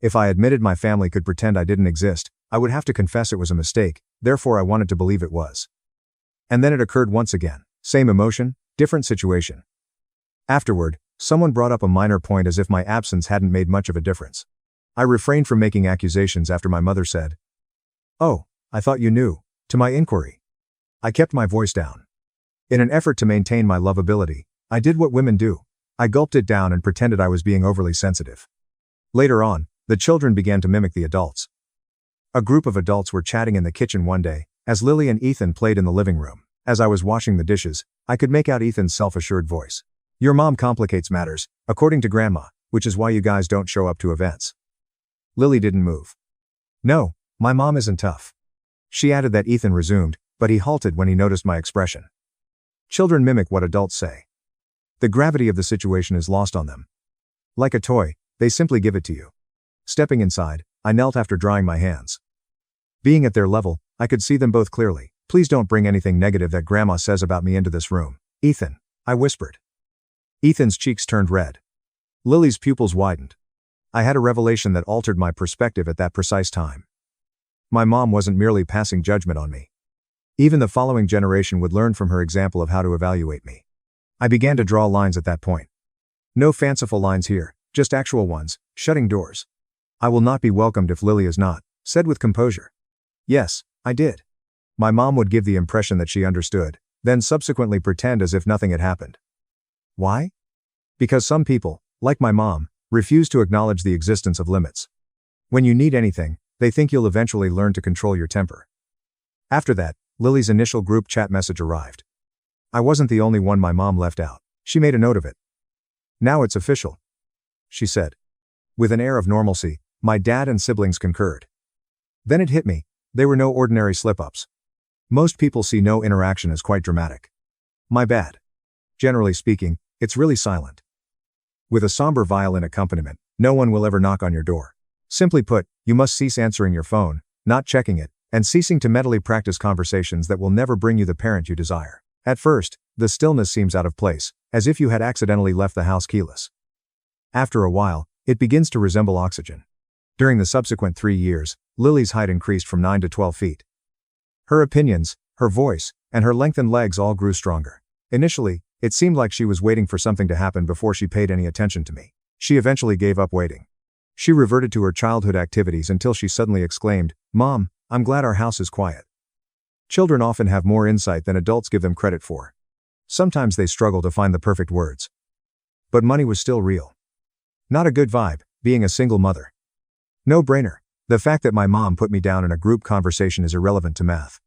If I admitted my family could pretend I didn't exist, I would have to confess it was a mistake, therefore I wanted to believe it was. And then it occurred once again. Same emotion, different situation. Afterward, someone brought up a minor point as if my absence hadn't made much of a difference. I refrained from making accusations after my mother said, "Oh, I thought you knew," to my inquiry. I kept my voice down. In an effort to maintain my lovability, I did what women do. I gulped it down and pretended I was being overly sensitive. Later on, the children began to mimic the adults. A group of adults were chatting in the kitchen one day, as Lily and Ethan played in the living room. As I was washing the dishes, I could make out Ethan's self-assured voice. "Your mom complicates matters, according to Grandma, which is why you guys don't show up to events." Lily didn't move. "No, my mom isn't tough." She added that Ethan resumed, but he halted when he noticed my expression. Children mimic what adults say. The gravity of the situation is lost on them. Like a toy, they simply give it to you. Stepping inside, I knelt after drying my hands. Being at their level, I could see them both clearly. "Please don't bring anything negative that Grandma says about me into this room, Ethan," I whispered. Ethan's cheeks turned red. Lily's pupils widened. I had a revelation that altered my perspective at that precise time. My mom wasn't merely passing judgment on me. Even the following generation would learn from her example of how to evaluate me. I began to draw lines at that point. No fanciful lines here, just actual ones, shutting doors. "I will not be welcomed if Lily is not," said with composure. Yes, I did. My mom would give the impression that she understood, then subsequently pretend as if nothing had happened. Why? Because some people, like my mom, refuse to acknowledge the existence of limits. When you need anything, they think you'll eventually learn to control your temper. After that, Lily's initial group chat message arrived. I wasn't the only one my mom left out. She made a note of it. "Now it's official," she said. With an air of normalcy, my dad and siblings concurred. Then it hit me, they were no ordinary slip-ups. Most people see no interaction as quite dramatic. My bad. Generally speaking, it's really silent. With a somber violin accompaniment, no one will ever knock on your door. Simply put, you must cease answering your phone, not checking it, and ceasing to mentally practice conversations that will never bring you the parent you desire. At first, the stillness seems out of place, as if you had accidentally left the house keyless. After a while, it begins to resemble oxygen. During the subsequent 3 years, Lily's height increased from 9 to 12 feet. Her opinions, her voice, and her lengthened legs all grew stronger. Initially, it seemed like she was waiting for something to happen before she paid any attention to me. She eventually gave up waiting. She reverted to her childhood activities until she suddenly exclaimed, "Mom, I'm glad our house is quiet." Children often have more insight than adults give them credit for. Sometimes they struggle to find the perfect words. But money was still real. Not a good vibe, being a single mother. No brainer. The fact that my mom put me down in a group conversation is irrelevant to math.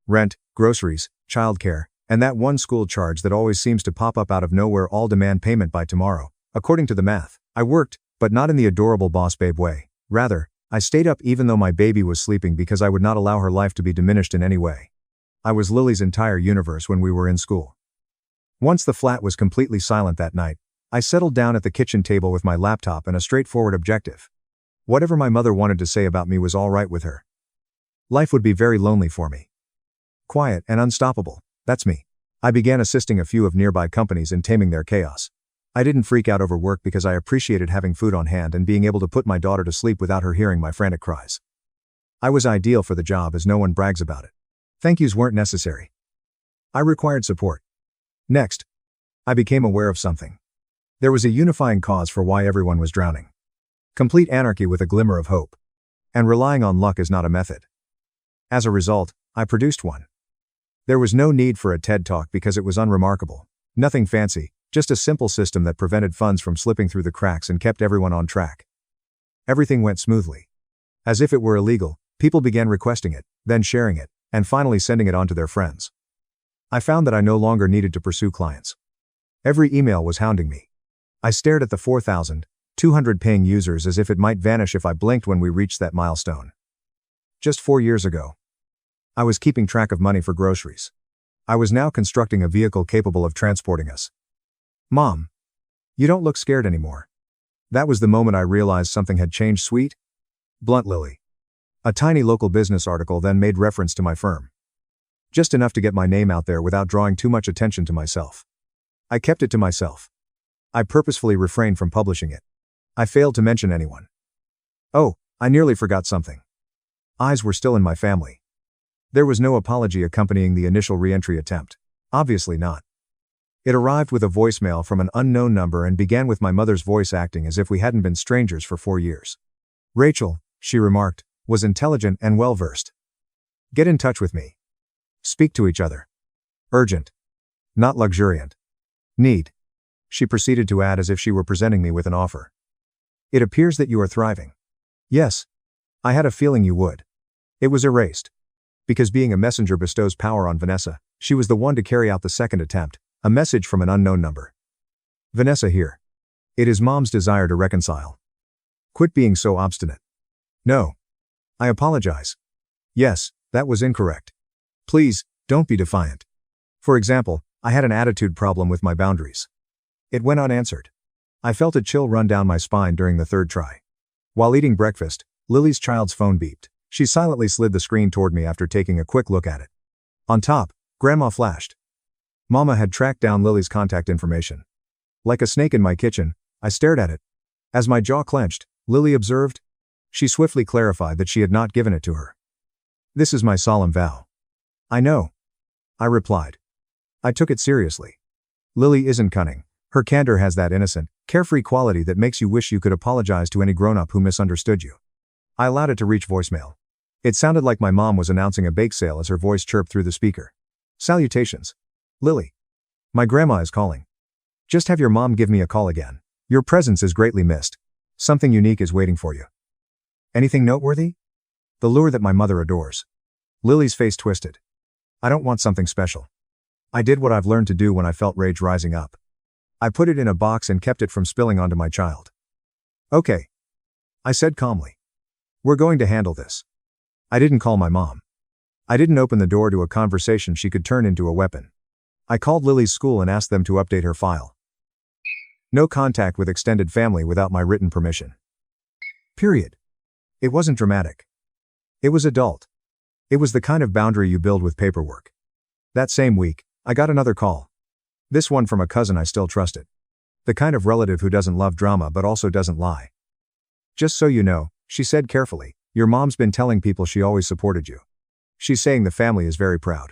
Rent, groceries, childcare, and that one school charge that always seems to pop up out of nowhere all demand payment by tomorrow. According to the math, I worked, but not in the adorable boss babe way. Rather, I stayed up even though my baby was sleeping because I would not allow her life to be diminished in any way. I was Lily's entire universe when we were in school. Once the flat was completely silent that night, I settled down at the kitchen table with my laptop and a straightforward objective. Whatever my mother wanted to say about me was all right with her. Life would be very lonely for me. Quiet and unstoppable, that's me. I began assisting a few of nearby companies in taming their chaos. I didn't freak out over work because I appreciated having food on hand and being able to put my daughter to sleep without her hearing my frantic cries. I was ideal for the job as no one brags about it. Thank yous weren't necessary. I required support. Next, I became aware of something. There was a unifying cause for why everyone was drowning. Complete anarchy with a glimmer of hope. And relying on luck is not a method. As a result, I produced one. There was no need for a TED Talk because it was unremarkable. Nothing fancy, just a simple system that prevented funds from slipping through the cracks and kept everyone on track. Everything went smoothly. As if it were illegal, people began requesting it, then sharing it, and finally sending it on to their friends. I found that I no longer needed to pursue clients. Every email was hounding me. I stared at the 4,200 paying users as if it might vanish if I blinked when we reached that milestone. Just 4 years ago, I was keeping track of money for groceries. I was now constructing a vehicle capable of transporting us. Mom, you don't look scared anymore. That was the moment I realized something had changed. Sweet, blunt Lily. A tiny local business article then made reference to my firm. Just enough to get my name out there without drawing too much attention to myself. I kept it to myself. I purposefully refrained from publishing it. I failed to mention anyone. Oh, I nearly forgot something. Eyes were still in my family. There was no apology accompanying the initial re-entry attempt. Obviously not. It arrived with a voicemail from an unknown number and began with my mother's voice acting as if we hadn't been strangers for 4 years. Rachel, she remarked, was intelligent and well-versed. Get in touch with me. Speak to each other. Urgent. Not luxuriant. Need. She proceeded to add as if she were presenting me with an offer. It appears that you are thriving. Yes. I had a feeling you would. It was erased. Because being a messenger bestows power on Vanessa, she was the one to carry out the second attempt, a message from an unknown number. Vanessa here. It is Mom's desire to reconcile. Quit being so obstinate. No. I apologize. Yes, that was incorrect. Please, don't be defiant. For example, I had an attitude problem with my boundaries. It went unanswered. I felt a chill run down my spine during the third try. While eating breakfast, Lily's child's phone beeped. She silently slid the screen toward me after taking a quick look at it. On top, Grandma flashed. Mama had tracked down Lily's contact information. Like a snake in my kitchen, I stared at it. As my jaw clenched, Lily observed. She swiftly clarified that she had not given it to her. This is my solemn vow. I know. I replied. I took it seriously. Lily isn't cunning. Her candor has that innocent, carefree quality that makes you wish you could apologize to any grown-up who misunderstood you. I allowed it to reach voicemail. It sounded like my mom was announcing a bake sale as her voice chirped through the speaker. Salutations. Lily. My grandma is calling. Just have your mom give me a call again. Your presence is greatly missed. Something unique is waiting for you. Anything noteworthy? The lure that my mother adores. Lily's face twisted. I don't want something special. I did what I've learned to do when I felt rage rising up. I put it in a box and kept it from spilling onto my child. Okay. I said calmly. We're going to handle this. I didn't call my mom. I didn't open the door to a conversation she could turn into a weapon. I called Lily's school and asked them to update her file. No contact with extended family without my written permission. Period. It wasn't dramatic. It was adult. It was the kind of boundary you build with paperwork. That same week, I got another call. This one from a cousin I still trusted. The kind of relative who doesn't love drama but also doesn't lie. Just so you know, she said carefully, your mom's been telling people she always supported you. She's saying the family is very proud.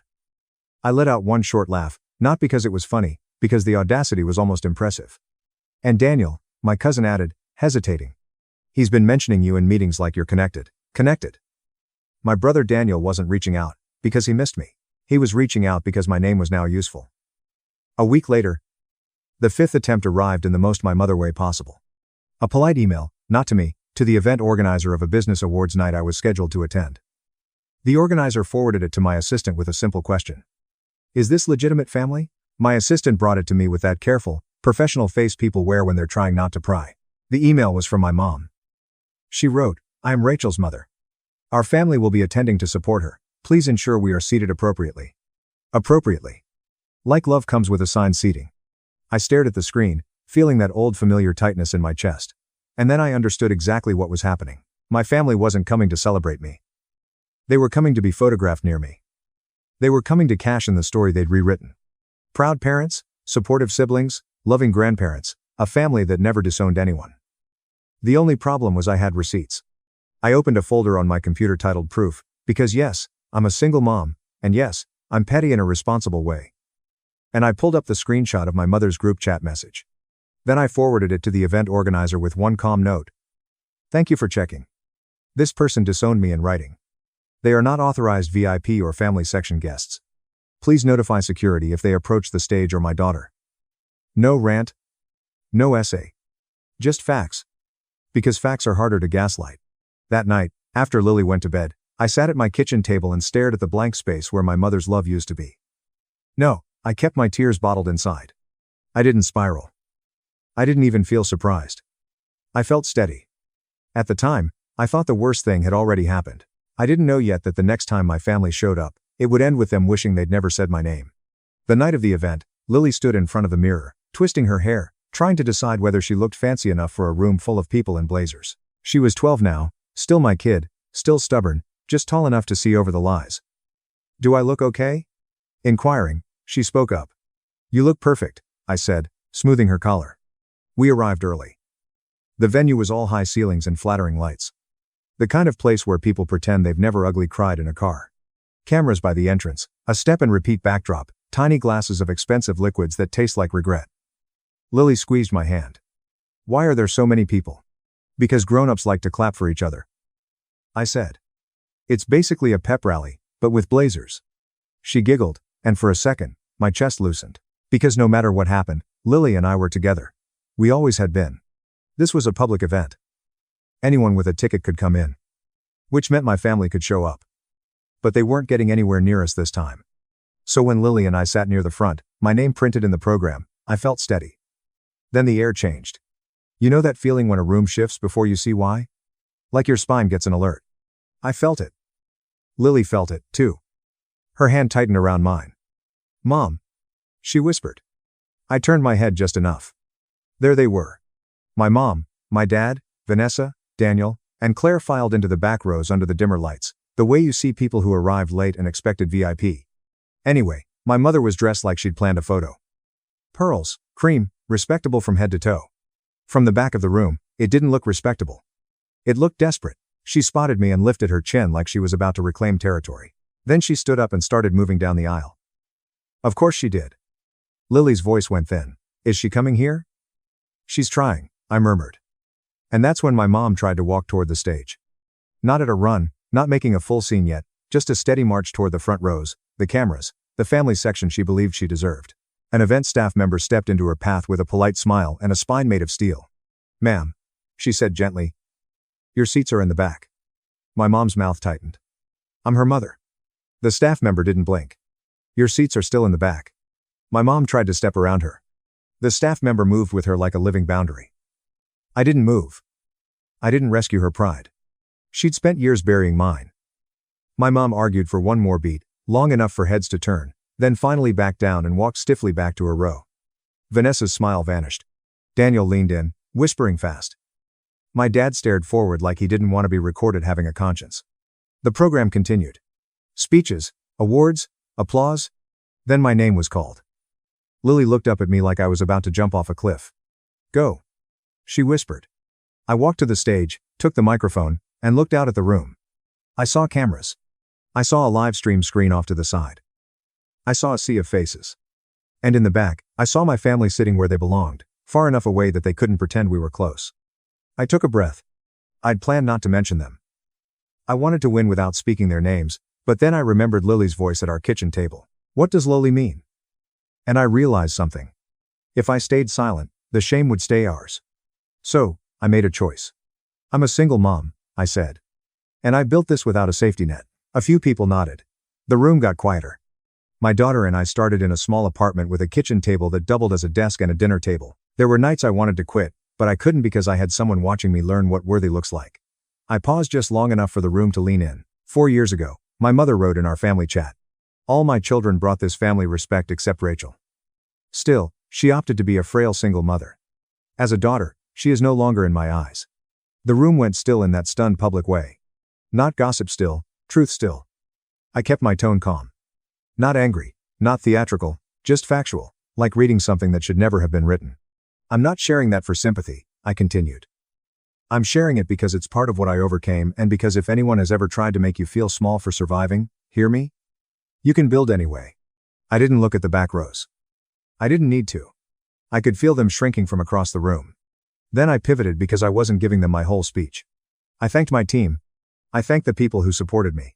I let out one short laugh, not because it was funny, because the audacity was almost impressive. And Daniel, my cousin added, hesitating. He's been mentioning you in meetings like you're connected. Connected. My brother Daniel wasn't reaching out because he missed me. He was reaching out because my name was now useful. A week later, the fifth attempt arrived in the most my mother way possible. A polite email, not to me, to the event organizer of a business awards night I was scheduled to attend. The organizer forwarded it to my assistant with a simple question. Is this legitimate family? My assistant brought it to me with that careful, professional face people wear when they're trying not to pry. The email was from my mom. She wrote, I am Rachel's mother. Our family will be attending to support her. Please ensure we are seated appropriately. Appropriately. Like love comes with assigned seating. I stared at the screen, feeling that old familiar tightness in my chest. And then I understood exactly what was happening. My family wasn't coming to celebrate me. They were coming to be photographed near me. They were coming to cash in the story they'd rewritten. Proud parents, supportive siblings, loving grandparents, a family that never disowned anyone. The only problem was I had receipts. I opened a folder on my computer titled Proof, because yes, I'm a single mom, and yes, I'm petty in a responsible way. And I pulled up the screenshot of my mother's group chat message. Then I forwarded it to the event organizer with one calm note. Thank you for checking. This person disowned me in writing. They are not authorized VIP or family section guests. Please notify security if they approach the stage or my daughter. No rant. No essay. Just facts. Because facts are harder to gaslight. That night, after Lily went to bed, I sat at my kitchen table and stared at the blank space where my mother's love used to be. No, I kept my tears bottled inside. I didn't spiral. I didn't even feel surprised. I felt steady. At the time, I thought the worst thing had already happened. I didn't know yet that the next time my family showed up, it would end with them wishing they'd never said my name. The night of the event, Lily stood in front of the mirror, twisting her hair, trying to decide whether she looked fancy enough for a room full of people in blazers. She was 12 now, still my kid, still stubborn, just tall enough to see over the lies. Do I look okay? Inquiring, she spoke up. You look perfect, I said, smoothing her collar. We arrived early. The venue was all high ceilings and flattering lights. The kind of place where people pretend they've never ugly cried in a car. Cameras by the entrance, a step and repeat backdrop, tiny glasses of expensive liquids that taste like regret. Lily squeezed my hand. Why are there so many people? Because grown-ups like to clap for each other. I said. It's basically a pep rally, but with blazers. She giggled, and for a second, my chest loosened. Because no matter what happened, Lily and I were together. We always had been. This was a public event. Anyone with a ticket could come in. Which meant my family could show up. But they weren't getting anywhere near us this time. So when Lily and I sat near the front, my name printed in the program, I felt steady. Then the air changed. You know that feeling when a room shifts before you see why? Like your spine gets an alert. I felt it. Lily felt it, too. Her hand tightened around mine. Mom. She whispered. I turned my head just enough. There they were. My mom, my dad, Vanessa, Daniel, and Claire filed into the back rows under the dimmer lights, the way you see people who arrived late and expected VIP. Anyway, my mother was dressed like she'd planned a photo. Pearls, cream, respectable from head to toe. From the back of the room, it didn't look respectable. It looked desperate. She spotted me and lifted her chin like she was about to reclaim territory. Then she stood up and started moving down the aisle. Of course she did. Lily's voice went thin. Is she coming here? She's trying, I murmured. And that's when my mom tried to walk toward the stage. Not at a run, not making a full scene yet, just a steady march toward the front rows, the cameras, the family section she believed she deserved. An event staff member stepped into her path with a polite smile and a spine made of steel. Ma'am, she said gently. Your seats are in the back. My mom's mouth tightened. I'm her mother. The staff member didn't blink. Your seats are still in the back. My mom tried to step around her. The staff member moved with her like a living boundary. I didn't move. I didn't rescue her pride. She'd spent years burying mine. My mom argued for one more beat, long enough for heads to turn, then finally backed down and walked stiffly back to her row. Vanessa's smile vanished. Daniel leaned in, whispering fast. My dad stared forward like he didn't want to be recorded having a conscience. The program continued. Speeches, awards, applause. Then my name was called. Lily looked up at me like I was about to jump off a cliff. Go. She whispered. I walked to the stage, took the microphone, and looked out at the room. I saw cameras. I saw a live stream screen off to the side. I saw a sea of faces. And in the back, I saw my family sitting where they belonged, far enough away that they couldn't pretend we were close. I took a breath. I'd planned not to mention them. I wanted to win without speaking their names, but then I remembered Lily's voice at our kitchen table. What does Lily mean? And I realized something. If I stayed silent, the shame would stay ours. So, I made a choice. I'm a single mom, I said. And I built this without a safety net. A few people nodded. The room got quieter. My daughter and I started in a small apartment with a kitchen table that doubled as a desk and a dinner table. There were nights I wanted to quit, but I couldn't because I had someone watching me learn what worthy looks like. I paused just long enough for the room to lean in. 4 years ago, my mother wrote in our family chat. All my children brought this family respect except Rachel. Still, she opted to be a frail single mother. As a daughter, she is no longer in my eyes. The room went still in that stunned public way. Not gossip still, truth still. I kept my tone calm. Not angry, not theatrical, just factual, like reading something that should never have been written. I'm not sharing that for sympathy, I continued. I'm sharing it because it's part of what I overcame and because if anyone has ever tried to make you feel small for surviving, hear me? You can build anyway. I didn't look at the back rows. I didn't need to. I could feel them shrinking from across the room. Then I pivoted because I wasn't giving them my whole speech. I thanked my team. I thanked the people who supported me.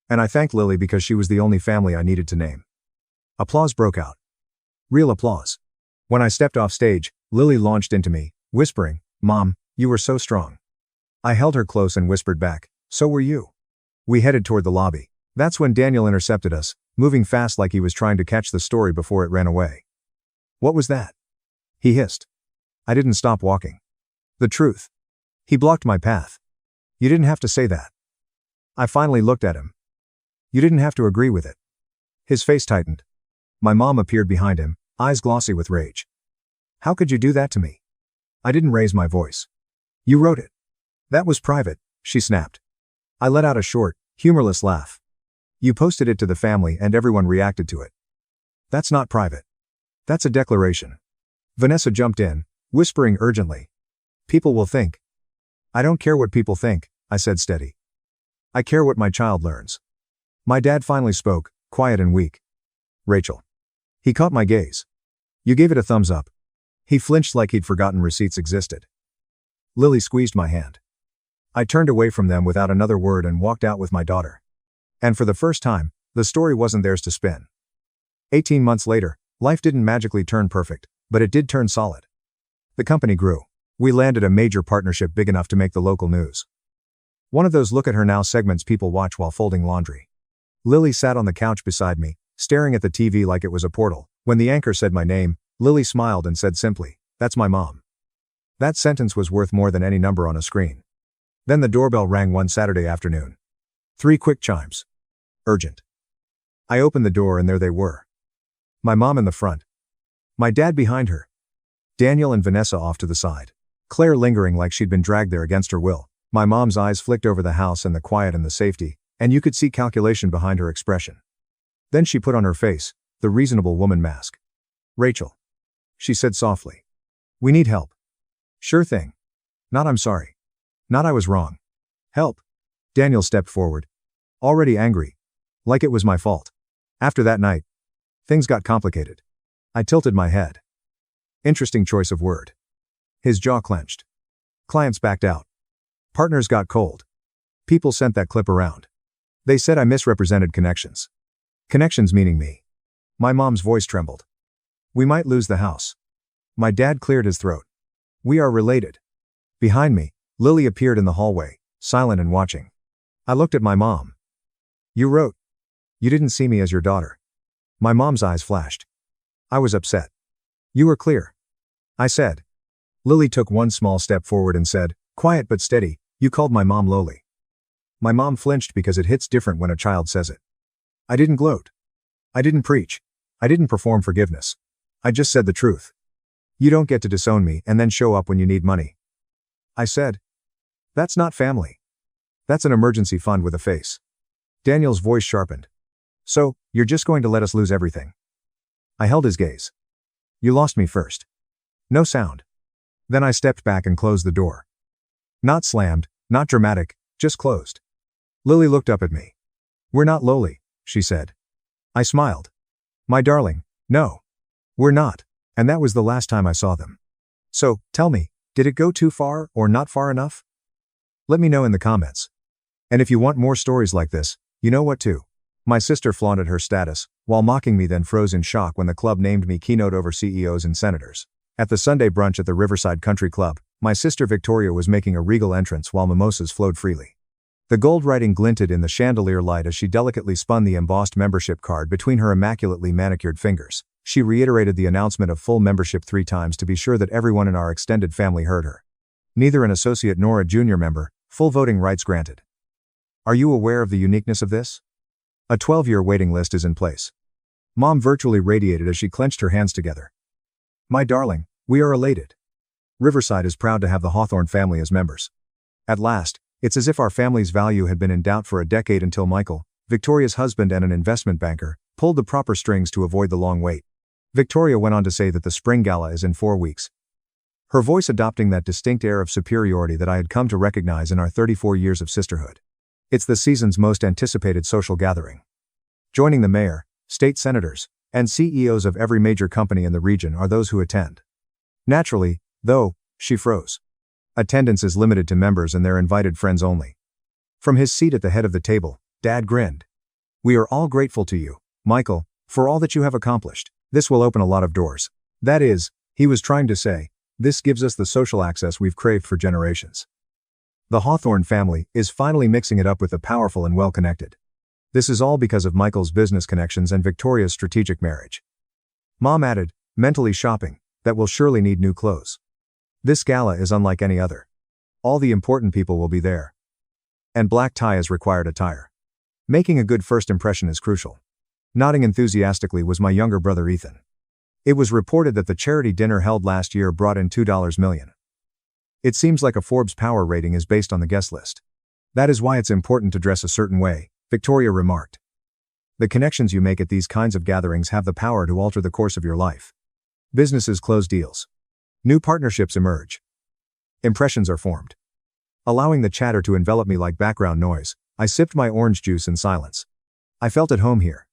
And I thanked Lily because she was the only family I needed to name. Applause broke out. Real applause. When I stepped off stage, Lily launched into me, whispering, "Mom, you were so strong." I held her close and whispered back, "So were you." We headed toward the lobby. That's when Daniel intercepted us, moving fast like he was trying to catch the story before it ran away. "What was that?" he hissed. I didn't stop walking. "The truth." He blocked my path. "You didn't have to say that." I finally looked at him. "You didn't have to agree with it." His face tightened. My mom appeared behind him, eyes glossy with rage. "How could you do that to me?" I didn't raise my voice. "You wrote it." "That was private," she snapped. I let out a short, humorless laugh. "You posted it to the family and everyone reacted to it." "That's not private. That's a declaration." Vanessa jumped in, whispering urgently. "People will think." "I don't care what people think," I said steady. "I care what my child learns." My dad finally spoke, quiet and weak. "Rachel." He caught my gaze. "You gave it a thumbs up." He flinched like he'd forgotten receipts existed. Lily squeezed my hand. I turned away from them without another word and walked out with my daughter. And for the first time, the story wasn't theirs to spin. 18 months later, life didn't magically turn perfect, but it did turn solid. The company grew. We landed a major partnership big enough to make the local news. One of those look at her now segments people watch while folding laundry. Lily sat on the couch beside me, staring at the TV like it was a portal. When the anchor said my name, Lily smiled and said simply, "That's my mom." That sentence was worth more than any number on a screen. Then the doorbell rang one Saturday afternoon. 3 quick chimes. Urgent. I opened the door and there they were. My mom in the front. My dad behind her. Daniel and Vanessa off to the side. Claire lingering like she'd been dragged there against her will. My mom's eyes flicked over the house and the quiet and the safety, and you could see calculation behind her expression. Then she put on her face, the reasonable woman mask. "Rachel," she said softly. "We need help." "Sure thing." Not "I'm sorry." Not "I was wrong." "Help." Daniel stepped forward. Already angry. Like it was my fault. After that night, things got complicated. I tilted my head. Interesting choice of word. His jaw clenched. Clients backed out. Partners got cold. People sent that clip around. They said I misrepresented connections. Connections meaning me. My mom's voice trembled. "We might lose the house." My dad cleared his throat. "We are related." Behind me, Lily appeared in the hallway, silent and watching. I looked at my mom. "You wrote. You didn't see me as your daughter." My mom's eyes flashed. I was upset. "You were clear," I said. Lily took one small step forward and said, quiet but steady, "You called my mom lowly." My mom flinched because it hits different when a child says it. I didn't gloat. I didn't preach. I didn't perform forgiveness. I just said the truth. "You don't get to disown me and then show up when you need money." I said. "That's not family. That's an emergency fund with a face." Daniel's voice sharpened. "So, you're just going to let us lose everything?" I held his gaze. "You lost me first." No sound. Then I stepped back and closed the door. Not slammed, not dramatic, just closed. Lily looked up at me. "We're not lowly," she said. I smiled. "My darling, no. We're not." And that was the last time I saw them. So, tell me, did it go too far or not far enough? Let me know in the comments. And if you want more stories like this, you know what to. My sister flaunted her status, while mocking me, then froze in shock when the club named me keynote over CEOs and senators. At the Sunday brunch at the Riverside Country Club, my sister Victoria was making a regal entrance while mimosas flowed freely. The gold writing glinted in the chandelier light as she delicately spun the embossed membership card between her immaculately manicured fingers. She reiterated the announcement of full membership 3 times to be sure that everyone in our extended family heard her. Neither an associate nor a junior member, full voting rights granted. Are you aware of the uniqueness of this? A 12-year waiting list is in place. Mom virtually radiated as she clenched her hands together. "My darling, we are elated. Riverside is proud to have the Hawthorne family as members. At last, it's as if our family's value had been in doubt for a decade until Michael, Victoria's husband and an investment banker, pulled the proper strings to avoid the long wait." Victoria went on to say that the spring gala is in 4 weeks. Her voice adopting that distinct air of superiority that I had come to recognize in our 34 years of sisterhood. It's the season's most anticipated social gathering. Joining the mayor, state senators, and CEOs of every major company in the region are those who attend. Naturally, though, she froze. Attendance is limited to members and their invited friends only. From his seat at the head of the table, Dad grinned. We are all grateful to you, Michael, for all that you have accomplished. This will open a lot of doors. That is, he was trying to say, this gives us the social access we've craved for generations. The Hawthorne family is finally mixing it up with the powerful and well-connected. This is all because of Michael's business connections and Victoria's strategic marriage. Mom added, mentally shopping, that will surely need new clothes. This gala is unlike any other. All the important people will be there. And black tie is required attire. Making a good first impression is crucial. Nodding enthusiastically was my younger brother Ethan. It was reported that the charity dinner held last year brought in $2 million. It seems like a Forbes power rating is based on the guest list. That is why it's important to dress a certain way, Victoria remarked. The connections you make at these kinds of gatherings have the power to alter the course of your life. Businesses close deals. New partnerships emerge. Impressions are formed. Allowing the chatter to envelop me like background noise, I sipped my orange juice in silence. I felt at home here.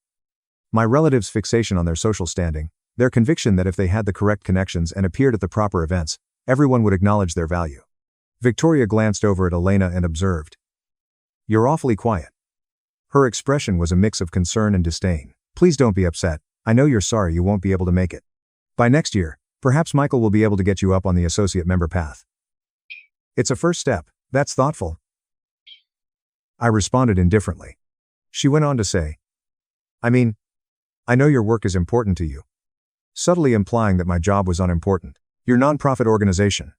My relatives' fixation on their social standing, their conviction that if they had the correct connections and appeared at the proper events, everyone would acknowledge their value. Victoria glanced over at Elena and observed. You're awfully quiet. Her expression was a mix of concern and disdain. Please don't be upset, I know you're sorry you won't be able to make it. By next year, perhaps Michael will be able to get you up on the associate member path. It's a first step, that's thoughtful. I responded indifferently. She went on to say, I know your work is important to you. Subtly implying that my job was unimportant. Your nonprofit organization.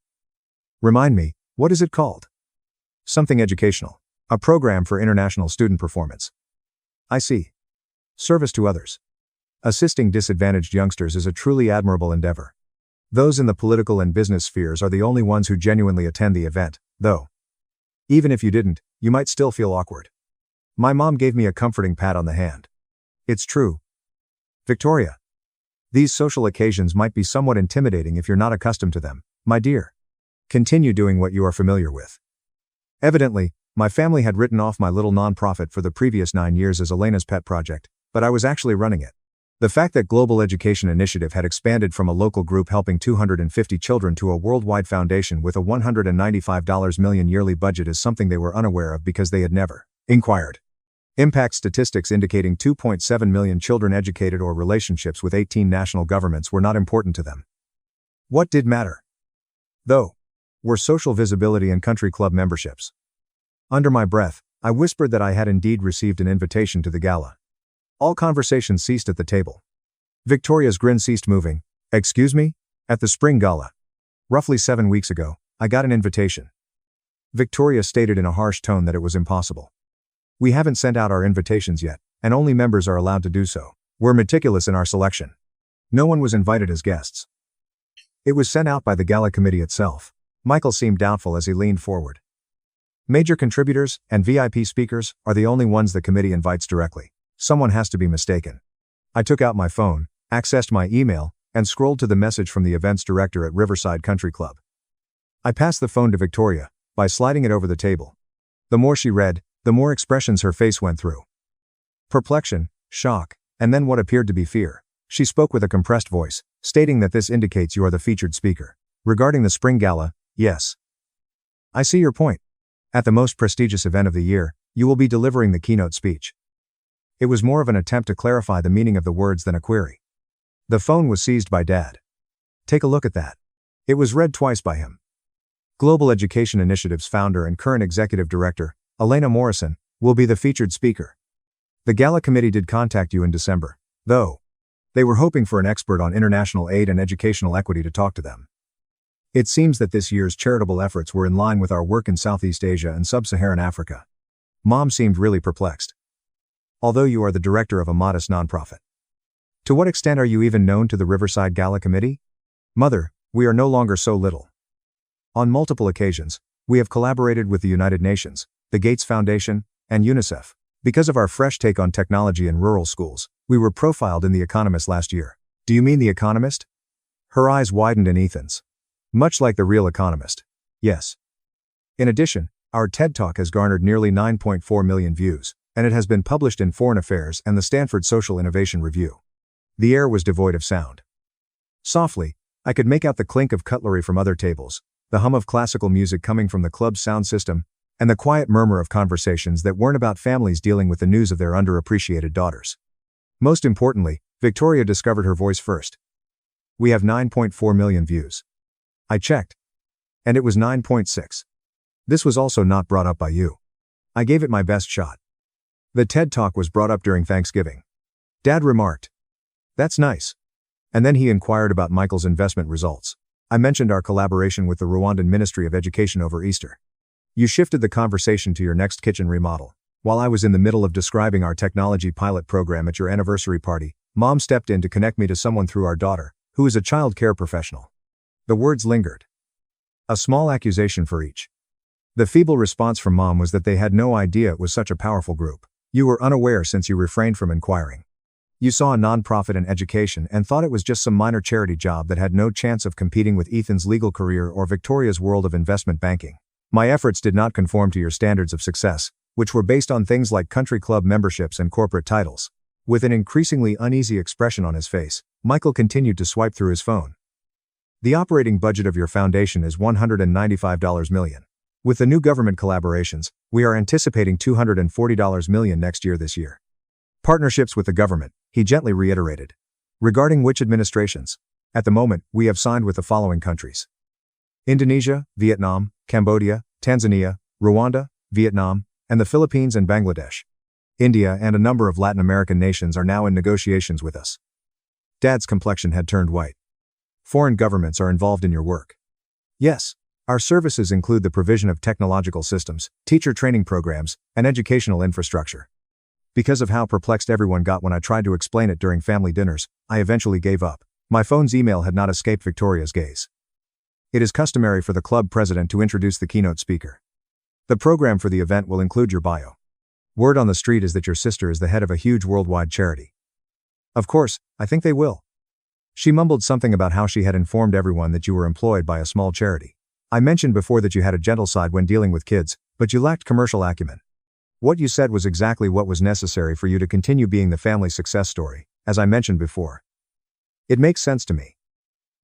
Remind me, what is it called? Something educational. A program for international student performance. I see. Service to others. Assisting disadvantaged youngsters is a truly admirable endeavor. Those in the political and business spheres are the only ones who genuinely attend the event, though. Even if you didn't, you might still feel awkward. My mom gave me a comforting pat on the hand. It's true. Victoria. These social occasions might be somewhat intimidating if you're not accustomed to them, my dear. Continue doing what you are familiar with. Evidently, my family had written off my little nonprofit for the previous 9 years as Elena's pet project, but I was actually running it. The fact that Global Education Initiative had expanded from a local group helping 250 children to a worldwide foundation with a $195 million yearly budget is something they were unaware of because they had never inquired. Impact statistics indicating 2.7 million children educated or relationships with 18 national governments were not important to them. What did matter, though, were social visibility and country club memberships. Under my breath, I whispered that I had indeed received an invitation to the gala. All conversation ceased at the table. Victoria's grin ceased moving. Excuse me? At the spring gala. Roughly 7 weeks ago, I got an invitation. Victoria stated in a harsh tone that it was impossible. We haven't sent out our invitations yet, and only members are allowed to do so. We're meticulous in our selection. No one was invited as guests. It was sent out by the gala committee itself. Michael seemed doubtful as he leaned forward. Major contributors and VIP speakers are the only ones the committee invites directly. Someone has to be mistaken. I took out my phone, accessed my email, and scrolled to the message from the events director at Riverside Country Club. I passed the phone to Victoria, by sliding it over the table. The more she read, the more expressions her face went through. Perplexion, shock, and then what appeared to be fear. She spoke with a compressed voice, stating that this indicates you are the featured speaker. Regarding the spring gala, yes. I see your point. At the most prestigious event of the year, you will be delivering the keynote speech. It was more of an attempt to clarify the meaning of the words than a query. The phone was seized by Dad. Take a look at that. It was read twice by him. Global Education Initiative's founder and current executive director, Elena Morrison, will be the featured speaker. The gala committee did contact you in December, though. They were hoping for an expert on international aid and educational equity to talk to them. It seems that this year's charitable efforts were in line with our work in Southeast Asia and Sub-Saharan Africa. Mom seemed really perplexed. Although you are the director of a modest nonprofit. To what extent are you even known to the Riverside Gala Committee? Mother, we are no longer so little. On multiple occasions, we have collaborated with the United Nations, the Gates Foundation, and UNICEF. Because of our fresh take on technology in rural schools, we were profiled in The Economist last year. Do you mean The Economist? Her eyes widened in Ethan's. Much like The Real Economist. Yes. In addition, our TED Talk has garnered nearly 9.4 million views, and it has been published in Foreign Affairs and the Stanford Social Innovation Review. The air was devoid of sound. Softly, I could make out the clink of cutlery from other tables, the hum of classical music coming from the club's sound system, and the quiet murmur of conversations that weren't about families dealing with the news of their underappreciated daughters. Most importantly, Victoria discovered her voice first. We have 9.4 million views. I checked. And it was 9.6. This was also not brought up by you. I gave it my best shot. The TED Talk was brought up during Thanksgiving. Dad remarked, "That's nice." And then he inquired about Michael's investment results. I mentioned our collaboration with the Rwandan Ministry of Education over Easter. You shifted the conversation to your next kitchen remodel. While I was in the middle of describing our technology pilot program at your anniversary party, Mom stepped in to connect me to someone through our daughter, who is a child care professional. The words lingered. A small accusation for each. The feeble response from Mom was that they had no idea it was such a powerful group. You were unaware since you refrained from inquiring. You saw a nonprofit in education and thought it was just some minor charity job that had no chance of competing with Ethan's legal career or Victoria's world of investment banking. My efforts did not conform to your standards of success, which were based on things like country club memberships and corporate titles. With an increasingly uneasy expression on his face, Michael continued to swipe through his phone. The operating budget of your foundation is $195 million. With the new government collaborations, we are anticipating $240 million next year this year. Partnerships with the government, he gently reiterated. Regarding which administrations? At the moment, we have signed with the following countries: Indonesia, Vietnam, Cambodia, Tanzania, Rwanda, Vietnam, and the Philippines and Bangladesh. India and a number of Latin American nations are now in negotiations with us. Dad's complexion had turned white. Foreign governments are involved in your work. Yes. Our services include the provision of technological systems, teacher training programs, and educational infrastructure. Because of how perplexed everyone got when I tried to explain it during family dinners, I eventually gave up. My phone's email had not escaped Victoria's gaze. It is customary for the club president to introduce the keynote speaker. The program for the event will include your bio. Word on the street is that your sister is the head of a huge worldwide charity. Of course, I think they will. She mumbled something about how she had informed everyone that you were employed by a small charity. I mentioned before that you had a gentle side when dealing with kids, but you lacked commercial acumen. What you said was exactly what was necessary for you to continue being the family success story, as I mentioned before. It makes sense to me.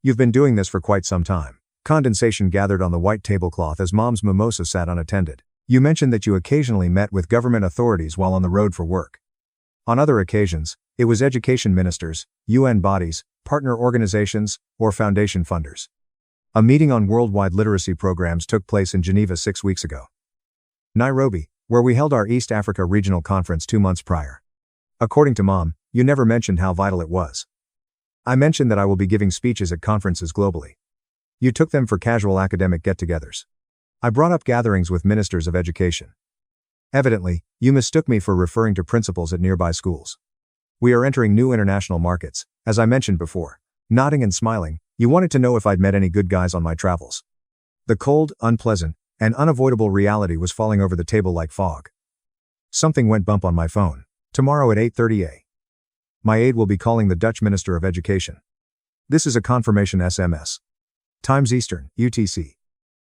You've been doing this for quite some time. Condensation gathered on the white tablecloth as Mom's mimosa sat unattended. You mentioned that you occasionally met with government authorities while on the road for work. On other occasions, it was education ministers, UN bodies, partner organizations, or foundation funders. A meeting on worldwide literacy programs took place in Geneva 6 weeks ago. Nairobi, where we held our East Africa Regional Conference 2 months prior. According to Mom, you never mentioned how vital it was. I mentioned that I will be giving speeches at conferences globally. You took them for casual academic get-togethers. I brought up gatherings with ministers of education. Evidently, you mistook me for referring to principals at nearby schools. We are entering new international markets, as I mentioned before. Nodding and smiling, you wanted to know if I'd met any good guys on my travels. The cold, unpleasant, and unavoidable reality was falling over the table like fog. Something went bump on my phone. Tomorrow at 8:30 a.m. My aide will be calling the Dutch Minister of Education. This is a confirmation SMS. Times Eastern, UTC.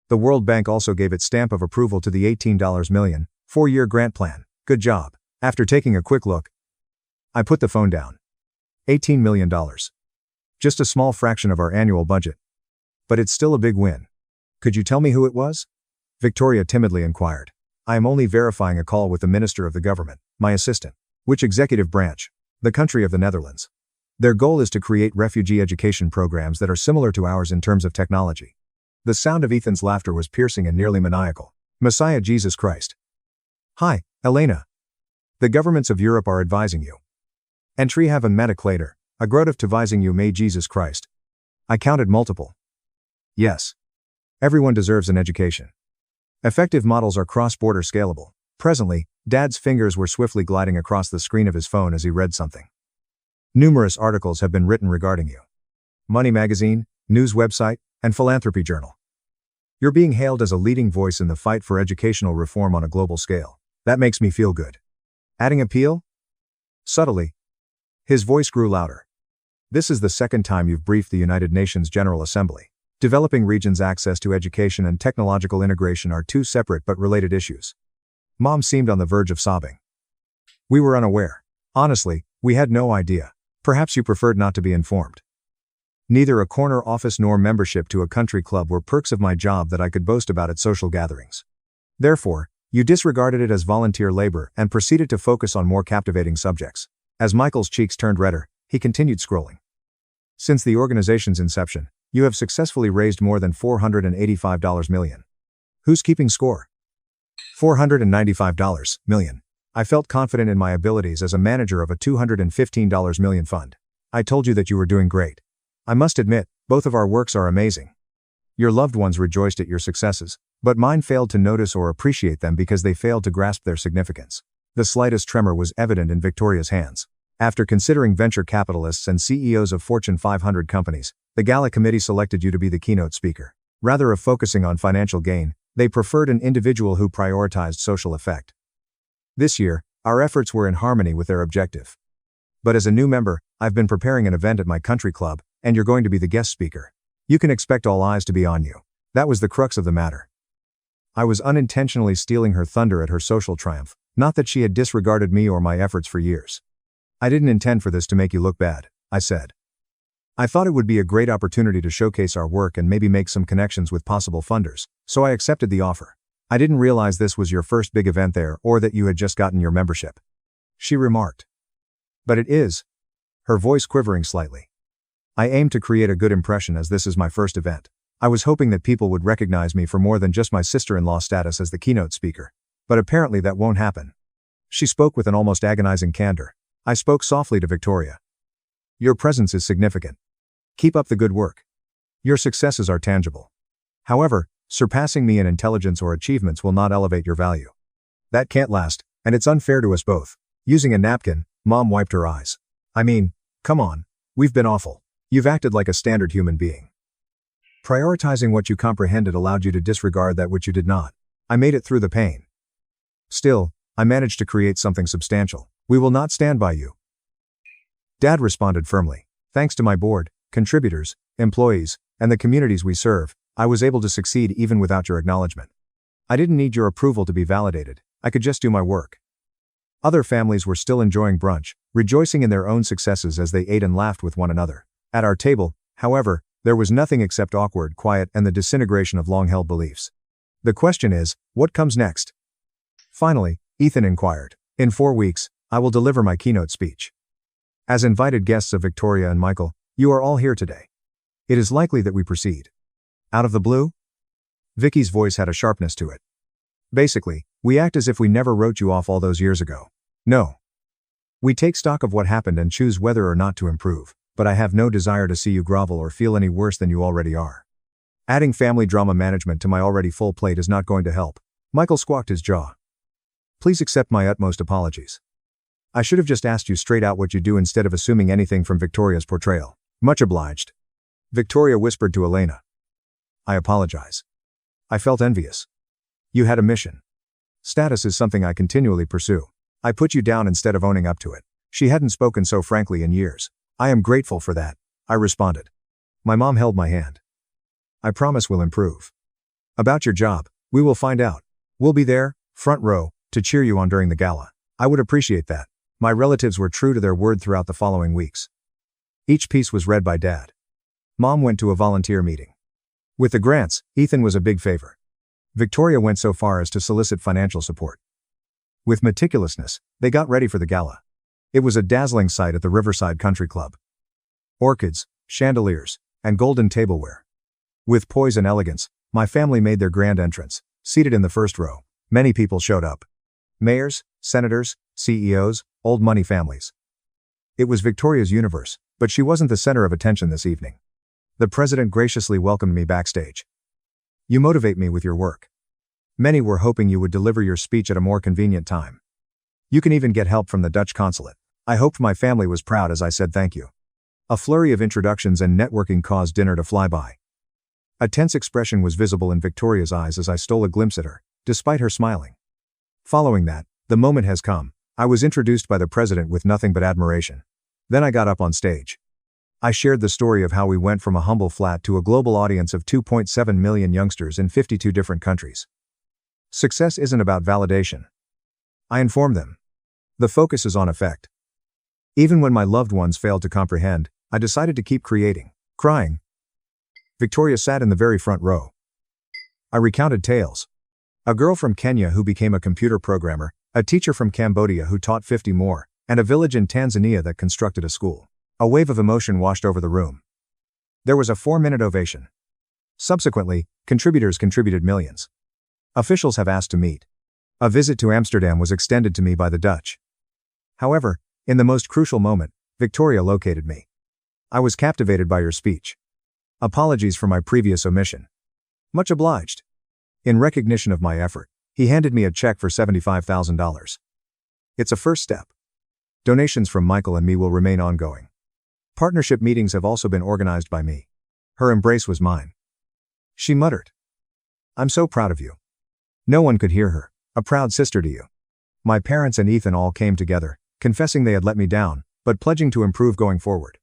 The World Bank also gave its stamp of approval to the $18 million, 4-year grant plan. Good job. After taking a quick look, I put the phone down. $18 million. Just a small fraction of our annual budget. But it's still a big win. Could you tell me who it was? Victoria timidly inquired. I am only verifying a call with the Minister of the Government, my assistant. Which executive branch? The country of the Netherlands. Their goal is to create refugee education programs that are similar to ours in terms of technology. The sound of Ethan's laughter was piercing and nearly maniacal. Messiah Jesus Christ. Hi, Elena. The governments of Europe are advising you. Entry have a metaclator, a growth of advising you may Jesus Christ. I counted multiple. Yes. Everyone deserves an education. Effective models are cross-border scalable. Presently, Dad's fingers were swiftly gliding across the screen of his phone as he read something. Numerous articles have been written regarding you. Money Magazine, news website, and philanthropy journal. You're being hailed as a leading voice in the fight for educational reform on a global scale. That makes me feel good. Adding appeal? Subtly. His voice grew louder. This is the second time you've briefed the United Nations General Assembly. Developing regions' access to education and technological integration are two separate but related issues. Mom seemed on the verge of sobbing. We were unaware. Honestly, we had no idea. Perhaps you preferred not to be informed. Neither a corner office nor membership to a country club were perks of my job that I could boast about at social gatherings. Therefore, you disregarded it as volunteer labor and proceeded to focus on more captivating subjects. As Michael's cheeks turned redder, he continued scrolling. Since the organization's inception, you have successfully raised more than $485 million. Who's keeping score? $495 million. I felt confident in my abilities as a manager of a $215 million fund. I told you that you were doing great. I must admit, both of our works are amazing. Your loved ones rejoiced at your successes, but mine failed to notice or appreciate them because they failed to grasp their significance. The slightest tremor was evident in Victoria's hands. After considering venture capitalists and CEOs of Fortune 500 companies, the gala committee selected you to be the keynote speaker. Rather of focusing on financial gain, they preferred an individual who prioritized social effect. This year, our efforts were in harmony with their objective. But as a new member, I've been preparing an event at my country club, and you're going to be the guest speaker. You can expect all eyes to be on you. That was the crux of the matter. I was unintentionally stealing her thunder at her social triumph, not that she had disregarded me or my efforts for years. I didn't intend for this to make you look bad, I said. I thought it would be a great opportunity to showcase our work and maybe make some connections with possible funders, so I accepted the offer. I didn't realize this was your first big event there or that you had just gotten your membership. She remarked. But it is. Her voice quivering slightly. I aim to create a good impression as this is my first event. I was hoping that people would recognize me for more than just my sister-in-law status as the keynote speaker. But apparently that won't happen. She spoke with an almost agonizing candor. I spoke softly to Victoria. Your presence is significant. Keep up the good work. Your successes are tangible. However, surpassing me in intelligence or achievements will not elevate your value. That can't last, and it's unfair to us both. Using a napkin, Mom wiped her eyes. I mean, come on. We've been awful. You've acted like a standard human being. Prioritizing what you comprehended allowed you to disregard that which you did not. I made it through the pain. Still, I managed to create something substantial. We will not stand by you. Dad responded firmly. Thanks to my board, contributors, employees, and the communities we serve, I was able to succeed even without your acknowledgement. I didn't need your approval to be validated. I could just do my work. Other families were still enjoying brunch, rejoicing in their own successes as they ate and laughed with one another. At our table, however, there was nothing except awkward quiet and the disintegration of long-held beliefs. The question is, what comes next? Finally, Ethan inquired. In 4 weeks, I will deliver my keynote speech. As invited guests of Victoria and Michael, you are all here today. It is likely that we proceed. Out of the blue? Vicky's voice had a sharpness to it. Basically, we act as if we never wrote you off all those years ago. No. We take stock of what happened and choose whether or not to improve, but I have no desire to see you grovel or feel any worse than you already are. Adding family drama management to my already full plate is not going to help. Michael squawked his jaw. Please accept my utmost apologies. I should have just asked you straight out what you do instead of assuming anything from Victoria's portrayal. Much obliged. Victoria whispered to Elena. I apologize. I felt envious. You had a mission. Status is something I continually pursue. I put you down instead of owning up to it. She hadn't spoken so frankly in years. I am grateful for that, I responded. My mom held my hand. I promise we'll improve. About your job, we will find out. We'll be there, front row, to cheer you on during the gala. I would appreciate that. My relatives were true to their word throughout the following weeks. Each piece was read by Dad. Mom went to a volunteer meeting. With the grants, Ethan was a big favor. Victoria went so far as to solicit financial support. With meticulousness, they got ready for the gala. It was a dazzling sight at the Riverside Country Club. Orchids, chandeliers, and golden tableware. With poise and elegance, my family made their grand entrance. Seated in the first row, many people showed up. Mayors, senators, CEOs, old money families. It was Victoria's universe, but she wasn't the center of attention this evening. The president graciously welcomed me backstage. You motivate me with your work. Many were hoping you would deliver your speech at a more convenient time. You can even get help from the Dutch consulate. I hoped my family was proud as I said thank you. A flurry of introductions and networking caused dinner to fly by. A tense expression was visible in Victoria's eyes as I stole a glimpse at her, despite her smiling. Following that, the moment has come. I was introduced by the president with nothing but admiration. Then I got up on stage. I shared the story of how we went from a humble flat to a global audience of 2.7 million youngsters in 52 different countries. Success isn't about validation. I informed them. The focus is on effect. Even when my loved ones failed to comprehend, I decided to keep creating. Crying. Victoria sat in the very front row. I recounted tales. A girl from Kenya who became a computer programmer, a teacher from Cambodia who taught 50 more, and a village in Tanzania that constructed a school. A wave of emotion washed over the room. There was a 4-minute ovation. Subsequently, contributors contributed millions. Officials have asked to meet. A visit to Amsterdam was extended to me by the Dutch. However, in the most crucial moment, Victoria located me. I was captivated by your speech. Apologies for my previous omission. Much obliged. In recognition of my effort, he handed me a check for $75,000. It's a first step. Donations from Michael and me will remain ongoing. Partnership meetings have also been organized by me. Her embrace was mine. She muttered. I'm so proud of you. No one could hear her, a proud sister to you. My parents and Ethan all came together, confessing they had let me down, but pledging to improve going forward.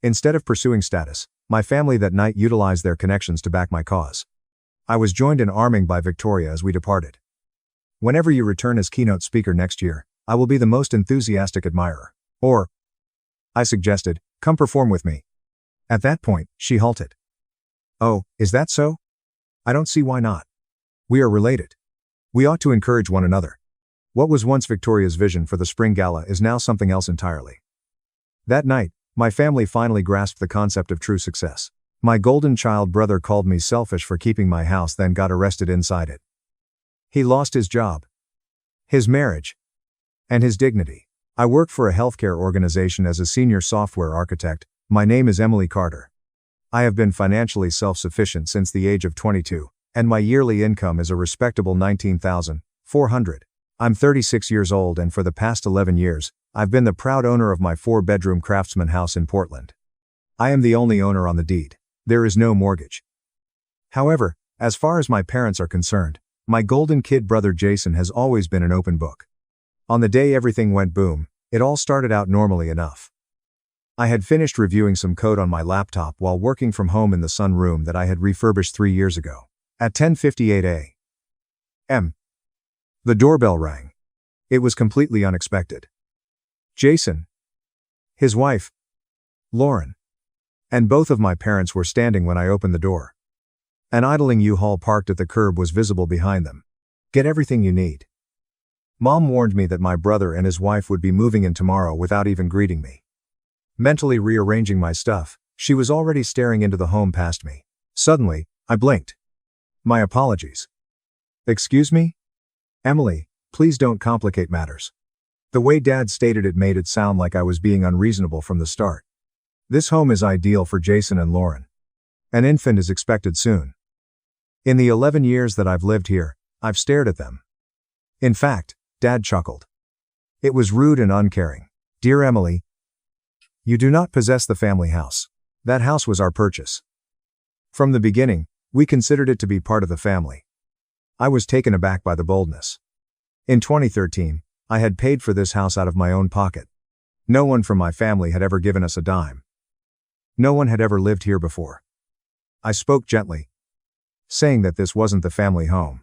Instead of pursuing status, my family that night utilized their connections to back my cause. I was joined in arming by Victoria as we departed. Whenever you return as keynote speaker next year, I will be the most enthusiastic admirer. Or, I suggested, come perform with me. At that point, she halted. Oh, is that so? I don't see why not. We are related. We ought to encourage one another. What was once Victoria's vision for the spring gala is now something else entirely. That night, my family finally grasped the concept of true success. My golden child brother called me selfish for keeping my house, then got arrested inside it. He lost his job, his marriage, and his dignity. I work for a healthcare organization as a senior software architect. My name is Emily Carter. I have been financially self-sufficient since the age of 22, and my yearly income is a respectable $19,400. I'm 36 years old, and for the past 11 years, I've been the proud owner of my 4-bedroom craftsman house in Portland. I am the only owner on the deed. There is no mortgage. However, as far as my parents are concerned, my golden kid brother Jason has always been an open book. On the day everything went boom, it all started out normally enough. I had finished reviewing some code on my laptop while working from home in the sunroom that I had refurbished 3 years ago. At 10:58 a.m., the doorbell rang. It was completely unexpected. Jason, his wife, Lauren, and both of my parents were standing when I opened the door. An idling U-Haul parked at the curb was visible behind them. Get everything you need. Mom warned me that my brother and his wife would be moving in tomorrow without even greeting me. Mentally rearranging my stuff, she was already staring into the home past me. Suddenly, I blinked. My apologies. Excuse me? Emily, please don't complicate matters. The way Dad stated it made it sound like I was being unreasonable from the start. This home is ideal for Jason and Lauren. An infant is expected soon. In the 11 years that I've lived here, I've stared at them. In fact, Dad chuckled. It was rude and uncaring. Dear Emily, you do not possess the family house. That house was our purchase. From the beginning, we considered it to be part of the family. I was taken aback by the boldness. In 2013, I had paid for this house out of my own pocket. No one from my family had ever given us a dime. No one had ever lived here before. I spoke gently, saying that this wasn't the family home.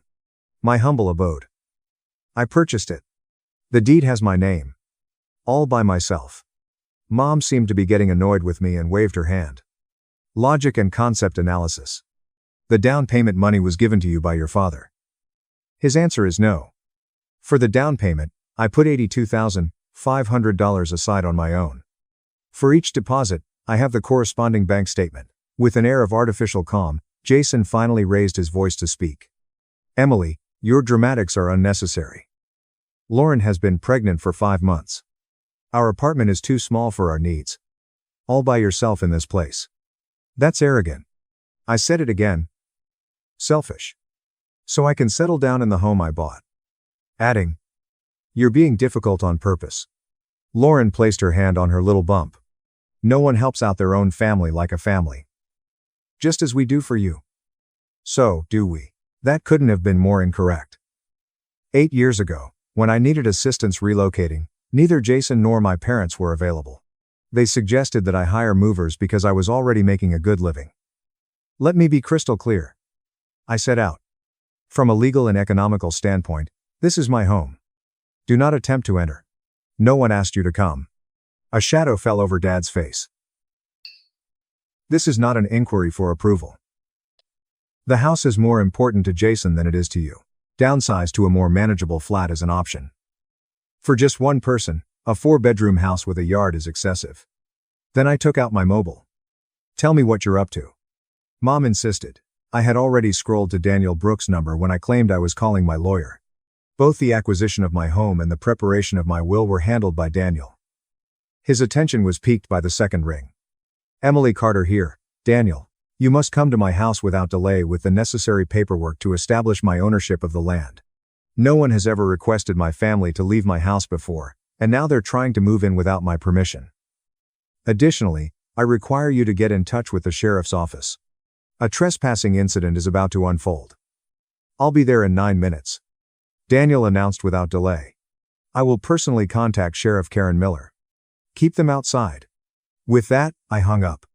My humble abode. I purchased it. The deed has my name. All by myself. Mom seemed to be getting annoyed with me and waved her hand. Logic and concept analysis. The down payment money was given to you by your father. His answer is no. For the down payment, I put $82,500 aside on my own. For each deposit, I have the corresponding bank statement. With an air of artificial calm, Jason finally raised his voice to speak. Emily, your dramatics are unnecessary. Lauren has been pregnant for 5 months. Our apartment is too small for our needs. All by yourself in this place. That's arrogant. I said it again. Selfish. So I can settle down in the home I bought. Adding, you're being difficult on purpose. Lauren placed her hand on her little bump. No one helps out their own family like a family. Just as we do for you. So, do we. That couldn't have been more incorrect. 8 years ago, when I needed assistance relocating, neither Jason nor my parents were available. They suggested that I hire movers because I was already making a good living. Let me be crystal clear. I set out. From a legal and economical standpoint, this is my home. Do not attempt to enter. No one asked you to come. A shadow fell over Dad's face. This is not an inquiry for approval. The house is more important to Jason than it is to you. Downsize to a more manageable flat is an option. For just one person, a 4-bedroom house with a yard is excessive. Then I took out my mobile. Tell me what you're up to. Mom insisted. I had already scrolled to Daniel Brooks' number when I claimed I was calling my lawyer. Both the acquisition of my home and the preparation of my will were handled by Daniel. His attention was piqued by the second ring. Emily Carter here, Daniel. You must come to my house without delay with the necessary paperwork to establish my ownership of the land. No one has ever requested my family to leave my house before, and now they're trying to move in without my permission. Additionally, I require you to get in touch with the sheriff's office. A trespassing incident is about to unfold. I'll be there in 9 minutes. Daniel announced without delay. I will personally contact Sheriff Karen Miller. Keep them outside. With that, I hung up.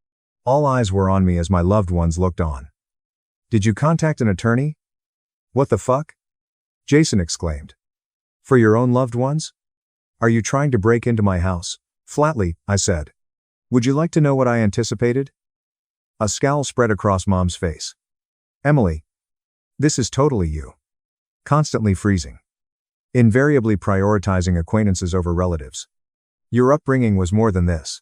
All eyes were on me as my loved ones looked on. Did you contact an attorney? What the fuck? Jason exclaimed. For your own loved ones? Are you trying to break into my house? Flatly, I said. Would you like to know what I anticipated? A scowl spread across Mom's face. Emily. This is totally you. Constantly freezing. Invariably prioritizing acquaintances over relatives. Your upbringing was more than this.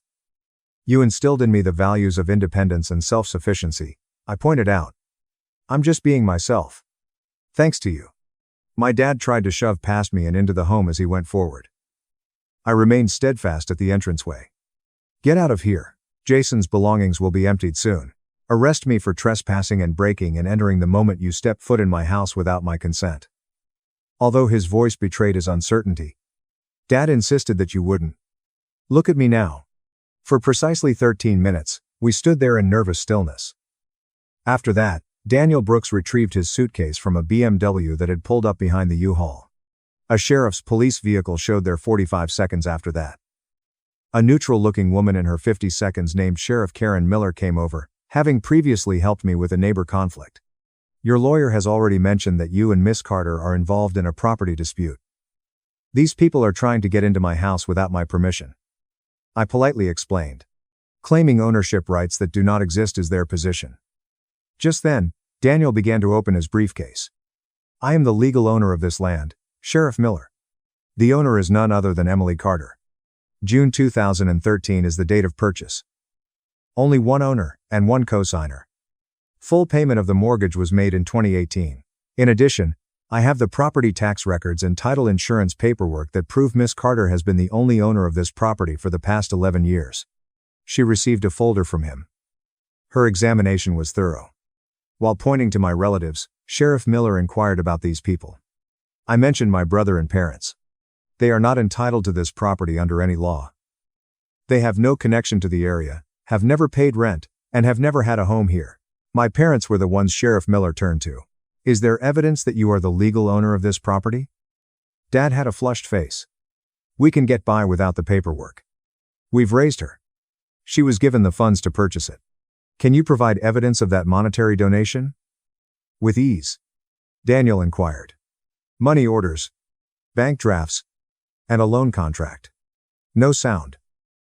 You instilled in me the values of independence and self-sufficiency, I pointed out. I'm just being myself. Thanks to you. My dad tried to shove past me and into the home as he went forward. I remained steadfast at the entranceway. Get out of here. Jason's belongings will be emptied soon. Arrest me for trespassing and breaking and entering the moment you step foot in my house without my consent. Although his voice betrayed his uncertainty. Dad insisted that you wouldn't. Look at me now. For precisely 13 minutes, we stood there in nervous stillness. After that, Daniel Brooks retrieved his suitcase from a BMW that had pulled up behind the U-Haul. A sheriff's police vehicle showed there 45 seconds after that. A neutral-looking woman in her 50s named Sheriff Karen Miller came over, having previously helped me with a neighbor conflict. Your lawyer has already mentioned that you and Miss Carter are involved in a property dispute. These people are trying to get into my house without my permission. I politely explained. Claiming ownership rights that do not exist is their position. Just then, Daniel began to open his briefcase. I am the legal owner of this land, Sheriff Miller. The owner is none other than Emily Carter. June 2013 is the date of purchase. Only one owner, and one cosigner. Full payment of the mortgage was made in 2018. In addition, I have the property tax records and title insurance paperwork that prove Miss Carter has been the only owner of this property for the past 11 years. She received a folder from him. Her examination was thorough. While pointing to my relatives, Sheriff Miller inquired about these people. I mentioned my brother and parents. They are not entitled to this property under any law. They have no connection to the area, have never paid rent, and have never had a home here. My parents were the ones Sheriff Miller turned to. Is there evidence that you are the legal owner of this property? Dad had a flushed face. We can get by without the paperwork. We've raised her. She was given the funds to purchase it. Can you provide evidence of that monetary donation? With ease. Daniel inquired. Money orders, bank drafts, and a loan contract. No sound.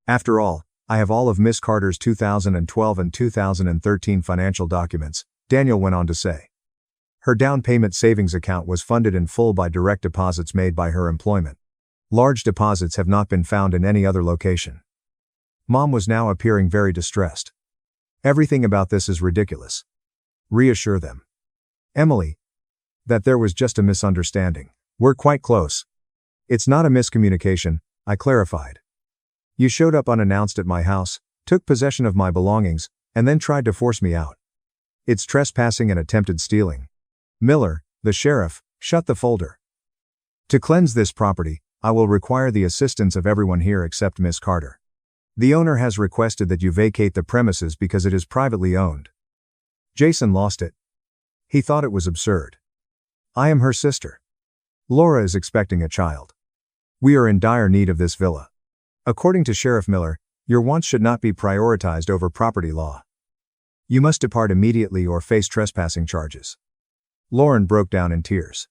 After all, I have all of Miss Carter's 2012 and 2013 financial documents, Daniel went on to say. Her down payment savings account was funded in full by direct deposits made by her employment. Large deposits have not been found in any other location. Mom was now appearing very distressed. Everything about this is ridiculous. Reassure them. Emily. That there was just a misunderstanding. We're quite close. It's not a miscommunication, I clarified. You showed up unannounced at my house, took possession of my belongings, and then tried to force me out. It's trespassing and attempted stealing. Miller, the sheriff, shut the folder. To cleanse this property, I will require the assistance of everyone here except Miss Carter. The owner has requested that you vacate the premises because it is privately owned. Jason lost it. He thought it was absurd. I am her sister. Laura is expecting a child. We are in dire need of this villa. According to Sheriff Miller, your wants should not be prioritized over property law. You must depart immediately or face trespassing charges. Lauren broke down in tears.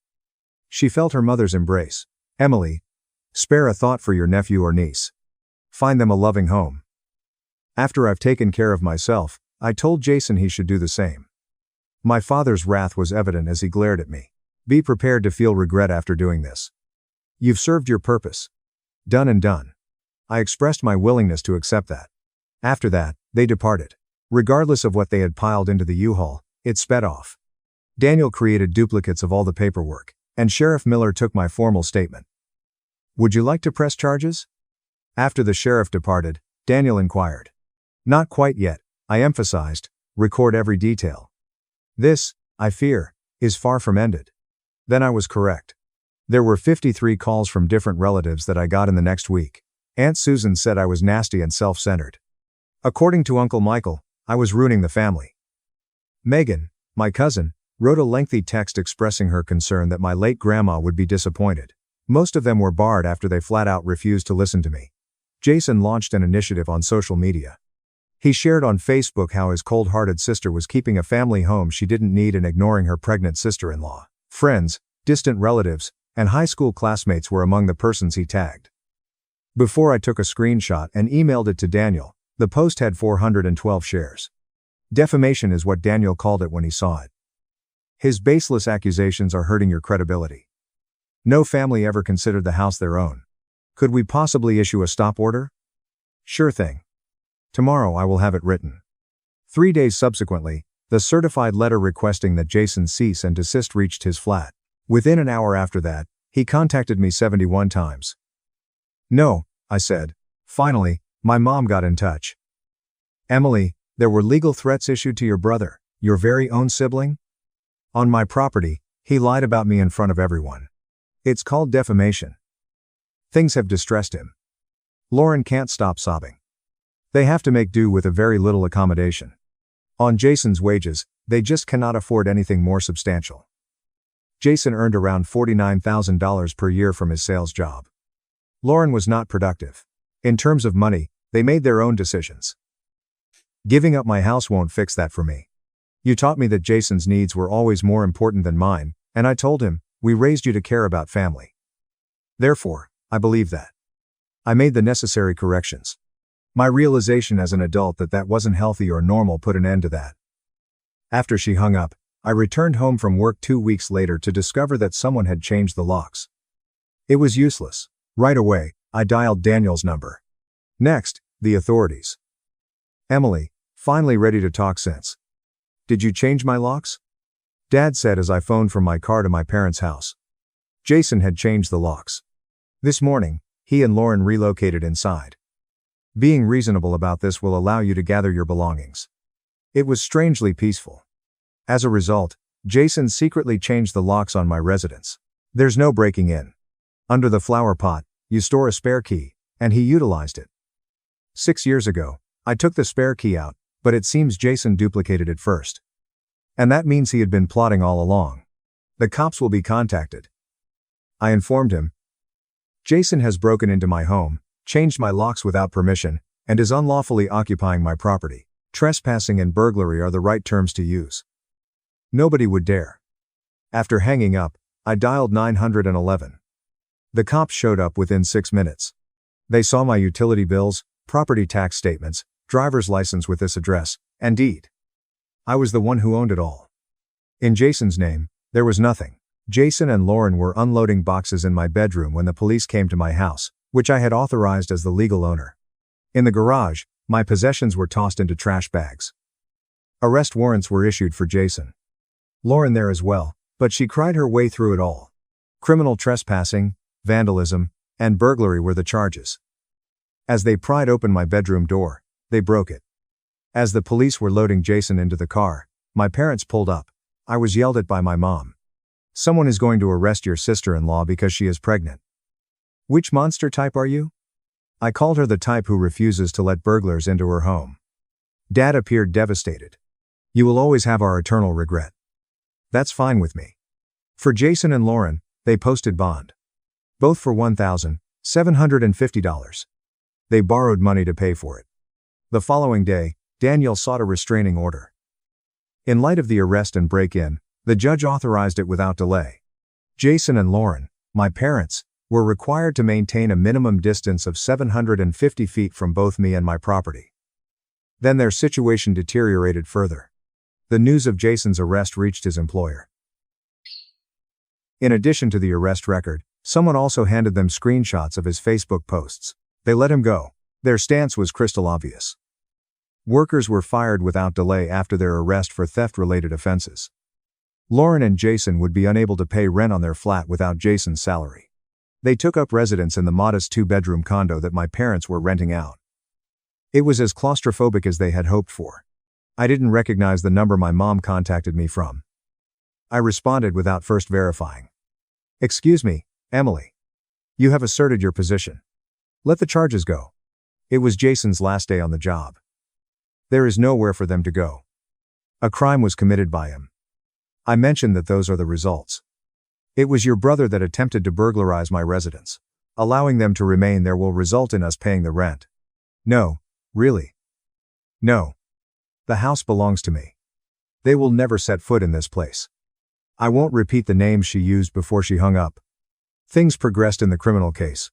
She felt her mother's embrace. Emily, spare a thought for your nephew or niece. Find them a loving home. After I've taken care of myself, I told Jason he should do the same. My father's wrath was evident as he glared at me. Be prepared to feel regret after doing this. You've served your purpose. Done and done. I expressed my willingness to accept that. After that, they departed. Regardless of what they had piled into the U-Haul, it sped off. Daniel created duplicates of all the paperwork, and Sheriff Miller took my formal statement. Would you like to press charges? After the sheriff departed, Daniel inquired. Not quite yet, I emphasized, record every detail. This, I fear, is far from ended. Then I was correct. There were 53 calls from different relatives that I got in the next week. Aunt Susan said I was nasty and self-centered. According to Uncle Michael, I was ruining the family. Megan, my cousin, wrote a lengthy text expressing her concern that my late grandma would be disappointed. Most of them were barred after they flat out refused to listen to me. Jason launched an initiative on social media. He shared on Facebook how his cold-hearted sister was keeping a family home she didn't need and ignoring her pregnant sister-in-law. Friends, distant relatives, and high school classmates were among the persons he tagged. Before I took a screenshot and emailed it to Daniel, the post had 412 shares. Defamation is what Daniel called it when he saw it. His baseless accusations are hurting your credibility. No family ever considered the house their own. Could we possibly issue a stop order? Sure thing. Tomorrow I will have it written. 3 days subsequently, the certified letter requesting that Jason cease and desist reached his flat. Within an hour after that, he contacted me 71 times. No, I said. Finally, my mom got in touch. Emily, there were legal threats issued to your brother, your very own sibling? On my property, he lied about me in front of everyone. It's called defamation. Things have distressed him. Lauren can't stop sobbing. They have to make do with a very little accommodation. On Jason's wages, they just cannot afford anything more substantial. Jason earned around $49,000 per year from his sales job. Lauren was not productive. In terms of money, they made their own decisions. Giving up my house won't fix that for me. You taught me that Jason's needs were always more important than mine, and I told him, we raised you to care about family. Therefore, I believe that. I made the necessary corrections. My realization as an adult that that wasn't healthy or normal put an end to that. After she hung up, I returned home from work 2 weeks later to discover that someone had changed the locks. It was useless. Right away, I dialed Daniel's number. Next, the authorities. Emily, finally ready to talk since. Did you change my locks? Dad said as I phoned from my car to my parents' house. Jason had changed the locks. This morning, he and Lauren relocated inside. Being reasonable about this will allow you to gather your belongings. It was strangely peaceful. As a result, Jason secretly changed the locks on my residence. There's no breaking in. Under the flower pot, you store a spare key, and he utilized it. 6 years ago, I took the spare key out, but it seems Jason duplicated it first. And that means he had been plotting all along. The cops will be contacted. I informed him. Jason has broken into my home, changed my locks without permission, and is unlawfully occupying my property. Trespassing and burglary are the right terms to use. Nobody would dare. After hanging up, I dialed 911. The cops showed up within 6 minutes. They saw my utility bills, property tax statements, driver's license with this address, and deed. I was the one who owned it all. In Jason's name, there was nothing. Jason and Lauren were unloading boxes in my bedroom when the police came to my house, which I had authorized as the legal owner. In the garage, my possessions were tossed into trash bags. Arrest warrants were issued for Jason. Lauren there as well, but she cried her way through it all. Criminal trespassing, vandalism, and burglary were the charges. As they pried open my bedroom door, they broke it. As the police were loading Jason into the car, my parents pulled up. I was yelled at by my mom. Someone is going to arrest your sister-in-law because she is pregnant. Which monster type are you? I called her the type who refuses to let burglars into her home. Dad appeared devastated. You will always have our eternal regret. That's fine with me. For Jason and Lauren, they posted bond. Both for $1,750. They borrowed money to pay for it. The following day, Daniel sought a restraining order. In light of the arrest and break-in, the judge authorized it without delay. Jason and Lauren, my parents, were required to maintain a minimum distance of 750 feet from both me and my property. Then their situation deteriorated further. The news of Jason's arrest reached his employer. In addition to the arrest record, someone also handed them screenshots of his Facebook posts. They let him go. Their stance was crystal obvious. Workers were fired without delay after their arrest for theft-related offenses. Lauren and Jason would be unable to pay rent on their flat without Jason's salary. They took up residence in the modest 2-bedroom condo that my parents were renting out. It was as claustrophobic as they had hoped for. I didn't recognize the number my mom contacted me from. I responded without first verifying. "Excuse me, Emily. You have asserted your position. Let the charges go." It was Jason's last day on the job. There is nowhere for them to go. A crime was committed by him. I mentioned that those are the results. It was your brother that attempted to burglarize my residence. Allowing them to remain there will result in us paying the rent. No, really. No. The house belongs to me. They will never set foot in this place. I won't repeat the names she used before she hung up. Things progressed in the criminal case.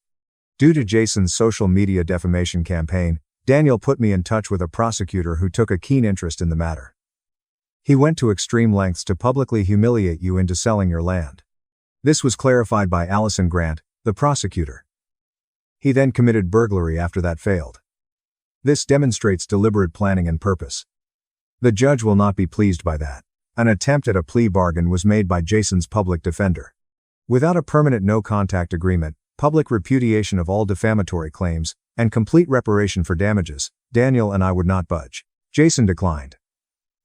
Due to Jason's social media defamation campaign, Daniel put me in touch with a prosecutor who took a keen interest in the matter. He went to extreme lengths to publicly humiliate you into selling your land. This was clarified by Allison Grant, the prosecutor. He then committed burglary after that failed. This demonstrates deliberate planning and purpose. The judge will not be pleased by that. An attempt at a plea bargain was made by Jason's public defender. Without a permanent no-contact agreement, public repudiation of all defamatory claims, and complete reparation for damages, Daniel and I would not budge. Jason declined.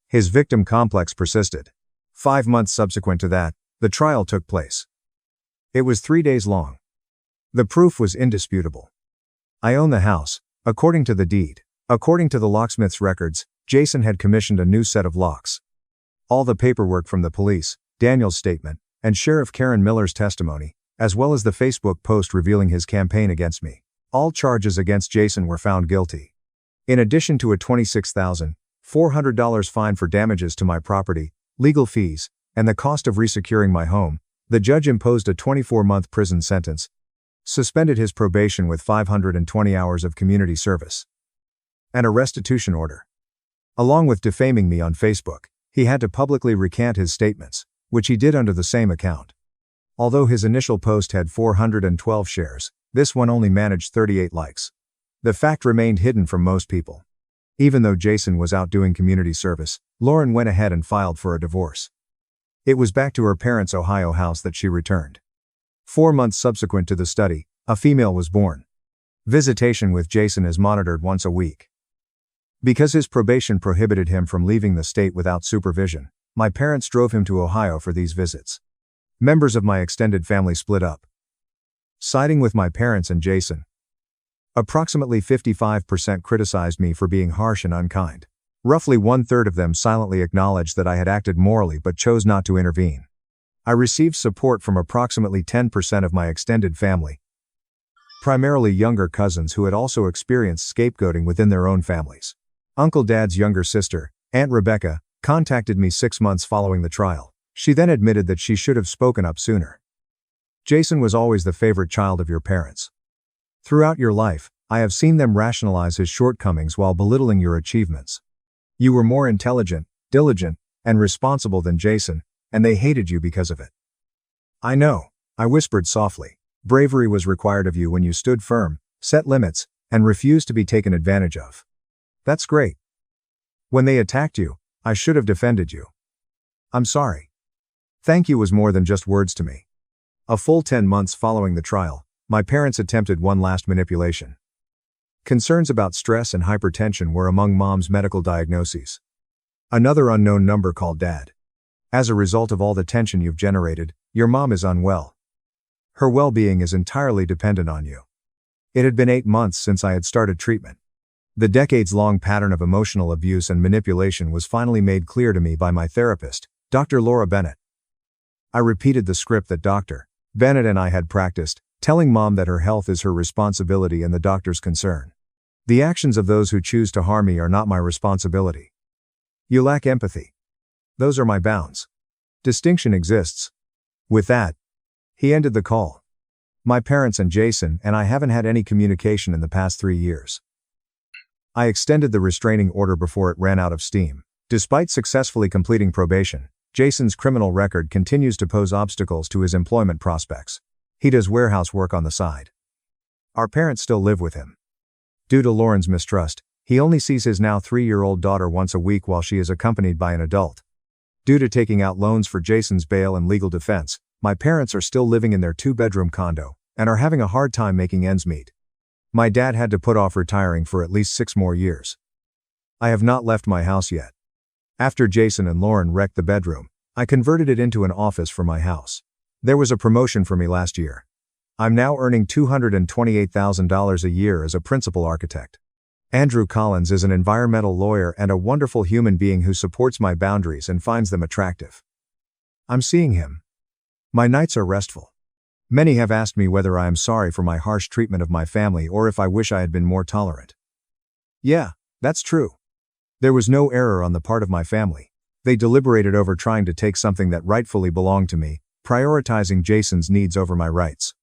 His victim complex persisted. 5 months subsequent to that, the trial took place. It was 3 days long. The proof was indisputable. I own the house, according to the deed. According to the locksmith's records, Jason had commissioned a new set of locks. All the paperwork from the police, Daniel's statement, and Sheriff Karen Miller's testimony, as well as the Facebook post revealing his campaign against me. All charges against Jason were found guilty. In addition to a $26,400 fine for damages to my property, legal fees, and the cost of resecuring my home, the judge imposed a 24-month prison sentence, suspended his probation with 520 hours of community service, and a restitution order. Along with defaming me on Facebook, he had to publicly recant his statements, which he did under the same account. Although his initial post had 412 shares, this one only managed 38 likes. The fact remained hidden from most people. Even though Jason was out doing community service, Lauren went ahead and filed for a divorce. It was back to her parents' Ohio house that she returned. 4 months subsequent to the study, a female was born. Visitation with Jason is monitored once a week. Because his probation prohibited him from leaving the state without supervision, my parents drove him to Ohio for these visits. Members of my extended family split up, siding with my parents and Jason. Approximately 55% criticized me for being harsh and unkind. Roughly 1/3 of them silently acknowledged that I had acted morally but chose not to intervene. I received support from approximately 10% of my extended family, primarily younger cousins who had also experienced scapegoating within their own families. Uncle Dad's younger sister, Aunt Rebecca, contacted me 6 months following the trial. She then admitted that she should have spoken up sooner. Jason was always the favorite child of your parents. Throughout your life, I have seen them rationalize his shortcomings while belittling your achievements. You were more intelligent, diligent, and responsible than Jason, and they hated you because of it. I know, I whispered softly. Bravery was required of you when you stood firm, set limits, and refused to be taken advantage of. That's great. When they attacked you, I should have defended you. I'm sorry. Thank you was more than just words to me. A full 10 months following the trial, my parents attempted one last manipulation. Concerns about stress and hypertension were among Mom's medical diagnoses. Another unknown number called Dad. As a result of all the tension you've generated, your mom is unwell. Her well-being is entirely dependent on you. It had been 8 months since I had started treatment. The decades-long pattern of emotional abuse and manipulation was finally made clear to me by my therapist, Dr. Laura Bennett. I repeated the script that Dr. Bennett and I had practiced, telling Mom that her health is her responsibility and the doctor's concern. The actions of those who choose to harm me are not my responsibility. You lack empathy. Those are my bounds. Distinction exists. With that, he ended the call. My parents and Jason and I haven't had any communication in the past 3 years. I extended the restraining order before it ran out of steam. Despite successfully completing probation, Jason's criminal record continues to pose obstacles to his employment prospects. He does warehouse work on the side. Our parents still live with him. Due to Lauren's mistrust, he only sees his now 3-year-old daughter once a week while she is accompanied by an adult. Due to taking out loans for Jason's bail and legal defense, my parents are still living in their 2-bedroom condo and are having a hard time making ends meet. My dad had to put off retiring for at least 6 more years. I have not left my house yet. After Jason and Lauren wrecked the bedroom, I converted it into an office for my house. There was a promotion for me last year. I'm now earning $228,000 a year as a principal architect. Andrew Collins is an environmental lawyer and a wonderful human being who supports my boundaries and finds them attractive. I'm seeing him. My nights are restful. Many have asked me whether I am sorry for my harsh treatment of my family or if I wish I had been more tolerant. Yeah, that's true. There was no error on the part of my family. They deliberated over trying to take something that rightfully belonged to me, prioritizing Jason's needs over my rights.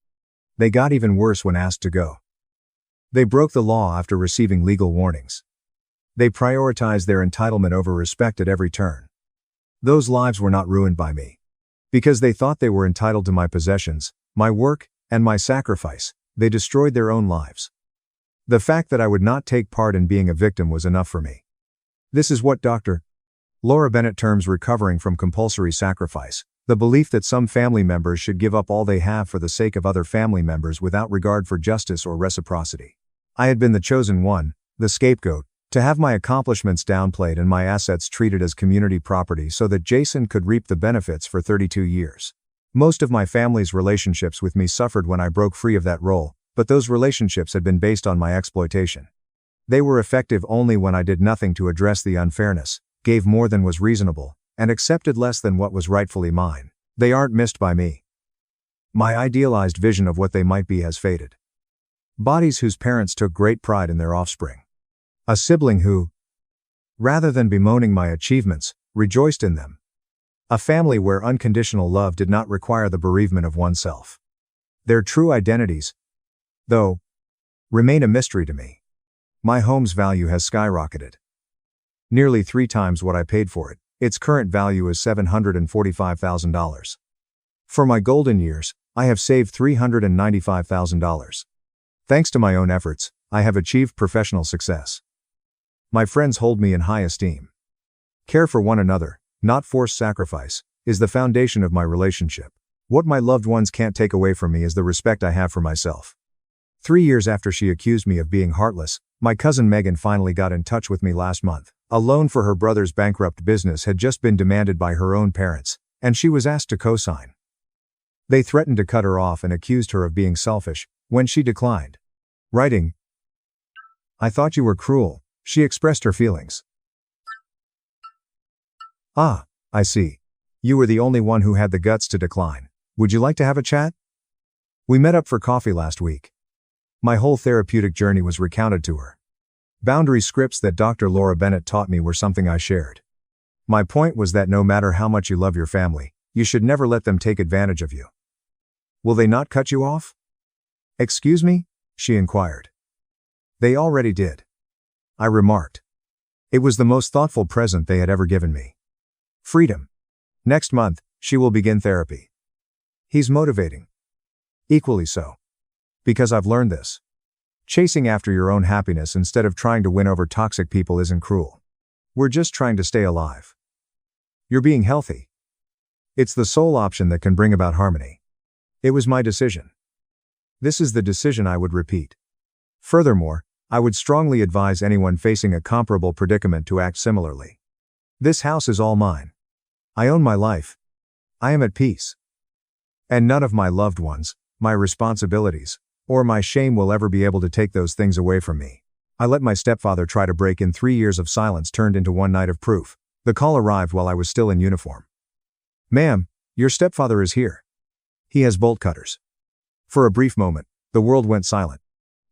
They got even worse when asked to go. They broke the law after receiving legal warnings. They prioritized their entitlement over respect at every turn. Those lives were not ruined by me. Because they thought they were entitled to my possessions, my work, and my sacrifice, they destroyed their own lives. The fact that I would not take part in being a victim was enough for me. This is what Dr. Laura Bennett terms recovering from compulsory sacrifice, the belief that some family members should give up all they have for the sake of other family members without regard for justice or reciprocity. I had been the chosen one, the scapegoat, to have my accomplishments downplayed and my assets treated as community property so that Jason could reap the benefits for 32 years. Most of my family's relationships with me suffered when I broke free of that role, but those relationships had been based on my exploitation. They were effective only when I did nothing to address the unfairness, gave more than was reasonable, and accepted less than what was rightfully mine. They aren't missed by me. My idealized vision of what they might be has faded. Bodies whose parents took great pride in their offspring. A sibling who, rather than bemoaning my achievements, rejoiced in them. A family where unconditional love did not require the bereavement of oneself. Their true identities, though, remain a mystery to me. My home's value has skyrocketed. Nearly 3 times what I paid for it. Its current value is $745,000. For my golden years, I have saved $395,000. Thanks to my own efforts, I have achieved professional success. My friends hold me in high esteem. Care for one another, not forced sacrifice, is the foundation of my relationship. What my loved ones can't take away from me is the respect I have for myself. 3 years after she accused me of being heartless, my cousin Megan finally got in touch with me last month. A loan for her brother's bankrupt business had just been demanded by her own parents, and she was asked to co-sign. They threatened to cut her off and accused her of being selfish, when she declined. Writing, "I thought you were cruel," she expressed her feelings. "Ah, I see. You were the only one who had the guts to decline. Would you like to have a chat?" We met up for coffee last week. My whole therapeutic journey was recounted to her. Boundary scripts that Dr. Laura Bennett taught me were something I shared. My point was that no matter how much you love your family, you should never let them take advantage of you. "Will they not cut you off?" "Excuse me?" she inquired. "They already did," I remarked. It was the most thoughtful present they had ever given me. Freedom. Next month, she will begin therapy. He's motivating. Equally so. Because I've learned this. Chasing after your own happiness instead of trying to win over toxic people isn't cruel. We're just trying to stay alive. You're being healthy. It's the sole option that can bring about harmony. It was my decision. This is the decision I would repeat. Furthermore, I would strongly advise anyone facing a comparable predicament to act similarly. This house is all mine. I own my life. I am at peace. And none of my loved ones, my responsibilities, or my shame will ever be able to take those things away from me. I let my stepfather try to break in. 3 years of silence turned into one night of proof. The call arrived while I was still in uniform. "Ma'am, your stepfather is here. He has bolt cutters." For a brief moment, the world went silent.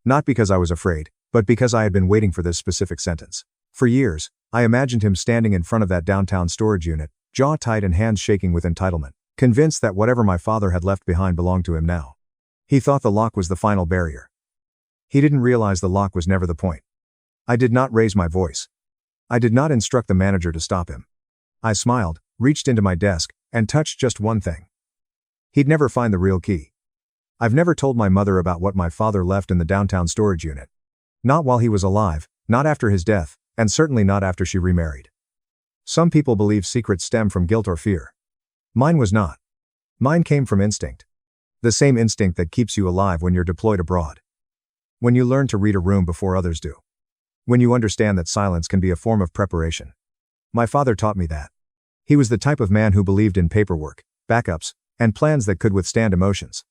Not because I was afraid, but because I had been waiting for this specific sentence. For years, I imagined him standing in front of that downtown storage unit, jaw tight and hands shaking with entitlement, convinced that whatever my father had left behind belonged to him now. He thought the lock was the final barrier. He didn't realize the lock was never the point. I did not raise my voice. I did not instruct the manager to stop him. I smiled, reached into my desk, and touched just one thing. He'd never find the real key. I've never told my mother about what my father left in the downtown storage unit. Not while he was alive, not after his death, and certainly not after she remarried. Some people believe secrets stem from guilt or fear. Mine was not. Mine came from instinct. The same instinct that keeps you alive when you're deployed abroad. When you learn to read a room before others do. When you understand that silence can be a form of preparation. My father taught me that. He was the type of man who believed in paperwork, backups, and plans that could withstand emotions.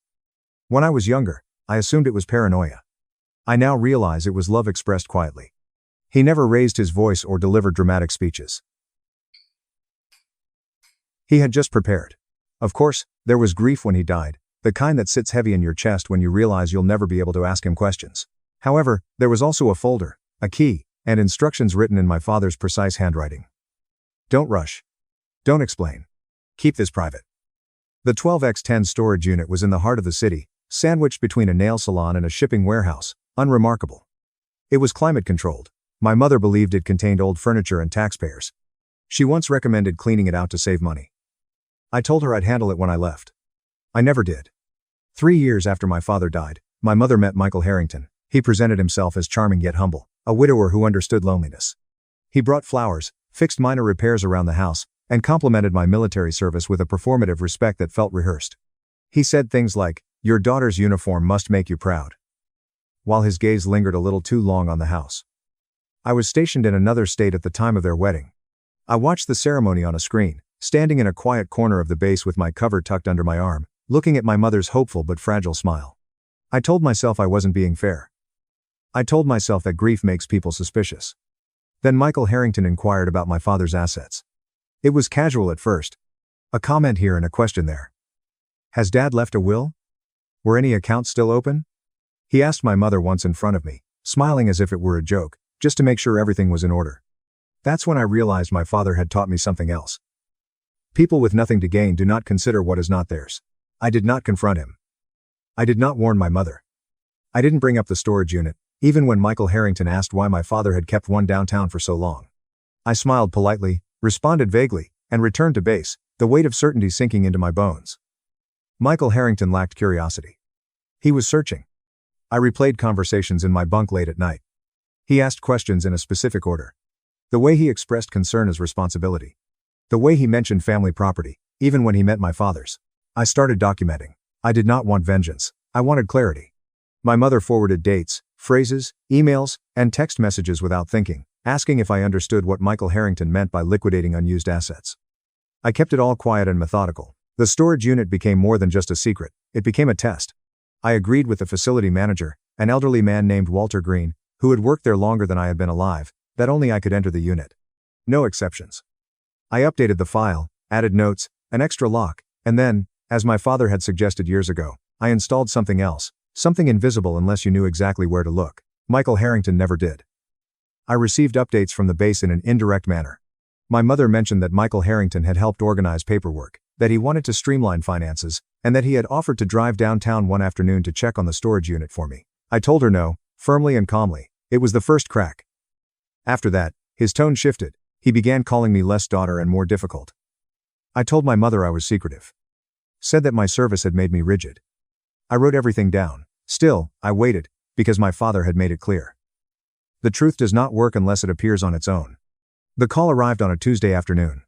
When I was younger, I assumed it was paranoia. I now realize it was love expressed quietly. He never raised his voice or delivered dramatic speeches. He had just prepared. Of course, there was grief when he died, the kind that sits heavy in your chest when you realize you'll never be able to ask him questions. However, there was also a folder, a key, and instructions written in my father's precise handwriting. Don't rush. Don't explain. Keep this private. The 12x10 storage unit was in the heart of the city, sandwiched between a nail salon and a shipping warehouse, unremarkable. It was climate-controlled. My mother believed it contained old furniture and taxpayers. She once recommended cleaning it out to save money. I told her I'd handle it when I left. I never did. 3 years after my father died, my mother met Michael Harrington. He presented himself as charming yet humble, a widower who understood loneliness. He brought flowers, fixed minor repairs around the house, and complimented my military service with a performative respect that felt rehearsed. He said things like, "Your daughter's uniform must make you proud," while his gaze lingered a little too long on the house. I was stationed in another state at the time of their wedding. I watched the ceremony on a screen, standing in a quiet corner of the base with my cover tucked under my arm, looking at my mother's hopeful but fragile smile. I told myself I wasn't being fair. I told myself that grief makes people suspicious. Then Michael Harrington inquired about my father's assets. It was casual at first. A comment here and a question there. "Has Dad left a will? Were any accounts still open?" He asked my mother once in front of me, smiling as if it were a joke, just to make sure everything was in order. That's when I realized my father had taught me something else. People with nothing to gain do not consider what is not theirs. I did not confront him. I did not warn my mother. I didn't bring up the storage unit, even when Michael Harrington asked why my father had kept one downtown for so long. I smiled politely, responded vaguely, and returned to base, the weight of certainty sinking into my bones. Michael Harrington lacked curiosity. He was searching. I replayed conversations in my bunk late at night. He asked questions in a specific order. The way he expressed concern as responsibility. The way he mentioned family property, even when he meant my father's. I started documenting. I did not want vengeance. I wanted clarity. My mother forwarded dates, phrases, emails, and text messages without thinking, asking if I understood what Michael Harrington meant by liquidating unused assets. I kept it all quiet and methodical. The storage unit became more than just a secret, it became a test. I agreed with the facility manager, an elderly man named Walter Green, who had worked there longer than I had been alive, that only I could enter the unit. No exceptions. I updated the file, added notes, an extra lock, and then, as my father had suggested years ago, I installed something else, something invisible unless you knew exactly where to look. Michael Harrington never did. I received updates from the base in an indirect manner. My mother mentioned that Michael Harrington had helped organize paperwork, that he wanted to streamline finances, and that he had offered to drive downtown one afternoon to check on the storage unit for me. I told her no, firmly and calmly. It was the first crack. After that, his tone shifted. He began calling me less daughter and more difficult. I told my mother I was secretive. Said that my service had made me rigid. I wrote everything down. Still, I waited, because my father had made it clear. The truth does not work unless it appears on its own. The call arrived on a Tuesday afternoon.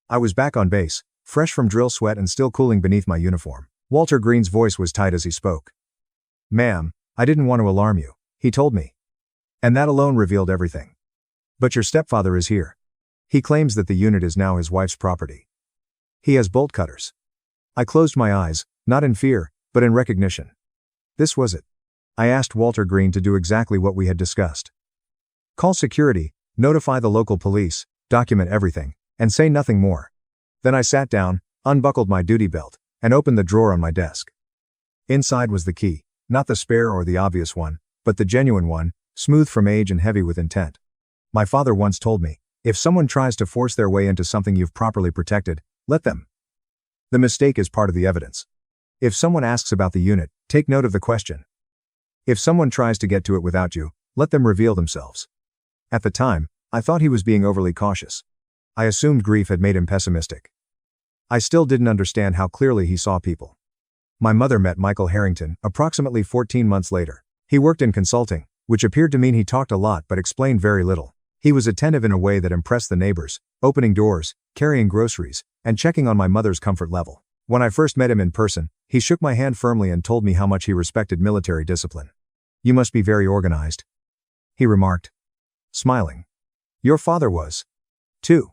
I was back on base, fresh from drill sweat and still cooling beneath my uniform. Walter Green's voice was tight as he spoke. "Ma'am, I didn't want to alarm you," he told me. And that alone revealed everything. "But your stepfather is here. He claims that the unit is now his wife's property. He has bolt cutters." I closed my eyes, not in fear, but in recognition. This was it. I asked Walter Green to do exactly what we had discussed. Call security, notify the local police, document everything, and say nothing more. Then I sat down, unbuckled my duty belt, and opened the drawer on my desk. Inside was the key, not the spare or the obvious one, but the genuine one, smooth from age and heavy with intent. My father once told me, if someone tries to force their way into something you've properly protected, let them. The mistake is part of the evidence. If someone asks about the unit, take note of the question. If someone tries to get to it without you, let them reveal themselves. At the time, I thought he was being overly cautious. I assumed grief had made him pessimistic. I still didn't understand how clearly he saw people. My mother met Michael Harrington approximately 14 months later. He worked in consulting, which appeared to mean he talked a lot but explained very little. He was attentive in a way that impressed the neighbors, opening doors, carrying groceries, and checking on my mother's comfort level. When I first met him in person, he shook my hand firmly and told me how much he respected military discipline. "You must be very organized," he remarked, smiling. "Your father was, too."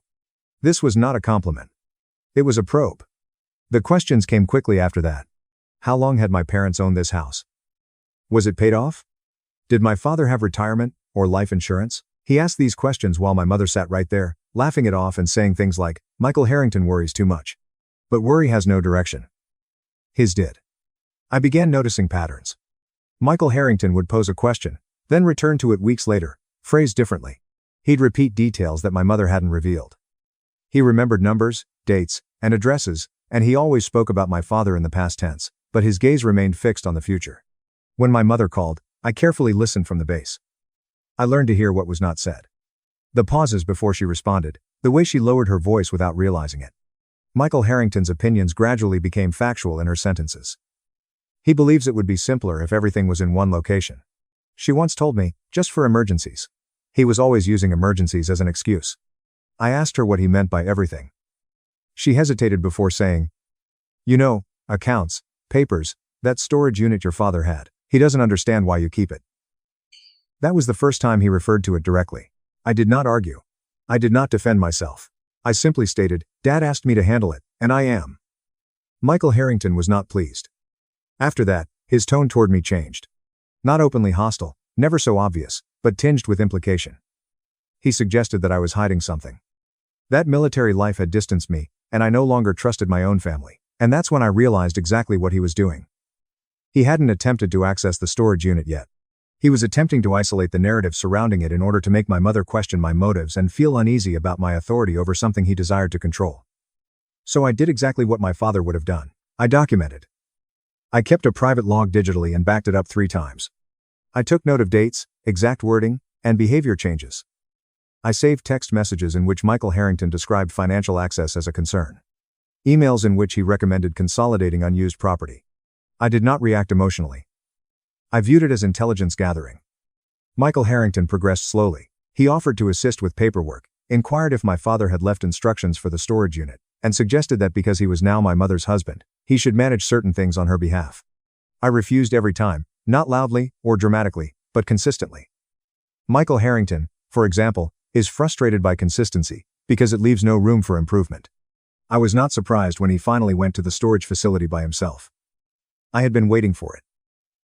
This was not a compliment. It was a probe. The questions came quickly after that. How long had my parents owned this house? Was it paid off? Did my father have retirement or life insurance? He asked these questions while my mother sat right there, laughing it off and saying things like, "Michael Harrington worries too much." But worry has no direction. His did. I began noticing patterns. Michael Harrington would pose a question, then return to it weeks later, phrased differently. He'd repeat details that my mother hadn't revealed. He remembered numbers, dates, and addresses, and he always spoke about my father in the past tense, but his gaze remained fixed on the future. When my mother called, I carefully listened from the base. I learned to hear what was not said. The pauses before she responded, the way she lowered her voice without realizing it. Michael Harrington's opinions gradually became factual in her sentences. He believes it would be simpler if everything was in one location. She once told me, just for emergencies. He was always using emergencies as an excuse. I asked her what he meant by everything. She hesitated before saying, "You know, accounts, papers, that storage unit your father had. He doesn't understand why you keep it." That was the first time he referred to it directly. I did not argue. I did not defend myself. I simply stated, "Dad asked me to handle it, and I am." Michael Harrington was not pleased. After that, his tone toward me changed. Not openly hostile, never so obvious, but tinged with implication. He suggested that I was hiding something. That military life had distanced me, and I no longer trusted my own family, and that's when I realized exactly what he was doing. He hadn't attempted to access the storage unit yet. He was attempting to isolate the narrative surrounding it in order to make my mother question my motives and feel uneasy about my authority over something he desired to control. So I did exactly what my father would have done. I documented. I kept a private log digitally and backed it up 3 times. I took note of dates, exact wording, and behavior changes. I saved text messages in which Michael Harrington described financial access as a concern. Emails in which he recommended consolidating unused property. I did not react emotionally. I viewed it as intelligence gathering. Michael Harrington progressed slowly. He offered to assist with paperwork, inquired if my father had left instructions for the storage unit, and suggested that because he was now my mother's husband, he should manage certain things on her behalf. I refused every time, not loudly or dramatically, but consistently. Michael Harrington, for example, is frustrated by consistency, because it leaves no room for improvement. I was not surprised when he finally went to the storage facility by himself. I had been waiting for it.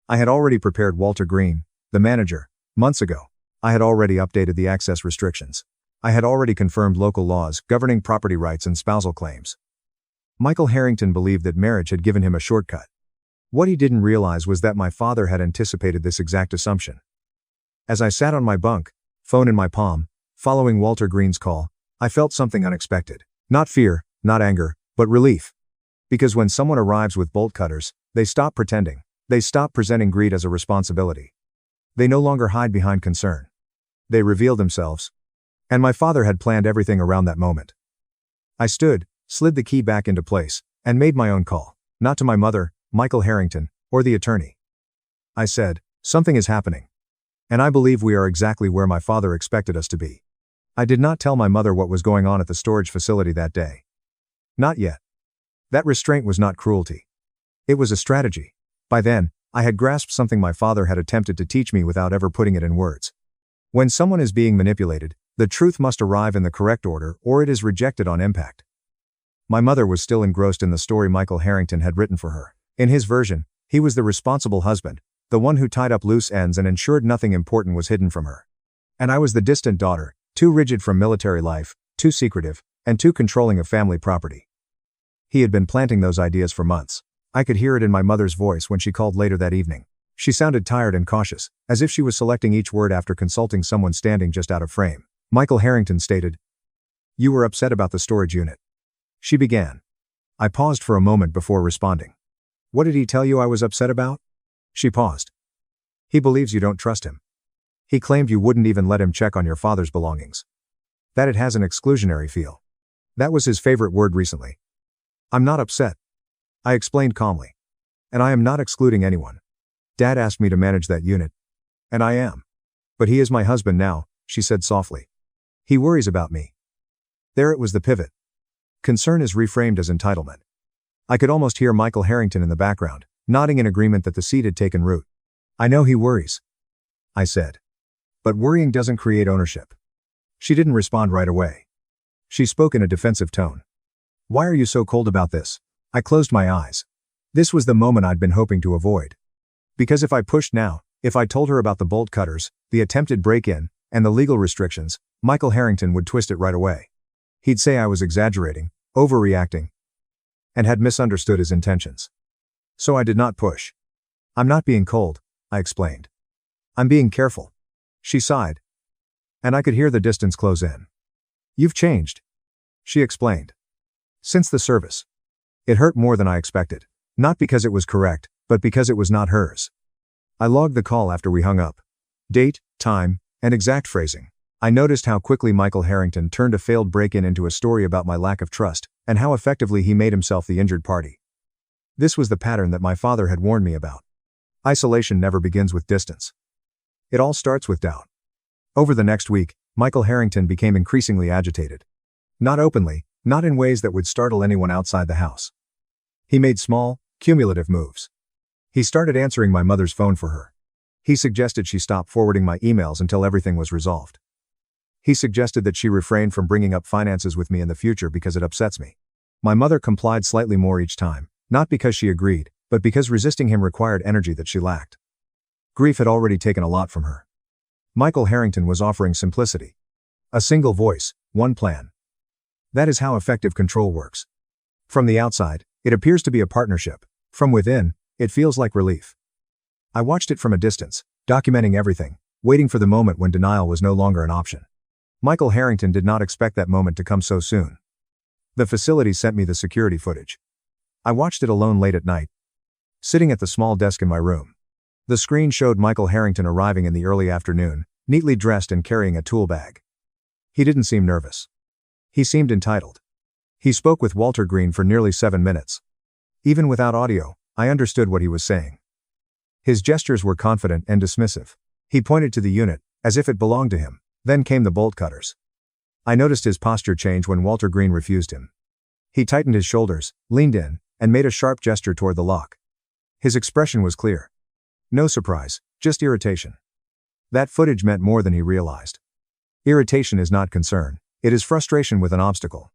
I had already prepared Walter Green, the manager, months ago. I had already updated the access restrictions. I had already confirmed local laws governing property rights and spousal claims. Michael Harrington believed that marriage had given him a shortcut. What he didn't realize was that my father had anticipated this exact assumption. As I sat on my bunk, phone in my palm, following Walter Green's call, I felt something unexpected. Not fear, not anger, but relief. Because when someone arrives with bolt cutters, they stop pretending. They stop presenting greed as a responsibility. They no longer hide behind concern. They reveal themselves. And my father had planned everything around that moment. I stood, slid the key back into place, and made my own call. Not to my mother, Michael Harrington, or the attorney. I said, "Something is happening. And I believe we are exactly where my father expected us to be." I did not tell my mother what was going on at the storage facility that day. Not yet. That restraint was not cruelty. It was a strategy. By then, I had grasped something my father had attempted to teach me without ever putting it in words. When someone is being manipulated, the truth must arrive in the correct order or it is rejected on impact. My mother was still engrossed in the story Michael Harrington had written for her. In his version, he was the responsible husband, the one who tied up loose ends and ensured nothing important was hidden from her. And I was the distant daughter, too rigid from military life, too secretive, and too controlling of family property. He had been planting those ideas for months. I could hear it in my mother's voice when she called later that evening. She sounded tired and cautious, as if she was selecting each word after consulting someone standing just out of frame. Michael Harrington stated, "You were upset about the storage unit." She began. I paused for a moment before responding. "What did he tell you I was upset about?" She paused. "He believes you don't trust him." He claimed you wouldn't even let him check on your father's belongings. That it has an exclusionary feel. That was his favorite word recently. I'm not upset. I explained calmly. And I am not excluding anyone. Dad asked me to manage that unit. And I am. But he is my husband now, she said softly. He worries about me. There it was the pivot. Concern is reframed as entitlement. I could almost hear Michael Harrington in the background, nodding in agreement that the seed had taken root. I know he worries, I said. But worrying doesn't create ownership. She didn't respond right away. She spoke in a defensive tone. Why are you so cold about this? I closed my eyes. This was the moment I'd been hoping to avoid. Because if I pushed now, if I told her about the bolt cutters, the attempted break-in, and the legal restrictions, Michael Harrington would twist it right away. He'd say I was exaggerating, overreacting, and had misunderstood his intentions. So I did not push. I'm not being cold, I explained. I'm being careful. She sighed. And I could hear the distance close in. You've changed, she explained. Since the service. It hurt more than I expected. Not because it was correct, but because it was not hers. I logged the call after we hung up. Date, time, and exact phrasing. I noticed how quickly Michael Harrington turned a failed break-in into a story about my lack of trust, and how effectively he made himself the injured party. This was the pattern that my father had warned me about. Isolation never begins with distance. It all starts with doubt. Over the next week, Michael Harrington became increasingly agitated. Not openly, not in ways that would startle anyone outside the house. He made small, cumulative moves. He started answering my mother's phone for her. He suggested she stop forwarding my emails until everything was resolved. He suggested that she refrain from bringing up finances with me in the future because it upsets me. My mother complied slightly more each time, not because she agreed, but because resisting him required energy that she lacked. Grief had already taken a lot from her. Michael Harrington was offering simplicity. A single voice, one plan. That is how effective control works. From the outside, it appears to be a partnership. From within, it feels like relief. I watched it from a distance, documenting everything, waiting for the moment when denial was no longer an option. Michael Harrington did not expect that moment to come so soon. The facility sent me the security footage. I watched it alone late at night, sitting at the small desk in my room. The screen showed Michael Harrington arriving in the early afternoon, neatly dressed and carrying a tool bag. He didn't seem nervous. He seemed entitled. He spoke with Walter Green for nearly 7 minutes. Even without audio, I understood what he was saying. His gestures were confident and dismissive. He pointed to the unit, as if it belonged to him. Then came the bolt cutters. I noticed his posture change when Walter Green refused him. He tightened his shoulders, leaned in, and made a sharp gesture toward the lock. His expression was clear. No surprise, just irritation. That footage meant more than he realized. Irritation is not concern, it is frustration with an obstacle.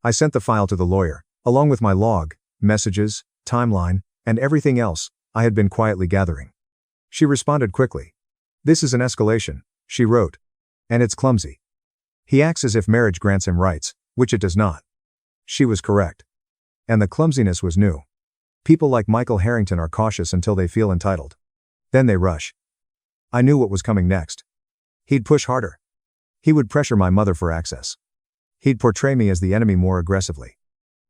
I sent the file to the lawyer, along with my log, messages, timeline, and everything else I had been quietly gathering. She responded quickly. This is an escalation, she wrote. And it's clumsy. He acts as if marriage grants him rights, which it does not. She was correct. And the clumsiness was new. People like Michael Harrington are cautious until they feel entitled. Then they rush. I knew what was coming next. He'd push harder. He would pressure my mother for access. He'd portray me as the enemy more aggressively.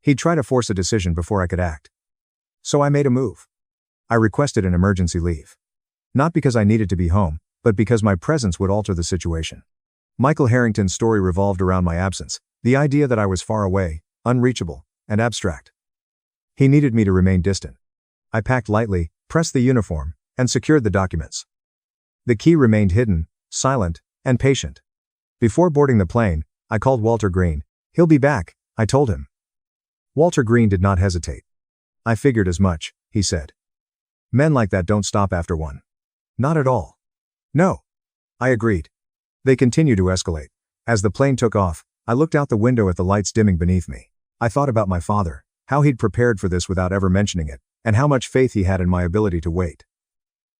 He'd try to force a decision before I could act. So I made a move. I requested an emergency leave. Not because I needed to be home, but because my presence would alter the situation. Michael Harrington's story revolved around my absence, the idea that I was far away, unreachable, and abstract. He needed me to remain distant. I packed lightly, pressed the uniform, and secured the documents. The key remained hidden, silent, and patient. Before boarding the plane, I called Walter Green. He'll be back, I told him. Walter Green did not hesitate. I figured as much, he said. Men like that don't stop after one. Not at all. No. I agreed. They continued to escalate. As the plane took off, I looked out the window at the lights dimming beneath me. I thought about my father, how he'd prepared for this without ever mentioning it, and how much faith he had in my ability to wait.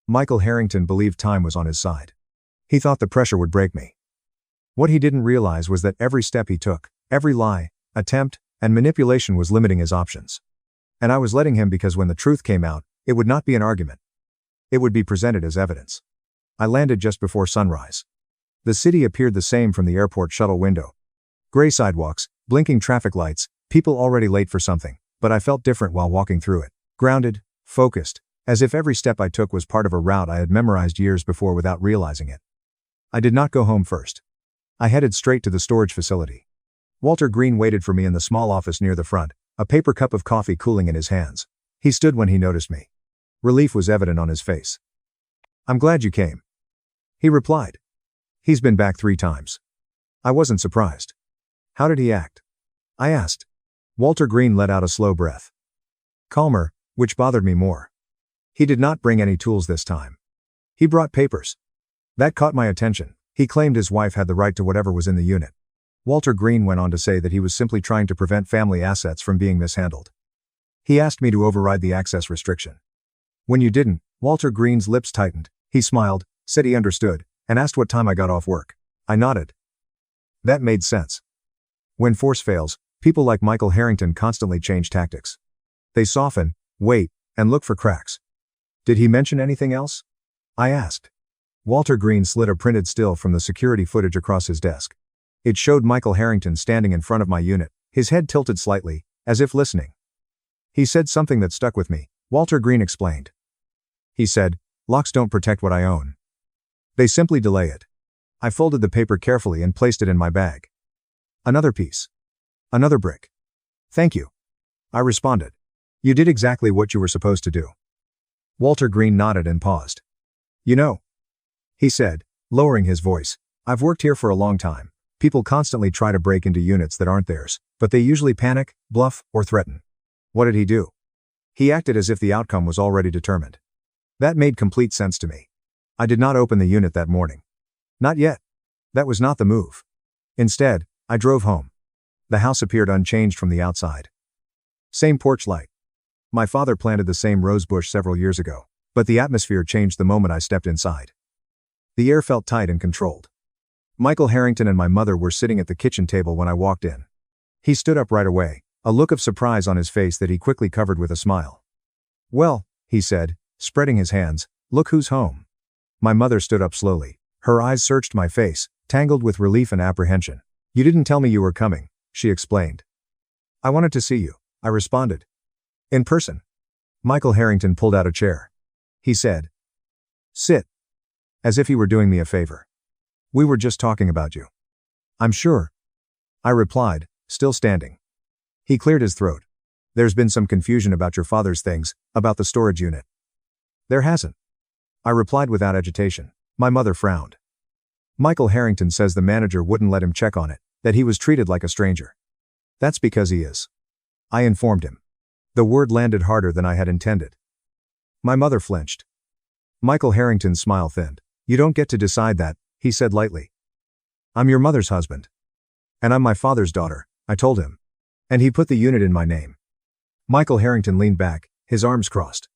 Michael Harrington believed time was on his side. He thought the pressure would break me. What he didn't realize was that every step he took, every lie, attempt, and manipulation was limiting his options. And I was letting him because when the truth came out, it would not be an argument. It would be presented as evidence. I landed just before sunrise. The city appeared the same from the airport shuttle window. Gray sidewalks, blinking traffic lights, people already late for something, but I felt different while walking through it. Grounded, focused, as if every step I took was part of a route I had memorized years before without realizing it. I did not go home first. I headed straight to the storage facility. Walter Green waited for me in the small office near the front, a paper cup of coffee cooling in his hands. He stood when he noticed me. Relief was evident on his face. "I'm glad you came," he replied. "He's been back 3 times. I wasn't surprised." "How did he act?" I asked. Walter Green let out a slow breath. "Calmer," which bothered me more. He did not bring any tools this time. He brought papers. That caught my attention. He claimed his wife had the right to whatever was in the unit. Walter Green went on to say that he was simply trying to prevent family assets from being mishandled. He asked me to override the access restriction. When you didn't, Walter Green's lips tightened. He smiled, said he understood, and asked what time I got off work. I nodded. That made sense. When force fails, people like Michael Harrington constantly change tactics. They soften, wait, and look for cracks. Did he mention anything else? I asked. Walter Green slid a printed still from the security footage across his desk. It showed Michael Harrington standing in front of my unit, his head tilted slightly, as if listening. He said something that stuck with me, Walter Green explained. He said, "Locks don't protect what I own. They simply delay it." I folded the paper carefully and placed it in my bag. Another piece. Another brick. "Thank you," I responded. "You did exactly what you were supposed to do." Walter Green nodded and paused. "You know," he said, lowering his voice, "I've worked here for a long time. People constantly try to break into units that aren't theirs, but they usually panic, bluff, or threaten." What did he do? He acted as if the outcome was already determined. That made complete sense to me. I did not open the unit that morning. Not yet. That was not the move. Instead, I drove home. The house appeared unchanged from the outside. Same porch light. My father planted the same rose bush several years ago, but the atmosphere changed the moment I stepped inside. The air felt tight and controlled. Michael Harrington and my mother were sitting at the kitchen table when I walked in. He stood up right away, a look of surprise on his face that he quickly covered with a smile. "Well," he said, spreading his hands, "look who's home." My mother stood up slowly. Her eyes searched my face, tangled with relief and apprehension. "You didn't tell me you were coming," she explained. "I wanted to see you," I responded. "In person." Michael Harrington pulled out a chair. He said, "Sit." As if he were doing me a favor. "We were just talking about you." "I'm sure," I replied, still standing. He cleared his throat. "There's been some confusion about your father's things, about the storage unit." "There hasn't," I replied without agitation. My mother frowned. "Michael Harrington says the manager wouldn't let him check on it, that he was treated like a stranger." "That's because he is," I informed him. The word landed harder than I had intended. My mother flinched. Michael Harrington's smile thinned. "You don't get to decide that," he said lightly. "I'm your mother's husband. And I'm my father's daughter," I told him. "And he put the unit in my name." Michael Harrington leaned back, his arms crossed.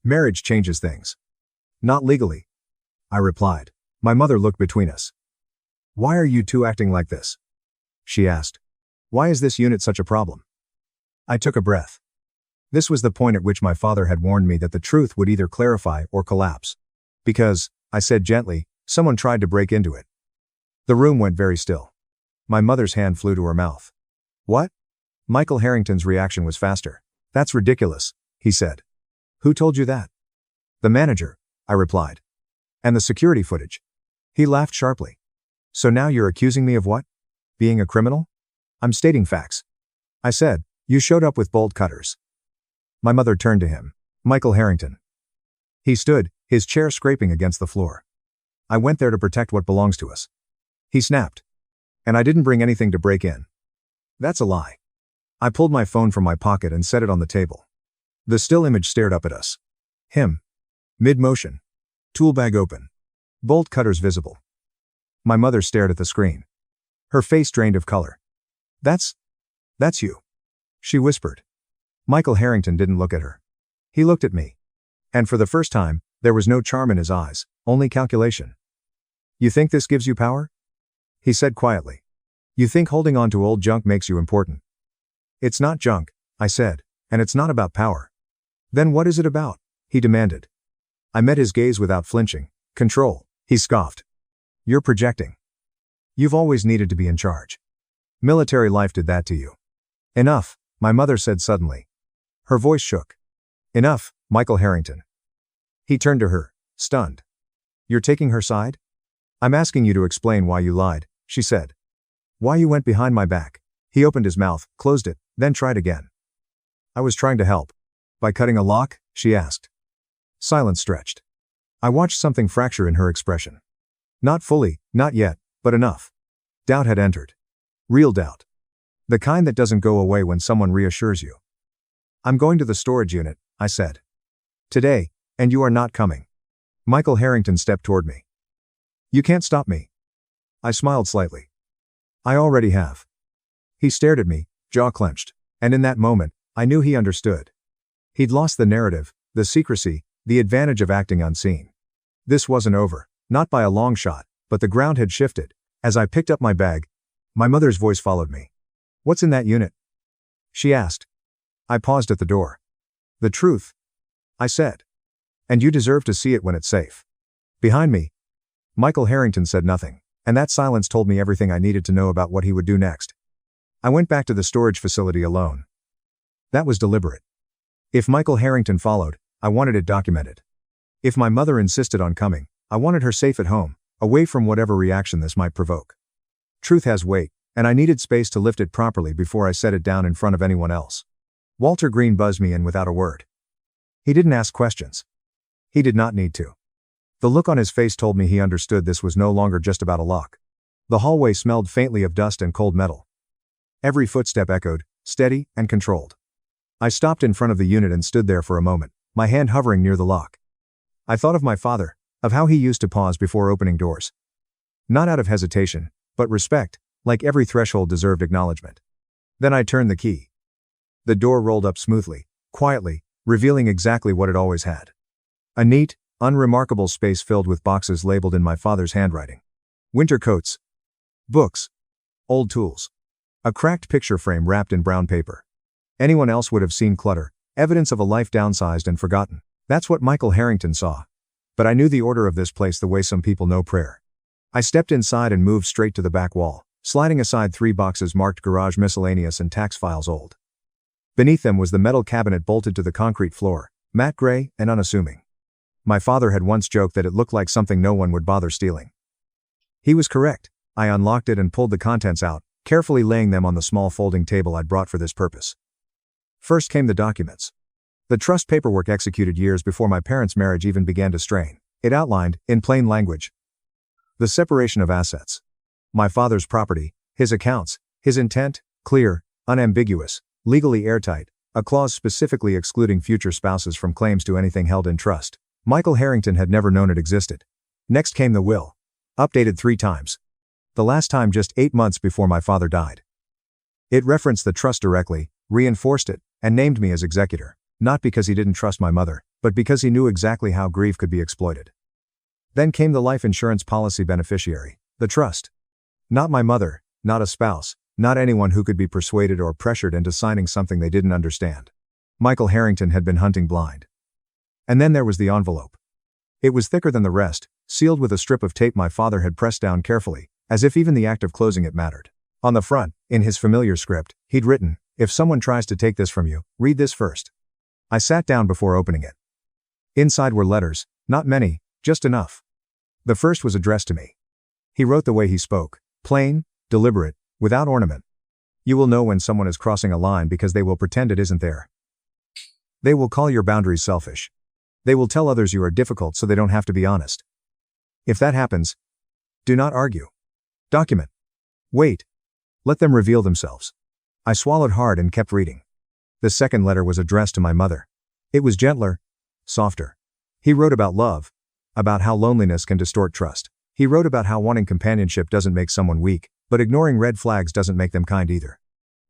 "Marriage changes things." "Not legally," I replied. My mother looked between us. "Why are you two acting like this?" she asked. "Why is this unit such a problem?" I took a breath. This was the point at which my father had warned me that the truth would either clarify or collapse. "Because," I said gently, "someone tried to break into it." The room went very still. My mother's hand flew to her mouth. "What?" Michael Harrington's reaction was faster. "That's ridiculous," he said. "Who told you that?" "The manager," I replied. "And the security footage." He laughed sharply. "So now you're accusing me of what? Being a criminal?" "I'm stating facts," I said. "You showed up with bolt cutters." My mother turned to him. "Michael Harrington." He stood, his chair scraping against the floor. "I went there to protect what belongs to us," he snapped. "And I didn't bring anything to break in." "That's a lie." I pulled my phone from my pocket and set it on the table. The still image stared up at us. Him. Mid-motion. Tool bag open. Bolt cutters visible. My mother stared at the screen. Her face drained of color. That's you," she whispered. Michael Harrington didn't look at her. He looked at me. And for the first time, there was no charm in his eyes, only calculation. "You think this gives you power?" he said quietly. "You think holding on to old junk makes you important?" "It's not junk," I said, "and it's not about power." "Then what is it about?" he demanded. I met his gaze without flinching. "Control," he scoffed. "You're projecting. You've always needed to be in charge. Military life did that to you." "Enough," my mother said suddenly. Her voice shook. "Enough, Michael Harrington." He turned to her, stunned. "You're taking her side?" I'm asking you to explain why you lied, she said. Why you went behind my back. He opened his mouth, closed it, then tried again. I was trying to help. By cutting a lock? She asked. Silence stretched. I watched something fracture in her expression. Not fully, not yet, but enough. Doubt had entered. Real doubt. The kind that doesn't go away when someone reassures you. I'm going to the storage unit, I said. Today, and you are not coming. Michael Harrington stepped toward me. You can't stop me. I smiled slightly. I already have. He stared at me, jaw clenched, and in that moment, I knew he understood. He'd lost the narrative, the secrecy, the advantage of acting unseen. This wasn't over, not by a long shot, but the ground had shifted. As I picked up my bag, my mother's voice followed me. What's in that unit? She asked. I paused at the door. The truth, I said. And you deserve to see it when it's safe. Behind me. Michael Harrington said nothing, and that silence told me everything I needed to know about what he would do next. I went back to the storage facility alone. That was deliberate. If Michael Harrington followed, I wanted it documented. If my mother insisted on coming, I wanted her safe at home, away from whatever reaction this might provoke. Truth has weight, and I needed space to lift it properly before I set it down in front of anyone else. Walter Green buzzed me in without a word. He didn't ask questions. He did not need to. The look on his face told me he understood this was no longer just about a lock. The hallway smelled faintly of dust and cold metal. Every footstep echoed, steady and controlled. I stopped in front of the unit and stood there for a moment, my hand hovering near the lock. I thought of my father, of how he used to pause before opening doors. Not out of hesitation, but respect, like every threshold deserved acknowledgement. Then I turned the key. The door rolled up smoothly, quietly, revealing exactly what it always had. A neat, unremarkable space filled with boxes labeled in my father's handwriting. Winter coats. Books. Old tools. A cracked picture frame wrapped in brown paper. Anyone else would have seen clutter, evidence of a life downsized and forgotten. That's what Michael Harrington saw. But I knew the order of this place the way some people know prayer. I stepped inside and moved straight to the back wall, sliding aside 3 boxes marked garage miscellaneous and tax files old. Beneath them was the metal cabinet bolted to the concrete floor, matte gray and unassuming. My father had once joked that it looked like something no one would bother stealing. He was correct. I unlocked it and pulled the contents out, carefully laying them on the small folding table I'd brought for this purpose. First came the documents. The trust paperwork executed years before my parents' marriage even began to strain. It outlined, in plain language, the separation of assets. My father's property, his accounts, his intent, clear, unambiguous, legally airtight, a clause specifically excluding future spouses from claims to anything held in trust. Michael Harrington had never known it existed. Next came the will. Updated 3 times. The last time just 8 months before my father died. It referenced the trust directly, reinforced it, and named me as executor, not because he didn't trust my mother, but because he knew exactly how grief could be exploited. Then came the life insurance policy beneficiary, the trust. Not my mother, not a spouse, not anyone who could be persuaded or pressured into signing something they didn't understand. Michael Harrington had been hunting blind. And then there was the envelope. It was thicker than the rest, sealed with a strip of tape my father had pressed down carefully, as if even the act of closing it mattered. On the front, in his familiar script, he'd written, "If someone tries to take this from you, read this first." I sat down before opening it. Inside were letters, not many, just enough. The first was addressed to me. He wrote the way he spoke, plain, deliberate, without ornament. You will know when someone is crossing a line because they will pretend it isn't there. They will call your boundaries selfish. They will tell others you are difficult so they don't have to be honest. If that happens, do not argue. Document. Wait. Let them reveal themselves. I swallowed hard and kept reading. The second letter was addressed to my mother. It was gentler, softer. He wrote about love, about how loneliness can distort trust. He wrote about how wanting companionship doesn't make someone weak, but ignoring red flags doesn't make them kind either.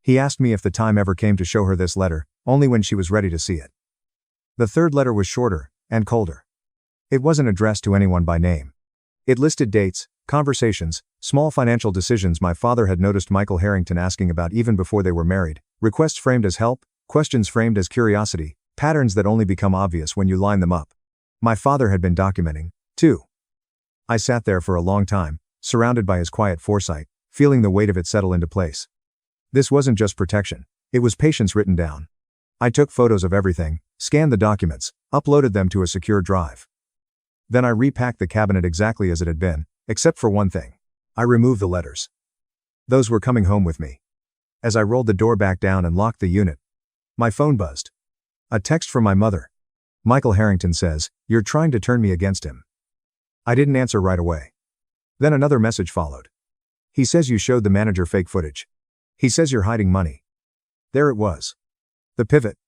He asked me if the time ever came to show her this letter, only when she was ready to see it. The third letter was shorter, and colder. It wasn't addressed to anyone by name. It listed dates, conversations, small financial decisions my father had noticed Michael Harrington asking about even before they were married, requests framed as help, questions framed as curiosity, patterns that only become obvious when you line them up. My father had been documenting, too. I sat there for a long time, surrounded by his quiet foresight, feeling the weight of it settle into place. This wasn't just protection, it was patience written down. I took photos of everything, scanned the documents, uploaded them to a secure drive. Then I repacked the cabinet exactly as it had been, Except for one thing. I removed the letters. Those were coming home with me. As I rolled the door back down and locked the unit, my phone buzzed. A text from my mother. Michael Harrington says, "You're trying to turn me against him." I didn't answer right away. Then another message followed. "He says you showed the manager fake footage. He says you're hiding money." There it was. The pivot.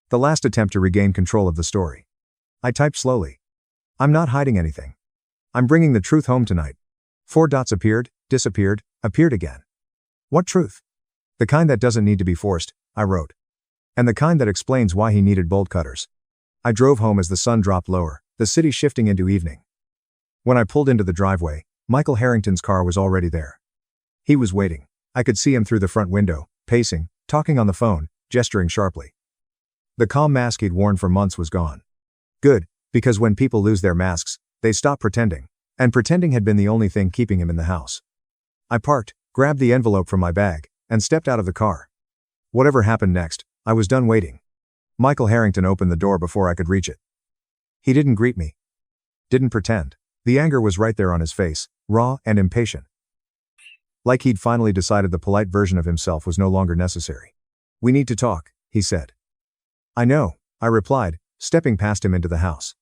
The last attempt to regain control of the story. I typed slowly. "I'm not hiding anything. I'm bringing the truth home tonight." 4 dots appeared, disappeared, appeared again. What truth? The kind that doesn't need to be forced, I wrote. And the kind that explains why he needed bolt cutters. I drove home as the sun dropped lower, the city shifting into evening. When I pulled into the driveway, Michael Harrington's car was already there. He was waiting. I could see him through the front window, pacing, talking on the phone, gesturing sharply. The calm mask he'd worn for months was gone. Good, because when people lose their masks, they stop pretending. And pretending had been the only thing keeping him in the house. I parked, grabbed the envelope from my bag, and stepped out of the car. Whatever happened next, I was done waiting. Michael Harrington opened the door before I could reach it. He didn't greet me. Didn't pretend. The anger was right there on his face, raw and impatient. Like he'd finally decided the polite version of himself was no longer necessary. "We need to talk," he said. "I know," I replied, stepping past him into the house.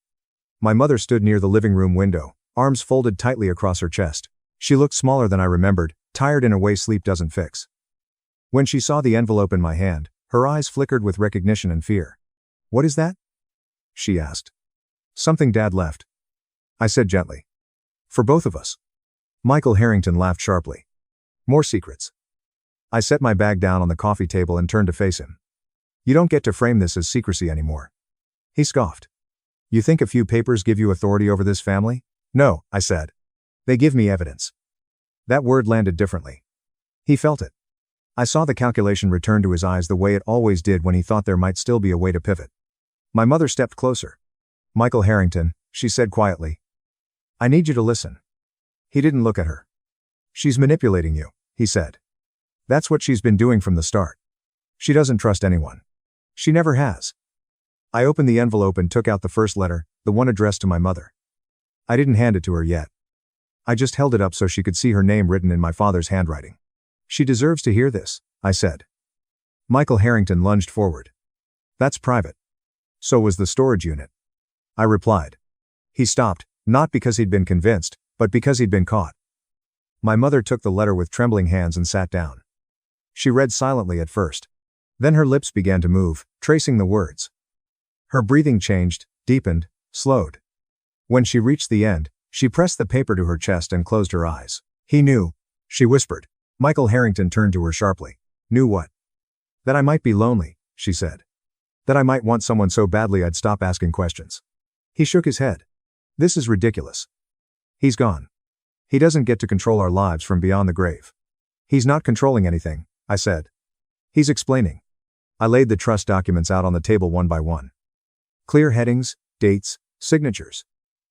My mother stood near the living room window, arms folded tightly across her chest. She looked smaller than I remembered, tired in a way sleep doesn't fix. When she saw the envelope in my hand, her eyes flickered with recognition and fear. "What is that?" she asked. "Something Dad left," I said gently. "For both of us." Michael Harrington laughed sharply. "More secrets." I set my bag down on the coffee table and turned to face him. "You don't get to frame this as secrecy anymore." He scoffed. "You think a few papers give you authority over this family?" "No," I said. "They give me evidence." That word landed differently. He felt it. I saw the calculation return to his eyes the way it always did when he thought there might still be a way to pivot. My mother stepped closer. "Michael Harrington," she said quietly. "I need you to listen." He didn't look at her. "She's manipulating you," he said. "That's what she's been doing from the start. She doesn't trust anyone. She never has." I opened the envelope and took out the first letter, the one addressed to my mother. I didn't hand it to her yet. I just held it up so she could see her name written in my father's handwriting. "She deserves to hear this," I said. Michael Harrington lunged forward. "That's private." "So was the storage unit," I replied. He stopped, not because he'd been convinced, but because he'd been caught. My mother took the letter with trembling hands and sat down. She read silently at first. Then her lips began to move, tracing the words. Her breathing changed, deepened, slowed. When she reached the end, she pressed the paper to her chest and closed her eyes. "He knew," she whispered. Michael Harrington turned to her sharply. "Knew what?" "That I might be lonely," she said. "That I might want someone so badly I'd stop asking questions." He shook his head. "This is ridiculous. He's gone. He doesn't get to control our lives from beyond the grave." "He's not controlling anything," I said. "He's explaining." I laid the trust documents out on the table one by one. Clear headings, dates, signatures.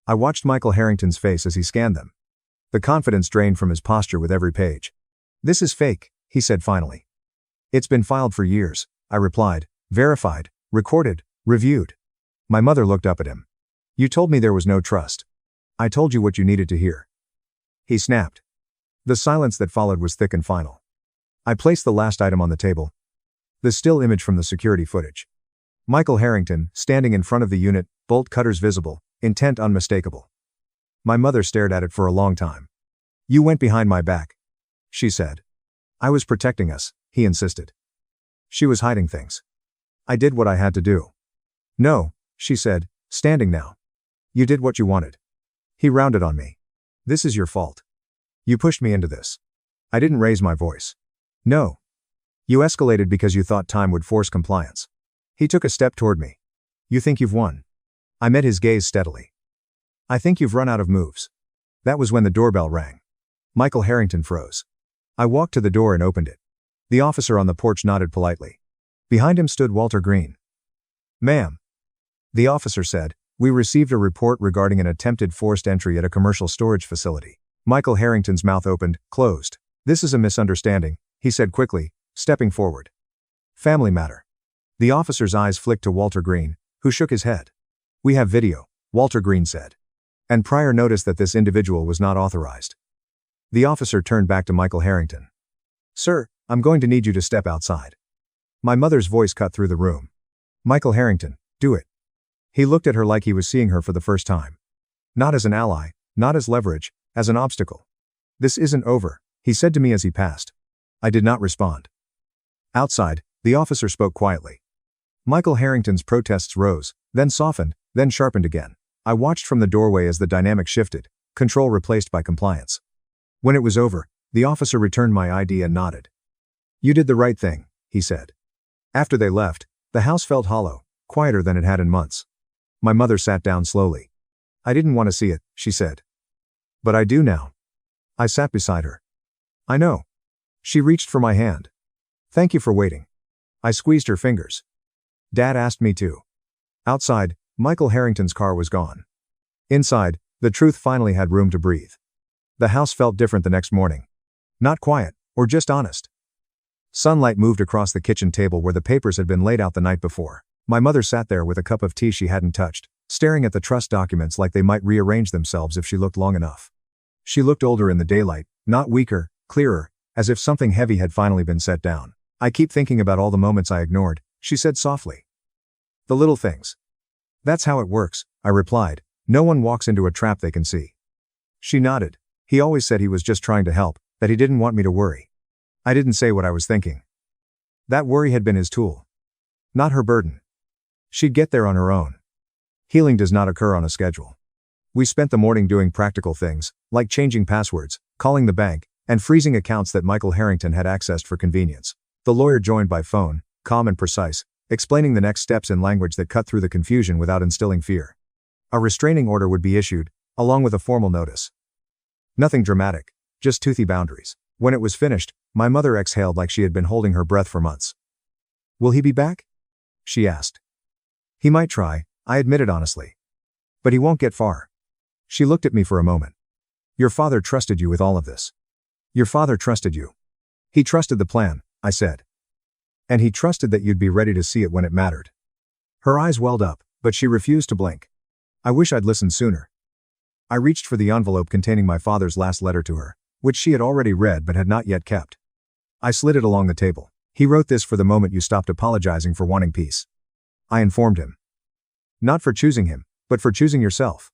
I watched Michael Harrington's face as he scanned them. The confidence drained from his posture with every page. "This is fake," he said finally. "It's been filed for years," I replied, "verified, recorded, reviewed." My mother looked up at him. "You told me there was no trust. I told you what you needed to hear." He snapped. The silence that followed was thick and final. I placed the last item on the table. The still image from the security footage. Michael Harrington, standing in front of the unit, bolt cutters visible, intent unmistakable. My mother stared at it for a long time. "You went behind my back," she said. "I was protecting us," he insisted. She was hiding things. "I did what I had to do." "No," she said, standing now. "You did what you wanted." He rounded on me. "This is your fault. You pushed me into this." I didn't raise my voice. "No. You escalated because you thought time would force compliance." He took a step toward me. "You think you've won?" I met his gaze steadily. "I think you've run out of moves." That was when the doorbell rang. Michael Harrington froze. I walked to the door and opened it. The officer on the porch nodded politely. Behind him stood Walter Green. "Ma'am," the officer said, "we received a report regarding an attempted forced entry at a commercial storage facility." Michael Harrington's mouth opened, closed. "This is a misunderstanding," he said quickly, stepping forward. "Family matter." The officer's eyes flicked to Walter Green, who shook his head. "We have video," Walter Green said. "And prior notice that this individual was not authorized." The officer turned back to Michael Harrington. Sir, I'm going to need you to step outside. My mother's voice cut through the room. Michael Harrington, do it. He looked at her like he was seeing her for the first time. Not as an ally, not as leverage, as an obstacle. This isn't over, he said to me as he passed. I did not respond. Outside, the officer spoke quietly. Michael Harrington's protests rose, then softened, then sharpened again. I watched from the doorway as the dynamic shifted, control replaced by compliance. When it was over, the officer returned my ID and nodded. You did the right thing, he said. After they left, the house felt hollow, quieter than it had in months. My mother sat down slowly. I didn't want to see it, she said. But I do now. I sat beside her. I know. She reached for my hand. Thank you for waiting. I squeezed her fingers. Dad asked me to. Outside, Michael Harrington's car was gone. Inside, the truth finally had room to breathe. The house felt different the next morning. Not quiet, or just honest. Sunlight moved across the kitchen table where the papers had been laid out the night before. My mother sat there with a cup of tea she hadn't touched, staring at the trust documents like they might rearrange themselves if she looked long enough. She looked older in the daylight, not weaker, clearer, as if something heavy had finally been set down. I keep thinking about all the moments I ignored, she said softly. The little things. That's how it works, I replied. No one walks into a trap they can see. She nodded. He always said he was just trying to help, that he didn't want me to worry. I didn't say what I was thinking. That worry had been his tool. Not her burden. She'd get there on her own. Healing does not occur on a schedule. We spent the morning doing practical things, like changing passwords, calling the bank, and freezing accounts that Michael Harrington had accessed for convenience. The lawyer joined by phone, calm and precise, explaining the next steps in language that cut through the confusion without instilling fear. A restraining order would be issued, along with a formal notice. Nothing dramatic, just toothy boundaries. When it was finished, my mother exhaled like she had been holding her breath for months. Will he be back? She asked. He might try, I admitted honestly. But he won't get far. She looked at me for a moment. Your father trusted you with all of this. Your father trusted you. He trusted the plan, I said. And he trusted that you'd be ready to see it when it mattered. Her eyes welled up, but she refused to blink. I wish I'd listened sooner. I reached for the envelope containing my father's last letter to her, which she had already read but had not yet kept. I slid it along the table. He wrote this for the moment you stopped apologizing for wanting peace. I informed him. Not for choosing him, but for choosing yourself.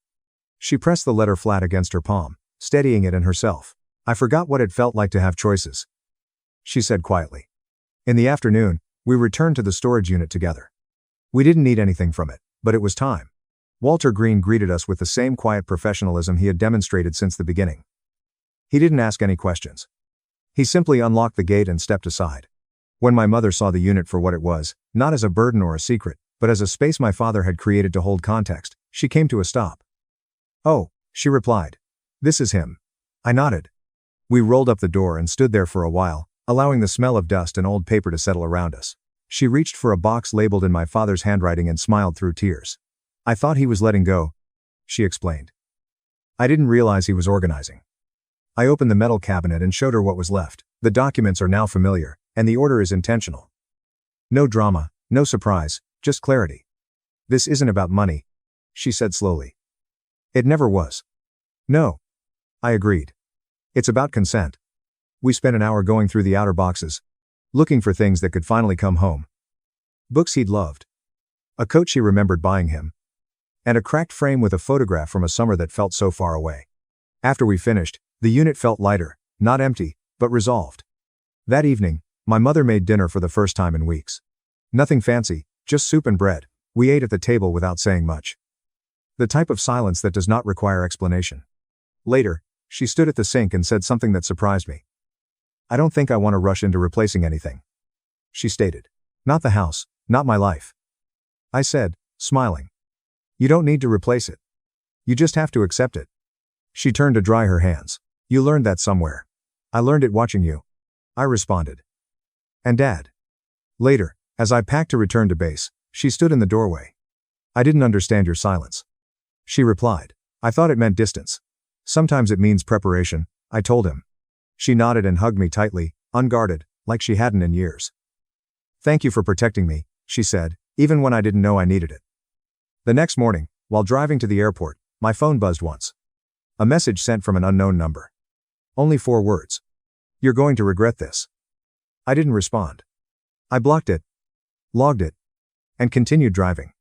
She pressed the letter flat against her palm, steadying it and herself. I forgot what it felt like to have choices. She said quietly. In the afternoon, we returned to the storage unit together. We didn't need anything from it, but it was time. Walter Green greeted us with the same quiet professionalism he had demonstrated since the beginning. He didn't ask any questions. He simply unlocked the gate and stepped aside. When my mother saw the unit for what it was, not as a burden or a secret, but as a space my father had created to hold context, she came to a stop. Oh, she replied. This is him. I nodded. We rolled up the door and stood there for a while, allowing the smell of dust and old paper to settle around us. She reached for a box labeled in my father's handwriting and smiled through tears. I thought he was letting go, she explained. I didn't realize he was organizing. I opened the metal cabinet and showed her what was left. The documents are now familiar, and the order is intentional. No drama, no surprise, just clarity. This isn't about money, she said slowly. It never was. No. I agreed. It's about consent. We spent an hour going through the outer boxes, looking for things that could finally come home. Books he'd loved. A coat she remembered buying him. And a cracked frame with a photograph from a summer that felt so far away. After we finished, the unit felt lighter, not empty, but resolved. That evening, my mother made dinner for the first time in weeks. Nothing fancy, just soup and bread. We ate at the table without saying much. The type of silence that does not require explanation. Later, she stood at the sink and said something that surprised me. I don't think I want to rush into replacing anything. She stated. Not the house, not my life. I said, smiling. You don't need to replace it. You just have to accept it. She turned to dry her hands. You learned that somewhere. I learned it watching you. I responded. And Dad. Later, as I packed to return to base, she stood in the doorway. I didn't understand your silence. She replied. I thought it meant distance. Sometimes it means preparation, I told him. She nodded and hugged me tightly, unguarded, like she hadn't in years. Thank you for protecting me, she said, even when I didn't know I needed it. The next morning, while driving to the airport, my phone buzzed once. A message sent from an unknown number. Only 4 words. You're going to regret this. I didn't respond. I blocked it, logged it, and continued driving.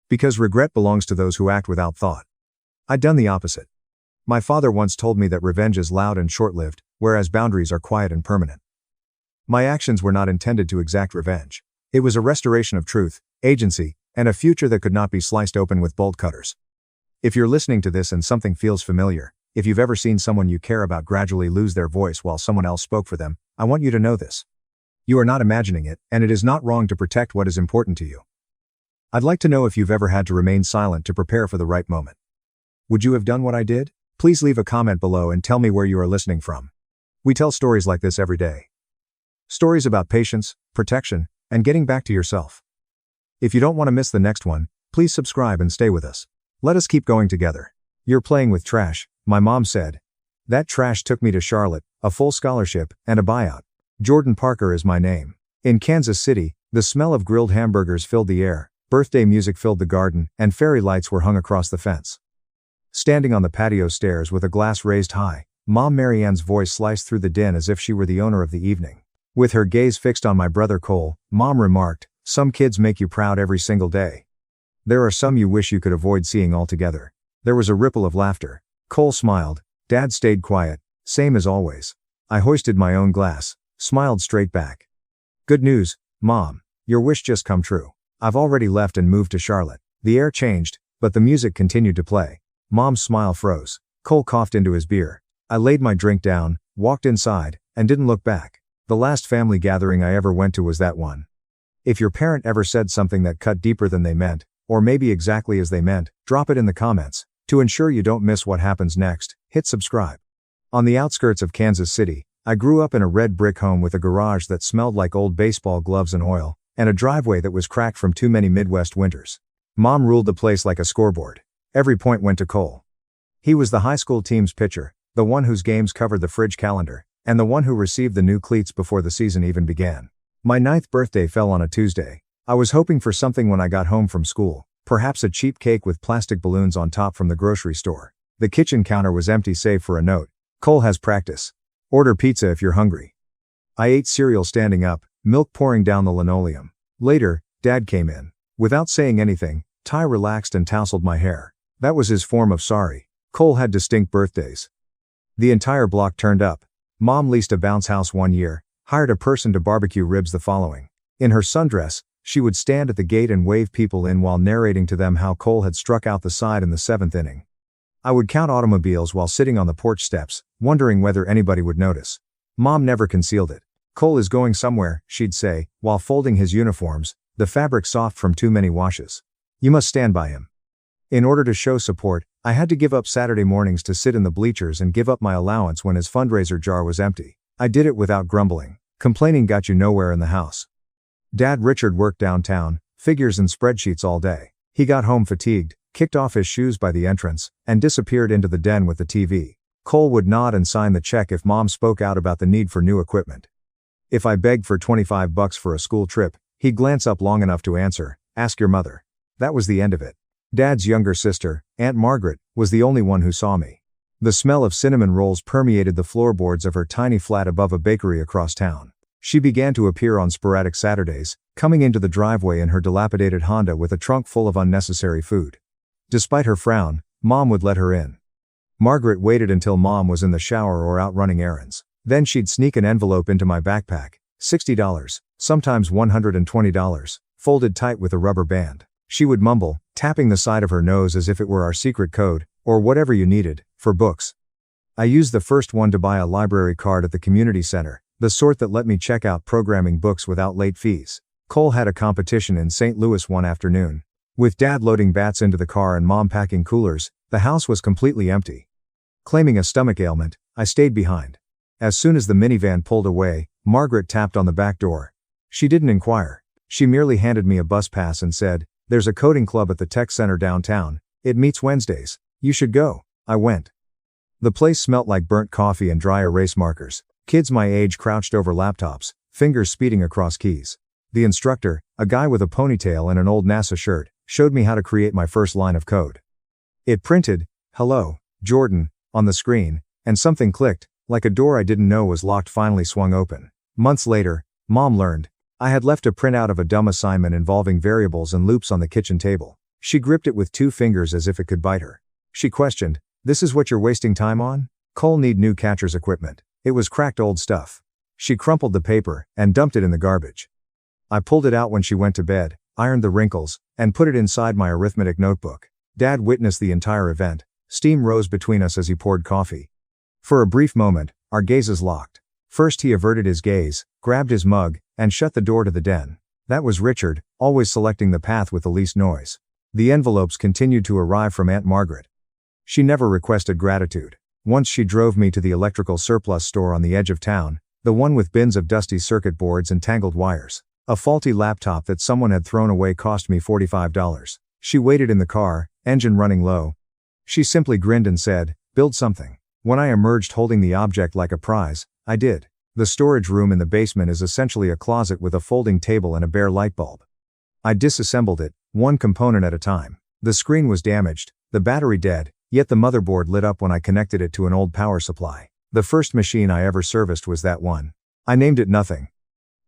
Because regret belongs to those who act without thought. I'd done the opposite. My father once told me that revenge is loud and short-lived, whereas boundaries are quiet and permanent. My actions were not intended to exact revenge. It was a restoration of truth, agency, and a future that could not be sliced open with bolt cutters. If you're listening to this and something feels familiar, if you've ever seen someone you care about gradually lose their voice while someone else spoke for them, I want you to know this. You are not imagining it, and it is not wrong to protect what is important to you. I'd like to know if you've ever had to remain silent to prepare for the right moment. Would you have done what I did? Please leave a comment below and tell me where you are listening from. We tell stories like this every day. Stories about patience, protection, and getting back to yourself. If you don't want to miss the next one, please subscribe and stay with us. Let us keep going together. You're playing with trash, my mom said. That trash took me to Charlotte, a full scholarship, and a buyout. Jordan Parker is my name. In Kansas City, the smell of grilled hamburgers filled the air, birthday music filled the garden, and fairy lights were hung across the fence. Standing on the patio stairs with a glass raised high, Mom Marianne's voice sliced through the din as if she were the owner of the evening. With her gaze fixed on my brother Cole, Mom remarked, "Some kids make you proud every single day. There are some you wish you could avoid seeing altogether." There was a ripple of laughter. Cole smiled. Dad stayed quiet, same as always. I hoisted my own glass, smiled straight back. "Good news, Mom. Your wish just come true. I've already left and moved to Charlotte." The air changed, but the music continued to play. Mom's smile froze. Cole coughed into his beer. I laid my drink down, walked inside, and didn't look back. The last family gathering I ever went to was that one. If your parent ever said something that cut deeper than they meant, or maybe exactly as they meant, drop it in the comments. To ensure you don't miss what happens next, hit subscribe. On the outskirts of Kansas City, I grew up in a red brick home with a garage that smelled like old baseball gloves and oil, and a driveway that was cracked from too many Midwest winters. Mom ruled the place like a scoreboard. Every point went to Cole. He was the high school team's pitcher, the one whose games covered the fridge calendar, and the one who received the new cleats before the season even began. My 9th birthday fell on a Tuesday. I was hoping for something when I got home from school, perhaps a cheap cake with plastic balloons on top from the grocery store. The kitchen counter was empty save for a note. "Cole has practice. Order pizza if you're hungry." I ate cereal standing up, milk pouring down the linoleum. Later, Dad came in. Without saying anything, Ty relaxed and tousled my hair. That was his form of sorry. Cole had distinct birthdays. The entire block turned up. Mom leased a bounce house one year, hired a person to barbecue ribs the following. In her sundress, she would stand at the gate and wave people in while narrating to them how Cole had struck out the side in the 7th inning. I would count automobiles while sitting on the porch steps, wondering whether anybody would notice. Mom never concealed it. "Cole is going somewhere," she'd say, while folding his uniforms, the fabric soft from too many washes. "You must stand by him." In order to show support, I had to give up Saturday mornings to sit in the bleachers and give up my allowance when his fundraiser jar was empty. I did it without grumbling. Complaining got you nowhere in the house. Dad Richard worked downtown, figures and spreadsheets all day. He got home fatigued, kicked off his shoes by the entrance, and disappeared into the den with the TV. Cole would nod and sign the check if Mom spoke out about the need for new equipment. If I begged for $25 for a school trip, he'd glance up long enough to answer, "Ask your mother." That was the end of it. Dad's younger sister, Aunt Margaret, was the only one who saw me. The smell of cinnamon rolls permeated the floorboards of her tiny flat above a bakery across town. She began to appear on sporadic Saturdays, coming into the driveway in her dilapidated Honda with a trunk full of unnecessary food. Despite her frown, Mom would let her in. Margaret waited until Mom was in the shower or out running errands. Then she'd sneak an envelope into my backpack, $60, sometimes $120, folded tight with a rubber band. She would mumble, tapping the side of her nose as if it were our secret code, or whatever you needed, for books. I used the first one to buy a library card at the community center, the sort that let me check out programming books without late fees. Cole had a competition in St. Louis one afternoon. With Dad loading bats into the car and Mom packing coolers, the house was completely empty. Claiming a stomach ailment, I stayed behind. As soon as the minivan pulled away, Margaret tapped on the back door. She didn't inquire. She merely handed me a bus pass and said, "There's a coding club at the tech center downtown. It meets Wednesdays. You should go." I went. The place smelt like burnt coffee and dry erase markers. Kids my age crouched over laptops, fingers speeding across keys. The instructor, a guy with a ponytail and an old NASA shirt, showed me how to create my first line of code. It printed, "Hello, Jordan," on the screen, and something clicked. like a door I didn't know was locked finally swung open. Months later, Mom learned. I had left a printout of a dumb assignment involving variables and loops on the kitchen table. She gripped it with 2 fingers as if it could bite her. She questioned, "This is what you're wasting time on?" Cole need new catcher's equipment. It was cracked old stuff. She crumpled the paper and dumped it in the garbage. I pulled it out when she went to bed, ironed the wrinkles, and put it inside my arithmetic notebook. Dad witnessed the entire event. Steam rose between us as he poured coffee. For a brief moment, our gazes locked. First he averted his gaze, grabbed his mug, and shut the door to the den. That was Richard, always selecting the path with the least noise. The envelopes continued to arrive from Aunt Margaret. She never requested gratitude. Once she drove me to the electrical surplus store on the edge of town, the one with bins of dusty circuit boards and tangled wires. A faulty laptop that someone had thrown away cost me $45. She waited in the car, engine running low. She simply grinned and said, "Build something." When I emerged holding the object like a prize, I did. The storage room in the basement is essentially a closet with a folding table and a bare light bulb. I disassembled it, one component at a time. The screen was damaged, the battery dead, yet the motherboard lit up when I connected it to an old power supply. The first machine I ever serviced was that one. I named it nothing.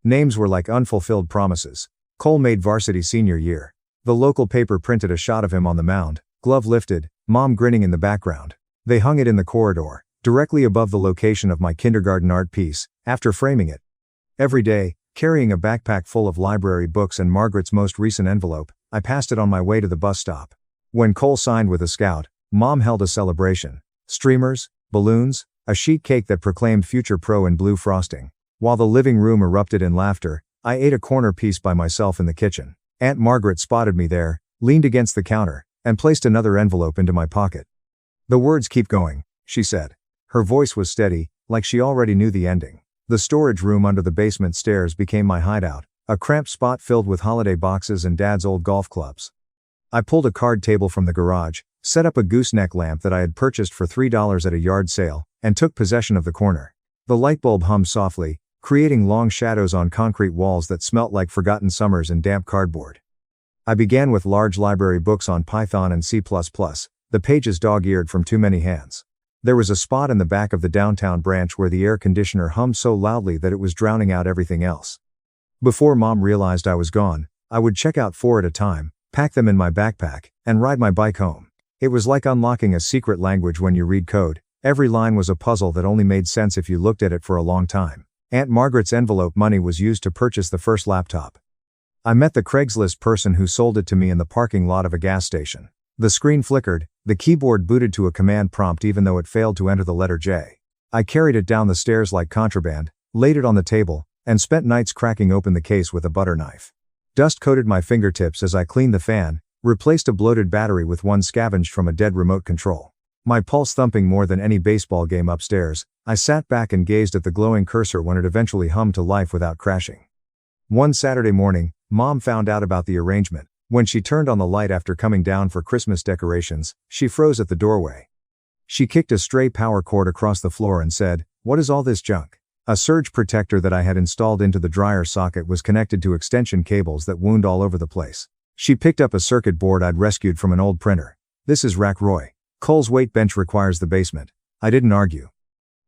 Names were like unfulfilled promises. Cole made varsity senior year. The local paper printed a shot of him on the mound, glove lifted, Mom grinning in the background. They hung it in the corridor, directly above the location of my kindergarten art piece, after framing it. Every day, carrying a backpack full of library books and Margaret's most recent envelope, I passed it on my way to the bus stop. When Cole signed with a scout, Mom held a celebration. Streamers, balloons, a sheet cake that proclaimed future pro in blue frosting. While the living room erupted in laughter, I ate a corner piece by myself in the kitchen. Aunt Margaret spotted me there, leaned against the counter, and placed another envelope into my pocket. "The words keep going," she said. Her voice was steady, like she already knew the ending. The storage room under the basement stairs became my hideout, a cramped spot filled with holiday boxes and Dad's old golf clubs. I pulled a card table from the garage, set up a gooseneck lamp that I had purchased for $3 at a yard sale, and took possession of the corner. The light bulb hummed softly, creating long shadows on concrete walls that smelt like forgotten summers and damp cardboard. I began with large library books on Python and C++, the pages dog-eared from too many hands. There was a spot in the back of the downtown branch where the air conditioner hummed so loudly that it was drowning out everything else. Before Mom realized I was gone, I would check out 4 at a time, pack them in my backpack, and ride my bike home. It was like unlocking a secret language when you read code. Every line was a puzzle that only made sense if you looked at it for a long time. Aunt Margaret's envelope money was used to purchase the first laptop. I met the Craigslist person who sold it to me in the parking lot of a gas station. The screen flickered, the keyboard booted to a command prompt even though it failed to enter the letter J. I carried it down the stairs like contraband, laid it on the table, and spent nights cracking open the case with a butter knife. Dust coated my fingertips as I cleaned the fan, replaced a bloated battery with one scavenged from a dead remote control. My pulse thumping more than any baseball game upstairs, I sat back and gazed at the glowing cursor when it eventually hummed to life without crashing. One Saturday morning, Mom found out about the arrangement. When she turned on the light after coming down for Christmas decorations, she froze at the doorway. She kicked a stray power cord across the floor and said, "What is all this junk?" A surge protector that I had installed into the dryer socket was connected to extension cables that wound all over the place. She picked up a circuit board I'd rescued from an old printer. "This is Rack Roy. Cole's weight bench requires the basement." I didn't argue.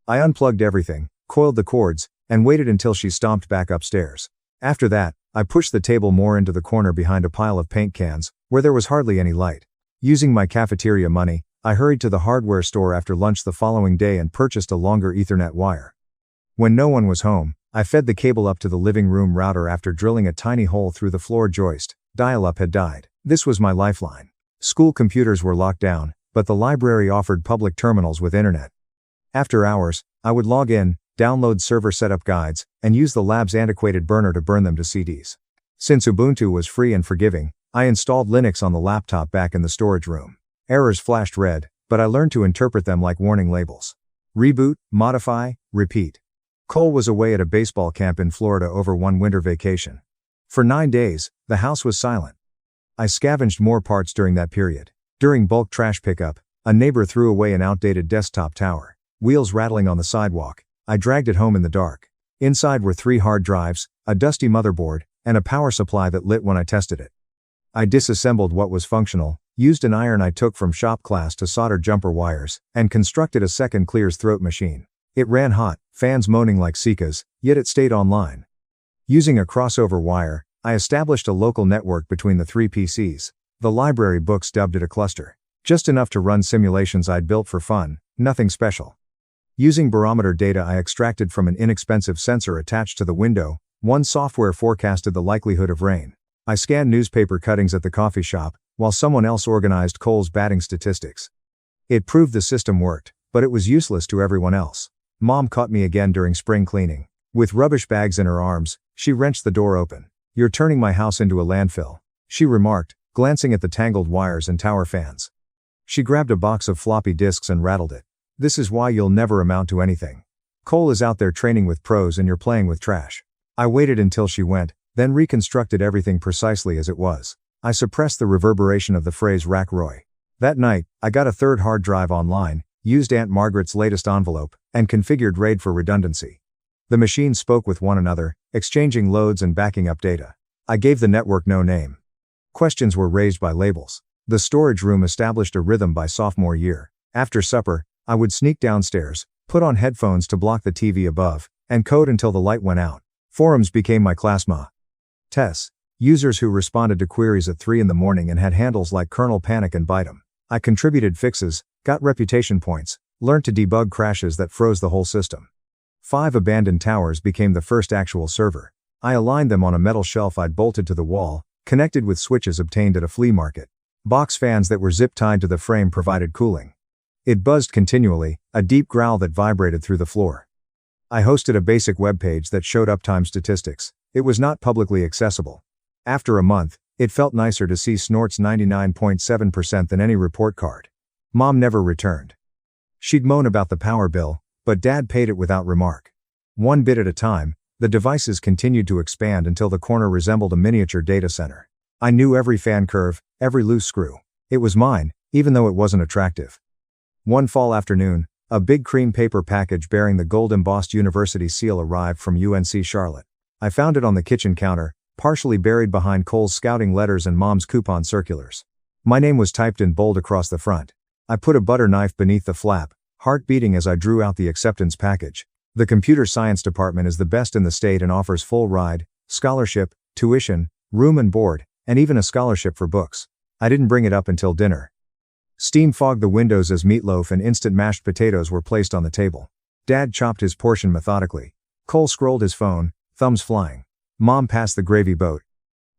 I unplugged everything, coiled the cords, and waited until she stomped back upstairs. After that, I pushed the table more into the corner behind a pile of paint cans, where there was hardly any light. Using my cafeteria money, I hurried to the hardware store after lunch the following day and purchased a longer Ethernet wire. When no one was home, I fed the cable up to the living room router after drilling a tiny hole through the floor joist. Dial-up had died. This was my lifeline. School computers were locked down, but the library offered public terminals with internet. After hours, I would log in, download server setup guides, and use the lab's antiquated burner to burn them to CDs. Since Ubuntu was free and forgiving, I installed Linux on the laptop back in the storage room. Errors flashed red, but I learned to interpret them like warning labels. Reboot, modify, repeat. Cole was away at a baseball camp in Florida over one winter vacation. For 9 days, the house was silent. I scavenged more parts during that period. During bulk trash pickup, a neighbor threw away an outdated desktop tower. Wheels rattling on the sidewalk, I dragged it home in the dark. Inside were 3 hard drives, a dusty motherboard, and a power supply that lit when I tested it. I disassembled what was functional, used an iron I took from shop class to solder jumper wires, and constructed a second clears throat machine. It ran hot, fans moaning like cicadas, yet it stayed online. Using a crossover wire, I established a local network between the 3 PCs. The library books dubbed it a cluster. Just enough to run simulations I'd built for fun, nothing special. Using barometer data I extracted from an inexpensive sensor attached to the window, one software forecasted the likelihood of rain. I scanned newspaper cuttings at the coffee shop, while someone else organized Cole's batting statistics. It proved the system worked, but it was useless to everyone else. Mom caught me again during spring cleaning. With rubbish bags in her arms, she wrenched the door open. "You're turning my house into a landfill," she remarked, glancing at the tangled wires and tower fans. She grabbed a box of floppy disks and rattled it. "This is why you'll never amount to anything. Cole is out there training with pros and you're playing with trash." I waited until she went, then reconstructed everything precisely as it was. I suppressed the reverberation of the phrase "Rack Roy." That night, I got a third hard drive online, used Aunt Margaret's latest envelope, and configured RAID for redundancy. The machines spoke with one another, exchanging loads and backing up data. I gave the network no name. Questions were raised by labels. The storage room established a rhythm by sophomore year. After supper, I would sneak downstairs, put on headphones to block the TV above, and code until the light went out. Forums became my classma. Tess, users who responded to queries at 3 in the morning and had handles like kernel panic and bite 'em. I contributed fixes, got reputation points, learned to debug crashes that froze the whole system. 5 abandoned towers became the first actual server. I aligned them on a metal shelf I'd bolted to the wall, connected with switches obtained at a flea market. Box fans that were zip-tied to the frame provided cooling. It buzzed continually, a deep growl that vibrated through the floor. I hosted a basic web page that showed uptime statistics. It was not publicly accessible. After a month, it felt nicer to see Snort's 99.7% than any report card. Mom never returned. She'd moan about the power bill, but Dad paid it without remark. 1 bit at a time, the devices continued to expand until the corner resembled a miniature data center. I knew every fan curve, every loose screw. It was mine, even though it wasn't attractive. One fall afternoon, a big cream paper package bearing the gold-embossed university seal arrived from UNC Charlotte. I found it on the kitchen counter, partially buried behind Cole's scouting letters and Mom's coupon circulars. My name was typed in bold across the front. I put a butter knife beneath the flap, heart beating as I drew out the acceptance package. The computer science department is the best in the state and offers full ride, scholarship, tuition, room and board, and even a scholarship for books. I didn't bring it up until dinner. Steam fogged the windows as meatloaf and instant mashed potatoes were placed on the table. Dad chopped his portion methodically. Cole scrolled his phone, thumbs flying. Mom passed the gravy boat.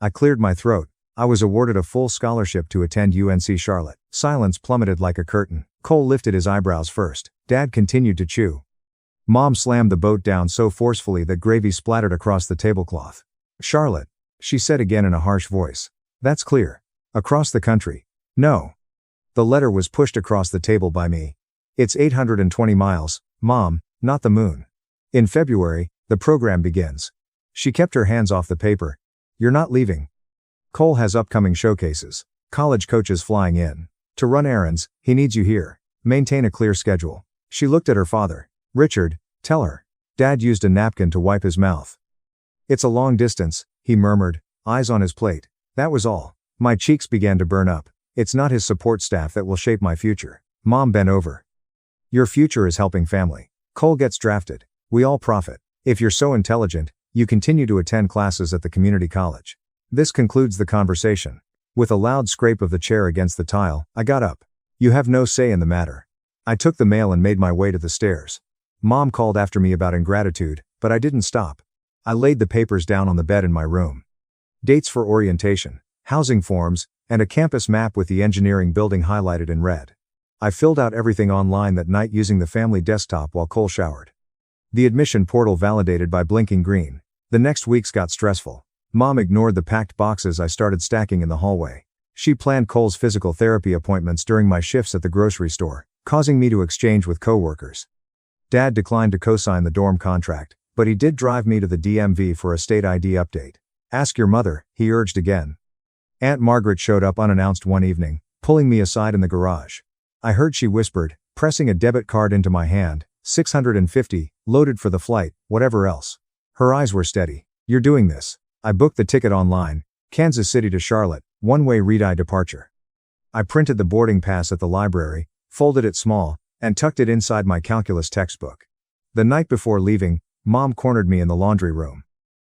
I cleared my throat. I was awarded a full scholarship to attend UNC Charlotte. Silence plummeted like a curtain. Cole lifted his eyebrows first. Dad continued to chew. Mom slammed the boat down so forcefully that gravy splattered across the tablecloth. "Charlotte," she said again in a harsh voice. "That's clear. Across the country." "No." The letter was pushed across the table by me. "It's 820 miles, Mom, not the moon. In February, the program begins." She kept her hands off the paper. "You're not leaving. Cole has upcoming showcases. College coaches flying in. To run errands, he needs you here. Maintain a clear schedule." She looked at her father. "Richard, tell her." Dad used a napkin to wipe his mouth. "It's a long distance," he murmured, eyes on his plate. That was all. My cheeks began to burn up. "It's not his support staff that will shape my future." Mom bent over. "Your future is helping family. Cole gets drafted. We all profit. If you're so intelligent, you continue to attend classes at the community college." This concludes the conversation. With a loud scrape of the chair against the tile, I got up. "You have no say in the matter." I took the mail and made my way to the stairs. Mom called after me about ingratitude, but I didn't stop. I laid the papers down on the bed in my room. Dates for orientation, housing forms, and a campus map with the engineering building highlighted in red. I filled out everything online that night using the family desktop while Cole showered. The admission portal validated by blinking green. The next weeks got stressful. Mom ignored the packed boxes I started stacking in the hallway. She planned Cole's physical therapy appointments during my shifts at the grocery store, causing me to exchange with coworkers. Dad declined to co-sign the dorm contract, but he did drive me to the DMV for a state ID update. "Ask your mother," he urged again. Aunt Margaret showed up unannounced one evening, pulling me aside in the garage. I heard she whispered, pressing a debit card into my hand, $650, loaded for the flight, whatever else. Her eyes were steady. "You're doing this." I booked the ticket online, Kansas City to Charlotte, one-way red-eye departure. I printed the boarding pass at the library, folded it small, and tucked it inside my calculus textbook. The night before leaving, Mom cornered me in the laundry room.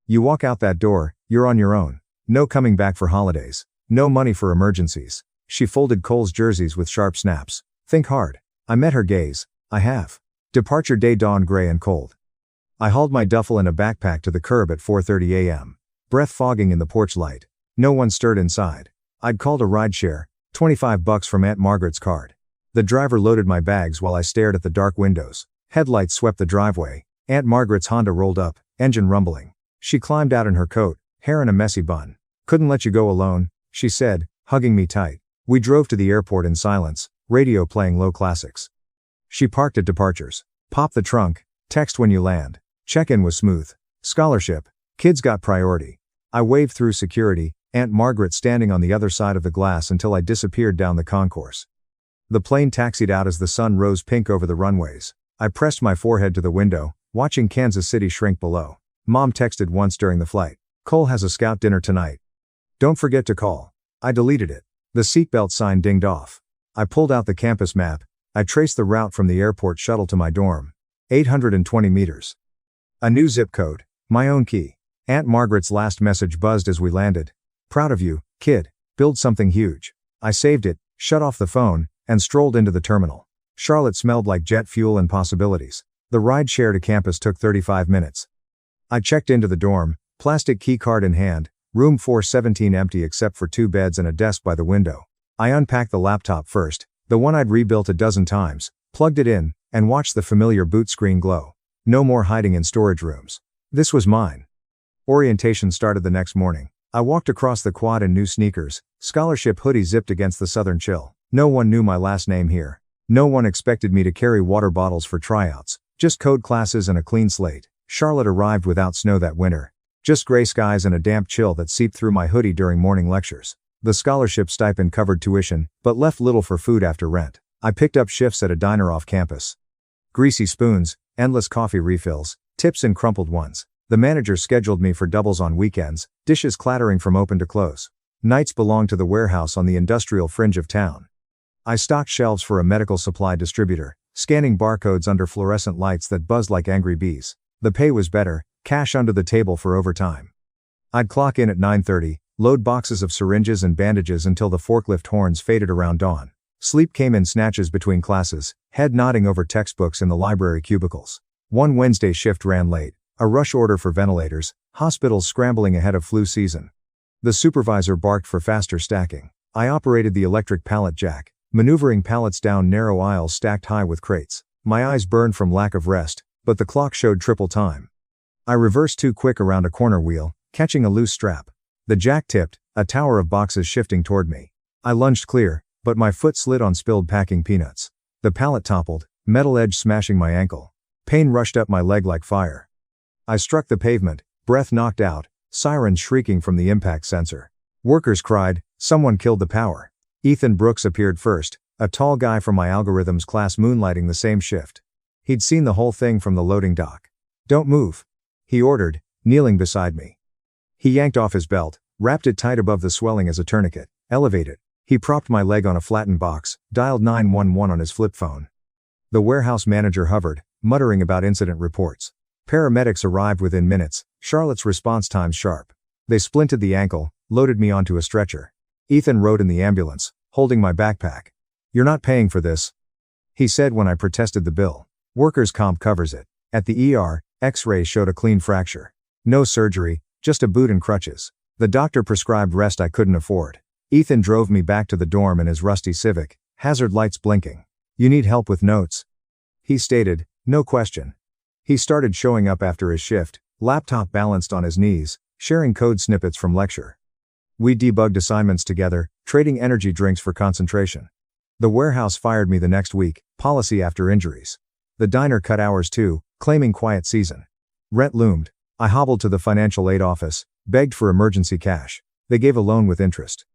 You walk out that door, you're on your own. No coming back for holidays. No money for emergencies. She folded Cole's jerseys with sharp snaps. Think hard. I met her gaze. I have. Departure day dawned gray and cold. I hauled my duffel and a backpack to the curb at 4:30 a.m. Breath fogging in the porch light. No one stirred inside. I'd called a rideshare, $25 from Aunt Margaret's card. The driver loaded my bags while I stared at the dark windows. Headlights swept the driveway. Aunt Margaret's Honda rolled up, engine rumbling. She climbed out in her coat, hair in a messy bun. Couldn't let you go alone, she said, hugging me tight. We drove to the airport in silence, radio playing low classics. She parked at departures. Pop the trunk, text when you land. Check-in was smooth. Scholarship. Kids got priority. I waved through security, Aunt Margaret standing on the other side of the glass until I disappeared down the concourse. The plane taxied out as the sun rose pink over the runways. I pressed my forehead to the window, watching Kansas City shrink below. Mom texted once during the flight. Cole has a scout dinner tonight. Don't forget to call. I deleted it. The seatbelt sign dinged off. I pulled out the campus map. I traced the route from the airport shuttle to my dorm. 820 meters. A new zip code. My own key. Aunt Margaret's last message buzzed as we landed. Proud of you, kid. Build something huge. I saved it, shut off the phone, and strolled into the terminal. Charlotte smelled like jet fuel and possibilities. The ride share to campus took 35 minutes. I checked into the dorm, plastic key card in hand, room 417 empty except for 2 beds and a desk by the window. I unpacked the laptop first, the one I'd rebuilt a dozen times, plugged it in, and watched the familiar boot screen glow. No more hiding in storage rooms. This was mine. Orientation started the next morning. I walked across the quad in new sneakers, scholarship hoodie zipped against the southern chill. No one knew my last name here. No one expected me to carry water bottles for tryouts, just code classes and a clean slate. Charlotte arrived without snow that winter. Just gray skies and a damp chill that seeped through my hoodie during morning lectures. The scholarship stipend covered tuition, but left little for food after rent. I picked up shifts at a diner off campus. Greasy spoons, endless coffee refills, tips in crumpled ones. The manager scheduled me for doubles on weekends, dishes clattering from open to close. Nights belonged to the warehouse on the industrial fringe of town. I stocked shelves for a medical supply distributor, scanning barcodes under fluorescent lights that buzzed like angry bees. The pay was better, cash under the table for overtime. I'd clock in at 9:30, load boxes of syringes and bandages until the forklift horns faded around dawn. Sleep came in snatches between classes, head nodding over textbooks in the library cubicles. One Wednesday shift ran late, a rush order for ventilators, hospitals scrambling ahead of flu season. The supervisor barked for faster stacking. I operated the electric pallet jack, maneuvering pallets down narrow aisles stacked high with crates. My eyes burned from lack of rest, but the clock showed triple time. I reversed too quick around a corner wheel, catching a loose strap. The jack tipped, a tower of boxes shifting toward me. I lunged clear, but my foot slid on spilled packing peanuts. The pallet toppled, metal edge smashing my ankle. Pain rushed up my leg like fire. I struck the pavement, breath knocked out, sirens shrieking from the impact sensor. Workers cried, someone killed the power. Ethan Brooks appeared first, a tall guy from my algorithms class moonlighting the same shift. He'd seen the whole thing from the loading dock. Don't move, he ordered, kneeling beside me. He yanked off his belt, wrapped it tight above the swelling as a tourniquet, elevated. He propped my leg on a flattened box, dialed 911 on his flip phone. The warehouse manager hovered, muttering about incident reports. Paramedics arrived within minutes, Charlotte's response times sharp. They splinted the ankle, loaded me onto a stretcher. Ethan rode in the ambulance, holding my backpack. You're not paying for this, he said when I protested the bill. Workers' comp covers it. At the ER, X-ray showed a clean fracture. No surgery, just a boot and crutches. The doctor prescribed rest I couldn't afford. Ethan drove me back to the dorm in his rusty Civic, hazard lights blinking. You need help with notes, he stated, no question. He started showing up after his shift, laptop balanced on his knees, sharing code snippets from lecture. We debugged assignments together, trading energy drinks for concentration. The warehouse fired me the next week, policy after injuries. The diner cut hours too, claiming quiet season. Rent loomed. I hobbled to the financial aid office, begged for emergency cash. They gave a loan with interest.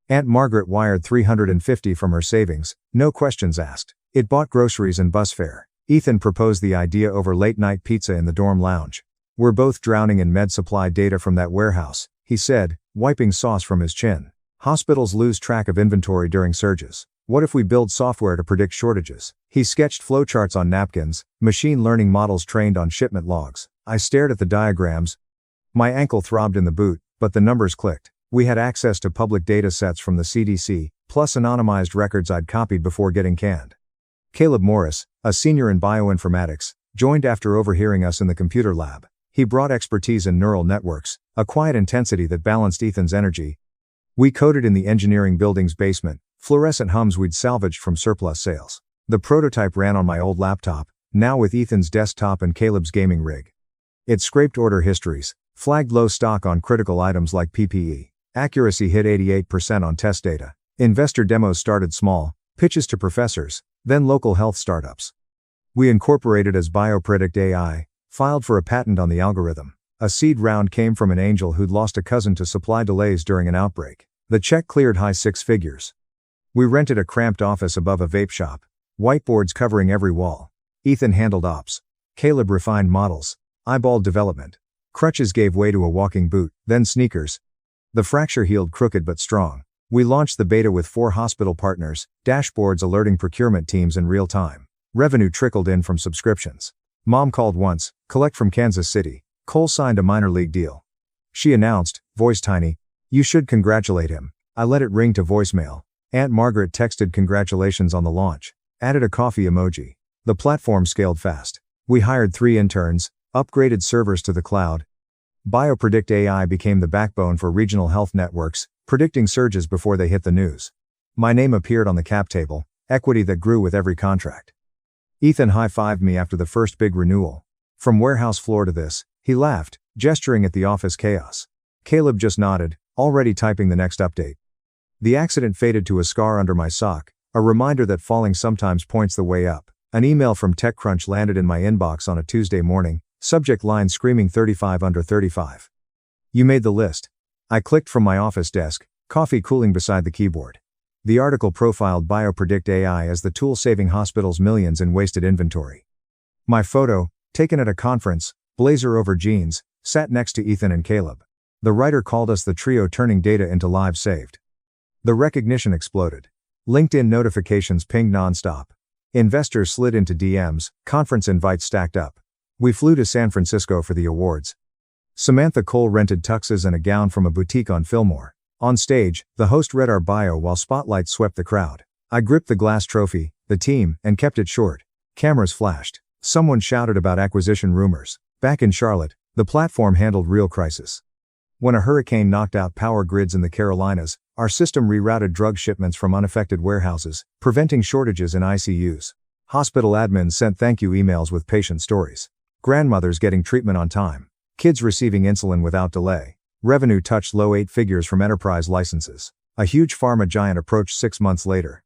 Aunt Margaret wired $350 from her savings, no questions asked. It bought groceries and bus fare. Ethan proposed the idea over late-night pizza in the dorm lounge. We're both drowning in med supply data from that warehouse, he said, wiping sauce from his chin. Hospitals lose track of inventory during surges. What if we build software to predict shortages? He sketched flowcharts on napkins, machine learning models trained on shipment logs. I stared at the diagrams. My ankle throbbed in the boot, but the numbers clicked. We had access to public data sets from the CDC, plus anonymized records I'd copied before getting canned. Caleb Morris, a senior in bioinformatics, joined after overhearing us in the computer lab. He brought expertise in neural networks, a quiet intensity that balanced Ethan's energy. We coded in the engineering building's basement, fluorescent hums we'd salvaged from surplus sales. The prototype ran on my old laptop, now with Ethan's desktop and Caleb's gaming rig. It scraped order histories, flagged low stock on critical items like PPE. Accuracy hit 88% on test data. Investor demos started small, pitches to professors, then local health startups. We incorporated as BioPredict AI, filed for a patent on the algorithm. A seed round came from an angel who'd lost a cousin to supply delays during an outbreak. The check cleared high six figures. We rented a cramped office above a vape shop. Whiteboards covering every wall. Ethan handled ops. Caleb refined models. Eyeballed development. Crutches gave way to a walking boot, then sneakers. The fracture healed crooked but strong. We launched the beta with 4 hospital partners, dashboards alerting procurement teams in real time. Revenue trickled in from subscriptions. Mom called once, collect from Kansas City. Cole signed a minor league deal. She announced, voice tiny, "You should congratulate him." I let it ring to voicemail. Aunt Margaret texted congratulations on the launch. Added a coffee emoji. The platform scaled fast. We hired 3 interns, upgraded servers to the cloud. BioPredict AI became the backbone for regional health networks, predicting surges before they hit the news. My name appeared on the cap table, equity that grew with every contract. Ethan high-fived me after the first big renewal. From warehouse floor to this, he laughed, gesturing at the office chaos. Caleb just nodded, already typing the next update. The accident faded to a scar under my sock, a reminder that falling sometimes points the way up. An email from TechCrunch landed in my inbox on a Tuesday morning, subject line screaming 35 under 35. You made the list. I clicked from my office desk, coffee cooling beside the keyboard. The article profiled BioPredict AI as the tool saving hospitals millions in wasted inventory. My photo, taken at a conference, blazer over jeans, sat next to Ethan and Caleb. The writer called us the trio turning data into lives saved. The recognition exploded. LinkedIn notifications pinged nonstop. Investors slid into DMs, conference invites stacked up. We flew to San Francisco for the awards. Samantha Cole rented tuxes and a gown from a boutique on Fillmore. On stage, the host read our bio while spotlights swept the crowd. I gripped the glass trophy, the team, and kept it short. Cameras flashed. Someone shouted about acquisition rumors. Back in Charlotte, the platform handled real crisis. When a hurricane knocked out power grids in the Carolinas, our system rerouted drug shipments from unaffected warehouses, preventing shortages in ICUs. Hospital admins sent thank you emails with patient stories. Grandmothers getting treatment on time. Kids receiving insulin without delay. Revenue touched low 8 figures from enterprise licenses. A huge pharma giant approached 6 months later.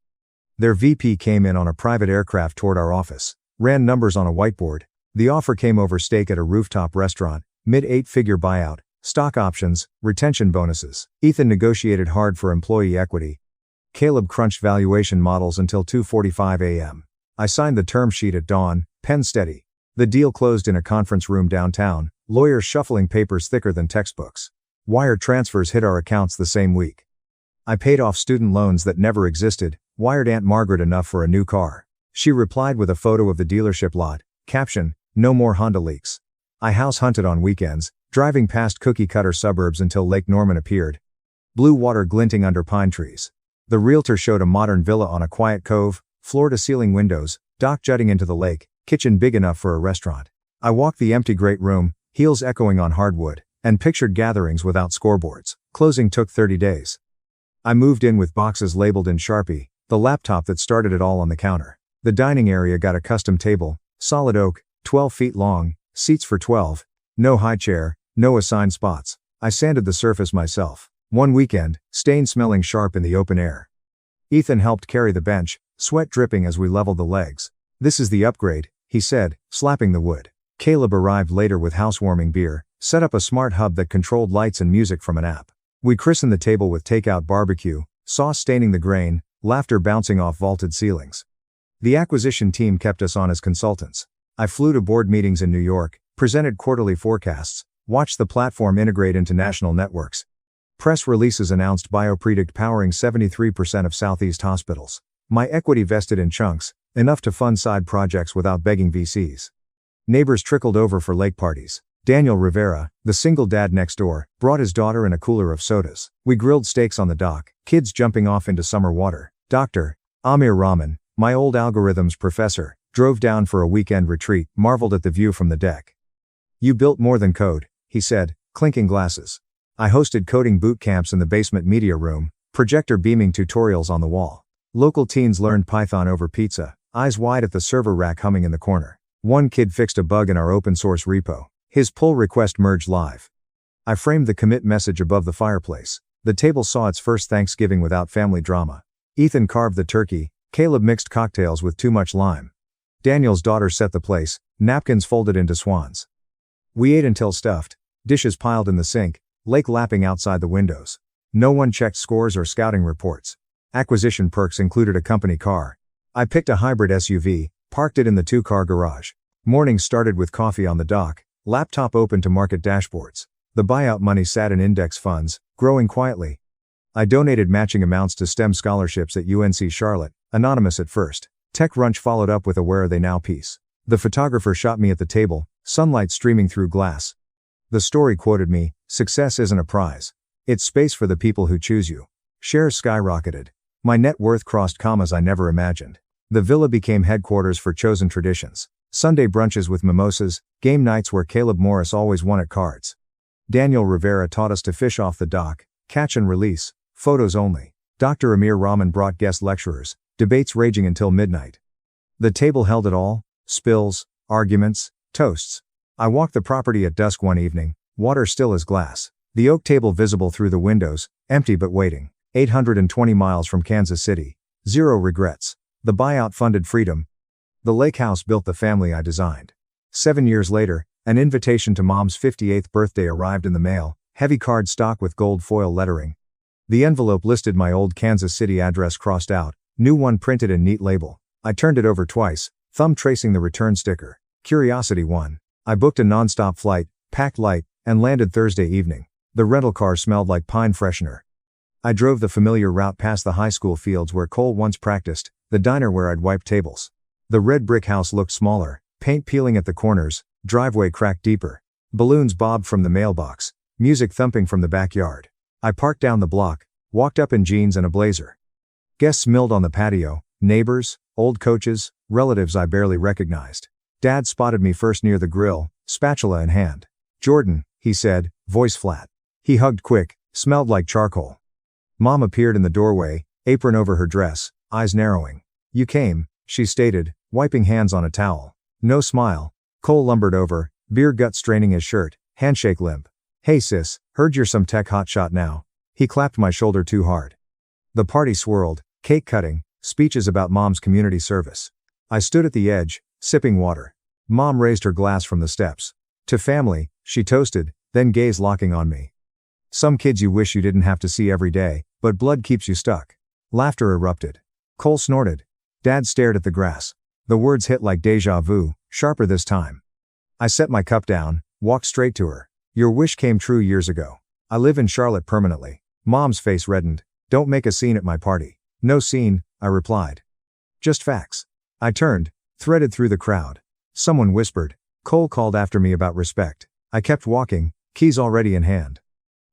Their VP came in on a private aircraft toward our office. Ran numbers on a whiteboard. The offer came over steak at a rooftop restaurant, mid-8-figure buyout, stock options, retention bonuses. Ethan negotiated hard for employee equity. Caleb crunched valuation models until 2:45 a.m. I signed the term sheet at dawn, pen steady. The deal closed in a conference room downtown, lawyers shuffling papers thicker than textbooks. Wire transfers hit our accounts the same week. I paid off student loans that never existed, wired Aunt Margaret enough for a new car. She replied with a photo of the dealership lot, caption, "No more Honda leaks." I house hunted on weekends, driving past cookie-cutter suburbs until Lake Norman appeared. Blue water glinting under pine trees. The realtor showed a modern villa on a quiet cove, floor-to-ceiling windows, dock jutting into the lake, kitchen big enough for a restaurant. I walked the empty great room, heels echoing on hardwood, and pictured gatherings without scoreboards. Closing took 30 days. I moved in with boxes labeled in Sharpie, the laptop that started it all on the counter. The dining area got a custom table, solid oak, 12 feet long, seats for 12, no high chair, no assigned spots. I sanded the surface myself. One weekend, stain smelling sharp in the open air. Ethan helped carry the bench, sweat dripping as we leveled the legs. "This is the upgrade," he said, slapping the wood. Caleb arrived later with housewarming beer, set up a smart hub that controlled lights and music from an app. We christened the table with takeout barbecue, sauce staining the grain, laughter bouncing off vaulted ceilings. The acquisition team kept us on as consultants. I flew to board meetings in New York, presented quarterly forecasts, watched the platform integrate into national networks. Press releases announced BioPredict powering 73% of Southeast hospitals. My equity vested in chunks, enough to fund side projects without begging VCs. Neighbors trickled over for lake parties. Daniel Rivera, the single dad next door, brought his daughter and a cooler of sodas. We grilled steaks on the dock, kids jumping off into summer water. Dr. Amir Rahman, my old algorithms professor, drove down for a weekend retreat, marveled at the view from the deck. "You built more than code," he said, clinking glasses. I hosted coding boot camps in the basement media room, projector beaming tutorials on the wall. Local teens learned Python over pizza, eyes wide at the server rack humming in the corner. One kid fixed a bug in our open source repo. His pull request merged live. I framed the commit message above the fireplace. The table saw its first Thanksgiving without family drama. Ethan carved the turkey, Caleb mixed cocktails with too much lime. Daniel's daughter set the place, napkins folded into swans. We ate until stuffed, dishes piled in the sink, lake lapping outside the windows. No one checked scores or scouting reports. Acquisition perks included a company car. I picked a hybrid SUV, parked it in the two-car garage. Mornings started with coffee on the dock, laptop open to market dashboards. The buyout money sat in index funds, growing quietly. I donated matching amounts to STEM scholarships at UNC Charlotte, anonymous at first. TechRunch followed up with a "Where are they now" piece. The photographer shot me at the table, sunlight streaming through glass. The story quoted me, "Success isn't a prize. It's space for the people who choose you." Shares skyrocketed. My net worth crossed commas I never imagined. The villa became headquarters for chosen traditions. Sunday brunches with mimosas, game nights where Caleb Morris always won at cards. Daniel Rivera taught us to fish off the dock, catch and release, photos only. Dr. Amir Rahman brought guest lecturers, debates raging until midnight. The table held it all: spills, arguments, toasts. I walked the property at dusk one evening, water still as glass. The oak table visible through the windows, empty but waiting. 820 miles from Kansas City. Zero regrets. The buyout funded freedom. The lake house built the family I designed. 7 years later, an invitation to Mom's 58th birthday arrived in the mail, heavy card stock with gold foil lettering. The envelope listed my old Kansas City address crossed out, new one printed in neat label. I turned it over twice, thumb tracing the return sticker. Curiosity won. I booked a non-stop flight, packed light, and landed Thursday evening. The rental car smelled like pine freshener. I drove the familiar route past the high school fields where Cole once practiced, the diner where I'd wiped tables. The red brick house looked smaller, paint peeling at the corners, driveway cracked deeper. Balloons bobbed from the mailbox, music thumping from the backyard. I parked down the block, walked up in jeans and a blazer. Guests milled on the patio, neighbors, old coaches, relatives I barely recognized. Dad spotted me first near the grill, spatula in hand. "Jordan," he said, voice flat. He hugged quick, smelled like charcoal. Mom appeared in the doorway, apron over her dress, eyes narrowing. "You came," she stated, wiping hands on a towel. No smile. Cole lumbered over, beer gut straining his shirt, handshake limp. "Hey sis, heard you're some tech hotshot now." He clapped my shoulder too hard. The party swirled, cake cutting, speeches about Mom's community service. I stood at the edge, sipping water. Mom raised her glass from the steps. "To family," she toasted, then gaze locking on me. "Some kids you wish you didn't have to see every day, but blood keeps you stuck." Laughter erupted. Cole snorted. Dad stared at the grass. The words hit like deja vu, sharper this time. I set my cup down, walked straight to her. "Your wish came true years ago. I live in Charlotte permanently." Mom's face reddened. "Don't make a scene at my party." "No scene," I replied. "Just facts." I turned, threaded through the crowd. Someone whispered. Cole called after me about respect. I kept walking, keys already in hand.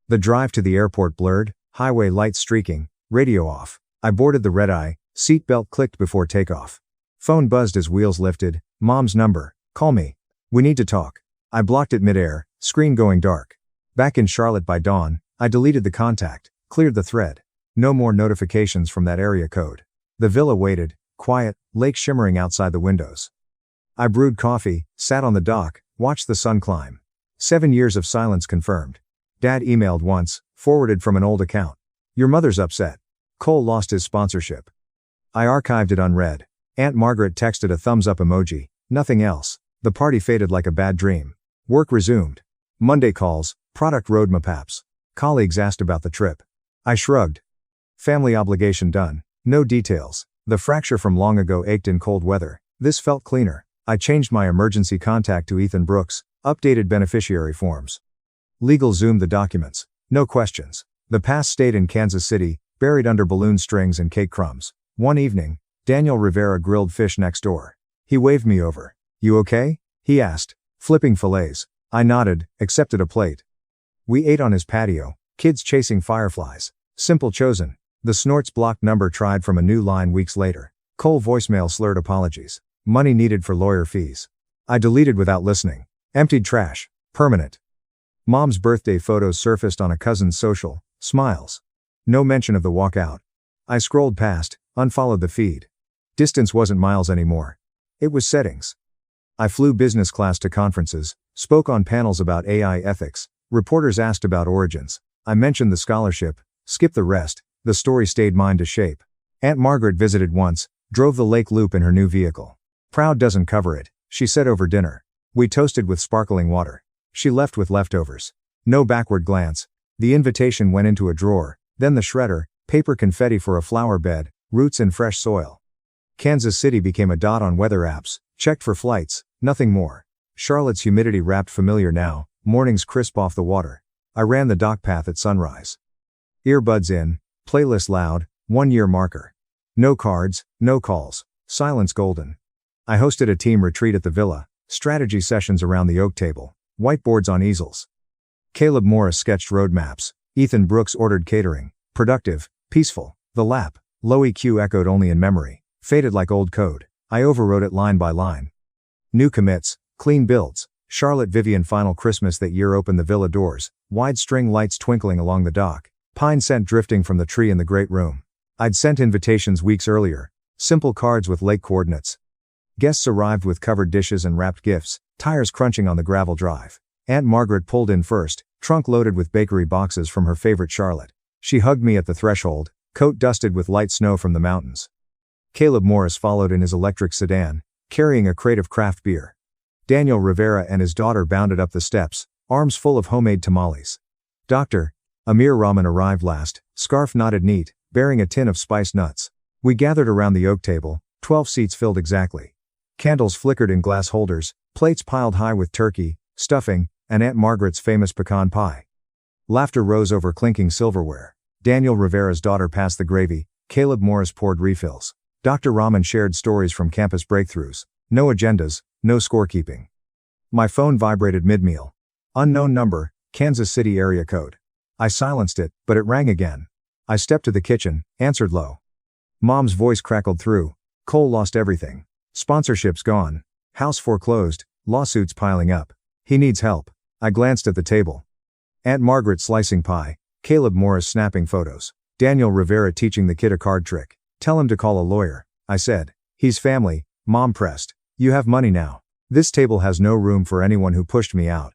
The drive to the airport blurred, highway lights streaking, radio off. I boarded the red-eye, seatbelt clicked before takeoff. Phone buzzed as wheels lifted. Mom's number. "Call me. We need to talk." I blocked it midair, screen going dark. Back in Charlotte by dawn, I deleted the contact, cleared the thread. No more notifications from that area code. The villa waited, quiet, lake shimmering outside the windows. I brewed coffee, sat on the dock, watched the sun climb. 7 years of silence confirmed. Dad emailed once, forwarded from an old account. "Your mother's upset. Cole lost his sponsorship." I archived it unread. Aunt Margaret texted a thumbs up emoji, nothing else. The party faded like a bad dream. Work resumed. Monday calls, product roadmaps. Colleagues asked about the trip. I shrugged. Family obligation done. No details. The fracture from long ago ached in cold weather. This felt cleaner. I changed my emergency contact to Ethan Brooks, updated beneficiary forms. Legal zoomed the documents. No questions. The past stayed in Kansas City, buried under balloon strings and cake crumbs. One evening, Daniel Rivera grilled fish next door. He waved me over. "You okay?" he asked, flipping fillets. I nodded, accepted a plate. We ate on his patio, kids chasing fireflies. Simple chosen. The snorts blocked number tried from a new line weeks later. Cole voicemail slurred apologies. Money needed for lawyer fees. I deleted without listening. Emptied trash. Permanent. Mom's birthday photos surfaced on a cousin's social. Smiles. No mention of the walkout. I scrolled past, unfollowed the feed. Distance wasn't miles anymore. It was settings. I flew business class to conferences, spoke on panels about AI ethics. Reporters asked about origins. I mentioned the scholarship, skipped the rest. The story stayed mine to shape. Aunt Margaret visited once, drove the lake loop in her new vehicle. "Proud doesn't cover it," she said over dinner. We toasted with sparkling water. She left with leftovers. No backward glance. The invitation went into a drawer, then the shredder, paper confetti for a flower bed, roots in fresh soil. Kansas City became a dot on weather apps, checked for flights, nothing more. Charlotte's humidity wrapped familiar now, mornings crisp off the water. I ran the dock path at sunrise. Earbuds in, playlist loud, 1-year marker. No cards, no calls, silence golden. I hosted a team retreat at the villa, strategy sessions around the oak table, whiteboards on easels. Caleb Morris sketched roadmaps, Ethan Brooks ordered catering, productive, peaceful. The lap, low EQ echoed only in memory, faded like old code. I overwrote it line by line. New commits, clean builds. Charlotte Vivian final Christmas that year opened the villa doors, wide string lights twinkling along the dock, pine scent drifting from the tree in the great room. I'd sent invitations weeks earlier, simple cards with lake coordinates. Guests arrived with covered dishes and wrapped gifts, tires crunching on the gravel drive. Aunt Margaret pulled in first, trunk loaded with bakery boxes from her favorite Charlotte. She hugged me at the threshold, coat dusted with light snow from the mountains. Caleb Morris followed in his electric sedan, carrying a crate of craft beer. Daniel Rivera and his daughter bounded up the steps, arms full of homemade tamales. Dr. Amir Rahman arrived last, scarf knotted neat, bearing a tin of spiced nuts. We gathered around the oak table, 12 seats filled exactly. Candles flickered in glass holders, plates piled high with turkey, stuffing, and Aunt Margaret's famous pecan pie. Laughter rose over clinking silverware. Daniel Rivera's daughter passed the gravy, Caleb Morris poured refills. Dr. Rahman shared stories from campus breakthroughs. No agendas, no scorekeeping. My phone vibrated mid-meal. Unknown number, Kansas City area code. I silenced it, but it rang again. I stepped to the kitchen, answered low. Mom's voice crackled through. Cole lost everything. Sponsorships gone. House foreclosed, lawsuits piling up. He needs help. I glanced at the table. Aunt Margaret slicing pie, Caleb Morris snapping photos, Daniel Rivera teaching the kid a card trick. "Tell him to call a lawyer," I said. "He's family," Mom pressed. "You have money now. This table has no room for anyone who pushed me out."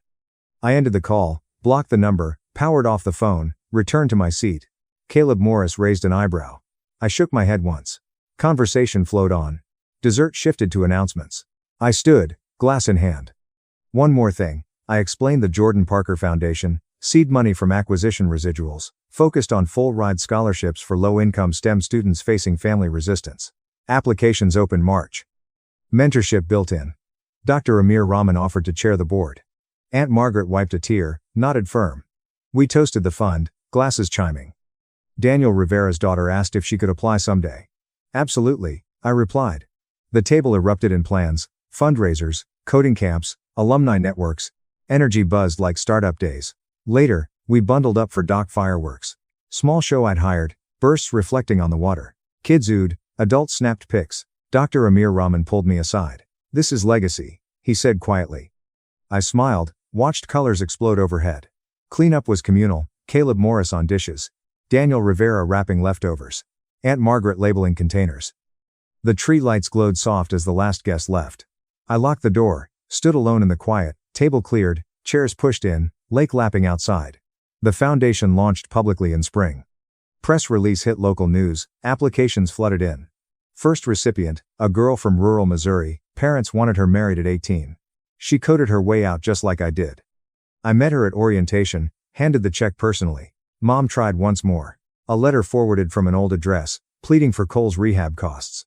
I ended the call, blocked the number, powered off the phone, returned to my seat. Caleb Morris raised an eyebrow. I shook my head once. Conversation flowed on. Dessert shifted to announcements. I stood, glass in hand. "One more thing," I explained. The Jordan Parker Foundation, seed money from acquisition residuals, focused on full-ride scholarships for low-income STEM students facing family resistance. Applications open March. Mentorship built in. Dr. Amir Rahman offered to chair the board. Aunt Margaret wiped a tear, nodded firm. We toasted the fund, glasses chiming. Daniel Rivera's daughter asked if she could apply someday. "Absolutely," I replied. The table erupted in plans, fundraisers, coding camps, alumni networks. Energy buzzed like startup days. Later, we bundled up for dock fireworks. Small show I'd hired, bursts reflecting on the water. Kids oohed, adults snapped pics. Dr. Amir Rahman pulled me aside. "This is legacy," he said quietly. I smiled, watched colors explode overhead. Cleanup was communal, Caleb Morris on dishes. Daniel Rivera wrapping leftovers. Aunt Margaret labeling containers. The tree lights glowed soft as the last guest left. I locked the door, stood alone in the quiet, table cleared, chairs pushed in, lake lapping outside. The foundation launched publicly in spring. Press release hit local news, applications flooded in. First recipient, a girl from rural Missouri, parents wanted her married at 18. She coded her way out just like I did. I met her at orientation, handed the check personally. Mom tried once more. A letter forwarded from an old address, pleading for Cole's rehab costs.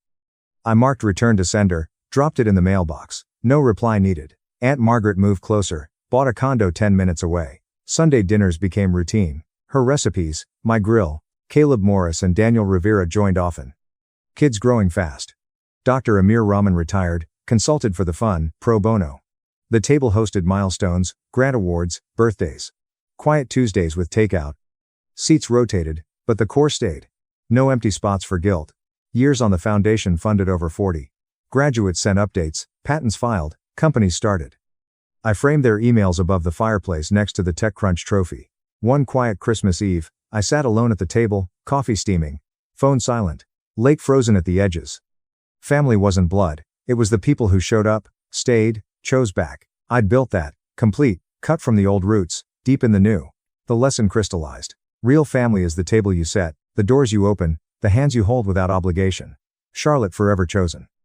I marked return to sender, dropped it in the mailbox. No reply needed. Aunt Margaret moved closer, bought a condo 10 minutes away. Sunday dinners became routine. Her recipes, my grill. Caleb Morris and Daniel Rivera joined often. Kids growing fast. Dr. Amir Rahman retired, consulted for the fun, pro bono. The table hosted milestones, grant awards, birthdays. Quiet Tuesdays with takeout. Seats rotated, but the core stayed. No empty spots for guilt. Years on the foundation funded over 40. Graduates sent updates, patents filed, companies started. I framed their emails above the fireplace next to the TechCrunch trophy. One quiet Christmas Eve, I sat alone at the table, coffee steaming, phone silent, lake frozen at the edges. Family wasn't blood, it was the people who showed up, stayed, chose back. I'd built that, complete, cut from the old roots, deep in the new. The lesson crystallized. Real family is the table you set, the doors you open, the hands you hold without obligation. Charlotte forever chosen.